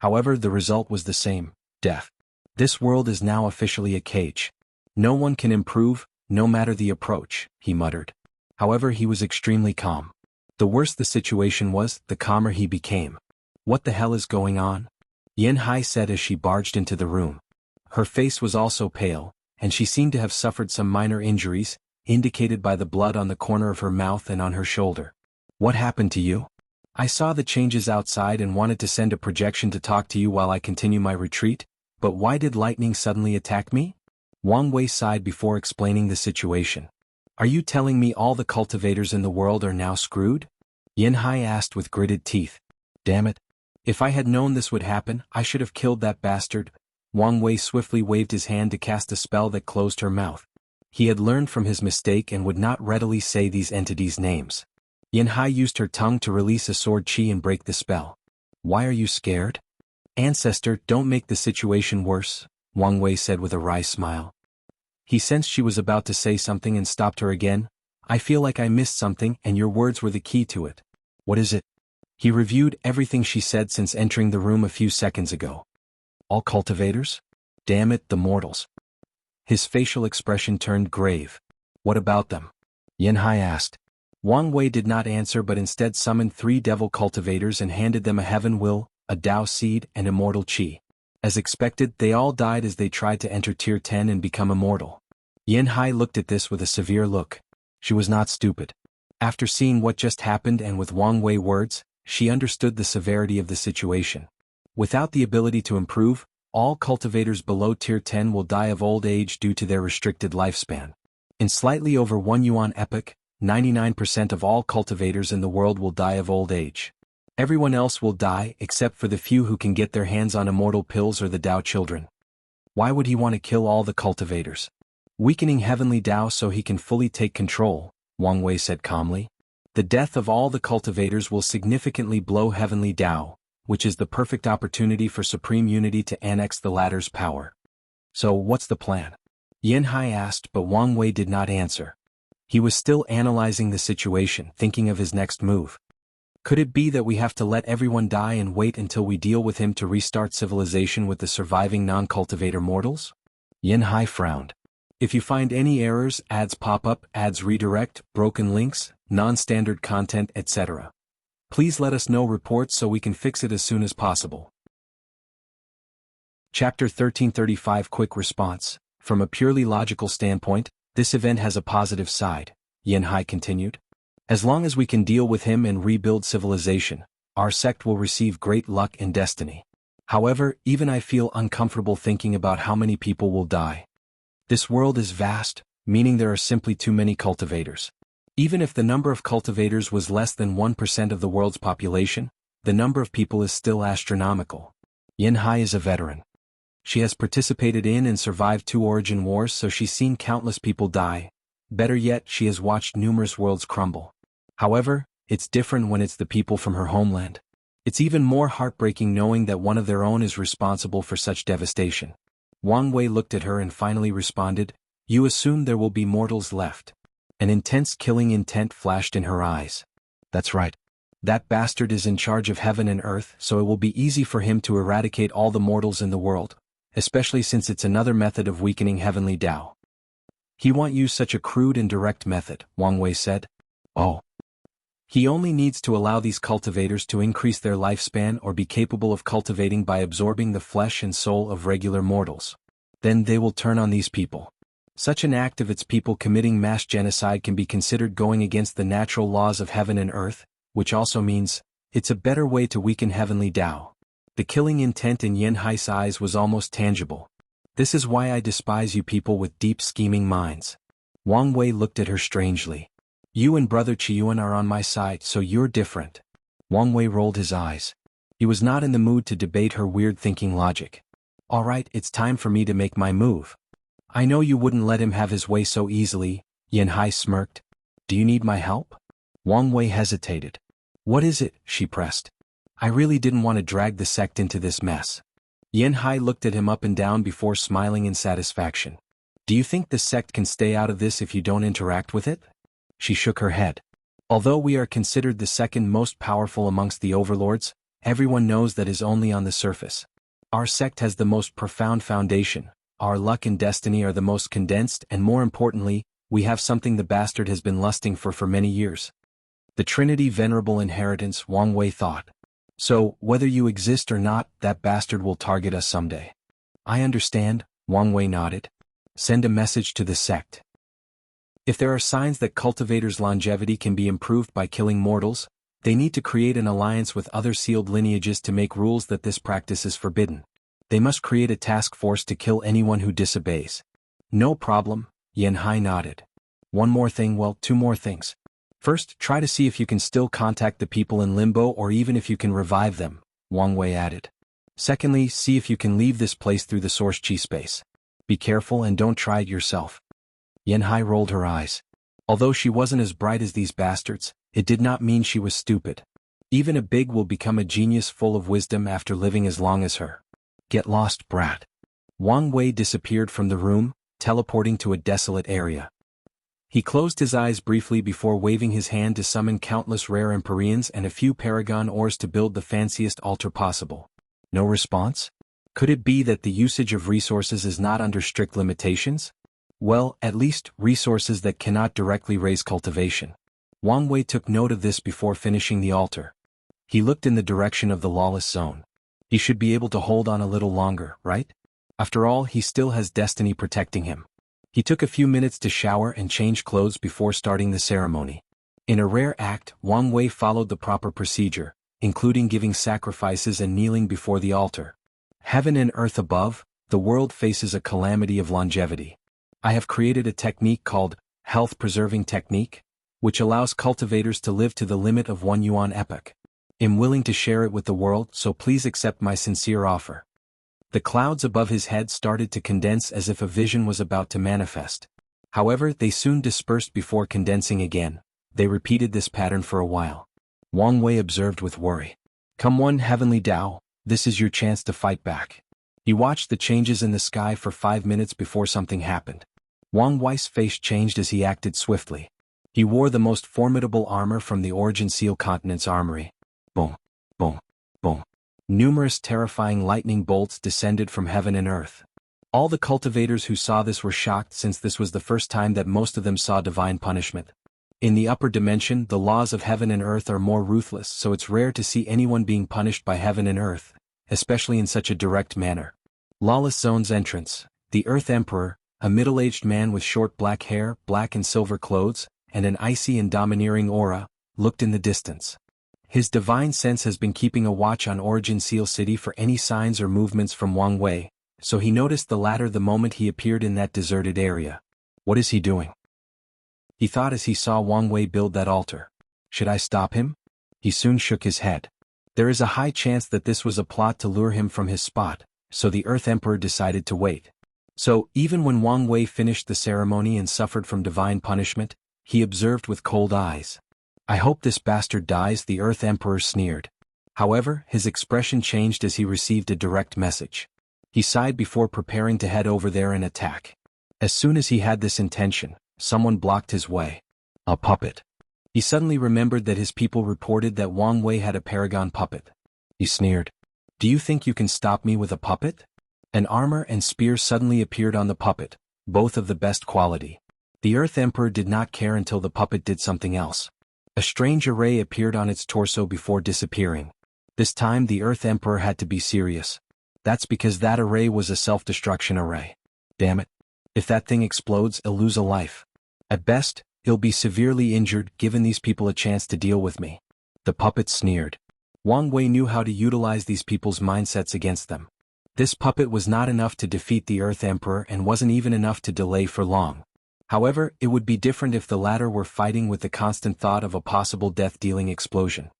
However, the result was the same: death. This world is now officially a cage. No one can improve, no matter the approach, he muttered. However, he was extremely calm. The worse the situation was, the calmer he became. What the hell is going on? Yin Hai said as she barged into the room. Her face was also pale, and she seemed to have suffered some minor injuries, indicated by the blood on the corner of her mouth and on her shoulder. What happened to you? I saw the changes outside and wanted to send a projection to talk to you while I continue my retreat, but why did lightning suddenly attack me? Wang Wei sighed before explaining the situation. Are you telling me all the cultivators in the world are now screwed? Yin Hai asked with gritted teeth. Damn it. If I had known this would happen, I should have killed that bastard. Wang Wei swiftly waved his hand to cast a spell that closed her mouth. He had learned from his mistake and would not readily say these entities' names. Yin Hai used her tongue to release a sword qi and break the spell. Why are you scared? Ancestor, don't make the situation worse, Wang Wei said with a wry smile. He sensed she was about to say something and stopped her again. I feel like I missed something and your words were the key to it. What is it? He reviewed everything she said since entering the room a few seconds ago. All cultivators? Damn it, the mortals. His facial expression turned grave. What about them? Yin Hai asked. Wang Wei did not answer but instead summoned 3 devil cultivators and handed them a heaven will, a Dao seed and immortal qi. As expected, they all died as they tried to enter Tier 10 and become immortal. Yin Hai looked at this with a severe look. She was not stupid. After seeing what just happened and with Wang Wei's words, she understood the severity of the situation. Without the ability to improve, all cultivators below Tier 10 will die of old age due to their restricted lifespan. In slightly over 1 yuan epoch, 99% of all cultivators in the world will die of old age. Everyone else will die except for the few who can get their hands on immortal pills or the Dao children. Why would he want to kill all the cultivators? Weakening heavenly Dao so he can fully take control, Wang Wei said calmly. The death of all the cultivators will significantly blow heavenly Dao, which is the perfect opportunity for supreme unity to annex the latter's power. So what's the plan? Yin Hai asked, but Wang Wei did not answer. He was still analyzing the situation, thinking of his next move. Could it be that we have to let everyone die and wait until we deal with him to restart civilization with the surviving non-cultivator mortals? Yin Hai frowned. If you find any errors, ads pop up, ads redirect, broken links, non-standard content, etc. Please let us know reports so we can fix it as soon as possible. Chapter 1335 Quick Response. From a purely logical standpoint, this event has a positive side, Yin Hai continued. As long as we can deal with him and rebuild civilization, our sect will receive great luck and destiny. However, even I feel uncomfortable thinking about how many people will die. This world is vast, meaning there are simply too many cultivators. Even if the number of cultivators was less than 1% of the world's population, the number of people is still astronomical. Yin Hai is a veteran. She has participated in and survived 2 origin wars, so she's seen countless people die. Better yet, she has watched numerous worlds crumble. However, it's different when it's the people from her homeland. It's even more heartbreaking knowing that one of their own is responsible for such devastation. Wang Wei looked at her and finally responded, You assume there will be mortals left. An intense killing intent flashed in her eyes. That's right. That bastard is in charge of heaven and earth, so it will be easy for him to eradicate all the mortals in the world, especially since it's another method of weakening heavenly Dao. He won't use such a crude and direct method, Wang Wei said. Oh. He only needs to allow these cultivators to increase their lifespan or be capable of cultivating by absorbing the flesh and soul of regular mortals. Then they will turn on these people. Such an act of its people committing mass genocide can be considered going against the natural laws of heaven and earth, which also means, it's a better way to weaken heavenly Dao. The killing intent in Yin Hai's eyes was almost tangible. This is why I despise you people with deep scheming minds. Wang Wei looked at her strangely. You and Brother Qiyuan are on my side, so you're different. Wang Wei rolled his eyes. He was not in the mood to debate her weird thinking logic. All right, it's time for me to make my move. I know you wouldn't let him have his way so easily, Yan Hai smirked. Do you need my help? Wang Wei hesitated. What is it? She pressed. I really didn't want to drag the sect into this mess. Yan Hai looked at him up and down before smiling in satisfaction. Do you think the sect can stay out of this if you don't interact with it? She shook her head. Although we are considered the second most powerful amongst the overlords, everyone knows that is only on the surface. Our sect has the most profound foundation, our luck and destiny are the most condensed, and more importantly, we have something the bastard has been lusting for many years. The Trinity Venerable Inheritance, Wang Wei thought. So, whether you exist or not, that bastard will target us someday. I understand, Wang Wei nodded. Send a message to the sect. If there are signs that cultivators' longevity can be improved by killing mortals, they need to create an alliance with other sealed lineages to make rules that this practice is forbidden. They must create a task force to kill anyone who disobeys. No problem, Yan Hai nodded. One more thing, well, two more things. First, try to see if you can still contact the people in limbo or even if you can revive them, Wang Wei added. Secondly, see if you can leave this place through the source chi space. Be careful and don't try it yourself. Yan Hai rolled her eyes. Although she wasn't as bright as these bastards, it did not mean she was stupid. Even a big will become a genius full of wisdom after living as long as her. Get lost, brat. Wang Wei disappeared from the room, teleporting to a desolate area. He closed his eyes briefly before waving his hand to summon countless rare Empyreans and a few paragon ores to build the fanciest altar possible. No response? Could it be that the usage of resources is not under strict limitations? Well, at least, resources that cannot directly raise cultivation. Wang Wei took note of this before finishing the altar. He looked in the direction of the lawless zone. He should be able to hold on a little longer, right? After all, he still has destiny protecting him. He took a few minutes to shower and change clothes before starting the ceremony. In a rare act, Wang Wei followed the proper procedure, including giving sacrifices and kneeling before the altar. Heaven and earth above, the world faces a calamity of longevity. I have created a technique called health-preserving technique, which allows cultivators to live to the limit of 1 yuan epoch. I'm willing to share it with the world, so please accept my sincere offer. The clouds above his head started to condense as if a vision was about to manifest. However, they soon dispersed before condensing again. They repeated this pattern for a while. Wang Wei observed with worry. Come one heavenly Tao, this is your chance to fight back. He watched the changes in the sky for 5 minutes before something happened. Wang Wei's face changed as he acted swiftly. He wore the most formidable armor from the Origin Seal Continent's armory. Boom, boom, boom. Numerous terrifying lightning bolts descended from heaven and earth. All the cultivators who saw this were shocked since this was the first time that most of them saw divine punishment. In the upper dimension, the laws of heaven and earth are more ruthless, so it's rare to see anyone being punished by heaven and earth, especially in such a direct manner. Lawless Zone's entrance, the Earth Emperor, a middle-aged man with short black hair, black and silver clothes, and an icy and domineering aura, looked in the distance. His divine sense has been keeping a watch on Origin Seal City for any signs or movements from Wang Wei, so he noticed the latter the moment he appeared in that deserted area. What is he doing? He thought as he saw Wang Wei build that altar. Should I stop him? He soon shook his head. There is a high chance that this was a plot to lure him from his spot, so the Earth Emperor decided to wait. So, even when Wang Wei finished the ceremony and suffered from divine punishment, he observed with cold eyes. I hope this bastard dies, the Earth Emperor sneered. However, his expression changed as he received a direct message. He sighed before preparing to head over there and attack. As soon as he had this intention, someone blocked his way. A puppet. He suddenly remembered that his people reported that Wang Wei had a paragon puppet. He sneered. Do you think you can stop me with a puppet? An armor and spear suddenly appeared on the puppet, both of the best quality. The Earth Emperor did not care until the puppet did something else. A strange array appeared on its torso before disappearing. This time the Earth Emperor had to be serious. That's because that array was a self-destruction array. Damn it. If that thing explodes, it'll lose a life. At best, it'll be severely injured, giving these people a chance to deal with me. The puppet sneered. Wang Wei knew how to utilize these people's mindsets against them. This puppet was not enough to defeat the Earth Emperor and wasn't even enough to delay for long. However, it would be different if the latter were fighting with the constant thought of a possible death-dealing explosion.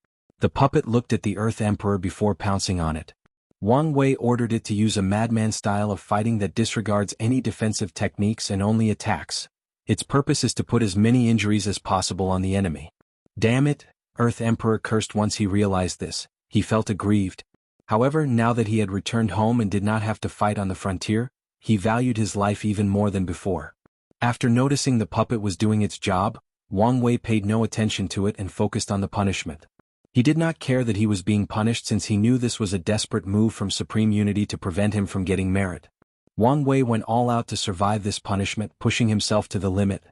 The puppet looked at the Earth Emperor before pouncing on it. Wang Wei ordered it to use a madman style of fighting that disregards any defensive techniques and only attacks. Its purpose is to put as many injuries as possible on the enemy. Damn it, Earth Emperor cursed once he realized this. He felt aggrieved. However, now that he had returned home and did not have to fight on the frontier, he valued his life even more than before. After noticing the puppet was doing its job, Wang Wei paid no attention to it and focused on the punishment. He did not care that he was being punished since he knew this was a desperate move from Supreme Unity to prevent him from getting merit. Wang Wei went all out to survive this punishment, pushing himself to the limit.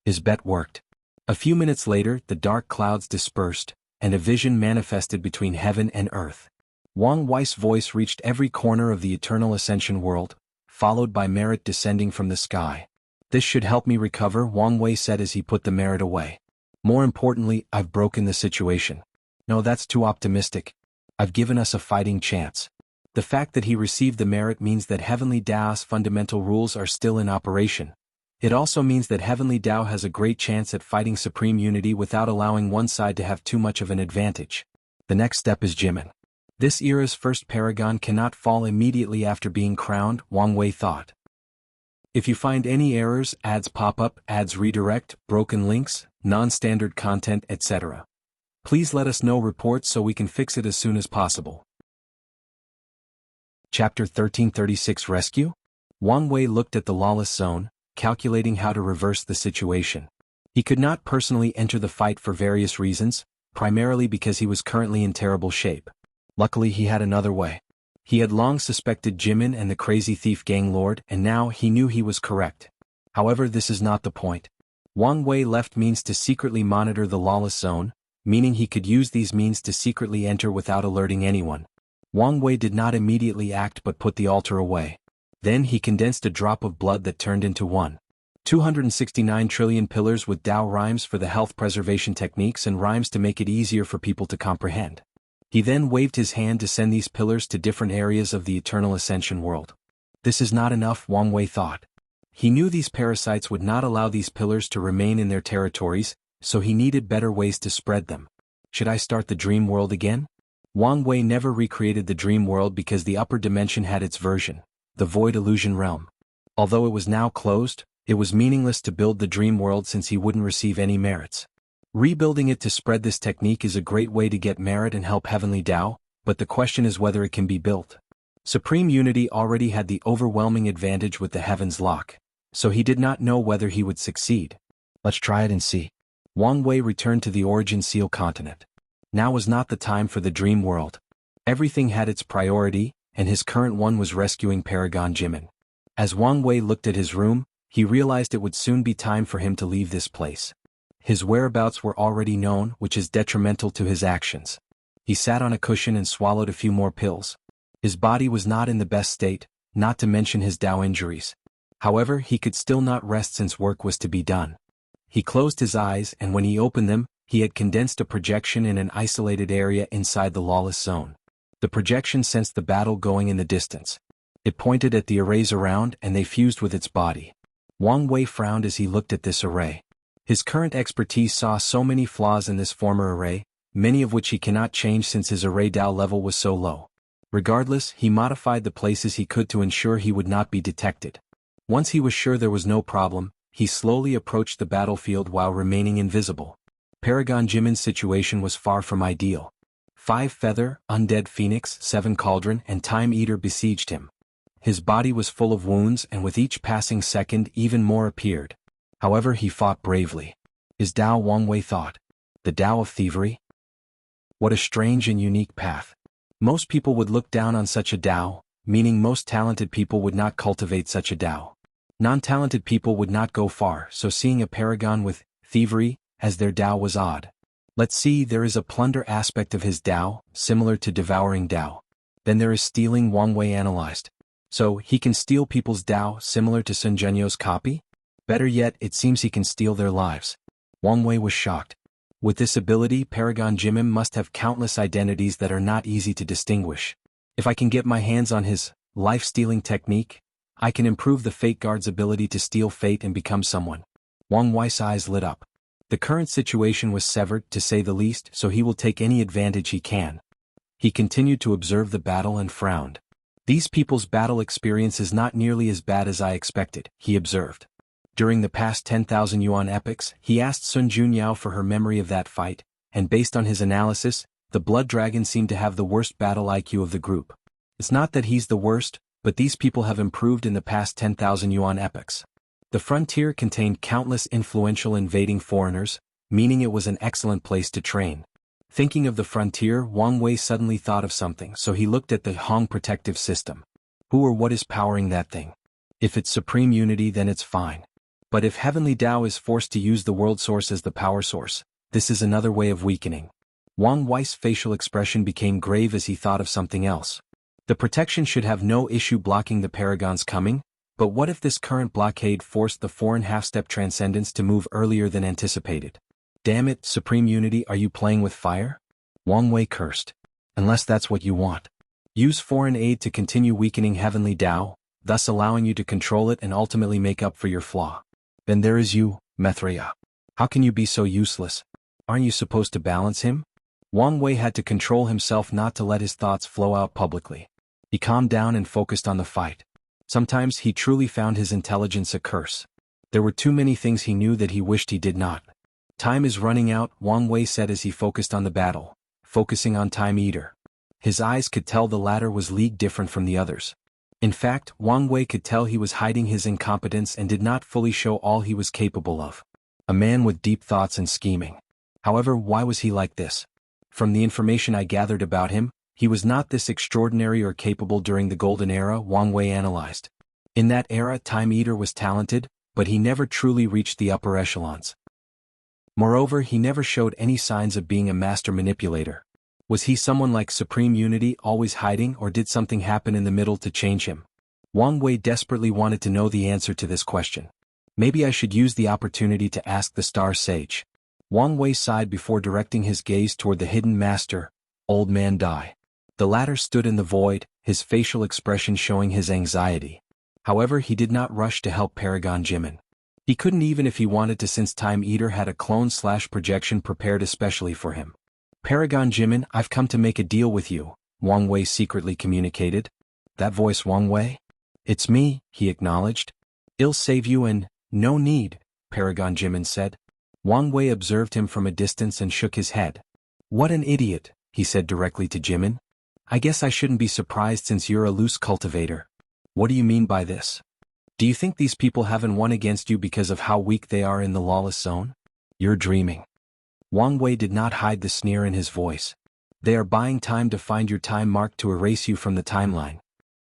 His bet worked. A few minutes later, the dark clouds dispersed, and a vision manifested between heaven and earth. Wang Wei's voice reached every corner of the Eternal Ascension world, followed by merit descending from the sky. This should help me recover, Wang Wei said as he put the merit away. More importantly, I've broken the situation. No, that's too optimistic. I've given us a fighting chance. The fact that he received the merit means that Heavenly Tao's fundamental rules are still in operation. It also means that Heavenly Tao has a great chance at fighting Supreme Unity without allowing one side to have too much of an advantage. The next step is Jimin. This era's first paragon cannot fall immediately after being crowned, Wang Wei thought. If you find any errors, ads pop up, ads redirect, broken links, non-standard content, etc. Please let us know reports so we can fix it as soon as possible. Chapter 1336 Rescue? Wang Wei looked at the lawless zone, calculating how to reverse the situation. He could not personally enter the fight for various reasons, primarily because he was currently in terrible shape. Luckily he had another way. He had long suspected Jimin and the crazy thief gang lord, and now he knew he was correct. However, this is not the point. Wang Wei left means to secretly monitor the lawless zone, meaning he could use these means to secretly enter without alerting anyone. Wang Wei did not immediately act but put the altar away. Then he condensed a drop of blood that turned into 269 trillion pillars with Tao rhymes for the health preservation techniques and rhymes to make it easier for people to comprehend. He then waved his hand to send these pillars to different areas of the Eternal Ascension world. This is not enough, Wang Wei thought. He knew these parasites would not allow these pillars to remain in their territories, so he needed better ways to spread them. Should I start the dream world again? Wang Wei never recreated the dream world because the upper dimension had its version, the Void Illusion Realm. Although it was now closed, it was meaningless to build the dream world since he wouldn't receive any merits. Rebuilding it to spread this technique is a great way to get merit and help Heavenly Tao, but the question is whether it can be built. Supreme Unity already had the overwhelming advantage with the Heaven's Lock, so he did not know whether he would succeed. Let's try it and see. Wang Wei returned to the Origin Seal continent. Now was not the time for the dream world. Everything had its priority, and his current one was rescuing Paragon Jimin. As Wang Wei looked at his room, he realized it would soon be time for him to leave this place. His whereabouts were already known, which is detrimental to his actions. He sat on a cushion and swallowed a few more pills. His body was not in the best state, not to mention his Tao injuries. However, he could still not rest since work was to be done. He closed his eyes, and when he opened them, he had condensed a projection in an isolated area inside the lawless zone. The projection sensed the battle going in the distance. It pointed at the arrays around, and they fused with its body. Wang Wei frowned as he looked at this array. His current expertise saw so many flaws in this former array, many of which he cannot change since his array Tao level was so low. Regardless, he modified the places he could to ensure he would not be detected. Once he was sure there was no problem, he slowly approached the battlefield while remaining invisible. Paragon Jimin's situation was far from ideal. 5 Feather, Undead Phoenix, 7 Cauldron, and Time Eater besieged him. His body was full of wounds, and with each passing second even more appeared. However, he fought bravely. Is Tao, Wang Wei thought, the Tao of thievery? What a strange and unique path. Most people would look down on such a Tao, meaning most talented people would not cultivate such a Tao. Non-talented people would not go far, so seeing a paragon with thievery as their Tao was odd. Let's see, there is a plunder aspect of his Tao, similar to devouring Tao. Then there is stealing, Wang Wei analyzed. So, he can steal people's Tao, similar to Sun Zhenyo's copy? Better yet, it seems he can steal their lives. Wang Wei was shocked. With this ability, Paragon Jimin must have countless identities that are not easy to distinguish. If I can get my hands on his life-stealing technique, I can improve the Fate Guard's ability to steal fate and become someone. Wang Wei's eyes lit up. The current situation was severed, to say the least, so he will take any advantage he can. He continued to observe the battle and frowned. These people's battle experience is not nearly as bad as I expected, he observed. During the past 10,000 yuan epochs, he asked Sun Junyao for her memory of that fight, and based on his analysis, the Blood Dragon seemed to have the worst battle IQ of the group. It's not that he's the worst, but these people have improved in the past 10,000 yuan epochs. The frontier contained countless influential invading foreigners, meaning it was an excellent place to train. Thinking of the frontier, Wang Wei suddenly thought of something, so he looked at the Hong protective system. Who or what is powering that thing? If it's supreme unity, then it's fine. But if Heavenly Tao is forced to use the world source as the power source, this is another way of weakening. Wang Wei's facial expression became grave as he thought of something else. The protection should have no issue blocking the Paragon's coming, but what if this current blockade forced the foreign half-step Transcendents to move earlier than anticipated? Damn it, Supreme Unity, are you playing with fire? Wang Wei cursed. Unless that's what you want. Use foreign aid to continue weakening Heavenly Tao, thus allowing you to control it and ultimately make up for your flaw. Then there is you, Mithria. How can you be so useless? Aren't you supposed to balance him? Wang Wei had to control himself not to let his thoughts flow out publicly. He calmed down and focused on the fight. Sometimes he truly found his intelligence a curse. There were too many things he knew that he wished he did not. Time is running out, Wang Wei said as he focused on the battle, focusing on Time Eater. His eyes could tell the latter was league different from the others. In fact, Wang Wei could tell he was hiding his incompetence and did not fully show all he was capable of. A man with deep thoughts and scheming. However, why was he like this? From the information I gathered about him, he was not this extraordinary or capable during the Golden Era, Wang Wei analyzed. In that era, Time Eater was talented, but he never truly reached the upper echelons. Moreover, he never showed any signs of being a master manipulator. Was he someone like Supreme Unity, always hiding, or did something happen in the middle to change him? Wang Wei desperately wanted to know the answer to this question. Maybe I should use the opportunity to ask the Star Sage. Wang Wei sighed before directing his gaze toward the hidden master, Old Man Dai. The latter stood in the void, his facial expression showing his anxiety. However, he did not rush to help Paragon Jimin. He couldn't even if he wanted to, since Time Eater had a clone/projection prepared especially for him. Paragon Jimin, I've come to make a deal with you, Wang Wei secretly communicated. That voice, Wang Wei? It's me, he acknowledged. I'll save you and, no need, Paragon Jimin said. Wang Wei observed him from a distance and shook his head. What an idiot, he said directly to Jimin. I guess I shouldn't be surprised since you're a loose cultivator. What do you mean by this? Do you think these people haven't won against you because of how weak they are in the lawless zone? You're dreaming. Wang Wei did not hide the sneer in his voice. They are buying time to find your time mark to erase you from the timeline.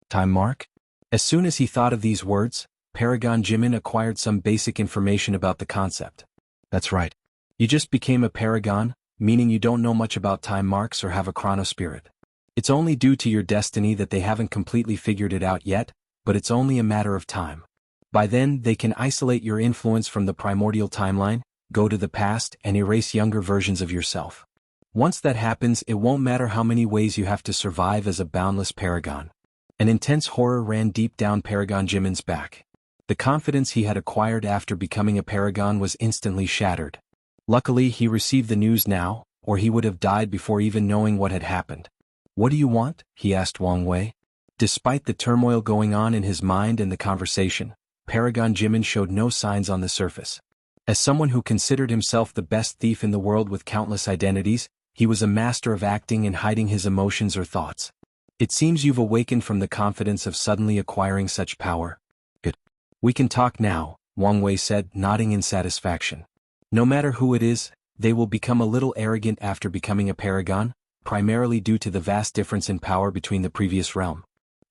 Time mark? As soon as he thought of these words, Paragon Jimin acquired some basic information about the concept. That's right. You just became a paragon, meaning you don't know much about time marks or have a chronospirit. It's only due to your destiny that they haven't completely figured it out yet, but it's only a matter of time. By then, they can isolate your influence from the primordial timeline, go to the past, and erase younger versions of yourself. Once that happens, it won't matter how many ways you have to survive as a boundless paragon. An intense horror ran deep down Paragon Jimin's back. The confidence he had acquired after becoming a paragon was instantly shattered. Luckily, he received the news now, or he would have died before even knowing what had happened. What do you want? He asked Wang Wei. Despite the turmoil going on in his mind and the conversation, Paragon Jimin showed no signs on the surface. As someone who considered himself the best thief in the world with countless identities, he was a master of acting and hiding his emotions or thoughts. It seems you've awakened from the confidence of suddenly acquiring such power. Good. We can talk now, Wang Wei said, nodding in satisfaction. No matter who it is, they will become a little arrogant after becoming a paragon, primarily due to the vast difference in power between the previous realm.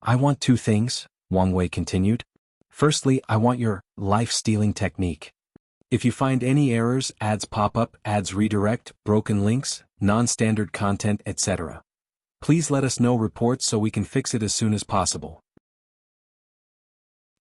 I want two things, Wang Wei continued. Firstly, I want your life-stealing technique. If you find any errors, ads pop up, ads redirect, broken links, non-standard content, etc. Please let us know reports so we can fix it as soon as possible.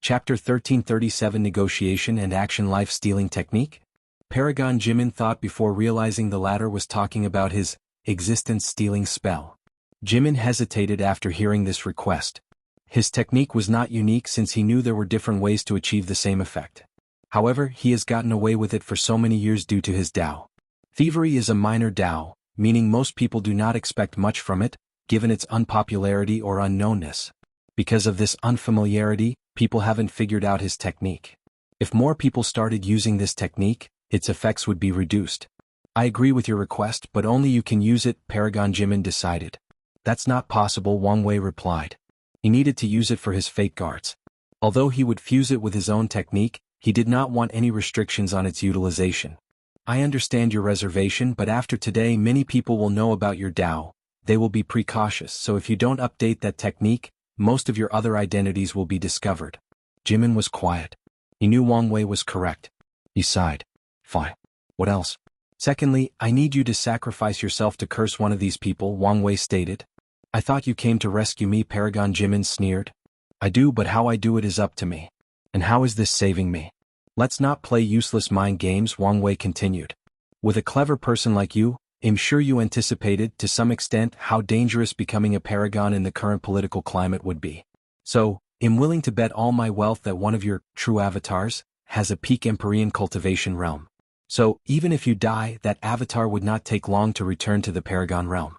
Chapter 1337 Negotiation and Action Life-Stealing Technique? Paragon Jimin thought before realizing the latter was talking about his existence-stealing spell. Jimin hesitated after hearing this request. His technique was not unique since he knew there were different ways to achieve the same effect. However, he has gotten away with it for so many years due to his Tao. Thievery is a minor Tao, meaning most people do not expect much from it, given its unpopularity or unknownness. Because of this unfamiliarity, people haven't figured out his technique. If more people started using this technique, its effects would be reduced. I agree with your request, but only you can use it, Paragon Jimin decided. That's not possible, Wang Wei replied. He needed to use it for his fate guards. Although he would fuse it with his own technique, he did not want any restrictions on its utilization. I understand your reservation, but after today many people will know about your Tao. They will be precautious, so if you don't update that technique, most of your other identities will be discovered. Jimin was quiet. He knew Wang Wei was correct. He sighed. Fine. What else? Secondly, I need you to sacrifice yourself to curse one of these people, Wang Wei stated. I thought you came to rescue me, Paragon Jimin sneered. I do, but how I do it is up to me. And how is this saving me? Let's not play useless mind games, Wang Wei continued. With a clever person like you, I'm sure you anticipated, to some extent, how dangerous becoming a paragon in the current political climate would be. So, I'm willing to bet all my wealth that one of your true avatars has a peak Empyrean cultivation realm. So, even if you die, that avatar would not take long to return to the Paragon realm.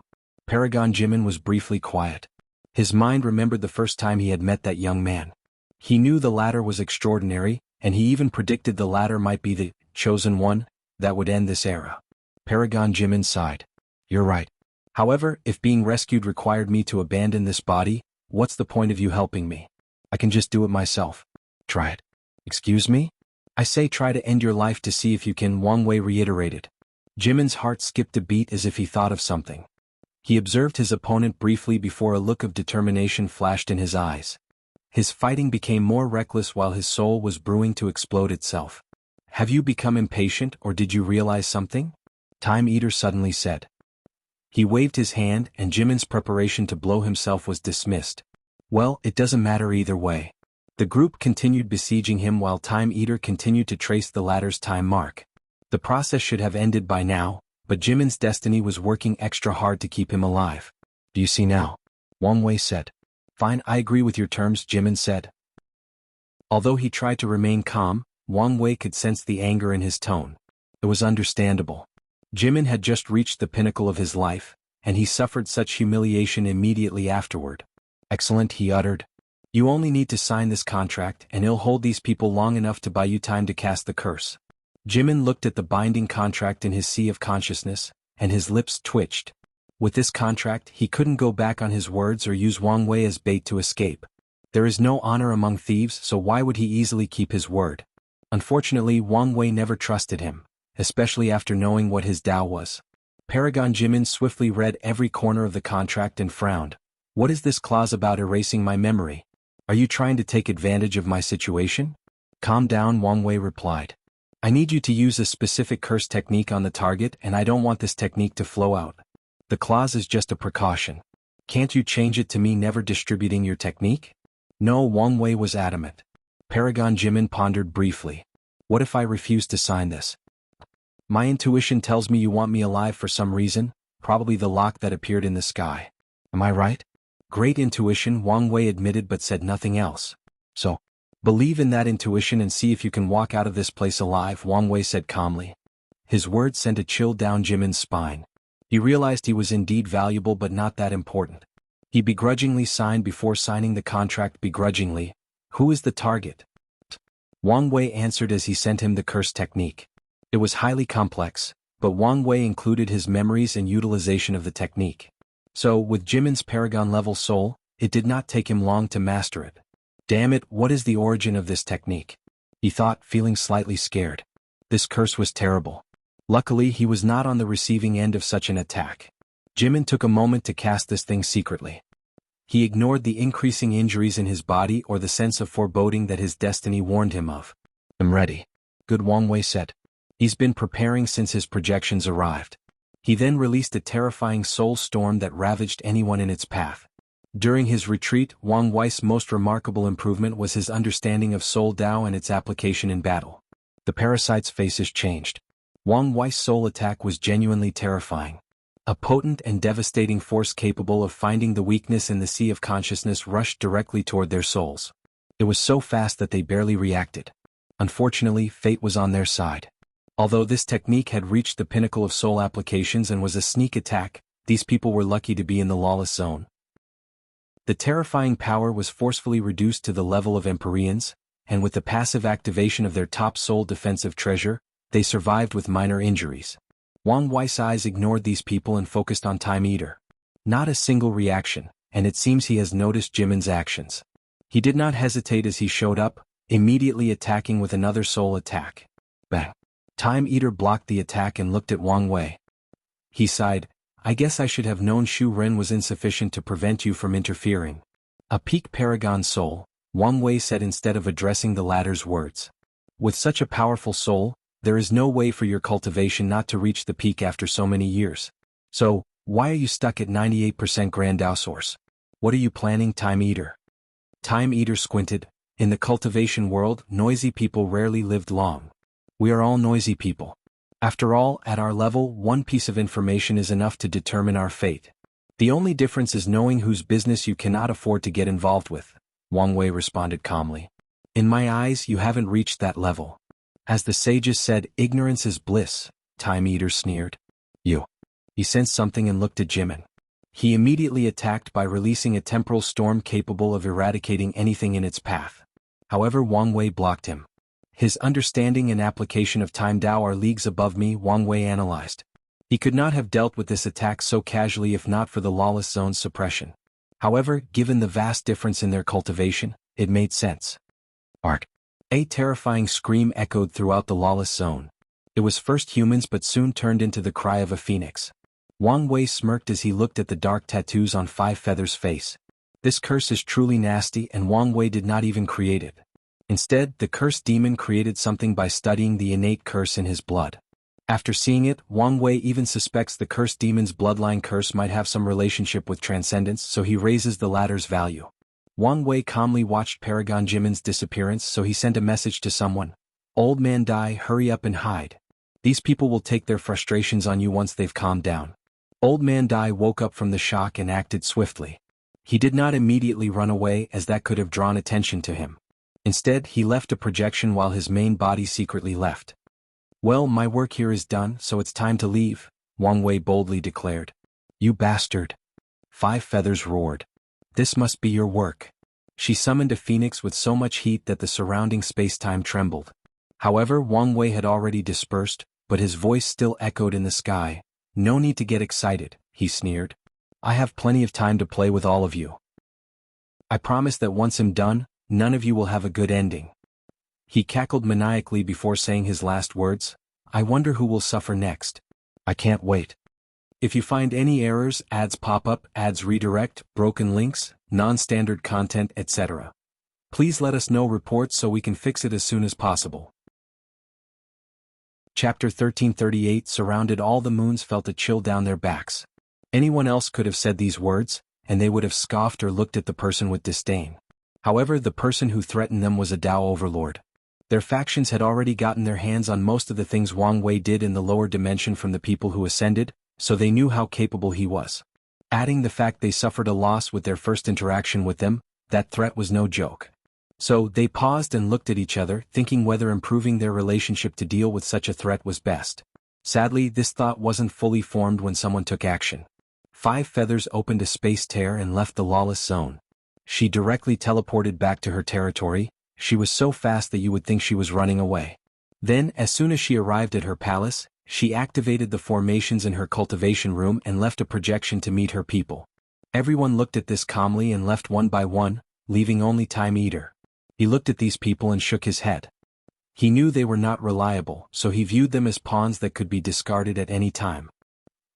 Paragon Jimin was briefly quiet. His mind remembered the first time he had met that young man. He knew the latter was extraordinary, and he even predicted the latter might be the chosen one that would end this era. Paragon Jimin sighed. You're right. However, if being rescued required me to abandon this body, what's the point of you helping me? I can just do it myself. Try it. Excuse me? I say try to end your life to see if you can, Wang Wei reiterated. Jimin's heart skipped a beat as if he thought of something. He observed his opponent briefly before a look of determination flashed in his eyes. His fighting became more reckless while his soul was brewing to explode itself. Have you become impatient, or did you realize something? Time Eater suddenly said. He waved his hand, and Jimin's preparation to blow himself was dismissed. Well, it doesn't matter either way. The group continued besieging him while Time Eater continued to trace the latter's time mark. The process should have ended by now, but Jimin's destiny was working extra hard to keep him alive. Do you see now? Wang Wei said. Fine, I agree with your terms, Jimin said. Although he tried to remain calm, Wang Wei could sense the anger in his tone. It was understandable. Jimin had just reached the pinnacle of his life, and he suffered such humiliation immediately afterward. Excellent, he uttered. You only need to sign this contract, and it'll hold these people long enough to buy you time to cast the curse. Jimin looked at the binding contract in his sea of consciousness, and his lips twitched. With this contract, he couldn't go back on his words or use Wang Wei as bait to escape. There is no honor among thieves, so why would he easily keep his word? Unfortunately, Wang Wei never trusted him, especially after knowing what his Tao was. Paragon Jimin swiftly read every corner of the contract and frowned. What is this clause about erasing my memory? Are you trying to take advantage of my situation? Calm down, Wang Wei replied. I need you to use a specific curse technique on the target, and I don't want this technique to flow out. The clause is just a precaution. Can't you change it to me never distributing your technique? No, Wang Wei was adamant. Paragon Jimin pondered briefly. What if I refuse to sign this? My intuition tells me you want me alive for some reason, probably the lock that appeared in the sky. Am I right? Great intuition, Wang Wei admitted but said nothing else. So, believe in that intuition and see if you can walk out of this place alive, Wang Wei said calmly. His words sent a chill down Jimin's spine. He realized he was indeed valuable but not that important. He begrudgingly signed before signing the contract begrudgingly. Who is the target? Wang Wei answered as he sent him the curse technique. It was highly complex, but Wang Wei included his memories and utilization of the technique. So, with Jimin's paragon-level soul, it did not take him long to master it. Damn it, what is the origin of this technique? He thought, feeling slightly scared. This curse was terrible. Luckily, he was not on the receiving end of such an attack. Jimin took a moment to cast this thing secretly. He ignored the increasing injuries in his body or the sense of foreboding that his destiny warned him of. I'm ready. Good, Wang Wei said. He's been preparing since his projections arrived. He then released a terrifying soul storm that ravaged anyone in its path. During his retreat, Wang Wei's most remarkable improvement was his understanding of Soul Dao and its application in battle. The parasite's faces changed. Wang Wei's soul attack was genuinely terrifying. A potent and devastating force capable of finding the weakness in the sea of consciousness rushed directly toward their souls. It was so fast that they barely reacted. Unfortunately, fate was on their side. Although this technique had reached the pinnacle of soul applications and was a sneak attack, these people were lucky to be in the lawless zone. The terrifying power was forcefully reduced to the level of Empyreans, and with the passive activation of their top soul defensive treasure, they survived with minor injuries. Wang Wei's eyes ignored these people and focused on Time Eater. Not a single reaction, and it seems he has noticed Jimin's actions. He did not hesitate as he showed up, immediately attacking with another soul attack. Bang! Time Eater blocked the attack and looked at Wang Wei. He sighed, I guess I should have known Shu Ren was insufficient to prevent you from interfering. A peak paragon soul, Wang Wei said instead of addressing the latter's words. With such a powerful soul, there is no way for your cultivation not to reach the peak after so many years. So, why are you stuck at 98% Grand Dao Source? What are you planning, Time Eater? Time Eater squinted. In the cultivation world, noisy people rarely lived long. We are all noisy people. After all, at our level, one piece of information is enough to determine our fate. The only difference is knowing whose business you cannot afford to get involved with, Wang Wei responded calmly. In my eyes, you haven't reached that level. As the sages said, ignorance is bliss, Time Eater sneered. You. He sensed something and looked at Jimin. He immediately attacked by releasing a temporal storm capable of eradicating anything in its path. However, Wang Wei blocked him. His understanding and application of Time Dao are leagues above me, Wang Wei analyzed. He could not have dealt with this attack so casually if not for the lawless zone's suppression. However, given the vast difference in their cultivation, it made sense. Ark! A terrifying scream echoed throughout the lawless zone. It was first humans but soon turned into the cry of a phoenix. Wang Wei smirked as he looked at the dark tattoos on Five Feathers' face. This curse is truly nasty and Wang Wei did not even create it. Instead, the cursed demon created something by studying the innate curse in his blood. After seeing it, Wang Wei even suspects the cursed demon's bloodline curse might have some relationship with transcendence, so he raises the latter's value. Wang Wei calmly watched Paragon Jimin's disappearance, so he sent a message to someone. Old man Dai, hurry up and hide. These people will take their frustrations on you once they've calmed down. Old man Dai woke up from the shock and acted swiftly. He did not immediately run away as that could have drawn attention to him. Instead, he left a projection while his main body secretly left. Well, my work here is done, so it's time to leave, Wang Wei boldly declared. You bastard! Five Feathers roared. This must be your work. She summoned a phoenix with so much heat that the surrounding space-time trembled. However, Wang Wei had already dispersed, but his voice still echoed in the sky. No need to get excited, he sneered. I have plenty of time to play with all of you. I promise that once I'm done, none of you will have a good ending. He cackled maniacally before saying his last words. I wonder who will suffer next. I can't wait. If you find any errors, ads pop up, ads redirect, broken links, non-standard content, etc., please let us know reports so we can fix it as soon as possible. Chapter 1338 surrounded all the moons felt a chill down their backs. Anyone else could have said these words, and they would have scoffed or looked at the person with disdain. However, the person who threatened them was a Dao overlord. Their factions had already gotten their hands on most of the things Wang Wei did in the lower dimension from the people who ascended, so they knew how capable he was. Adding the fact they suffered a loss with their first interaction with them, that threat was no joke. So, they paused and looked at each other, thinking whether improving their relationship to deal with such a threat was best. Sadly, this thought wasn't fully formed when someone took action. Five Feathers opened a space tear and left the lawless zone. She directly teleported back to her territory. She was so fast that you would think she was running away. Then, as soon as she arrived at her palace, she activated the formations in her cultivation room and left a projection to meet her people. Everyone looked at this calmly and left one by one, leaving only Time Eater. He looked at these people and shook his head. He knew they were not reliable, so he viewed them as pawns that could be discarded at any time.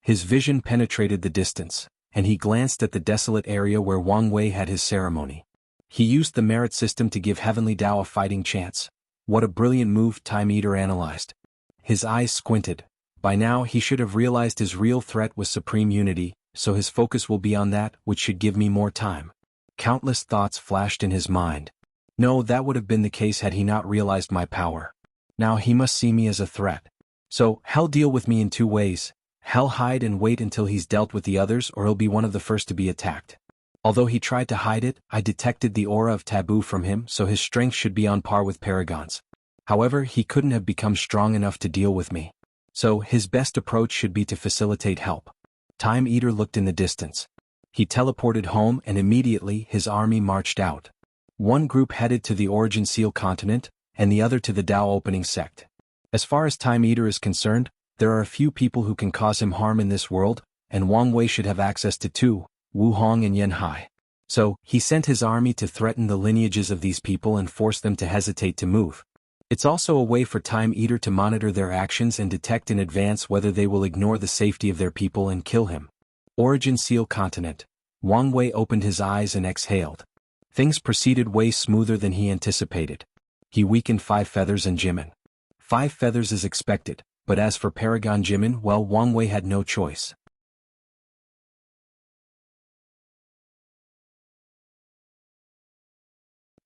His vision penetrated the distance, and he glanced at the desolate area where Wang Wei had his ceremony. He used the merit system to give Heavenly Dao a fighting chance. What a brilliant move, Time Eater analyzed. His eyes squinted. By now he should have realized his real threat was supreme unity, so his focus will be on that, which should give me more time. Countless thoughts flashed in his mind. No, that would have been the case had he not realized my power. Now he must see me as a threat. So, Hell deal with me in two ways. Hell hide and wait until he's dealt with the others, or he'll be one of the first to be attacked. Although he tried to hide it, I detected the aura of Taboo from him, so his strength should be on par with Paragon's. However, he couldn't have become strong enough to deal with me. So, his best approach should be to facilitate help. Time Eater looked in the distance. He teleported home and immediately his army marched out. One group headed to the Origin Seal continent, and the other to the Tao opening sect. As far as Time Eater is concerned, there are a few people who can cause him harm in this world, and Wang Wei should have access to two, Wu Hong and Yan Hai. So, he sent his army to threaten the lineages of these people and force them to hesitate to move. It's also a way for Time Eater to monitor their actions and detect in advance whether they will ignore the safety of their people and kill him. Origin Seal Continent. Wang Wei opened his eyes and exhaled. Things proceeded way smoother than he anticipated. He weakened 5 feathers and Jimin. 5 feathers is expected, but as for Paragon Jimin, well, Wang Wei had no choice.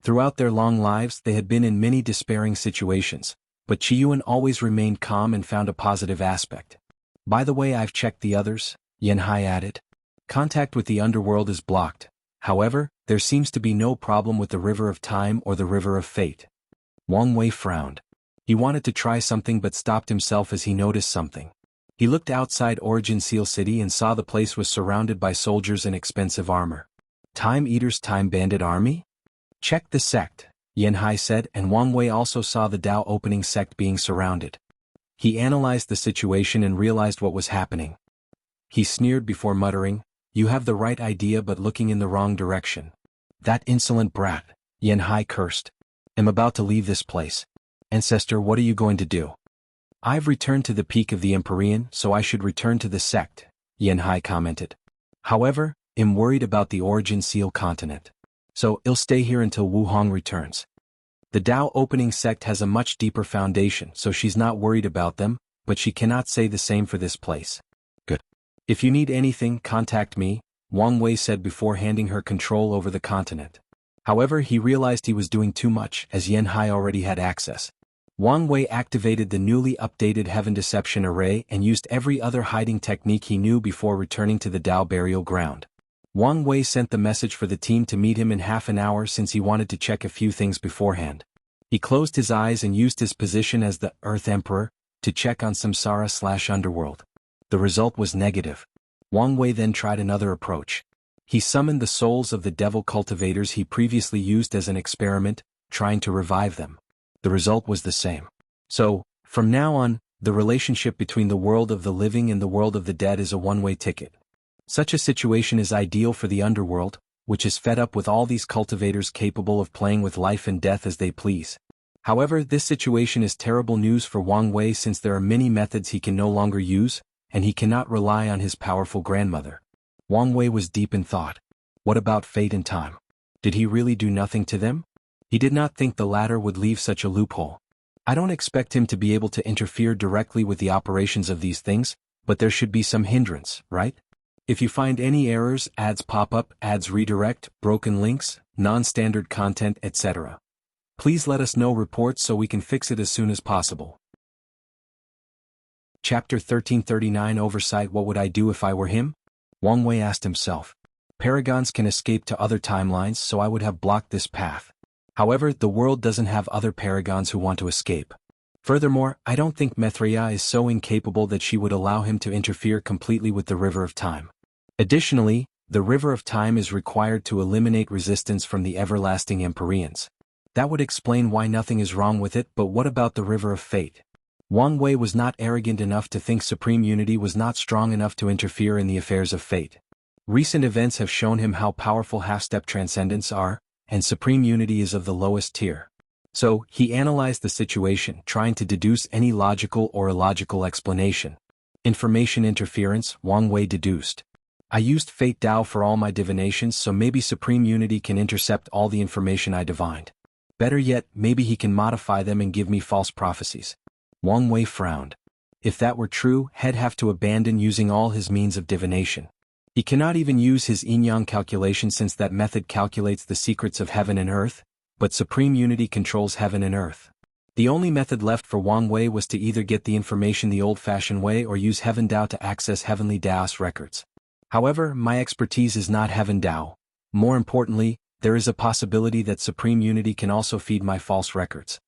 Throughout their long lives they had been in many despairing situations, but Qiyuan always remained calm and found a positive aspect. By the way, I've checked the others, Yan Hai added. Contact with the underworld is blocked. However, there seems to be no problem with the River of Time or the River of Fate. Wang Wei frowned. He wanted to try something but stopped himself as he noticed something. He looked outside Origin Seal City and saw the place was surrounded by soldiers in expensive armor. Time Eater's Time Bandit army? Check the sect, Yan Hai said, and Wang Wei also saw the Tao opening sect being surrounded. He analyzed the situation and realized what was happening. He sneered before muttering, "You have the right idea but looking in the wrong direction." That insolent brat, Yan Hai cursed. "I'm about to leave this place. Ancestor, what are you going to do?" "I've returned to the peak of the Empyrean, so I should return to the sect," Yan Hai commented. "However, I'm worried about the Origin Seal continent. So I'll stay here until Wu Hong returns." The Tao opening sect has a much deeper foundation, so she's not worried about them, but she cannot say the same for this place. Good. "If you need anything, contact me," Wang Wei said before handing her control over the continent. However, he realized he was doing too much, as Yan Hai already had access. Wang Wei activated the newly updated Heaven Deception Array and used every other hiding technique he knew before returning to the Tao burial ground. Wang Wei sent the message for the team to meet him in half an hour since he wanted to check a few things beforehand. He closed his eyes and used his position as the Earth Emperor to check on Samsara/Underworld. The result was negative. Wang Wei then tried another approach. He summoned the souls of the devil cultivators he previously used as an experiment, trying to revive them. The result was the same. So, from now on, the relationship between the world of the living and the world of the dead is a one-way ticket. Such a situation is ideal for the underworld, which is fed up with all these cultivators capable of playing with life and death as they please. However, this situation is terrible news for Wang Wei since there are many methods he can no longer use, and he cannot rely on his powerful grandmother. Wang Wei was deep in thought. What about fate and time? Did he really do nothing to them? He did not think the latter would leave such a loophole. I don't expect him to be able to interfere directly with the operations of these things, but there should be some hindrance, right? If you find any errors, ads pop up, ads redirect, broken links, non-standard content, etc., please let us know reports so we can fix it as soon as possible. Chapter 1339 Oversight. What would I do if I were him? Wang Wei asked himself. Paragons can escape to other timelines, so I would have blocked this path. However, the world doesn't have other paragons who want to escape. Furthermore, I don't think Mithria is so incapable that she would allow him to interfere completely with the River of Time. Additionally, the River of Time is required to eliminate resistance from the everlasting Empyreans. That would explain why nothing is wrong with it, but what about the River of Fate? Wang Wei was not arrogant enough to think Supreme Unity was not strong enough to interfere in the affairs of fate. Recent events have shown him how powerful half-step transcendents are, and Supreme Unity is of the lowest tier. So, he analyzed the situation, trying to deduce any logical or illogical explanation. Information interference, Wang Wei deduced. I used Fate Tao for all my divinations, so maybe Supreme Unity can intercept all the information I divined. Better yet, maybe he can modify them and give me false prophecies. Wang Wei frowned. If that were true, he'd have to abandon using all his means of divination. He cannot even use his yin-yang calculation since that method calculates the secrets of heaven and earth, but Supreme Unity controls heaven and earth. The only method left for Wang Wei was to either get the information the old-fashioned way or use Heaven Tao to access Heavenly Tao's records. However, my expertise is not Heaven Tao. More importantly, there is a possibility that Supreme Unity can also feed my false records.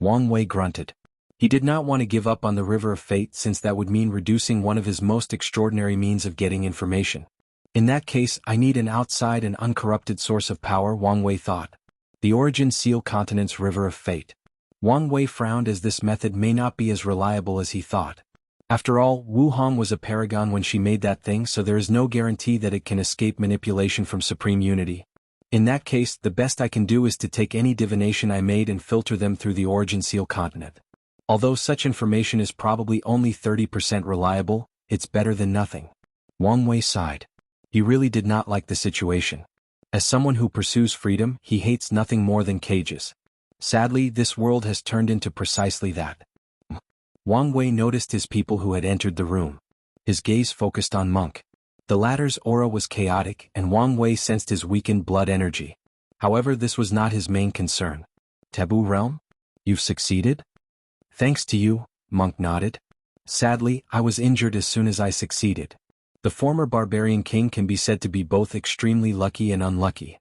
Wang Wei grunted. He did not want to give up on the River of Fate since that would mean reducing one of his most extraordinary means of getting information. In that case, I need an outside and uncorrupted source of power, Wang Wei thought. The Origin Seal Continent's River of Fate. Wang Wei frowned as this method may not be as reliable as he thought. After all, Wu Hong was a paragon when she made that thing, so there is no guarantee that it can escape manipulation from Supreme Unity. In that case, the best I can do is to take any divination I made and filter them through the Origin Seal Continent. Although such information is probably only 30% reliable, it's better than nothing. Wang Wei sighed. He really did not like the situation. As someone who pursues freedom, he hates nothing more than cages. Sadly, this world has turned into precisely that. Wang Wei noticed his people who had entered the room. His gaze focused on Monk. The latter's aura was chaotic, and Wang Wei sensed his weakened blood energy. However, this was not his main concern. Taboo realm? You've succeeded? Thanks to you, Monk nodded. Sadly, I was injured as soon as I succeeded. The former barbarian king can be said to be both extremely lucky and unlucky.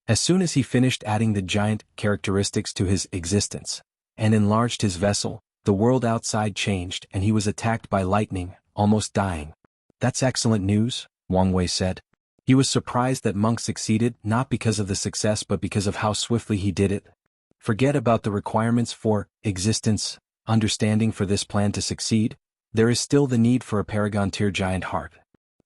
As soon as he finished adding the giant characteristics to his existence, and enlarged his vessel, the world outside changed and he was attacked by lightning, almost dying. That's excellent news, Wang Wei said. He was surprised that Monk succeeded not because of the success but because of how swiftly he did it. Forget about the requirements for existence, understanding for this plan to succeed. There is still the need for a Paragon tier giant heart.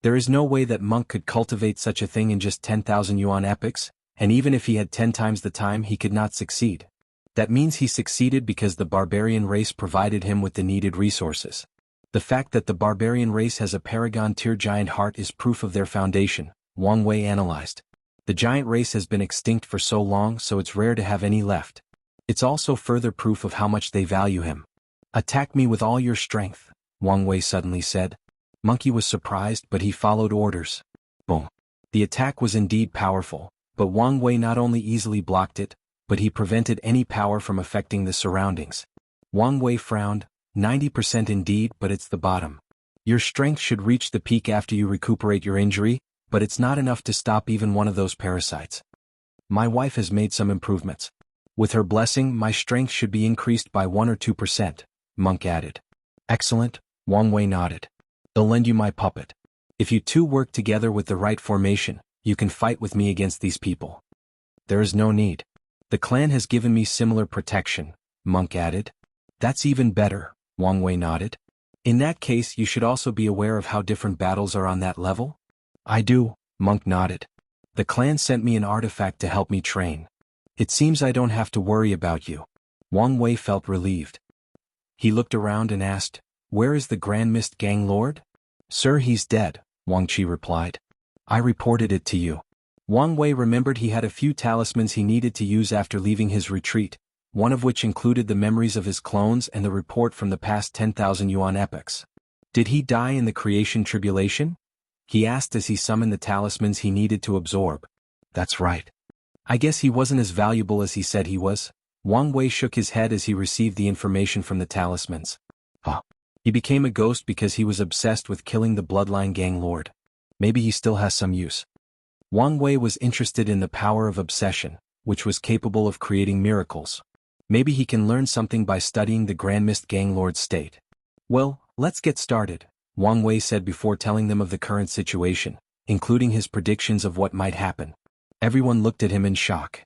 There is no way that Monk could cultivate such a thing in just 10,000 yuan epochs, and even if he had 10 times the time he could not succeed. That means he succeeded because the barbarian race provided him with the needed resources. The fact that the barbarian race has a Paragon tier giant heart is proof of their foundation, Wang Wei analyzed. The giant race has been extinct for so long, so it's rare to have any left. It's also further proof of how much they value him. Attack me with all your strength, Wang Wei suddenly said. Monkey was surprised, but he followed orders. Boom. The attack was indeed powerful, but Wang Wei not only easily blocked it, but he prevented any power from affecting the surroundings. Wang Wei frowned. 90% indeed, but it's the bottom. Your strength should reach the peak after you recuperate your injury, but it's not enough to stop even one of those parasites. My wife has made some improvements. With her blessing, my strength should be increased by 1 or 2%, Monk added. Excellent, Wang Wei nodded. I'll lend you my puppet. If you two work together with the right formation, you can fight with me against these people. There is no need. The clan has given me similar protection, Monk added. That's even better, Wang Wei nodded. In that case, you should also be aware of how different battles are on that level? I do, Monk nodded. The clan sent me an artifact to help me train. It seems I don't have to worry about you. Wang Wei felt relieved. He looked around and asked, Where is the Grand Mist Gang Lord? Sir, he's dead, Wang Qi replied. I reported it to you. Wang Wei remembered he had a few talismans he needed to use after leaving his retreat, one of which included the memories of his clones and the report from the past 10,000 yuan epochs. Did he die in the creation tribulation? He asked as he summoned the talismans he needed to absorb. That's right. I guess he wasn't as valuable as he said he was. Wang Wei shook his head as he received the information from the talismans. He became a ghost because he was obsessed with killing the Bloodline Gang Lord. Maybe he still has some use. Wang Wei was interested in the power of obsession, which was capable of creating miracles. Maybe he can learn something by studying the Grand Mist Gang Lord's state. Well, let's get started, Wang Wei said before telling them of the current situation, including his predictions of what might happen. Everyone looked at him in shock.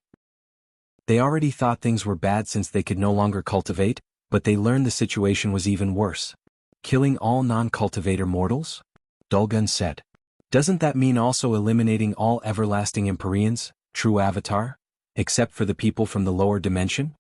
They already thought things were bad since they could no longer cultivate, but they learned the situation was even worse. Killing all non-cultivator mortals? Dulgun said. Doesn't that mean also eliminating all everlasting Empyreans, true avatar? Except for the people from the lower dimension?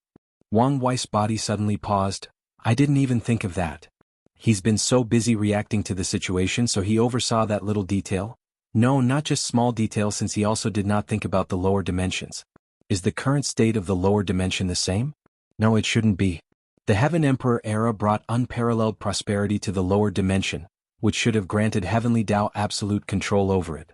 Wang Wei's body suddenly paused. I didn't even think of that. He's been so busy reacting to the situation so he oversaw that little detail? No, not just small detail, since he also did not think about the lower dimensions. Is the current state of the lower dimension the same? No, it shouldn't be. The Heaven Emperor era brought unparalleled prosperity to the lower dimension, which should have granted Heavenly Tao absolute control over it.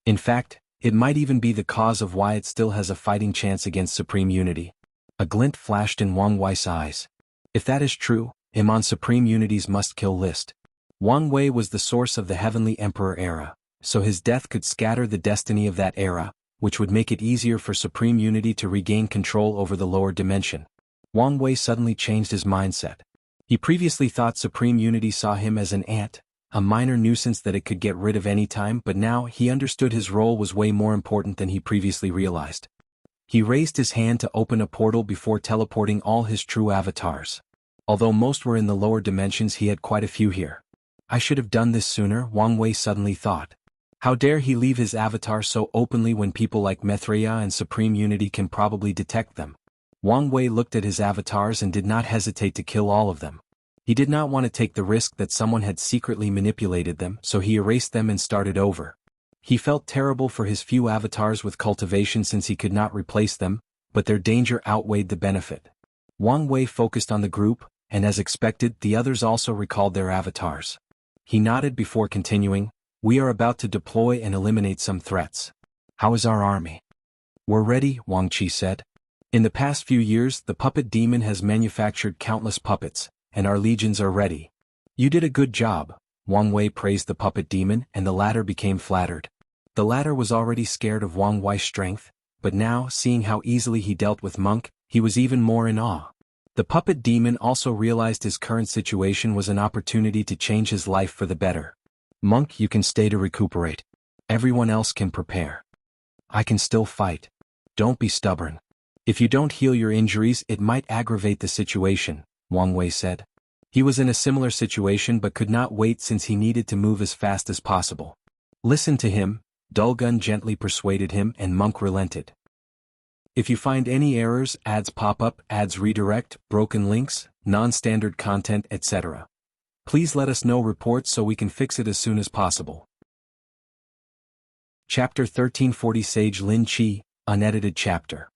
In fact, it might even be the cause of why it still has a fighting chance against Supreme Unity. A glint flashed in Wang Wei's eyes. If that is true, him on Supreme Unity's must-kill list. Wang Wei was the source of the Heavenly Emperor era, so his death could scatter the destiny of that era, which would make it easier for Supreme Unity to regain control over the lower dimension. Wang Wei suddenly changed his mindset. He previously thought Supreme Unity saw him as an ant, a minor nuisance that it could get rid of any time, but now he understood his role was way more important than he previously realized. He raised his hand to open a portal before teleporting all his true avatars. Although most were in the lower dimensions, he had quite a few here. I should have done this sooner, Wang Wei suddenly thought. How dare he leave his avatar so openly when people like Maitreya and Supreme Unity can probably detect them. Wang Wei looked at his avatars and did not hesitate to kill all of them. He did not want to take the risk that someone had secretly manipulated them, so he erased them and started over. He felt terrible for his few avatars with cultivation since he could not replace them, but their danger outweighed the benefit. Wang Wei focused on the group, and as expected, the others also recalled their avatars. He nodded before continuing, "We are about to deploy and eliminate some threats. How is our army?" "We're ready," Wang Qi said. "In the past few years, the puppet demon has manufactured countless puppets, and our legions are ready." "You did a good job," Wang Wei praised the puppet demon, and the latter became flattered. The latter was already scared of Wang Wei's strength, but now, seeing how easily he dealt with Monk, he was even more in awe. The puppet demon also realized his current situation was an opportunity to change his life for the better. "Monk, you can stay to recuperate. Everyone else can prepare. I can still fight. Don't be stubborn. If you don't heal your injuries, it might aggravate the situation," Wang Wei said. He was in a similar situation but could not wait since he needed to move as fast as possible. "Listen to him," Dulgun gently persuaded him, and Monk relented. "If you find any errors, ads pop up, ads redirect, broken links, non-standard content, etc. Please let us know reports so we can fix it as soon as possible." Chapter 1340 Sage Lin Qi, unedited chapter.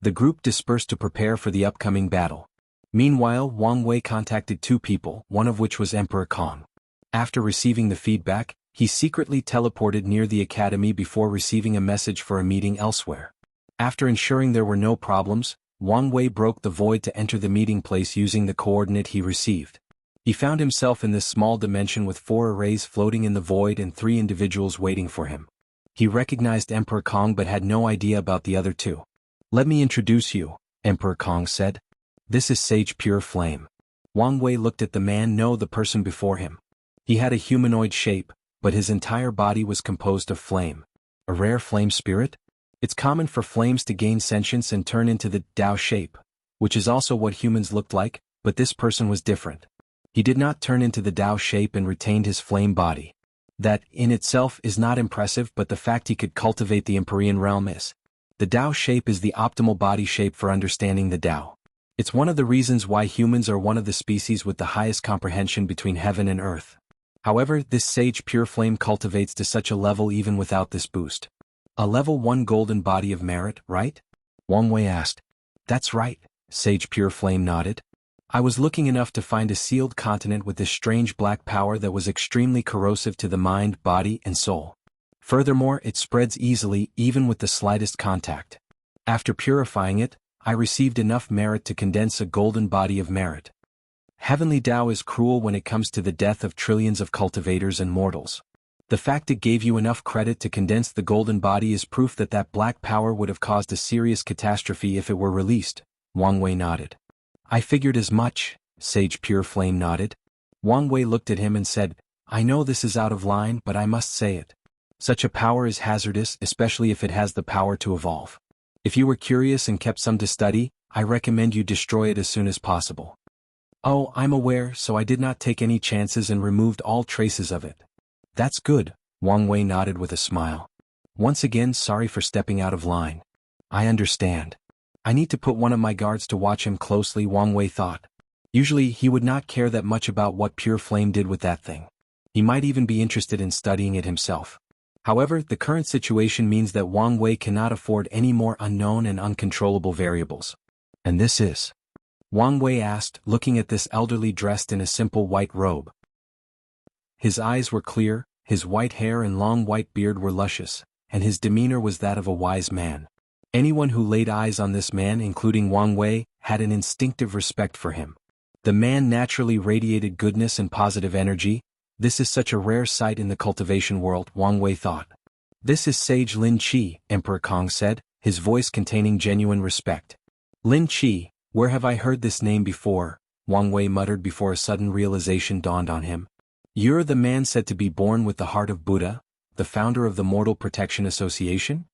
The group dispersed to prepare for the upcoming battle. Meanwhile, Wang Wei contacted two people, one of which was Emperor Kong. After receiving the feedback, he secretly teleported near the academy before receiving a message for a meeting elsewhere. After ensuring there were no problems, Wang Wei broke the void to enter the meeting place using the coordinate he received. He found himself in this small dimension with 4 arrays floating in the void and 3 individuals waiting for him. He recognized Emperor Kong but had no idea about the other 2. "Let me introduce you," Emperor Kong said. "This is Sage Pure Flame." Wang Wei looked at the man, no, the person before him. He had a humanoid shape, but his entire body was composed of flame. A rare flame spirit? It's common for flames to gain sentience and turn into the Tao shape, which is also what humans looked like, but this person was different. He did not turn into the Tao shape and retained his flame body. That, in itself, is not impressive, but the fact he could cultivate the Empyrean realm is. The Tao shape is the optimal body shape for understanding the Tao. It's one of the reasons why humans are one of the species with the highest comprehension between heaven and earth. However, this Sage Pure Flame cultivates to such a level even without this boost. "A level 1 golden body of merit, right?" Wang Wei asked. "That's right," Sage Pure Flame nodded. "I was looking enough to find a sealed continent with this strange black power that was extremely corrosive to the mind, body, and soul. Furthermore, it spreads easily, even with the slightest contact. After purifying it, I received enough merit to condense a golden body of merit. Heavenly Tao is cruel when it comes to the death of trillions of cultivators and mortals. The fact it gave you enough credit to condense the golden body is proof that that black power would have caused a serious catastrophe if it were released," Wang Wei nodded. "I figured as much," Sage Pure Flame nodded. Wang Wei looked at him and said, "I know this is out of line, but I must say it. Such a power is hazardous, especially if it has the power to evolve. If you were curious and kept some to study, I recommend you destroy it as soon as possible." "Oh, I'm aware, so I did not take any chances and removed all traces of it." "That's good," Wang Wei nodded with a smile. "Once again, sorry for stepping out of line. I understand. I need to put one of my guards to watch him closely," Wang Wei thought. Usually, he would not care that much about what Pure Flame did with that thing. He might even be interested in studying it himself. However, the current situation means that Wang Wei cannot afford any more unknown and uncontrollable variables. "And this is?" Wang Wei asked, looking at this elderly dressed in a simple white robe. His eyes were clear, his white hair and long white beard were luscious, and his demeanor was that of a wise man. Anyone who laid eyes on this man, including Wang Wei, had an instinctive respect for him. The man naturally radiated goodness and positive energy. This is such a rare sight in the cultivation world, Wang Wei thought. "This is Sage Lin Qi," Emperor Kong said, his voice containing genuine respect. "Lin Qi, Where have I heard this name before? Wang Wei muttered before a sudden realization dawned on him. You're the man said to be born with the heart of Buddha, the founder of the Mortal Protection Association?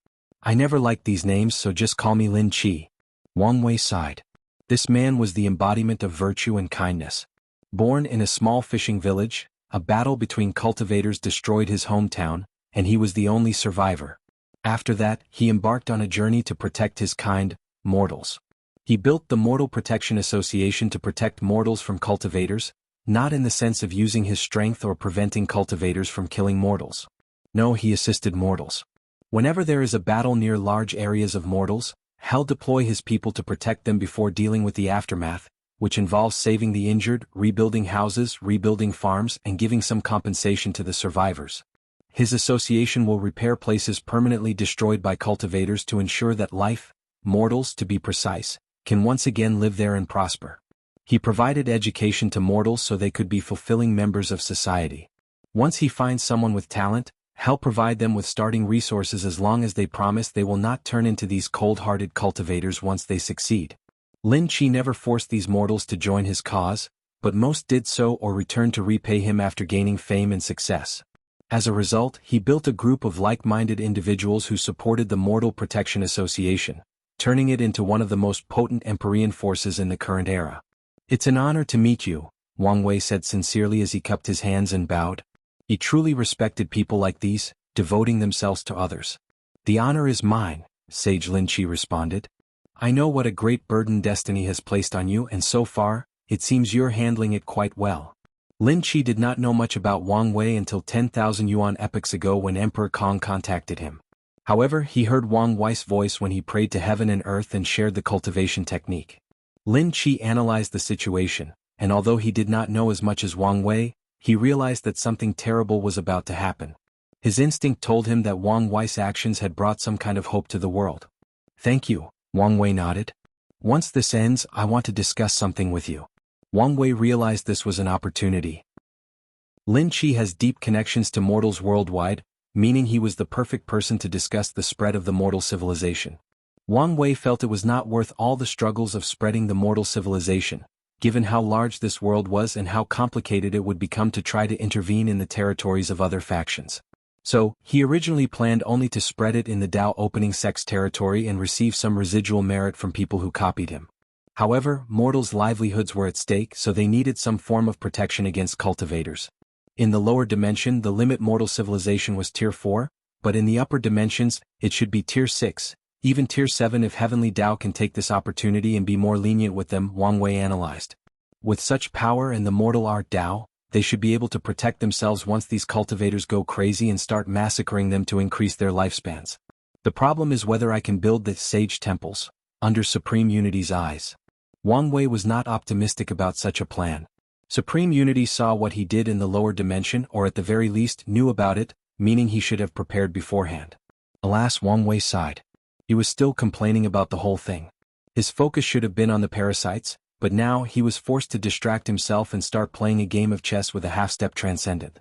I never liked these names, so just call me Lin Qi. Wang Wei sighed. This man was the embodiment of virtue and kindness. Born in a small fishing village, a battle between cultivators destroyed his hometown, and he was the only survivor. After that, he embarked on a journey to protect his kind, mortals. He built the Mortal Protection Association to protect mortals from cultivators, not in the sense of using his strength or preventing cultivators from killing mortals. No, he assisted mortals. Whenever there is a battle near large areas of mortals, he'll deploy his people to protect them before dealing with the aftermath, which involves saving the injured, rebuilding houses, rebuilding farms, and giving some compensation to the survivors. His association will repair places permanently destroyed by cultivators to ensure that life, mortals to be precise, can once again live there and prosper. He provided education to mortals so they could be fulfilling members of society. Once he finds someone with talent, he'll provide them with starting resources as long as they promise they will not turn into these cold-hearted cultivators once they succeed. Lin Qi never forced these mortals to join his cause, but most did so or returned to repay him after gaining fame and success. As a result, he built a group of like-minded individuals who supported the Mortal Protection Association, turning it into one of the most potent Empyrean forces in the current era. It's an honor to meet you, Wang Wei said sincerely as he cupped his hands and bowed. He truly respected people like these, devoting themselves to others. The honor is mine, Sage Lin Qi responded. I know what a great burden destiny has placed on you, and so far, it seems you're handling it quite well. Lin Qi did not know much about Wang Wei until 10,000 yuan epochs ago when Emperor Kong contacted him. However, he heard Wang Wei's voice when he prayed to heaven and earth and shared the cultivation technique. Lin Qi analyzed the situation, and although he did not know as much as Wang Wei, he realized that something terrible was about to happen. His instinct told him that Wang Wei's actions had brought some kind of hope to the world. Thank you, Wang Wei nodded. Once this ends, I want to discuss something with you. Wang Wei realized this was an opportunity. Lin Qi has deep connections to mortals worldwide, meaning he was the perfect person to discuss the spread of the mortal civilization. Wang Wei felt it was not worth all the struggles of spreading the mortal civilization, given how large this world was and how complicated it would become to try to intervene in the territories of other factions. So, he originally planned only to spread it in the Dao opening sect's territory and receive some residual merit from people who copied him. However, mortals' livelihoods were at stake, so they needed some form of protection against cultivators. In the lower dimension, the limit mortal civilization was Tier 4, but in the upper dimensions, it should be Tier 6, even Tier 7 if Heavenly Dao can take this opportunity and be more lenient with them, Wang Wei analyzed. With such power and the mortal art Dao, they should be able to protect themselves once these cultivators go crazy and start massacring them to increase their lifespans. The problem is whether I can build the sage temples, under Supreme Unity's eyes. Wang Wei was not optimistic about such a plan. Supreme Unity saw what he did in the lower dimension, or at the very least knew about it, meaning he should have prepared beforehand. Alas, Wang Wei sighed. He was still complaining about the whole thing. His focus should have been on the parasites, but now he was forced to distract himself and start playing a game of chess with a half-step Transcendent.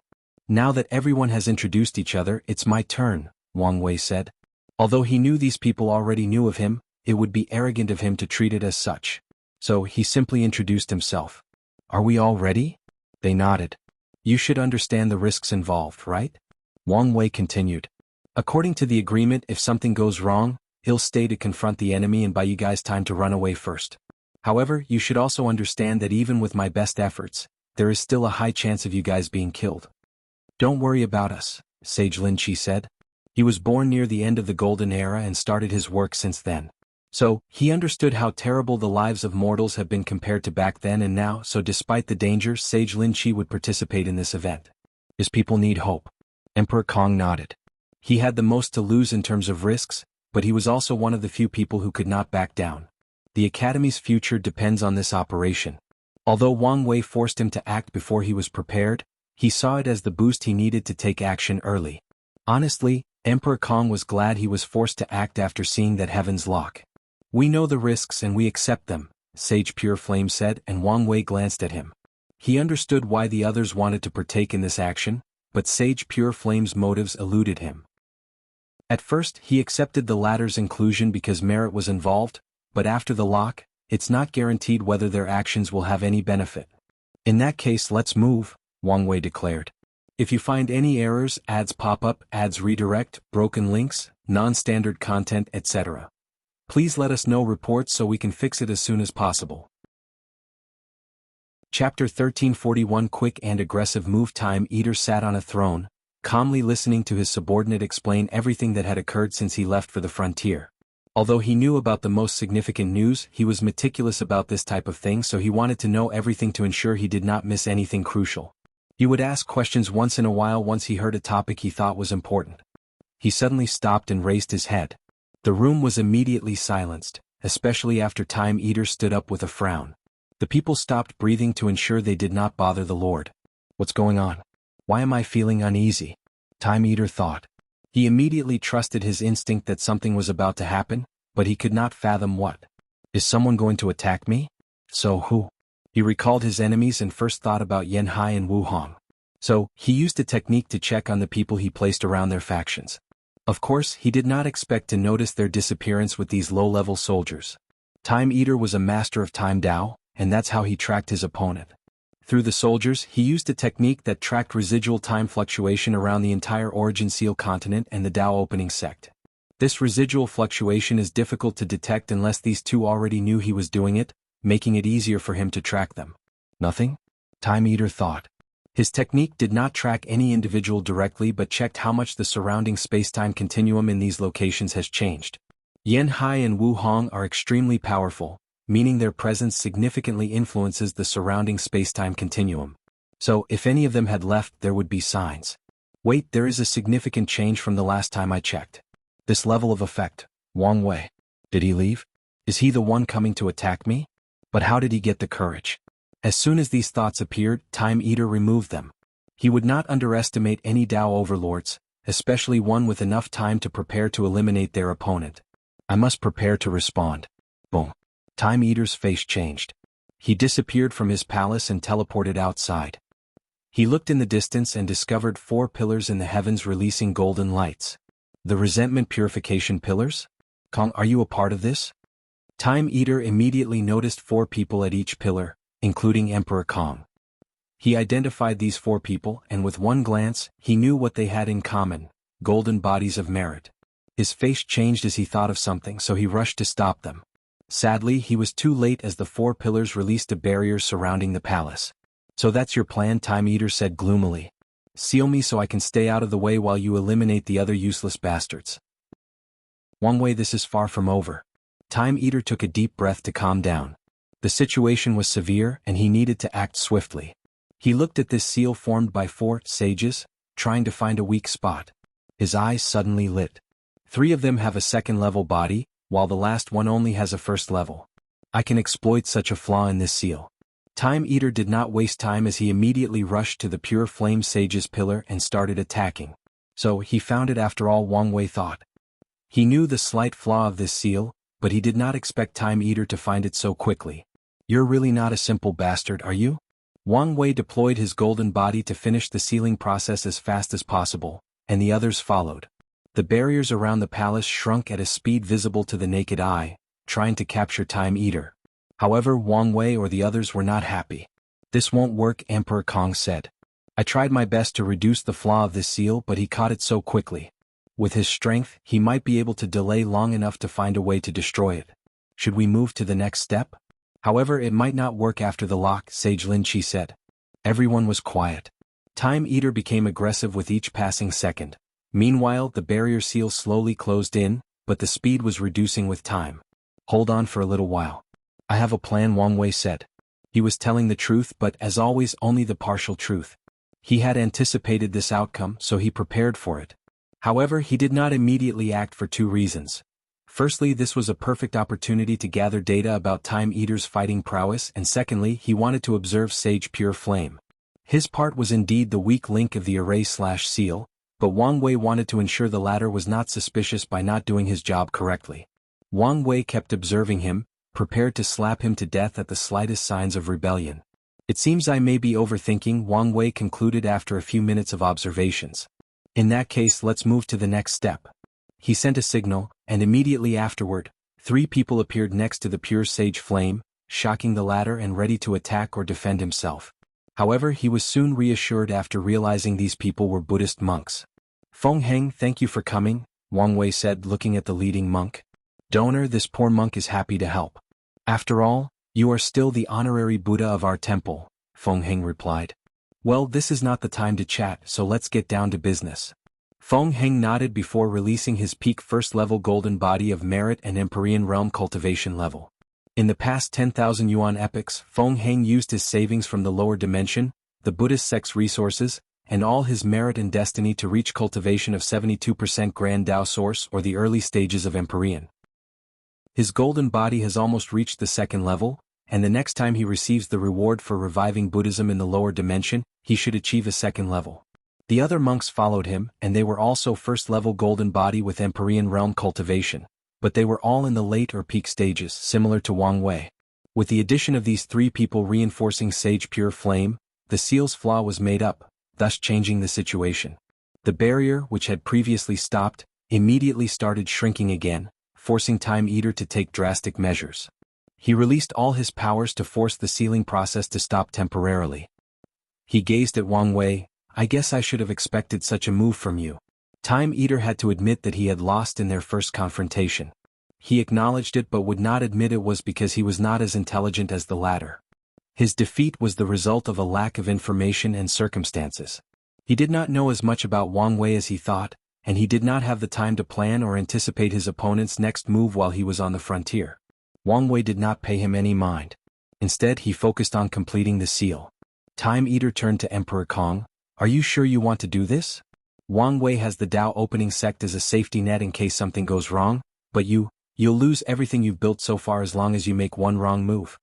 Now that everyone has introduced each other, it's my turn, Wang Wei said. Although he knew these people already knew of him, it would be arrogant of him to treat it as such. So he simply introduced himself. Are we all ready? They nodded. You should understand the risks involved, right? Wang Wei continued. According to the agreement, if something goes wrong, he'll stay to confront the enemy and buy you guys time to run away first. However, you should also understand that even with my best efforts, there is still a high chance of you guys being killed. Don't worry about us, Sage Lin Qi said. He was born near the end of the Golden Era and started his work since then. So, he understood how terrible the lives of mortals have been compared to back then and now, so despite the danger, Sage Lin Qi would participate in this event. His people need hope. Emperor Kong nodded. He had the most to lose in terms of risks, but he was also one of the few people who could not back down. The Academy's future depends on this operation. Although Wang Wei forced him to act before he was prepared, he saw it as the boost he needed to take action early. Honestly, Emperor Kong was glad he was forced to act after seeing that Heaven's Lock. We know the risks and we accept them, Sage Pure Flame said, and Wang Wei glanced at him. He understood why the others wanted to partake in this action, but Sage Pure Flame's motives eluded him. At first, he accepted the latter's inclusion because merit was involved, but after the lock, it's not guaranteed whether their actions will have any benefit. In that case, let's move, Wang Wei declared. If you find any errors, ads pop up, ads redirect, broken links, non-standard content, etc., please let us know reports so we can fix it as soon as possible. Chapter 1341 Quick and Aggressive Move. Time Eater sat on a throne, calmly listening to his subordinate explain everything that had occurred since he left for the frontier. Although he knew about the most significant news, he was meticulous about this type of thing, so he wanted to know everything to ensure he did not miss anything crucial. He would ask questions once in a while once he heard a topic he thought was important. He suddenly stopped and raised his head. The room was immediately silenced, especially after Time Eater stood up with a frown. The people stopped breathing to ensure they did not bother the Lord. What's going on? Why am I feeling uneasy? Time Eater thought. He immediately trusted his instinct that something was about to happen, but he could not fathom what. Is someone going to attack me? So who? He recalled his enemies and first thought about Yan Hai and Wu Hong. So, he used a technique to check on the people he placed around their factions. Of course, he did not expect to notice their disappearance with these low-level soldiers. Time Eater was a master of time Dao, and that's how he tracked his opponent. Through the soldiers, he used a technique that tracked residual time fluctuation around the entire Origin Seal continent and the Dao opening sect. This residual fluctuation is difficult to detect unless these two already knew he was doing it, making it easier for him to track them. Nothing? Time Eater thought. His technique did not track any individual directly but checked how much the surrounding spacetime continuum in these locations has changed. Yan Hai and Wu Hong are extremely powerful, meaning their presence significantly influences the surrounding spacetime continuum. So, if any of them had left, there would be signs. Wait, there is a significant change from the last time I checked. This level of effect, Wang Wei. Did he leave? Is he the one coming to attack me? But how did he get the courage? As soon as these thoughts appeared, Time Eater removed them. He would not underestimate any Dao overlords, especially one with enough time to prepare to eliminate their opponent. I must prepare to respond. Boom. Time Eater's face changed. He disappeared from his palace and teleported outside. He looked in the distance and discovered 4 pillars in the heavens releasing golden lights. The resentment purification pillars? Kong, are you a part of this? Time Eater immediately noticed 4 people at each pillar, including Emperor Kong. He identified these 4 people, and with one glance, he knew what they had in common: golden bodies of merit. His face changed as he thought of something, so he rushed to stop them. Sadly, he was too late as the 4 pillars released a barrier surrounding the palace. So that's your plan, Time Eater said gloomily. Seal me so I can stay out of the way while you eliminate the other useless bastards. Wang Wei, this is far from over. Time Eater took a deep breath to calm down. The situation was severe and he needed to act swiftly. He looked at this seal formed by 4 sages, trying to find a weak spot. His eyes suddenly lit. 3 of them have a second-level body, while the last one only has a first level. I can exploit such a flaw in this seal. Time Eater did not waste time as he immediately rushed to the Pure Flame Sage's pillar and started attacking. So he found it after all, Wang Wei thought. He knew the slight flaw of this seal, but he did not expect Time Eater to find it so quickly. You're really not a simple bastard, are you? Wang Wei deployed his golden body to finish the sealing process as fast as possible, and the others followed. The barriers around the palace shrunk at a speed visible to the naked eye, trying to capture Time Eater. However, Wang Wei or the others were not happy. This won't work, Emperor Kong said. I tried my best to reduce the flaw of this seal, but he caught it so quickly. With his strength, he might be able to delay long enough to find a way to destroy it. Should we move to the next step? However, it might not work after the lock, Sage Lin Qi said. Everyone was quiet. Time Eater became aggressive with each passing second. Meanwhile, the barrier seal slowly closed in, but the speed was reducing with time. Hold on for a little while. I have a plan, Wang Wei said. He was telling the truth, but as always, only the partial truth. He had anticipated this outcome, so he prepared for it. However, he did not immediately act for 2 reasons. Firstly, this was a perfect opportunity to gather data about Time Eater's fighting prowess, and secondly, he wanted to observe Sage Pure Flame. His part was indeed the weak link of the array/seal, but Wang Wei wanted to ensure the latter was not suspicious by not doing his job correctly. Wang Wei kept observing him, prepared to slap him to death at the slightest signs of rebellion. It seems I may be overthinking, Wang Wei concluded after a few minutes of observations. In that case, let's move to the next step. He sent a signal, and immediately afterward, 3 people appeared next to the pure sage flame, shocking the latter and ready to attack or defend himself. However, he was soon reassured after realizing these people were Buddhist monks. "Feng Heng, thank you for coming," Wang Wei said, looking at the leading monk. "Donor, this poor monk is happy to help. After all, you are still the honorary Buddha of our temple," Feng Heng replied. "Well, this is not the time to chat, so let's get down to business." Feng Heng nodded before releasing his peak first-level golden body of merit and Empyrean realm cultivation level. In the past 10,000 yuan epochs, Feng Heng used his savings from the lower dimension, the Buddhist sect's resources, and all his merit and destiny to reach cultivation of 72% Grand Tao Source or the early stages of Empyrean. His golden body has almost reached the second level, and the next time he receives the reward for reviving Buddhism in the lower dimension, he should achieve a second level. The other monks followed him, and they were also first-level golden body with Empyrean realm cultivation, but they were all in the late or peak stages, similar to Wang Wei. With the addition of these 3 people reinforcing Sage Pure Flame, the seal's flaw was made up, thus changing the situation. The barrier, which had previously stopped, immediately started shrinking again, forcing Time Eater to take drastic measures. He released all his powers to force the sealing process to stop temporarily. He gazed at Wang Wei. "I guess I should have expected such a move from you." Time Eater had to admit that he had lost in their first confrontation. He acknowledged it but would not admit it was because he was not as intelligent as the latter. His defeat was the result of a lack of information and circumstances. He did not know as much about Wang Wei as he thought, and he did not have the time to plan or anticipate his opponent's next move while he was on the frontier. Wang Wei did not pay him any mind. Instead, he focused on completing the seal. Time Eater turned to Emperor Kong. "Are you sure you want to do this? Wang Wei has the Tao opening sect as a safety net in case something goes wrong, but you'll lose everything you've built so far as long as you make one wrong move."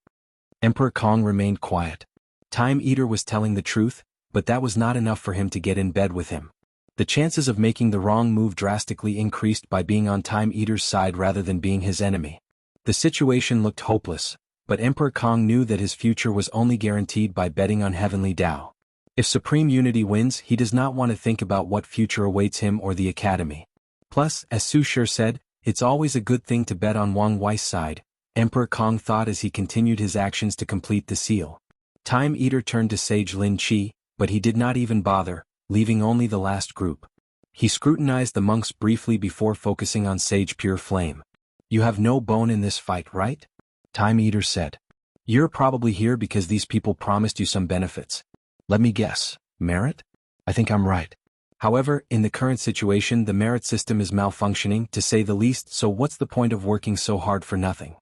Emperor Kong remained quiet. Time Eater was telling the truth, but that was not enough for him to get in bed with him. The chances of making the wrong move drastically increased by being on Time Eater's side rather than being his enemy. The situation looked hopeless, but Emperor Kong knew that his future was only guaranteed by betting on Heavenly Tao. If Supreme Unity wins, he does not want to think about what future awaits him or the Academy. Plus, as Su Shi said, it's always a good thing to bet on Wang Wei's side, Emperor Kong thought as he continued his actions to complete the seal. Time Eater turned to Sage Lin Qi, but he did not even bother, leaving only the last group. He scrutinized the monks briefly before focusing on Sage Pure Flame. "You have no bone in this fight, right?" Time Eater said. "You're probably here because these people promised you some benefits. Let me guess, merit? I think I'm right. However, in the current situation the merit system is malfunctioning, to say the least, so what's the point of working so hard for nothing?"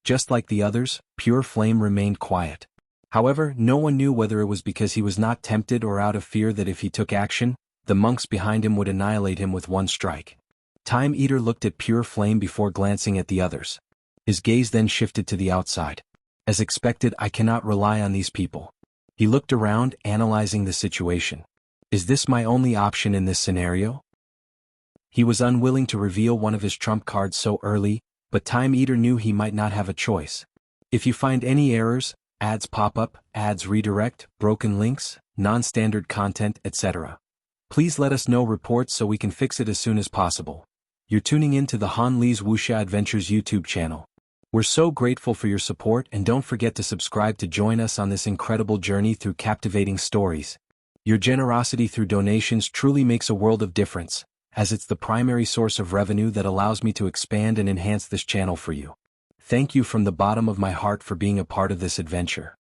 Just like the others, Pure Flame remained quiet. However, no one knew whether it was because he was not tempted or out of fear that if he took action, the monks behind him would annihilate him with one strike. Time Eater looked at Pure Flame before glancing at the others. His gaze then shifted to the outside. As expected, I cannot rely on these people. He looked around, analyzing the situation. Is this my only option in this scenario? He was unwilling to reveal one of his trump cards so early, but Time Eater knew he might not have a choice. If you find any errors, ads pop up, ads redirect, broken links, non-standard content, etc., please let us know reports so we can fix it as soon as possible. You're tuning in to the Han Li's Wuxia Adventures YouTube channel. We're so grateful for your support, and don't forget to subscribe to join us on this incredible journey through captivating stories. Your generosity through donations truly makes a world of difference, as it's the primary source of revenue that allows me to expand and enhance this channel for you. Thank you from the bottom of my heart for being a part of this adventure.